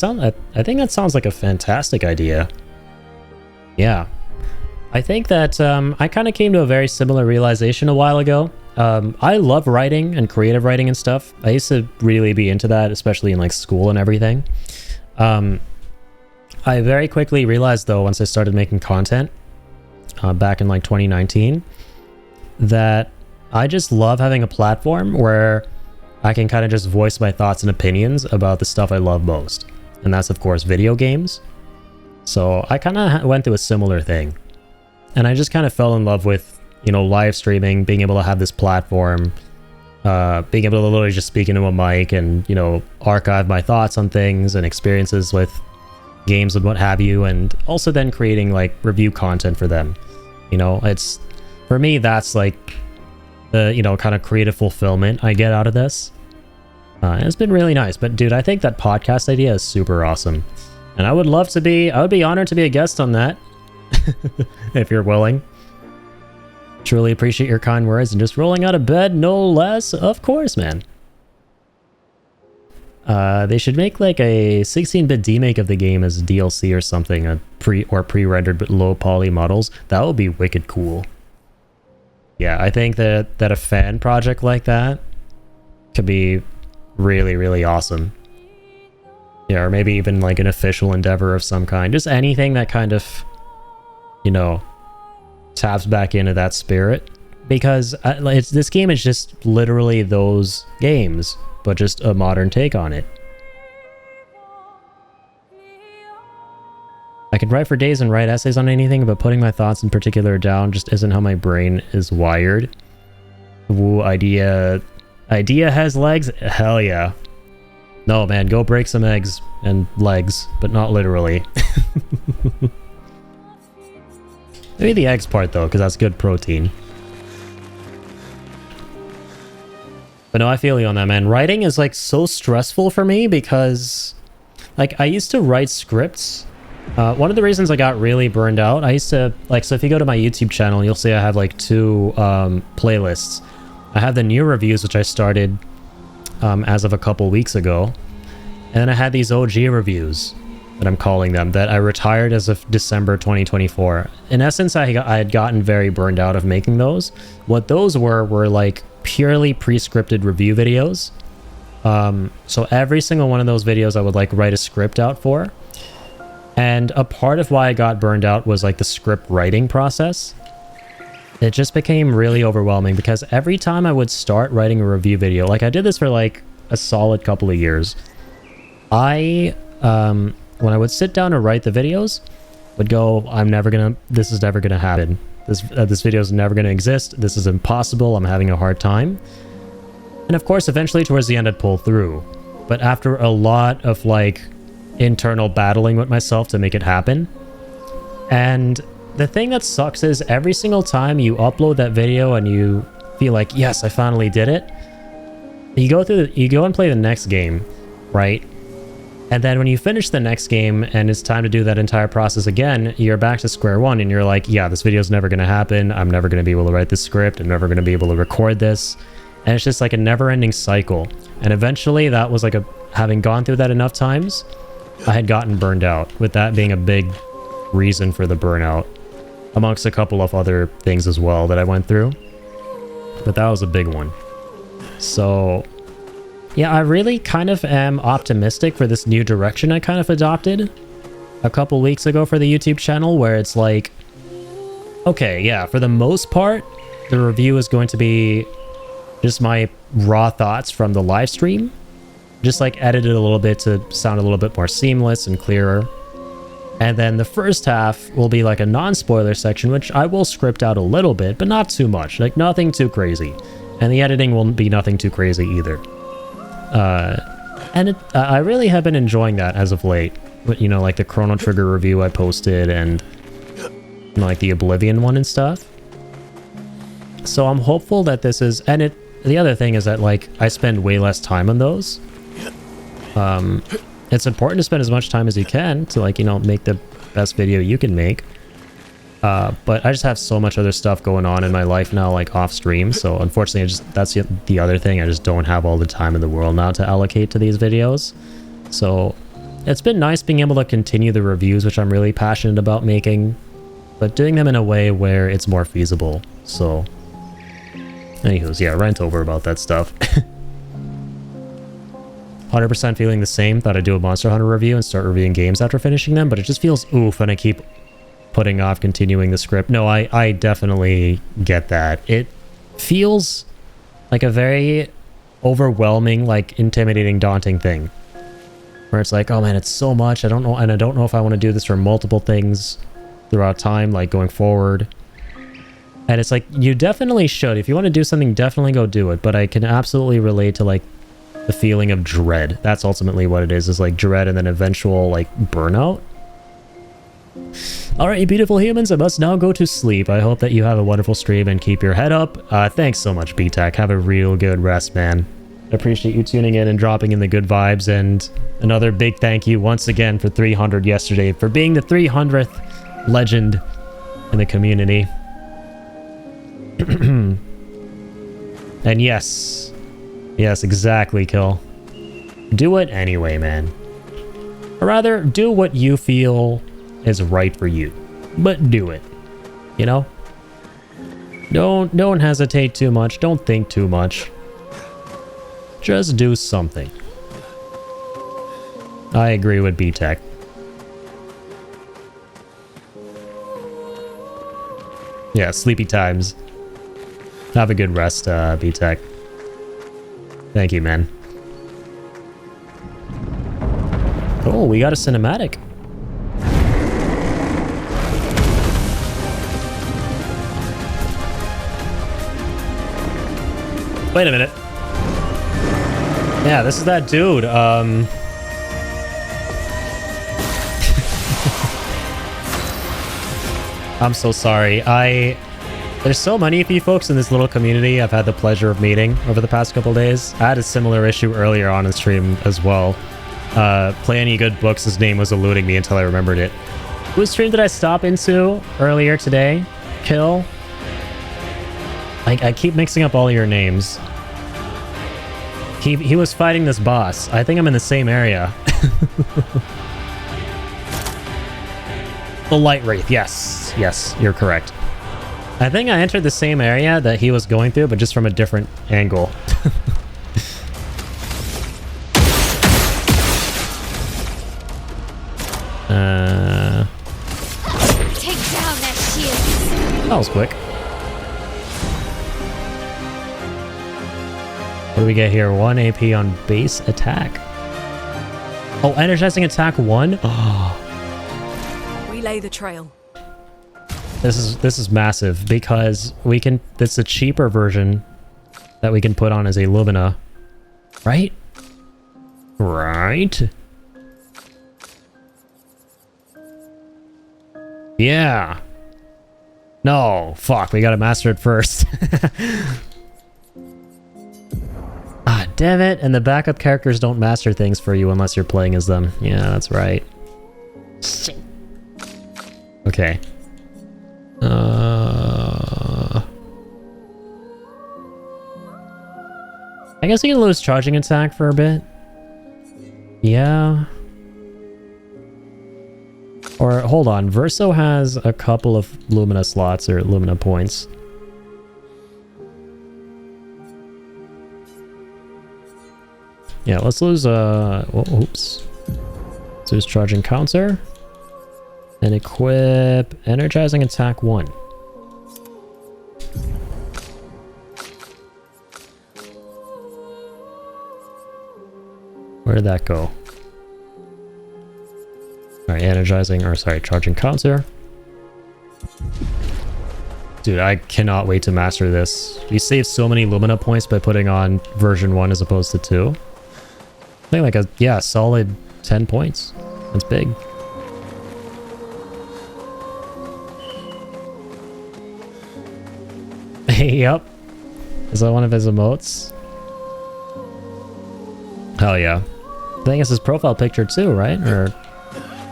think that sounds like a fantastic idea. Yeah. I think that I kind of came to a very similar realization a while ago. I love writing and creative writing and stuff. I used to really be into that, especially in like school and everything. I very quickly realized though, once I started making content back in like 2019, that I just love having a platform where I can kind of just voice my thoughts and opinions about the stuff I love most. And that's of course video games. So I kind of went through a similar thing. And I just kind of fell in love with, you know, live streaming, being able to have this platform, being able to literally just speak into a mic and, you know, archive my thoughts on things and experiences with games and what have you. And also then creating like review content for them. You know, it's, for me, that's like the, you know, kind of creative fulfillment I get out of this. And it's been really nice. But dude, I think that podcast idea is super awesome. And I would be honored to be a guest on that. If you're willing. Truly appreciate your kind words and just rolling out of bed, no less. Of course, man. They should make like a 16-bit demake of the game as DLC or something, a pre-rendered but low poly models. That would be wicked cool. Yeah, I think that a fan project like that could be really, really awesome. Yeah, or maybe even like an official endeavor of some kind. Just anything that kind of, you know, taps back into that spirit. Because this game is just literally those games, but just a modern take on it. I could write for days and write essays on anything, but putting my thoughts in particular down just isn't how my brain is wired. Woo, idea has legs? Hell yeah. No, man, go break some eggs and legs, but not literally. Maybe the eggs part though, because that's good protein. But no, I feel you on that, man. Writing is like so stressful for me because like I used to write scripts. One of the reasons I got really burned out, I used to like, so if you go to my YouTube channel, you'll see I have like 2 playlists. I have the new reviews, which I started as of a couple weeks ago. And then I had these OG reviews that I'm calling them, that I retired as of December 2024. In essence, I had gotten very burned out of making those. What those were like purely pre-scripted review videos. So every single one of those videos I would like write a script out for. And a part of why I got burned out was like the script writing process. It just became really overwhelming because every time I would start writing a review video, like I did this for like a solid couple of years. When I would sit down to write the videos, would go, this is never gonna happen. This video is never gonna exist. This is impossible. I'm having a hard time. And of course, eventually towards the end, I'd pull through. But after a lot of like internal battling with myself to make it happen. And the thing that sucks is every single time you upload that video and you feel like, yes, I finally did it. You go and play the next game. right? And then when you finish the next game and it's time to do that entire process again, you're back to square one and you're like, yeah, this video's never going to happen. I'm never going to be able to write this script. I'm never going to be able to record this. And it's just like a never-ending cycle. And eventually that was like having gone through that enough times, I had gotten burned out, with that being a big reason for the burnout, amongst a couple of other things as well that I went through. But that was a big one. So yeah, I really kind of am optimistic for this new direction I kind of adopted a couple weeks ago for the YouTube channel, where it's like, okay, yeah, for the most part, the review is going to be just my raw thoughts from the live stream, just like edited a little bit to sound a little bit more seamless and clearer. And then the first half will be like a non-spoiler section, which I will script out a little bit, but not too much, like nothing too crazy. And the editing will be nothing too crazy either. I really have been enjoying that as of late. But, you know, like the Chrono Trigger review I posted and, you know, like the Oblivion one and stuff. So I'm hopeful that this is, and the other thing is that, like, I spend way less time on those. It's important to spend as much time as you can to, like, you know, make the best video you can make. But I just have so much other stuff going on in my life now, like off stream. So unfortunately, that's the other thing. I just don't have all the time in the world now to allocate to these videos. So it's been nice being able to continue the reviews, which I'm really passionate about making, but doing them in a way where it's more feasible. So anywho's, yeah, rant over about that stuff. 100% feeling the same. Thought I'd do a Monster Hunter review and start reviewing games after finishing them, but it just feels oof, and I keep putting off continuing the script. No, I definitely get that. It feels like a very overwhelming, like intimidating, daunting thing, where it's like, oh man, it's so much. I don't know, and I don't know if I want to do this for multiple things throughout time, like going forward. And it's like, you definitely should. If you want to do something, definitely go do it. But I can absolutely relate to, like, the feeling of dread. That's ultimately what it is like dread and then eventual, like, burnout. Alright, you beautiful humans, I must now go to sleep. I hope that you have a wonderful stream and keep your head up. Thanks so much, BTech. Have a real good rest, man. Appreciate you tuning in and dropping in the good vibes, and another big thank you once again for 300 yesterday, for being the 300th legend in the community. And yes, exactly, Kill. Do it anyway, man. Or rather, do what you feel is right for you, but do it, you know? Don't hesitate too much, don't think too much. Just do something. I agree with B-Tech. Yeah, sleepy times. Have a good rest, B-Tech. Thank you, man. Oh, we got a cinematic. Wait a minute. Yeah, this is that dude. I'm so sorry. There's so many of you folks in this little community I've had the pleasure of meeting over the past couple days. I had a similar issue earlier on in stream as well. Play Any Good Books, his name was eluding me until I remembered it. Whose stream did I stop into earlier today? Kill? I keep mixing up all your names. He was fighting this boss. I think I'm in the same area. The Light Wraith, yes. Yes, you're correct. I think I entered the same area that he was going through, but just from a different angle. Take down that shield. That was quick. What do we get here? 1 AP on base attack. Oh, energizing attack 1? Oh. Relay the trail. This is massive because we can. That's a cheaper version that we can put on as a Lumina, right? Right. Yeah. No, fuck. We gotta master it first. Ah, Damn it, and the backup characters don't master things for you unless you're playing as them. Yeah, that's right. Shit. Okay. I guess you can lose charging attack for a bit. Yeah. Or, hold on, Verso has a couple of Lumina slots or Lumina points. Yeah, let's lose, oops. Let's lose Charging Counter. And equip Energizing Attack 1. Where did that go? Alright, energizing, or sorry, charging counter. Dude, I cannot wait to master this. You save so many Lumina points by putting on version 1 as opposed to 2. I think like a, yeah, solid 10 points. That's big. Yep. Is that one of his emotes? Hell yeah. I think it's his profile picture too, right? Or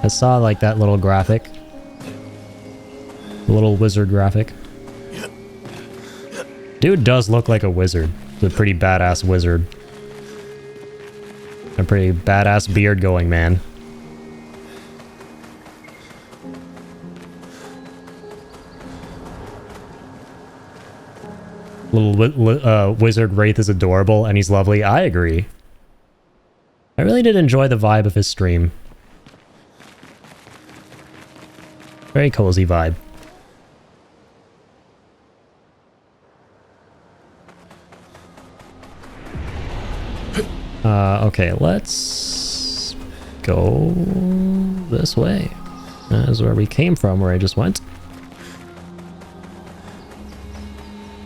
I saw like that little graphic. The little wizard graphic. Dude does look like a wizard. He's a pretty badass wizard. A pretty badass beard going, man. Little wizard Wraith is adorable and he's lovely. I agree. I really did enjoy the vibe of his stream. Very cozy vibe. Okay, let's go this way. That is where we came from, where I just went.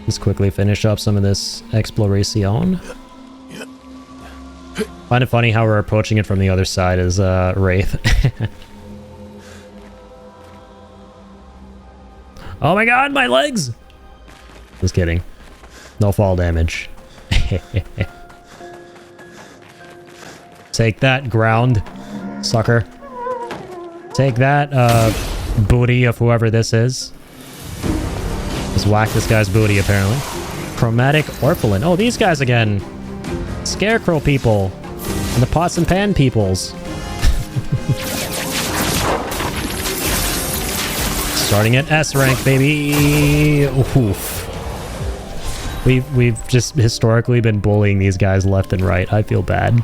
Let's quickly finish up some of this exploration. Find it funny how we're approaching it from the other side as Wraith. Oh my god, my legs! Just kidding. No fall damage. Take that, ground, sucker. Take that, booty of whoever this is. Just whack this guy's booty, apparently. Chromatic Orphalin. Oh, these guys again. Scarecrow people. And the pots and pan peoples. Starting at S rank, baby. Oof. We've just historically been bullying these guys left and right. I feel bad.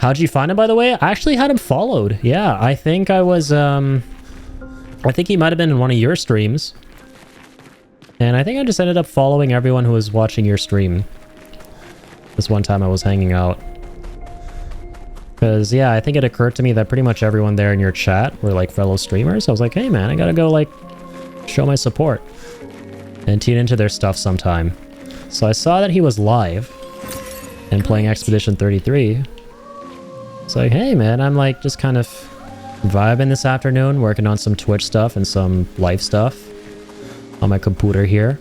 How'd you find him, by the way? I actually had him followed. Yeah, I think I was, I think he might have been in one of your streams. And I think I just ended up following everyone who was watching your stream. This one time I was hanging out. Because, yeah, I think it occurred to me that pretty much everyone there in your chat were, like, fellow streamers. I was like, hey, man, I gotta go, like, show my support. And tune into their stuff sometime. So I saw that he was live. And playing Expedition 33. It's like, hey, man, I'm, like, just kind of vibing this afternoon, working on some Twitch stuff and some life stuff on my computer here.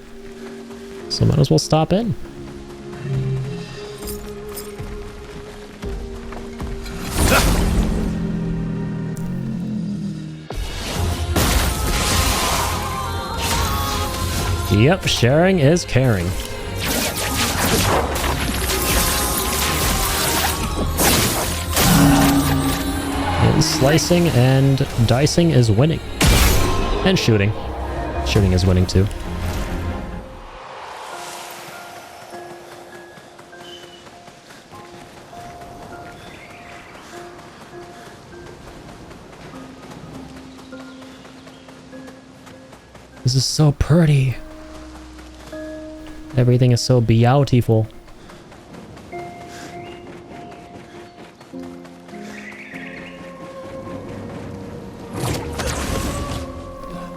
So might as well stop in. Yep, sharing is caring. And slicing and dicing is winning. And shooting. Shooting is winning too. This is so pretty. Everything is so beautiful.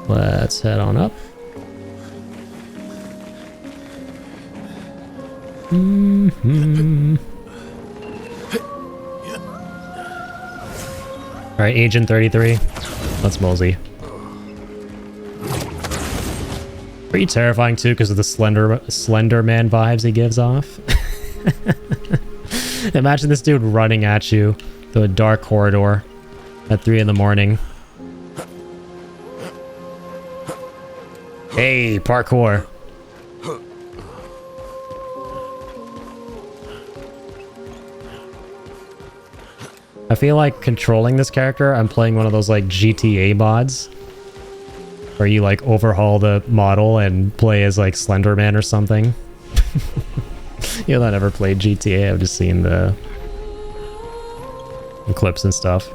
Let's head on up. Alright, Agent 33. Let's mosey. Pretty terrifying too because of the Slender Man vibes he gives off. Imagine this dude running at you through a dark corridor at 3 in the morning. Hey, parkour. I feel like controlling this character, I'm playing one of those like GTA mods where you like overhaul the model and play as like Slender Man or something. You know, I never played GTA, I've just seen the clips and stuff.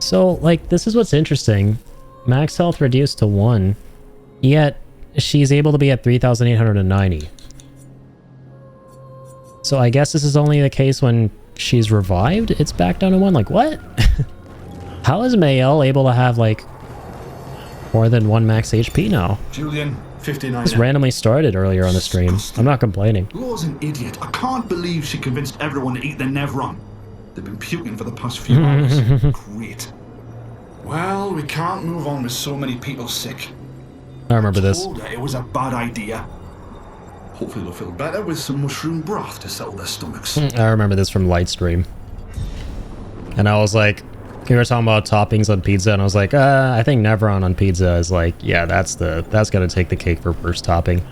So, like, this is what's interesting. Max health reduced to 1, yet she's able to be at 3,890. So I guess this is only the case when she's revived? It's back down to 1? Like, what? How is Mayel able to have, like, more than 1 max HP now? Julian, 59. This randomly started earlier on the stream. I'm not complaining. Law's an idiot. I can't believe she convinced everyone to eat the Nevron. They've been puking for the past few hours. Great. Well, we can't move on with so many people sick. I remember this. Told her it was a bad idea. Hopefully they'll feel better with some mushroom broth to settle their stomachs. I remember this from Lightstream. And I was like, you were talking about toppings on pizza, and I was like, I think Nevron on pizza is like, yeah, that's gonna take the cake for first topping.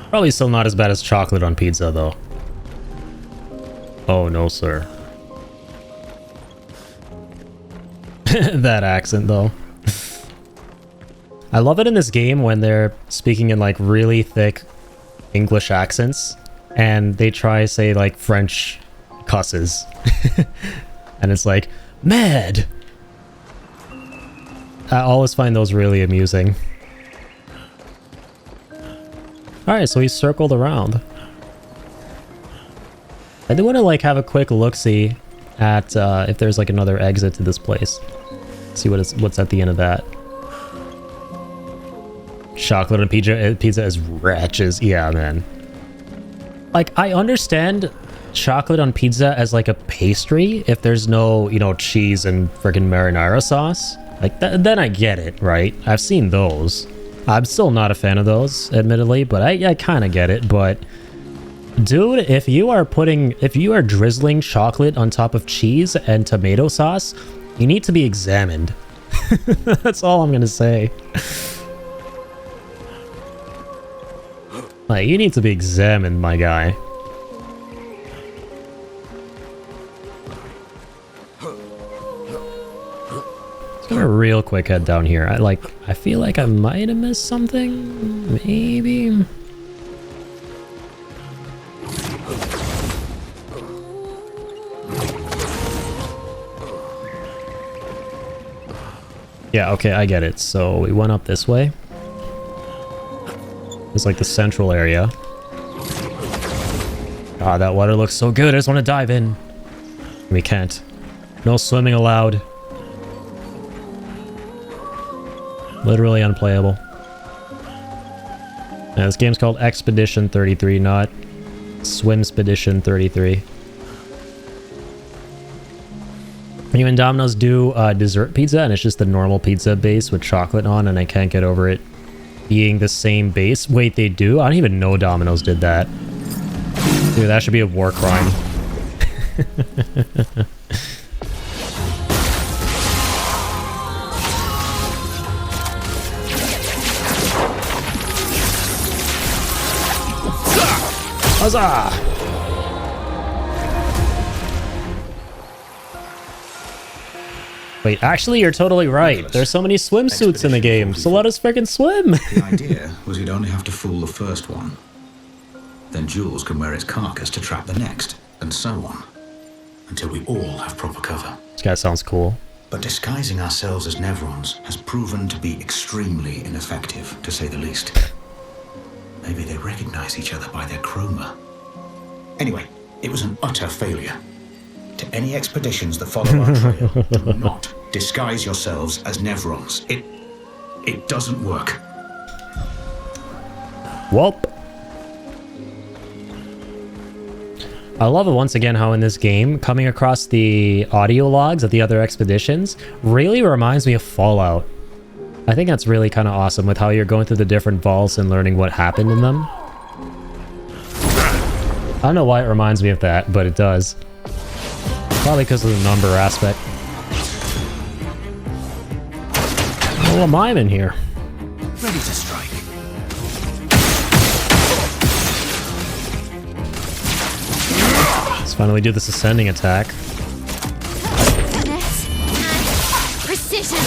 Probably still not as bad as chocolate on pizza, though. Oh, no, sir. That accent, though. I love it in this game when they're speaking in, like, really thick English accents, and they try to say, like, French cusses. And it's like, mad! I always find those really amusing. Alright, so he circled around. I do want to, like, have a quick look-see at if there's, like, another exit to this place. See what's at the end of that. Chocolate and pizza is wretches. Yeah, man. Like, I understand chocolate on pizza as, like, a pastry if there's no, you know, cheese and freaking marinara sauce. Like, then I get it, right? I've seen those. I'm still not a fan of those, admittedly, but I kind of get it. But, dude, if you are drizzling chocolate on top of cheese and tomato sauce, you need to be examined. That's all I'm gonna say. Like, you need to be examined, my guy. Let's go a real quick head down here. I feel like I might have missed something. Maybe. Yeah, okay, I get it. So we went up this way. It's like the central area. Ah, that water looks so good. I just want to dive in. We can't. No swimming allowed. Literally unplayable. Yeah, this game's called Expedition 33, not Swimspedition 33. You and Domino's do dessert pizza, and it's just the normal pizza base with chocolate on, and I can't get over it being the same base. Wait, they do? I don't even know Domino's did that. Dude, that should be a war crime. Huzzah! Wait, actually, you're totally right. There's so many swimsuits in the game, so let us freaking swim! The idea was you'd only have to fool the first one. Then Jules can wear its carcass to trap the next, and so on. Until we all have proper cover. This guy sounds cool. But disguising ourselves as Nevrons has proven to be extremely ineffective, to say the least. Maybe they recognize each other by their chroma. Anyway, it was an utter failure. To any expeditions that follow our trail, do not disguise yourselves as Nevrons. It doesn't work. Welp. I love it once again how in this game, coming across the audio logs of the other expeditions really reminds me of Fallout. I think that's really kind of awesome with how you're going through the different vaults and learning what happened in them. I don't know why it reminds me of that, but it does. Probably because of the number aspect. Oh, a mime in here. Ready to strike. Let's finally do this ascending attack. Precision.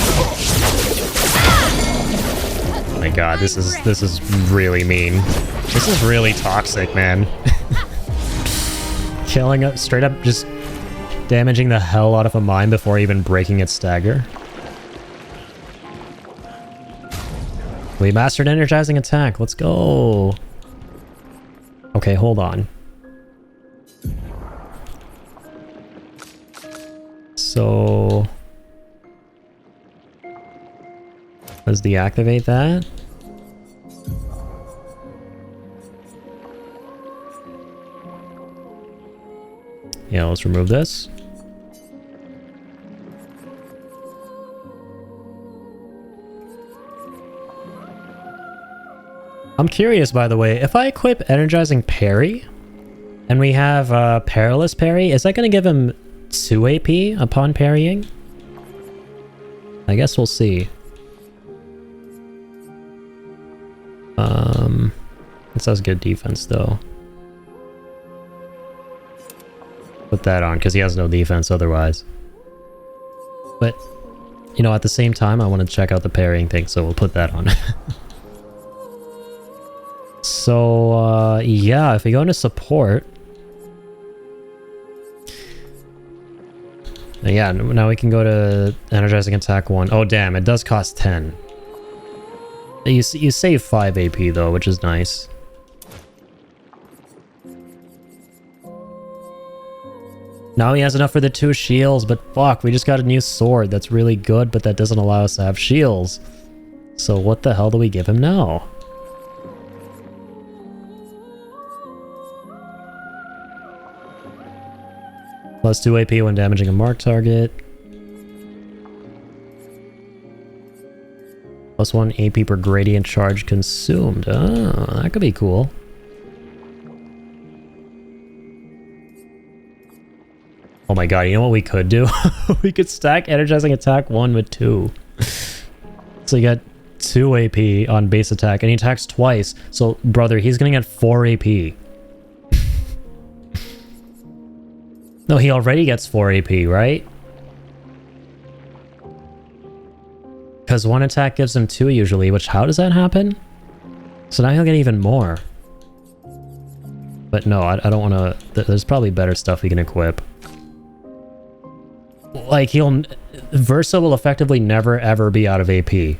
Oh my god, this is really mean. This is really toxic, man. Killing up, straight up just damaging the hell out of a mine before even breaking its stagger. We mastered energizing attack. Let's go. Okay, hold on. So let's deactivate that. Yeah, let's remove this. I'm curious, by the way, if I equip Energizing Parry, and we have Perilous Parry, is that going to give him 2 AP upon parrying? I guess we'll see. This has good defense, though. Put that on, because he has no defense otherwise. But, you know, at the same time, I want to check out the parrying thing, so we'll put that on. So, yeah, if we go into support... Yeah, now we can go to Energizing Attack 1. Oh, damn, it does cost 10. You save 5 AP, though, which is nice. Now he has enough for the 2 shields, but fuck, we just got a new sword that's really good, but that doesn't allow us to have shields. So what the hell do we give him now? Plus 2 AP when damaging a marked target. Plus 1 AP per gradient charge consumed. Oh, that could be cool. Oh my god, you know what we could do? We could stack Energizing Attack 1 with 2. So you got 2 AP on base attack, and he attacks twice. So, brother, he's gonna get 4 AP. No, he already gets 4 AP, right? Because 1 attack gives him 2 usually, which how does that happen? So now he'll get even more. But no, I don't want to... There's probably better stuff we can equip. Like, Versa will effectively never ever be out of AP.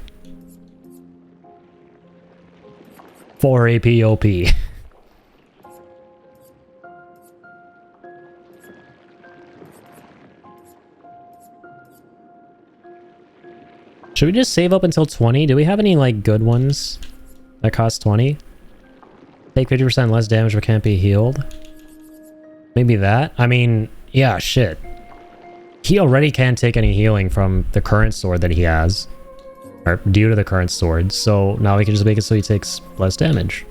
4 AP OP. Should we just save up until 20? Do we have any, like, good ones that cost 20? Take 50% less damage but can't be healed. Maybe that? I mean, yeah, shit. He already can't take any healing from the current sword that he has. Or due to the current sword. So now we can just make it so he takes less damage.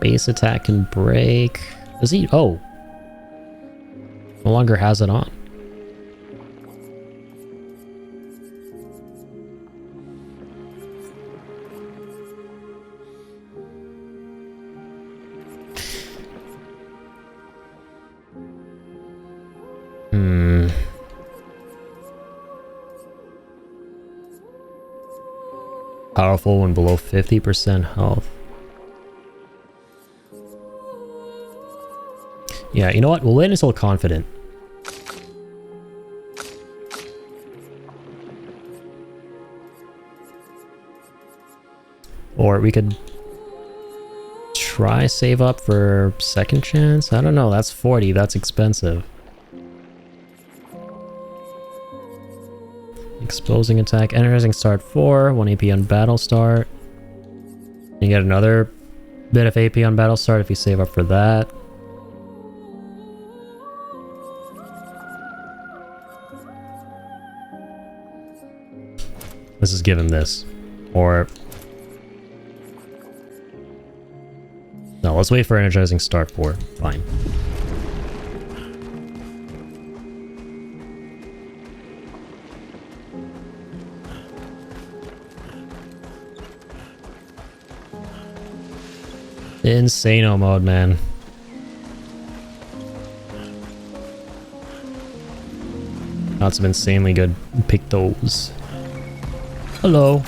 Base attack can break. Does he? Oh. No longer has it on. Powerful when below 50% health. Yeah, you know what? We'll wait until confident. Or we could try save up for second chance? I don't know, that's 40, that's expensive. Exposing attack. Energizing start 4. 1 AP on battle start. You get another bit of AP on battle start if you save up for that. Let's just give him this. Or... no, let's wait for energizing start 4. Fine. Insano mode, man. Lots of insanely good pictos. Hello.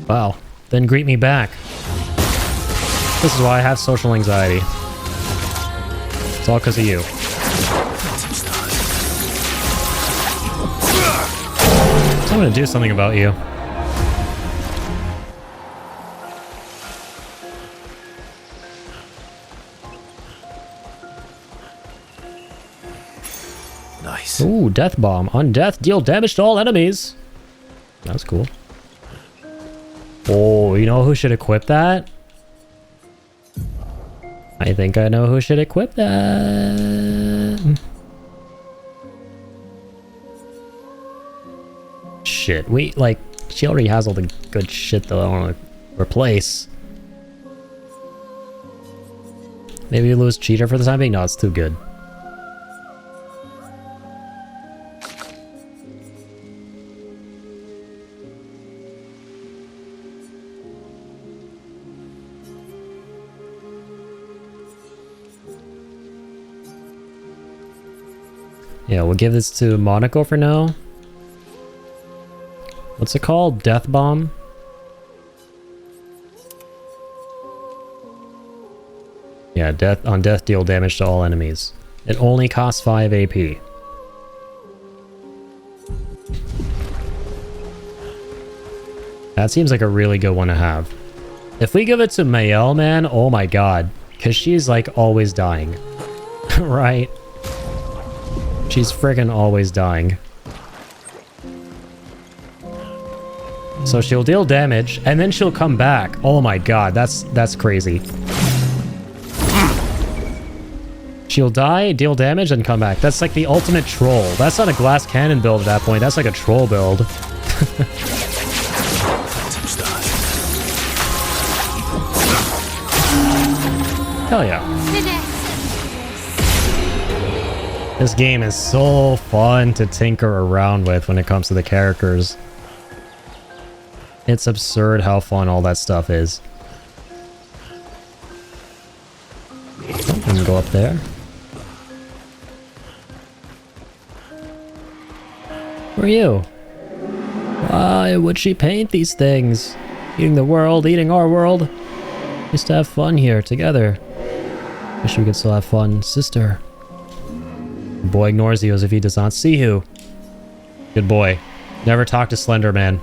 Wow. Then greet me back. This is why I have social anxiety. It's all because of you. I'm gonna do something about you. Nice. Ooh, death bomb. On death, deal damage to all enemies. That's cool. Oh, you know who should equip that? I think I know who should equip that. Shit, wait, like, she already has all the good shit that I want to replace. Maybe we lose Cheater for the time being? No, it's too good. Yeah, we'll give this to Monaco for now. What's it called? Death Bomb? Yeah, on death deal damage to all enemies. It only costs 5 AP. That seems like a really good one to have. If we give it to Mael, man, oh my god. Because she's like always dying. Right? She's friggin' always dying. So she'll deal damage, and then she'll come back. Oh my god, that's crazy. She'll die, deal damage, and come back. That's like the ultimate troll. That's not a glass cannon build at that point. That's like a troll build. Hell yeah. This game is so fun to tinker around with when it comes to the characters. It's absurd how fun all that stuff is. Oh, I can go up there. Who are you? Why would she paint these things? Eating the world, eating our world. Used to have fun here together. Wish we could still have fun, sister. The boy ignores you as if he does not see you. Good boy. Never talk to Slender Man.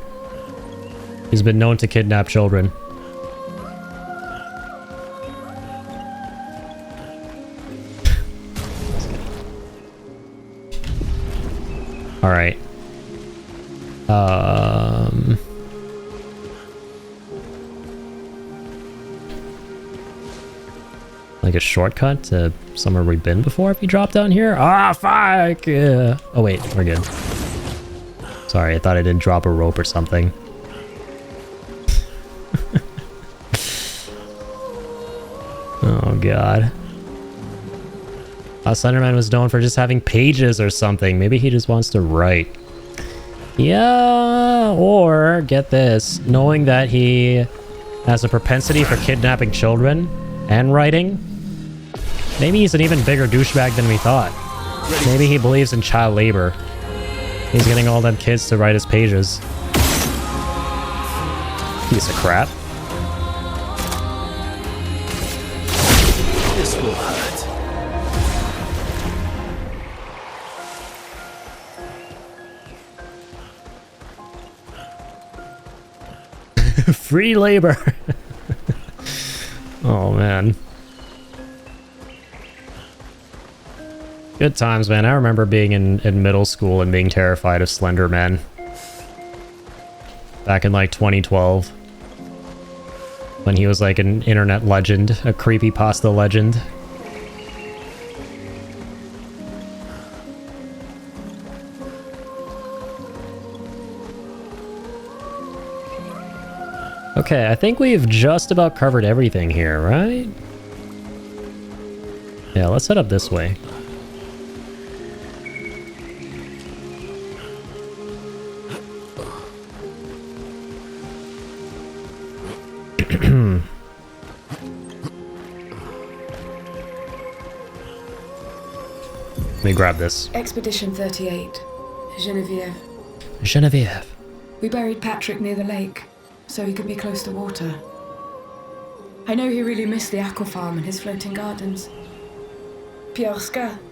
He's been known to kidnap children. Alright. Like a shortcut to somewhere we've been before if you drop down here? Ah, fuck! Yeah. Oh wait, we're good. Sorry, I thought I didn't drop a rope or something. Oh god. Slenderman was known for just having pages or something. Maybe he just wants to write. Yeah, or, get this, knowing that he has a propensity for kidnapping children and writing, maybe he's an even bigger douchebag than we thought. Maybe he believes in child labor. He's getting all them kids to write his pages. Piece of crap. This will hurt. Free labor. Oh man. Good times, man. I remember being in middle school and being terrified of Slender Man. Back in like 2012. When he was like an internet legend, a creepypasta legend. Okay, I think we've just about covered everything here, right? Yeah, let's head up this way. Let me grab this. Expedition 38. Genevieve. Genevieve. We buried Patrick near the lake, so he could be close to water. I know he really missed the aqua farm and his floating gardens. Pierre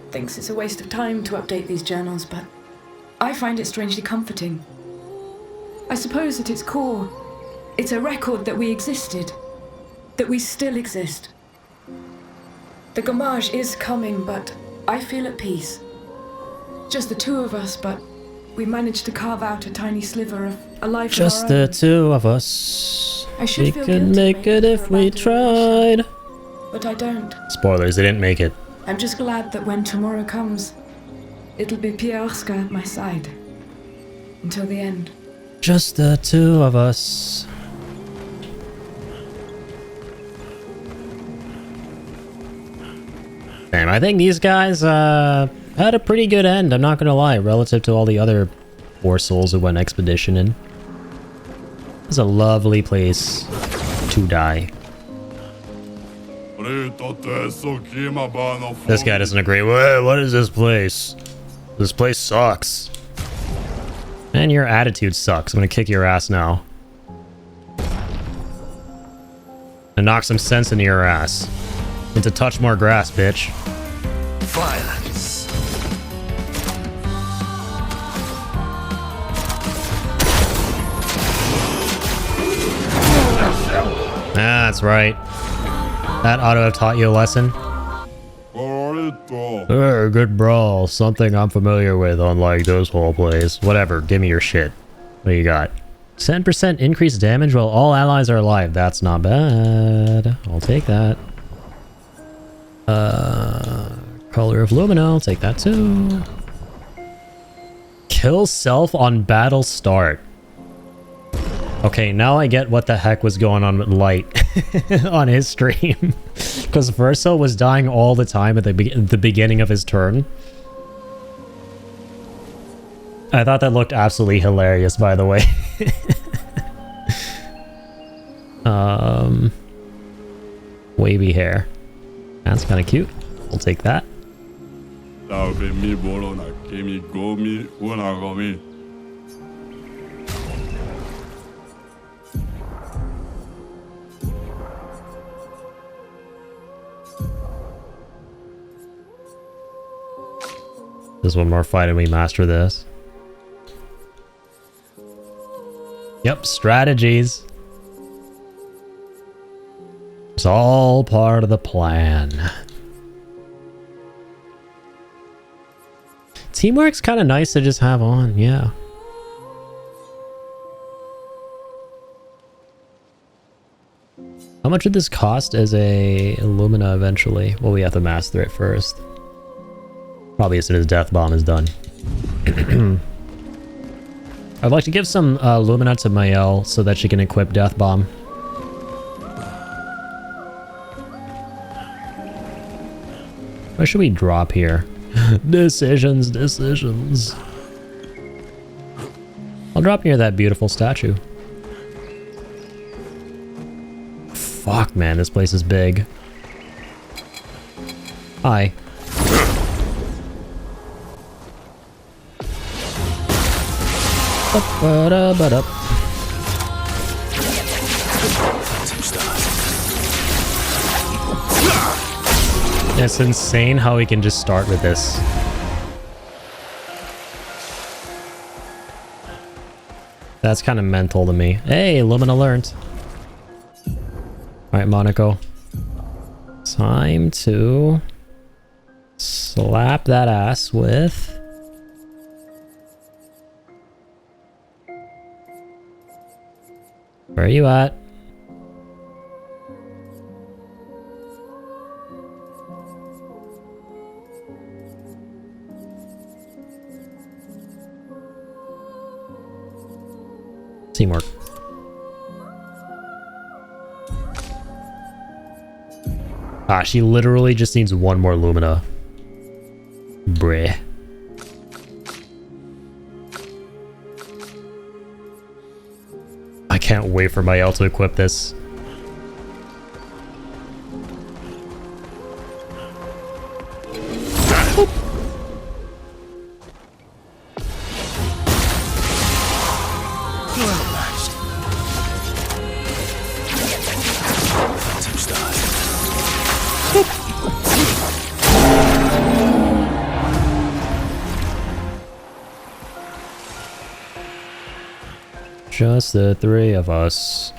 thinks it's a waste of time to update these journals, but I find it strangely comforting. I suppose at its core, it's a record that we existed, that we still exist. The Gommage is coming, but I feel at peace. Just the two of us, but we managed to carve out a tiny sliver of a life Just of our the own. two of us. I should We feel could guilty make maybe it for if we abandoning tried. But I don't. Spoilers, they didn't make it. I'm just glad that when tomorrow comes, it'll be Pierre at my side. Until the end. Just the two of us. Damn, I think these guys had a pretty good end, I'm not gonna lie, relative to all the other poor souls who went expeditioning. It's a lovely place to die. This guy doesn't agree. What is this place? This place sucks. Man, your attitude sucks. I'm gonna kick your ass now. And knock some sense into your ass. And to touch more grass, bitch. Violence. That's right. That ought to have taught you a lesson. Good brawl. Something I'm familiar with, unlike those whole plays. Whatever, give me your shit. What do you got? 10% increased damage while all allies are alive. That's not bad. I'll take that. Color of Lumina. I'll take that too. Kill self on battle start. Okay, now I get what the heck was going on with Light on his stream. Because Verso was dying all the time at the beginning of his turn. I thought that looked absolutely hilarious, by the way. Wavy hair. That's kind of cute. I'll take that. Just one more fight and we master this. Yep, strategies. It's all part of the plan. Teamwork's kind of nice to just have on, yeah. How much would this cost as a Illumina eventually? Well, we have to master it first. Probably as soon as Death Bomb is done. I'd like to give some Lumina to Mael so that she can equip Death Bomb. Where should we drop here? Decisions, decisions. I'll drop near that beautiful statue. Fuck, man, this place is big. Hi. Ba-da-ba-da. It's insane how we can just start with this. That's kind of mental to me. Hey, Lumina learned. Alright, Monaco. Time to Slap that ass with... Where are you at? Teamwork. Ah, she literally just needs one more Lumina. Breh. I can't wait for Mael to equip this. Just the three of us.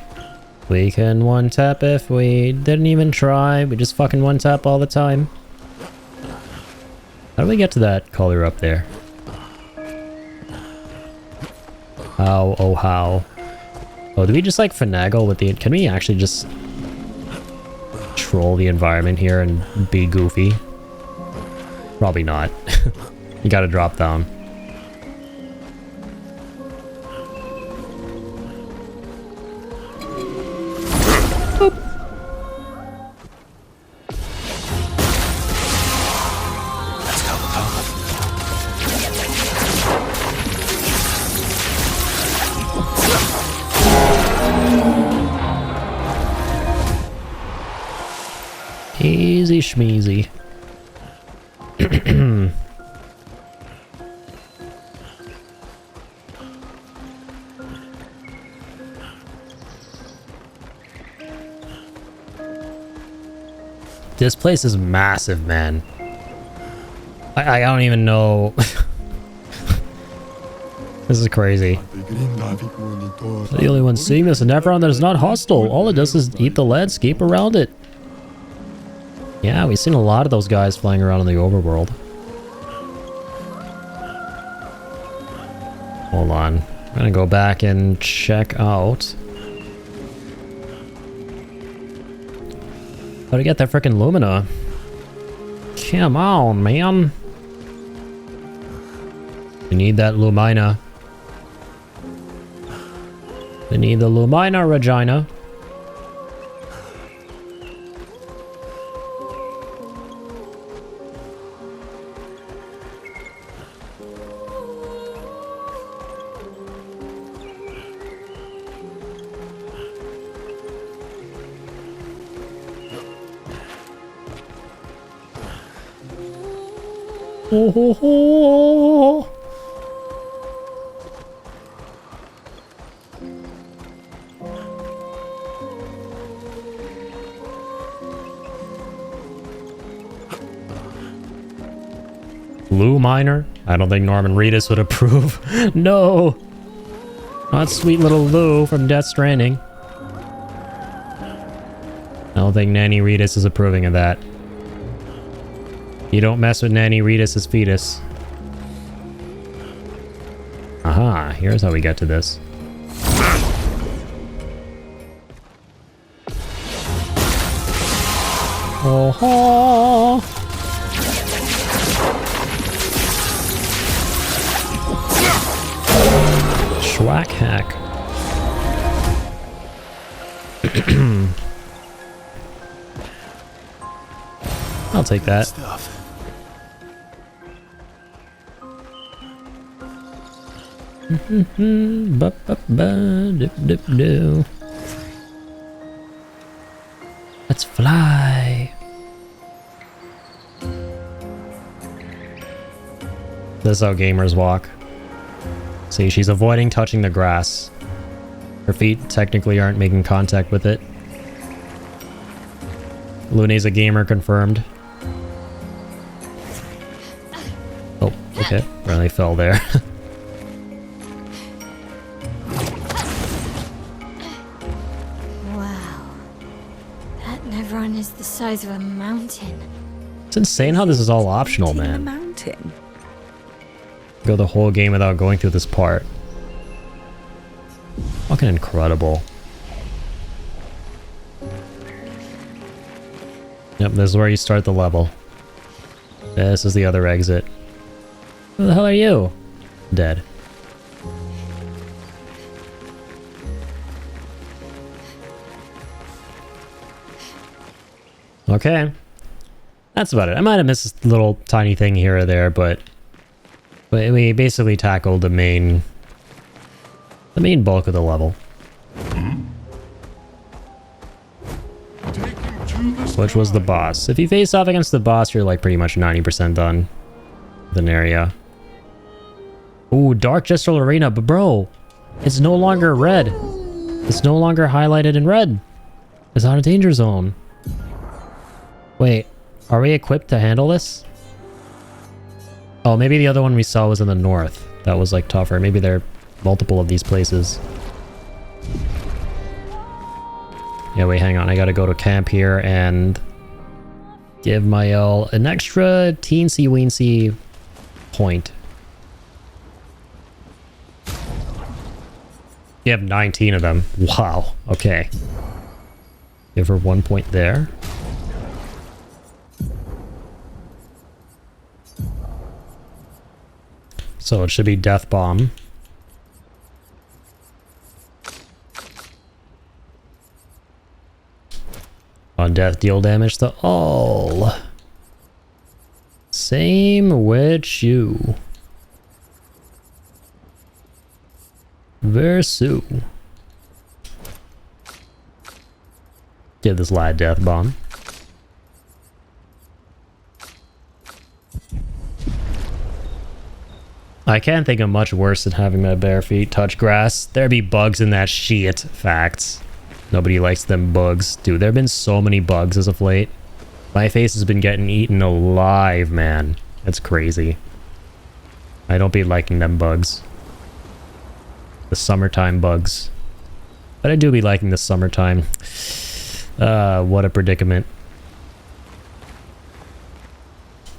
We can one-tap if we didn't even try. We just fucking one-tap all the time. How do we get to that color up there? How? Oh, how? Oh, do we just like finagle with the... Can we actually just troll the environment here and be goofy? Probably not. You gotta drop down. Easy schmeezy. This place is massive, man. I don't even know. This is crazy. The only one seeing this and Nevron that is not hostile. All it does is eat the landscape around it. Yeah, we've seen a lot of those guys flying around in the overworld. Hold on. I'm gonna go back and check out. How to get that frickin' Lumina? Come on, man. We need that Lumina. We need the Lumina, Regina. Oh, ho, ho. Blue miner? I don't think Norman Reedus would approve. No! Not sweet little Lou from Death Stranding. I don't think Nanny Reedus is approving of that. You don't mess with Nanny Reedus' fetus. Aha, here's how we get to this. Oh ho! Schwack hack. I'll take that. Stuff. Let's fly. This is how gamers walk. See, she's avoiding touching the grass. Her feet technically aren't making contact with it. Lune's a gamer confirmed. Oh, okay. Really fell there. Wow. That Nevron is the size of a mountain. It's insane how this is all optional, The man. mountain. Go the whole game without going through this part. Fucking incredible. Yep, this is where you start the level. This is the other exit. Who the hell are you? Dead. Okay. That's about it. I might have missed a little tiny thing here or there, but we basically tackled the main bulk of the level. Which was the boss. If you face off against the boss, you're like pretty much 90% done with an area. Ooh, Dark Gestral Arena, but bro, it's no longer red. It's no longer highlighted in red. It's not a danger zone. Wait, are we equipped to handle this? Oh, maybe the other one we saw was in the north. That was like tougher. Maybe there are multiple of these places. Yeah, wait, hang on. I gotta go to camp here and give Mael an extra teensy-weensy point. You have 19 of them. Wow. Okay. Give her 1 point there. So it should be Death Bomb. On death, deal damage to all. Same with you. Versu. Give this lad Death Bomb. I can't think of much worse than having my bare feet touch grass. There'd be bugs in that shit. Facts. Nobody likes them bugs. Dude, there have been so many bugs as of late. My face has been getting eaten alive, man. It's crazy. I don't be liking them bugs. The summertime bugs. But I do be liking the summertime. What a predicament.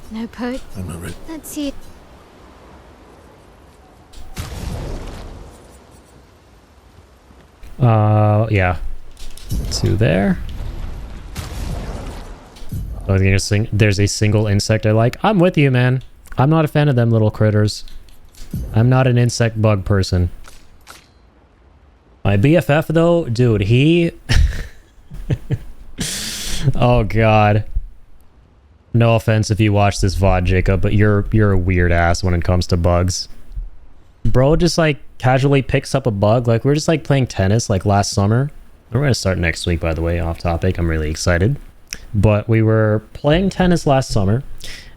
No poet. I'm not ready. Let's see. Yeah. 2 there. Oh, there's a single insect I like. I'm with you, man. I'm not a fan of them little critters. I'm not an insect bug person. My BFF though, dude, he... Oh god. No offense if you watch this VOD, Jacob, but you're a weird ass when it comes to bugs. Bro just like casually picks up a bug. Like we're just like playing tennis like last summer. We're gonna start next week, by the way, off topic. I'm really excited. But we were playing tennis last summer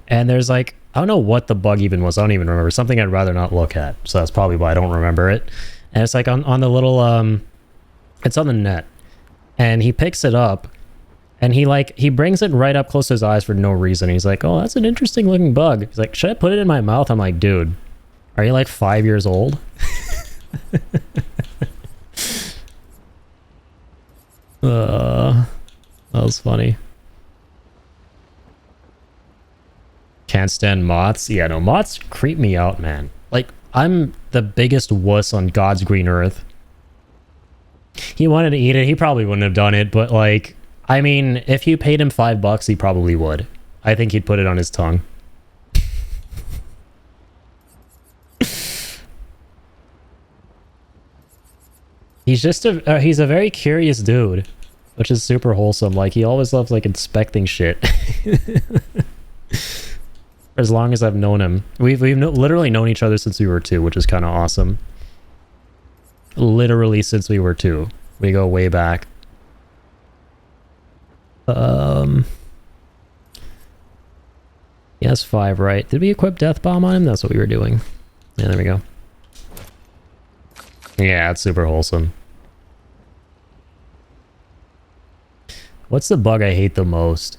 and there's like, I don't know what the bug even was. I don't even remember. Something I'd rather not look at. So that's probably why I don't remember it. And it's like on the little, it's on the net. And he picks it up and he brings it right up close to his eyes for no reason. He's like, oh, that's an interesting looking bug. He's like, should I put it in my mouth? I'm like, dude, are you like 5 years old? That was funny. Can't stand moths. Yeah, no, moths creep me out, man. Like, I'm the biggest wuss on God's green earth. He wanted to eat it. He probably wouldn't have done it, but like, I mean, if you paid him $5, he probably would. I think he'd put it on his tongue. He's just he's a very curious dude, which is super wholesome. Like, he always loves like inspecting shit. For as long as I've known him. We've literally known each other since we were 2, which is kind of awesome. Literally since we were 2. We go way back. He has 5, right? Did we equip Death Bomb on him? That's what we were doing. Yeah, there we go. Yeah, it's super wholesome. What's the bug I hate the most?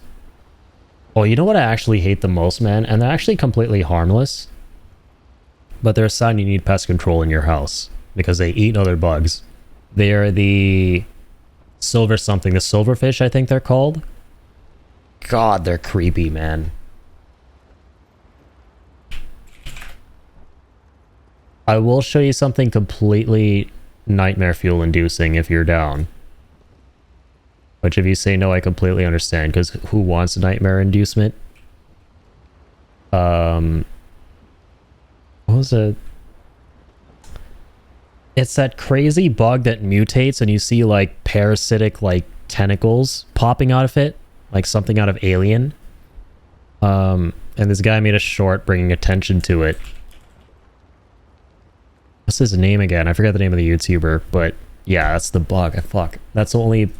Oh, you know what I actually hate the most, man? And they're actually completely harmless. But they're a sign you need pest control in your house. Because they eat other bugs. They are the... silver something. The silverfish, I think they're called. God, they're creepy, man. I will show you something completely nightmare fuel inducing if you're down. Which if you say no, I completely understand, because who wants nightmare inducement? What was it? It's that crazy bug that mutates and you see like parasitic like tentacles popping out of it, like something out of Alien. And this guy made a short bringing attention to it. What's his name again? I forget the name of the YouTuber, but yeah, that's the bug. Fuck. That's the only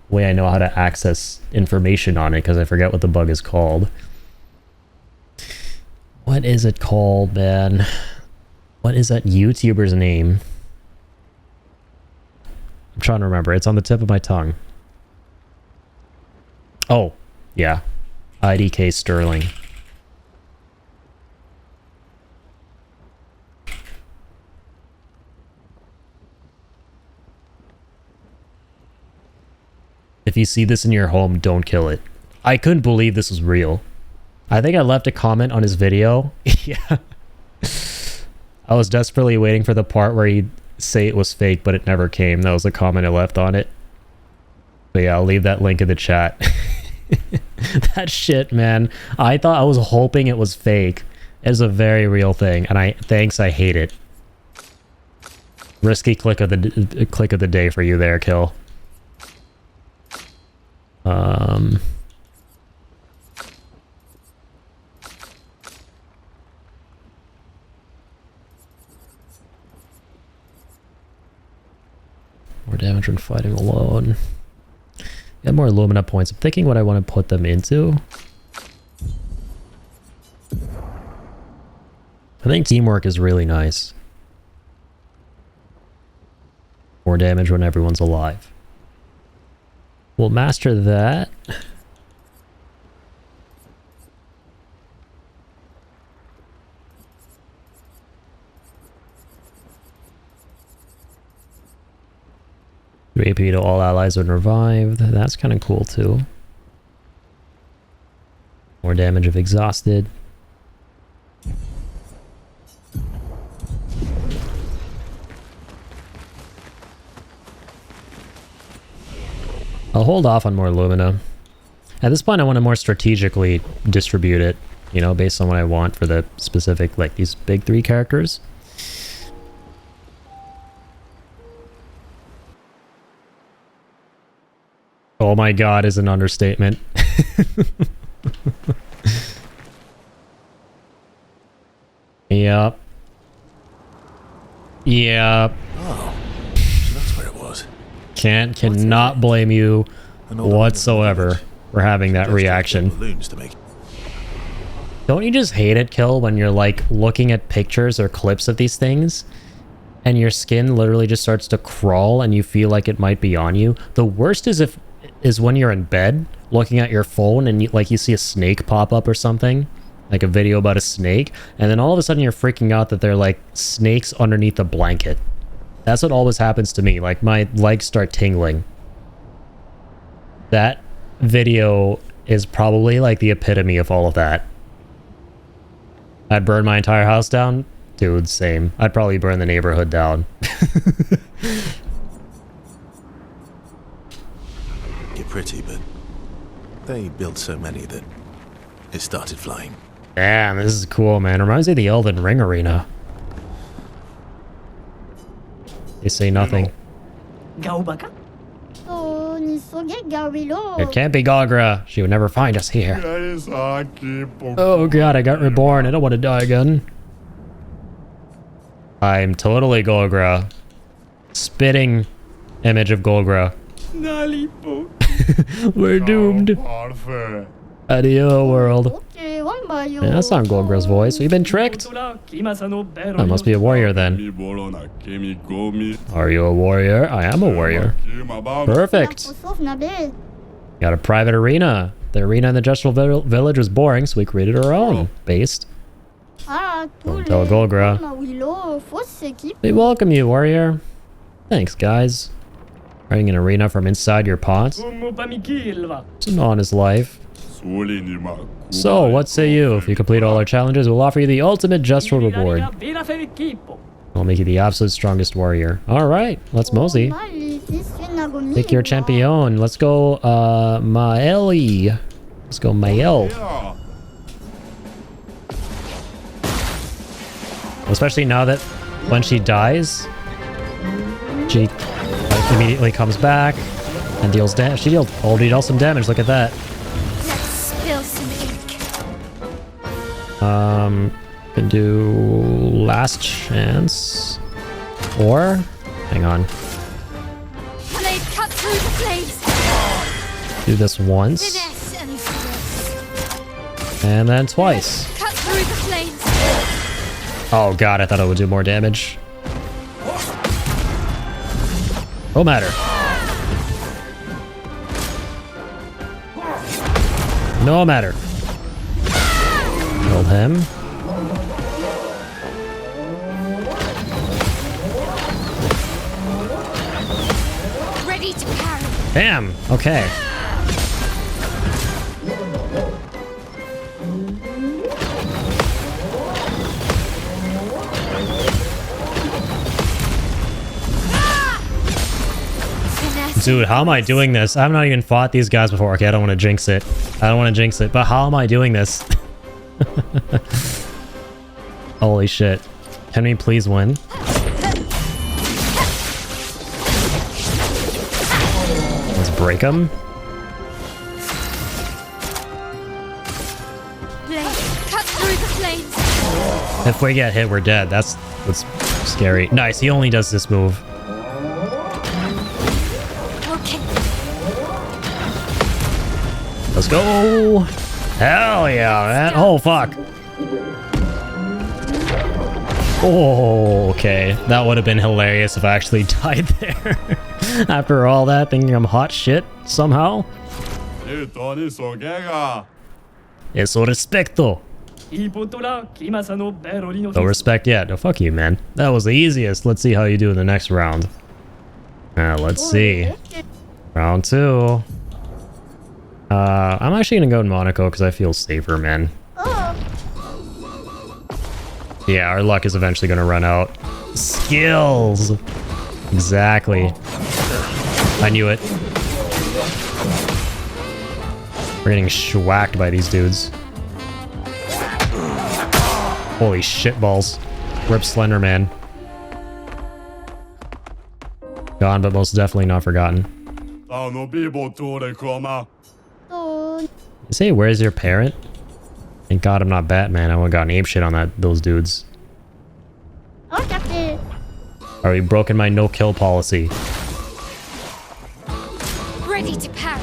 way I know how to access information on it, because I forget what the bug is called. What is it called, man? What is that YouTuber's name? I'm trying to remember. It's on the tip of my tongue. Oh, yeah. IDK Sterling. If you see this in your home, don't kill it. I couldn't believe this was real. I think I left a comment on his video. Yeah. I was desperately waiting for the part where he'd say it was fake, but it never came. That was the comment I left on it. But yeah, I'll leave that link in the chat. That shit, man. I was hoping it was fake. It's a very real thing, and I hate it. Risky click of the day for you there, Kill. More damage when fighting alone. Get more Lumina points. I'm thinking what I want to put them into. I think teamwork is really nice. More damage when everyone's alive. We'll master that. AP to all allies when revived. That's kind of cool too. More damage if exhausted. I'll hold off on more Lumina. At this point, I want to more strategically distribute it, you know, based on what I want for the specific, like, these big 3 characters. Oh my god is an understatement. Yep. Yep. Oh, so that's where it was. Cannot blame you whatsoever for having that reaction. Don't you just hate it, Kill, when you're like looking at pictures or clips of these things and your skin literally just starts to crawl and you feel like it might be on you? The worst is when you're in bed looking at your phone and you see a snake pop up or something, like a video about a snake, and then all of a sudden you're freaking out that they're like snakes underneath a blanket. That's what always happens to me. Like, my legs start tingling. That video is probably like the epitome of all of that. I'd burn my entire house down? Dude, same. I'd probably burn the neighborhood down. You're pretty, but they built so many that it started flying. Damn, this is cool, man. Reminds me of the Elden Ring arena. They say nothing. It can't be Gogra. She would never find us here. Oh god, I got reborn. I don't want to die again. I'm totally Gogra. Spitting image of Gogra. We're doomed. Adio world. Yeah, that's not Gogra's voice. We've been tricked. I must be a warrior then. Are you a warrior? I am a warrior. Perfect. Got a private arena. The arena in the Gestural Village was boring, so we created our own. Based. Don't tell Gogra. We welcome you, warrior. Thanks, guys. Running an arena from inside your pots? It's an honest life. So, what say you? If you complete all our challenges, we'll offer you the ultimate gestural reward. I'll make you the absolute strongest warrior. Alright, let's mosey. Pick your champion. Let's go, Maeli. Let's go, Mael. Especially now that when she dies, she like, immediately comes back and deals damage. She already dealt some damage. Look at that. Let's spill some ink. Can do last chance. Or, hang on. Blade cut through the flames. Do this once. Finesse and force. And then twice. Cut through the flames. Oh god, I thought it would do more damage. No matter. No matter. Killed him. Ready to parry. Bam! Okay. Dude, how am I doing this? I've not even fought these guys before. Okay, I don't want to jinx it. I don't want to jinx it, but how am I doing this? Holy shit. Can we please win? Let's break them. Blade cut through the flames. If we get hit, we're dead. That's what's scary. Nice, he only does this move. Okay. Let's go! Hell yeah, man. Oh, fuck. Oh, okay. That would have been hilarious if I actually died there. After all that, thinking I'm hot shit somehow. Eso respecto. No respect yet. No, fuck you, man. That was the easiest. Let's see how you do in the next round. Let's see. Round 2. I'm actually gonna go in Monaco because I feel safer, man. Yeah, our luck is eventually gonna run out. Skills! Exactly. I knew it. We're getting schwacked by these dudes. Holy shit balls. Rip Slenderman. Gone, but most definitely not forgotten. You say, where's your parent? Thank God I'm not Batman. I would've gotten apeshit on those dudes. Are we broken my no-kill policy? Ready to parry.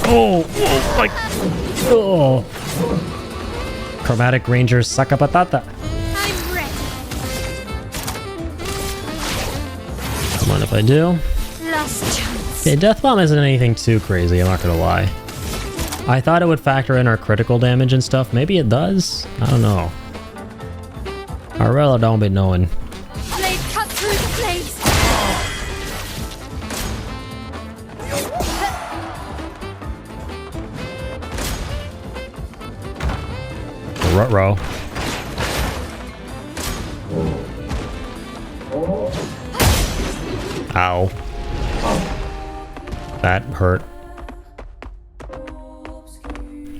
Oh, like, oh. Chromatic Ranger Saka Patata. I'm ready. Come on if I do. Last chance. Okay, Death Bomb isn't anything too crazy, I'm not gonna lie. I thought it would factor in our critical damage and stuff. Maybe it does? I don't know. I really don't be knowing. Blade cut through the flames. Ruh-roh. Ow. That hurt.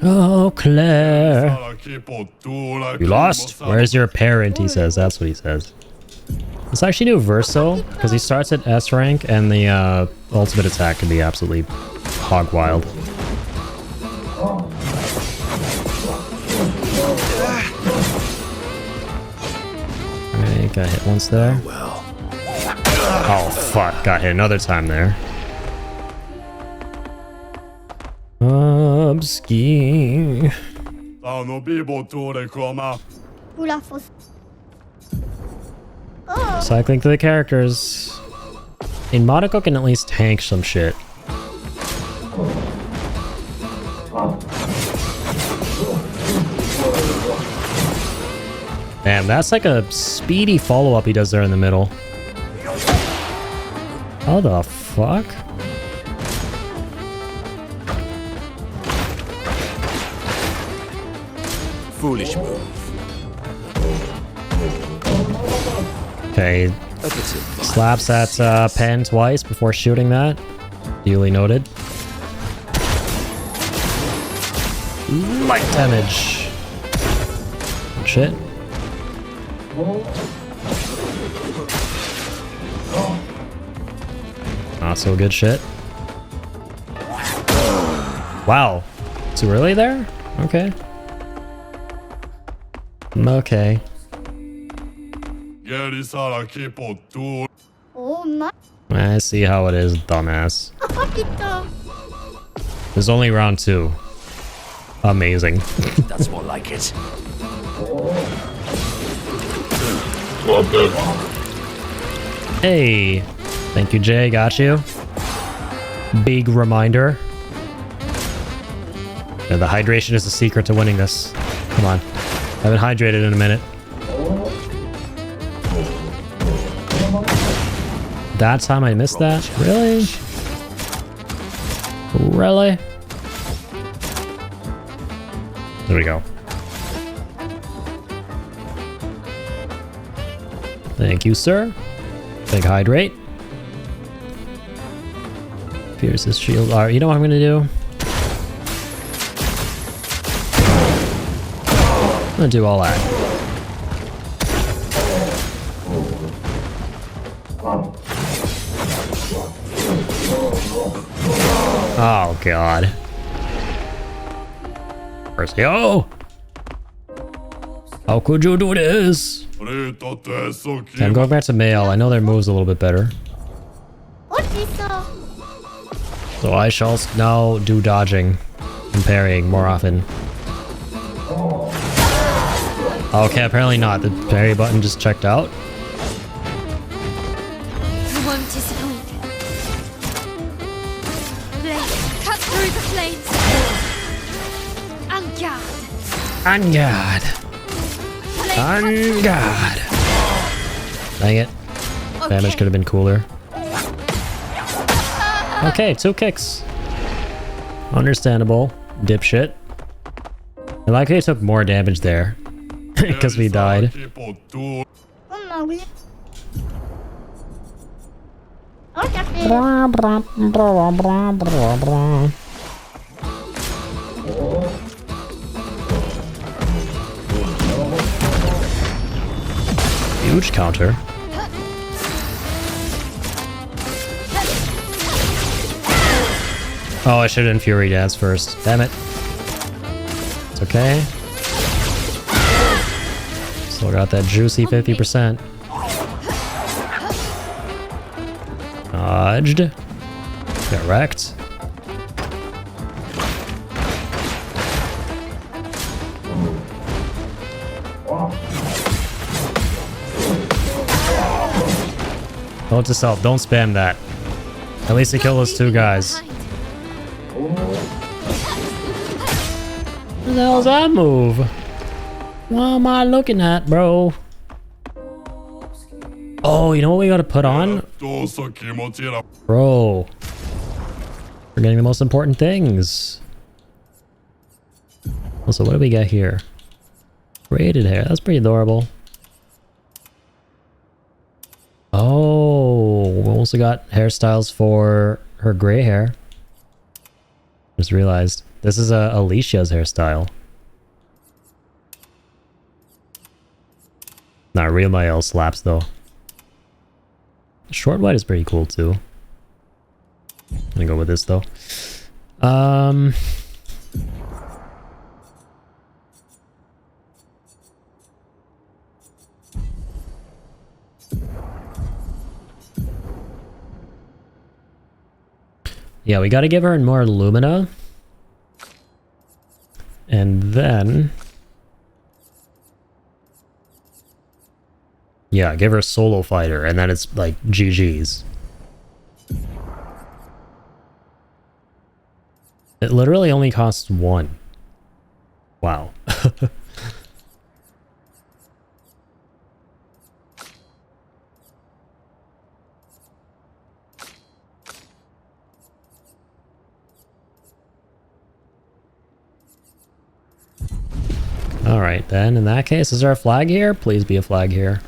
Oh, Claire. You lost? Where's your parent? He says. That's what he says. Let's actually do Verso, because he starts at S rank, and the ultimate attack can be absolutely hog wild. Okay, got hit once there. Oh, fuck. Got hit another time there. Skiing. Cycling through the characters. In Monaco can at least tank some shit. Damn, that's like a speedy follow-up he does there in the middle. How the fuck? Foolish move. Okay. Slaps that pen twice before shooting that. Duly noted. Light damage. Shit. Not so good shit. Wow. Too early there? Okay. Okay. I see how it is, dumbass. There's only round 2. Amazing. That's more like it. Hey. Thank you, Jay. Got you. Big reminder. Yeah, the hydration is the secret to winning this. Come on. I haven't hydrated in a minute. That time I missed that? Really? Really? There we go. Thank you, sir. Big hydrate. Pierce his shield. Alright, you know what I'm gonna do? I'm gonna do all that. Oh god. Mercy. Oh! How could you do this? Okay, I'm going back to male. I know their moves a little bit better. So I shall now do dodging and parrying more often. Okay, apparently not. The parry button just checked out. You won't disappoint. Blade, cut through the flames. En garde. On guard. On guard. Dang it. Damage could have been cooler. Okay, 2 kicks. Understandable. Dipshit. I like how he took more damage there. Because we died. Huge counter. Oh, I should have Fury Dance first. Damn it. It's okay. Still got that juicy 50%. Dodged. Got wrecked. Note to self, don't spam that. At least he killed those 2 guys. What the hell's that move? What am I looking at, bro? Oh, you know what we gotta put on? Bro. Forgetting the most important things. Also, what do we got here? Braided hair. That's pretty adorable. Oh, we also got hairstyles for her gray hair. Just realized. This is Alicia's hairstyle. Nah, real Mael slaps though. Short white is pretty cool too. I'm gonna go with this though. Yeah, we gotta give her more Lumina. And then... yeah, give her Solo Fighter, and then it's like GG's. It literally only costs 1. Wow. Alright then, in that case, is there a flag here? Please be a flag here.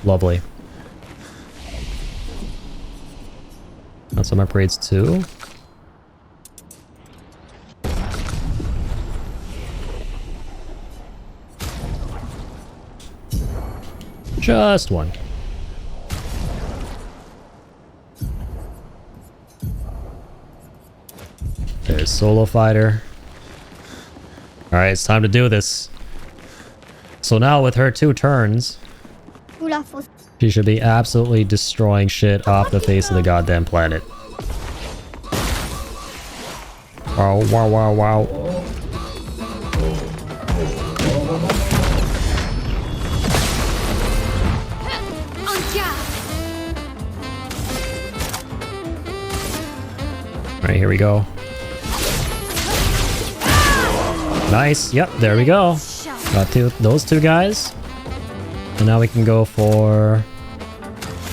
Lovely. Got some upgrades too. Just one. There's Solo Fighter. Alright, it's time to do this. So now with her 2 turns, she should be absolutely destroying shit off the face of the goddamn planet. Wow, wow, wow, wow. Alright, here we go. Nice. Yep, there we go. Got those 2 guys. And now we can go for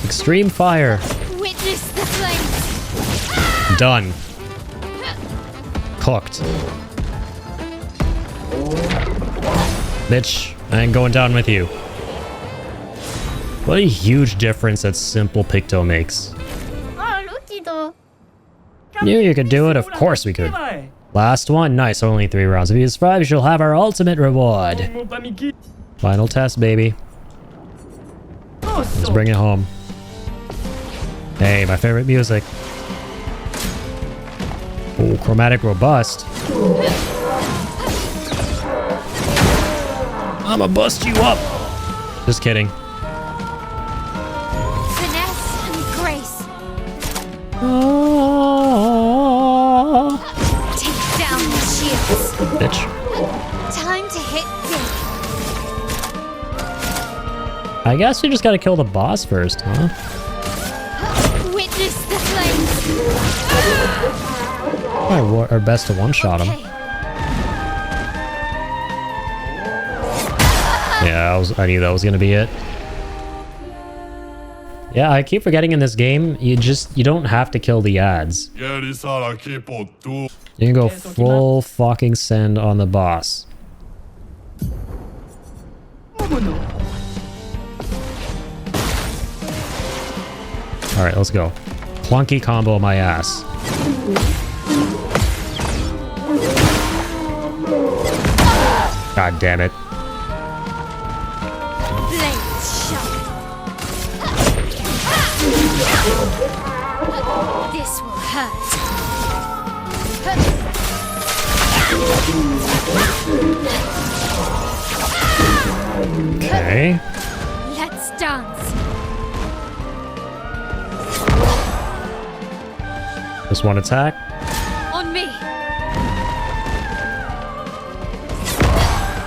extreme fire. Witness the flames. Done. Cooked. Bitch, I ain't going down with you. What a huge difference that simple Picto makes. Knew you could do it, of course we could. Last one, nice, only 3 rounds. If you survive, you shall have our ultimate reward. Final test, baby. Let's bring it home. Hey, my favorite music. Oh, chromatic robust. I'ma bust you up. Just kidding. Finesse and grace. Take down the shields. Bitch. Time to hit big. I guess we just gotta kill the boss first, huh? Witness the flames. Probably our best to one-shot him. Yeah, I knew that was gonna be it. Yeah, I keep forgetting in this game, you don't have to kill the ads. You can go full fucking send on the boss. Alright, let's go. Clunky combo my ass. God damn it. This will hurt. Okay. Let's dance. Just one attack. On me.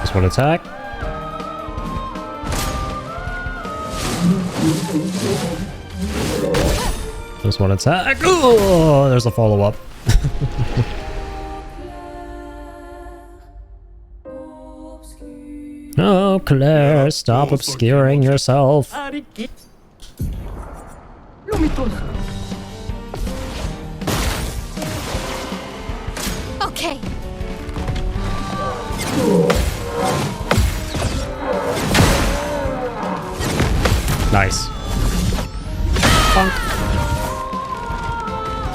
Just one attack. Just one attack. Oh, there's a follow-up. Oh, Claire, stop obscuring yourself. Okay. Nice. Funk.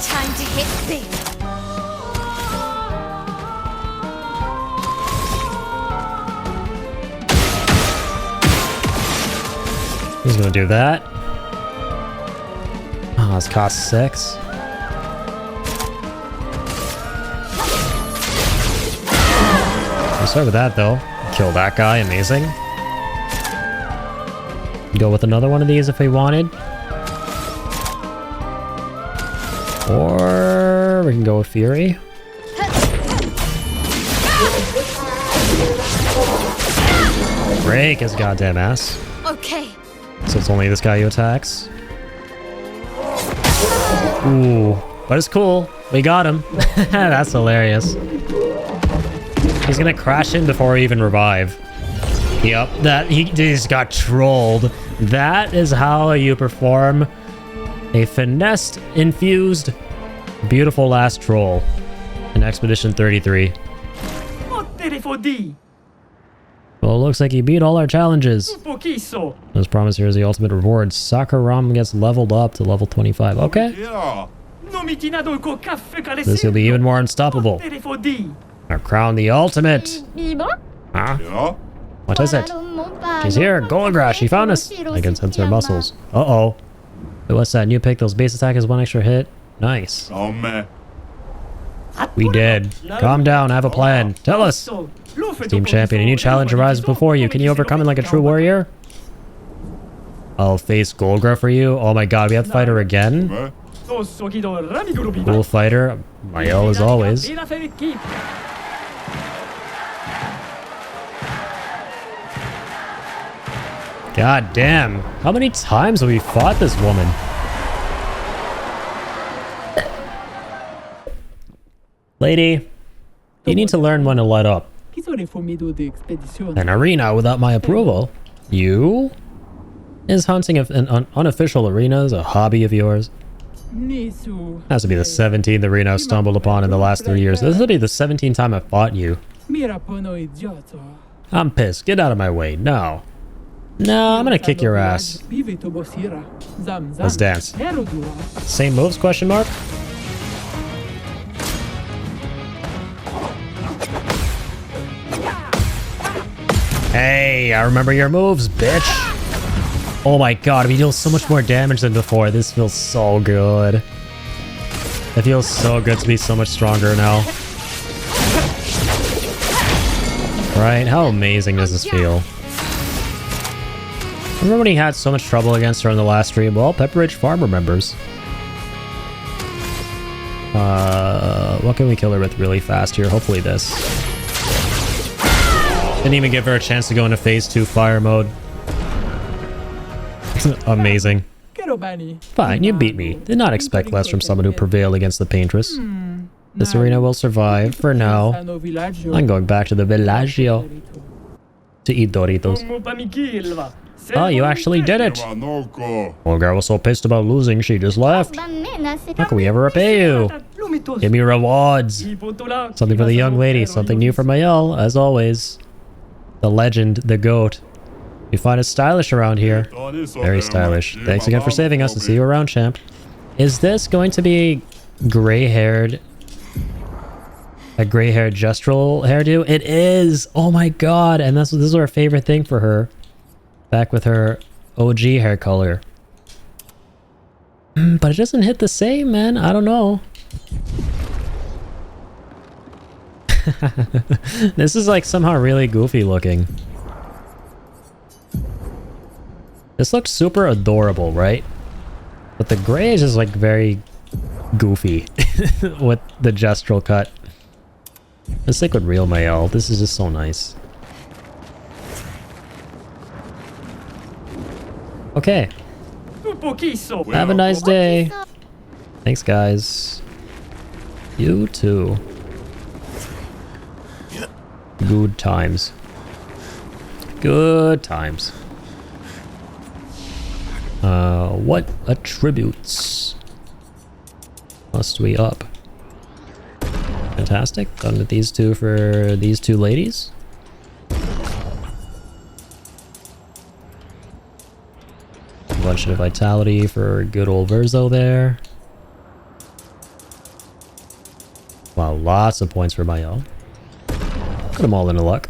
Time to hit big. He's gonna do that. Oh, this costs 6. I'll start with that though. Kill that guy, amazing. Go with another one of these if we wanted. Or we can go with Fury. Break his goddamn ass. Okay. So it's only this guy who attacks. Ooh, but it's cool. We got him. That's hilarious. He's gonna crash in before he even revive. Yep, he just got trolled. That is how you perform a finessed, infused, beautiful last troll in Expedition 33. Well, it looks like you beat all our challenges. This promise here is the ultimate reward. Sakaram gets leveled up to level 25. Okay. This will be even more unstoppable. Our crown the ultimate. Huh? What is it? She's here. Golagrass. She found us. I can sense her muscles. Uh-oh. Wait, what's that? New pick. Those base attack is one extra hit. Nice. We did. Calm down. I have a plan. Tell us. Team champion, a new challenge arises before you. Can you overcome it like a true warrior? I'll face Golgra for you. Oh my god, we have to fight her again? Cool fighter. Mael as always. God damn. How many times have we fought this woman? Lady, you need to learn when to let up. An arena without my approval? You? Is hunting an unofficial arenas a hobby of yours? Has to be the 17th arena I've stumbled upon in the last 3 years. This will be the 17th time I've fought you. I'm pissed. Get out of my way. No. No, I'm gonna kick your ass. Let's dance. Same moves, question mark? Hey, I remember your moves, bitch. Oh my god, we deal so much more damage than before. This feels so good. It feels so good to be so much stronger now. Right? How amazing does this feel? Remember when he had so much trouble against her in the last stream? Well, Pepperidge Farm remembers. What can we kill her with really fast here? Hopefully this. Didn't even give her a chance to go into phase 2 fire mode. Amazing. Fine, you beat me. Did not expect less from someone who prevailed against the paintress. This arena will survive for now. I'm going back to the villaggio to eat Doritos. Oh, you actually did it. Olga was so pissed about losing, she just left. How can we ever repay you? Give me rewards. Something for the young lady, something new for Mael, as always. The legend, the goat. You find it stylish around here. Very stylish. Thanks again for saving us and see you around, champ. Is this going to be gray-haired? A gray-haired gestural hairdo? It is! Oh my god! And this is our favorite thing for her. Back with her OG hair color. But it doesn't hit the same, man. I don't know. This is like somehow really goofy looking. This looks super adorable, right? But the gray is just like very goofy with the gestural cut. Let's stick with real Mael. This is just so nice. Okay. Have a nice day. Thanks, guys. You too. Good times. Good times. What attributes must we up? Fantastic. Done with these two for these two ladies. A bunch of vitality for good old Verzo there. Wow, lots of points for Mael. Put them all into luck.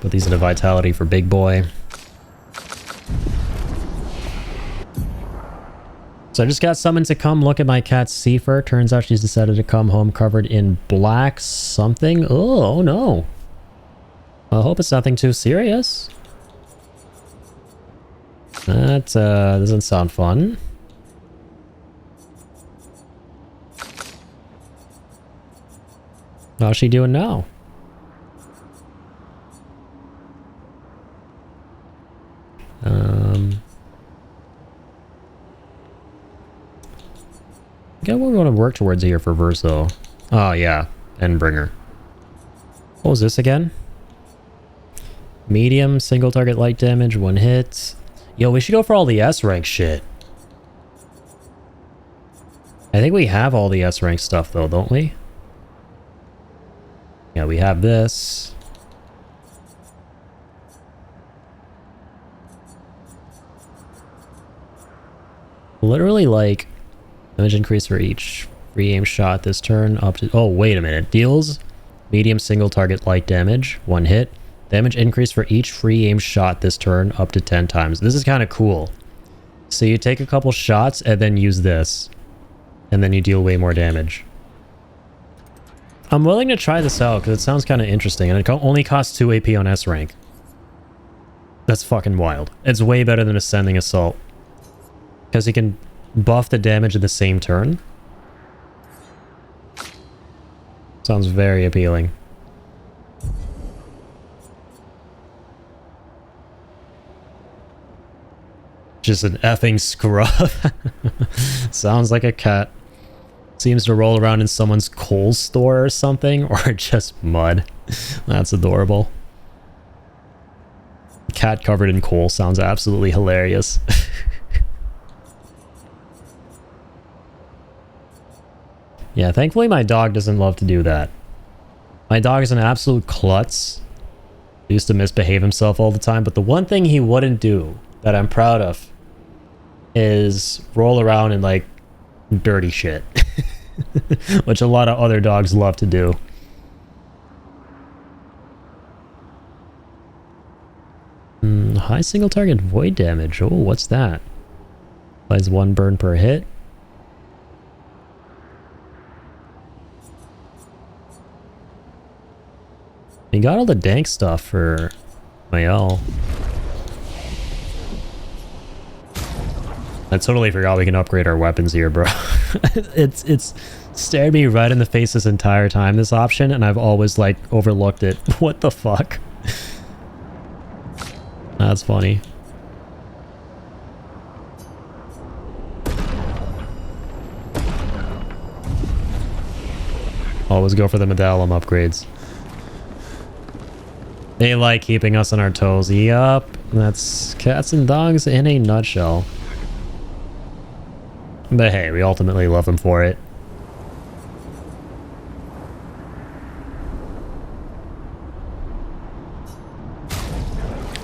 Put these into vitality for big boy. So I just got summoned to come look at my cat's sea fur. Turns out she's decided to come home covered in black something. Oh no. I hope it's nothing too serious. That doesn't sound fun. How's she doing now? Yeah, what we want to work towards here for Verso. Oh yeah, Endbringer. What was this again? Medium, single target light damage, 1 hit. Yo, we should go for all the S rank shit. I think we have all the S rank stuff though, don't we? Yeah, we have this. Literally, like, damage increase for each free aim shot this turn up to... Oh, wait a minute. Deals medium single target light damage, 1 hit. Damage increase for each free aim shot this turn up to 10 times. This is kind of cool. So you take a couple shots and then use this. And then you deal way more damage. I'm willing to try this out because it sounds kind of interesting. And it only costs 2 AP on S rank. That's fucking wild. It's way better than Ascending Assault. Because he can buff the damage in the same turn. Sounds very appealing. Just an effing scrub. Sounds like a cat. Seems to roll around in someone's coal store or something. Or just mud. That's adorable. Cat covered in coal sounds absolutely hilarious. Yeah, thankfully my dog doesn't love to do that. My dog is an absolute klutz. He used to misbehave himself all the time, but the one thing he wouldn't do that I'm proud of is roll around in, like, dirty shit. Which a lot of other dogs love to do. High single target void damage. Oh, what's that? Applies 1 burn per hit. We got all the dank stuff for Mael. I totally forgot we can upgrade our weapons here, bro. It's stared me right in the face this entire time, this option, and I've always, like, overlooked it. What the fuck? That's funny. Always go for the medallum upgrades. They like keeping us on our toes. Yup. That's cats and dogs in a nutshell. But hey, we ultimately love them for it.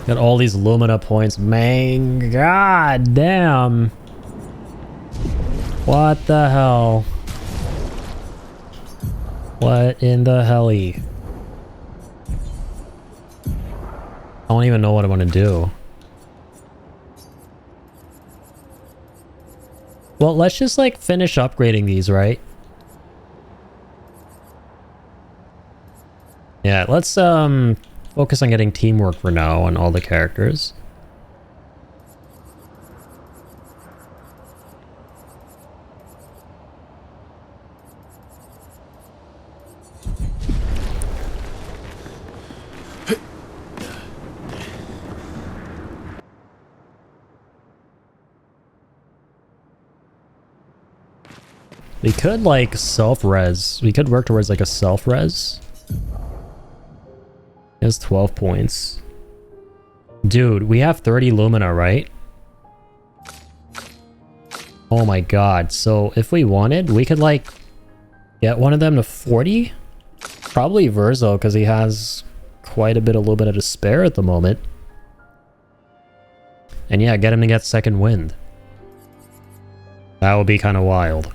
Got all these Lumina points. Man, god damn. What the hell? What in the helly? I don't even know what I want to do. Well, let's just, like, finish upgrading these, right? Yeah, let's focus on getting teamwork for now on all the characters. We could, like, self-res. We could work towards, like, a self-res. It has 12 points. Dude, we have 30 Lumina, right? Oh my god. So, if we wanted, we could, like, get one of them to 40? Probably Verzo, because he has quite a little bit of to spare at the moment. And yeah, get him to get second wind. That would be kind of wild.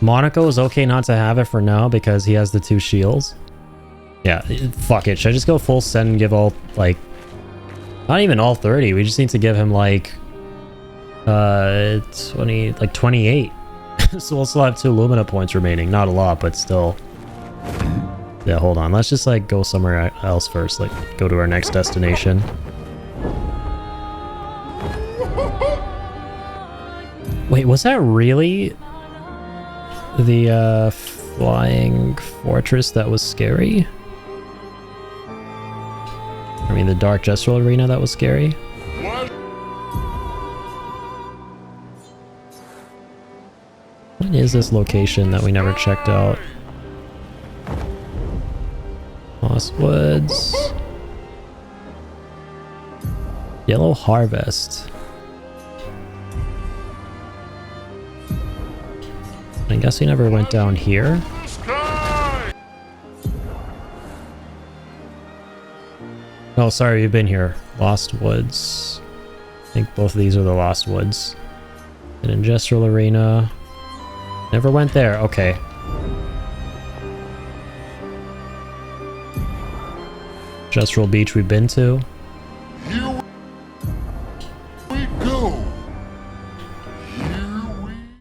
Monaco is okay not to have it for now because he has the 2 shields. Yeah, fuck it. Should I just go full send and give all, like... Not even all 30. We just need to give him, like... 20... Like, 28. So we'll still have 2 Lumina points remaining. Not a lot, but still. Yeah, hold on. Let's just, like, go somewhere else first. Like, go to our next destination. Wait, was that really... the flying fortress that was scary? I mean, the Dark Gestural Arena that was scary? What is this location that we never checked out? Lost Woods. Yellow Harvest. Guess we never went down here. Oh, sorry, you've been here. Lost Woods. I think both of these are the Lost Woods. An Industrial Arena. Never went there. Okay. Industrial Beach we've been to.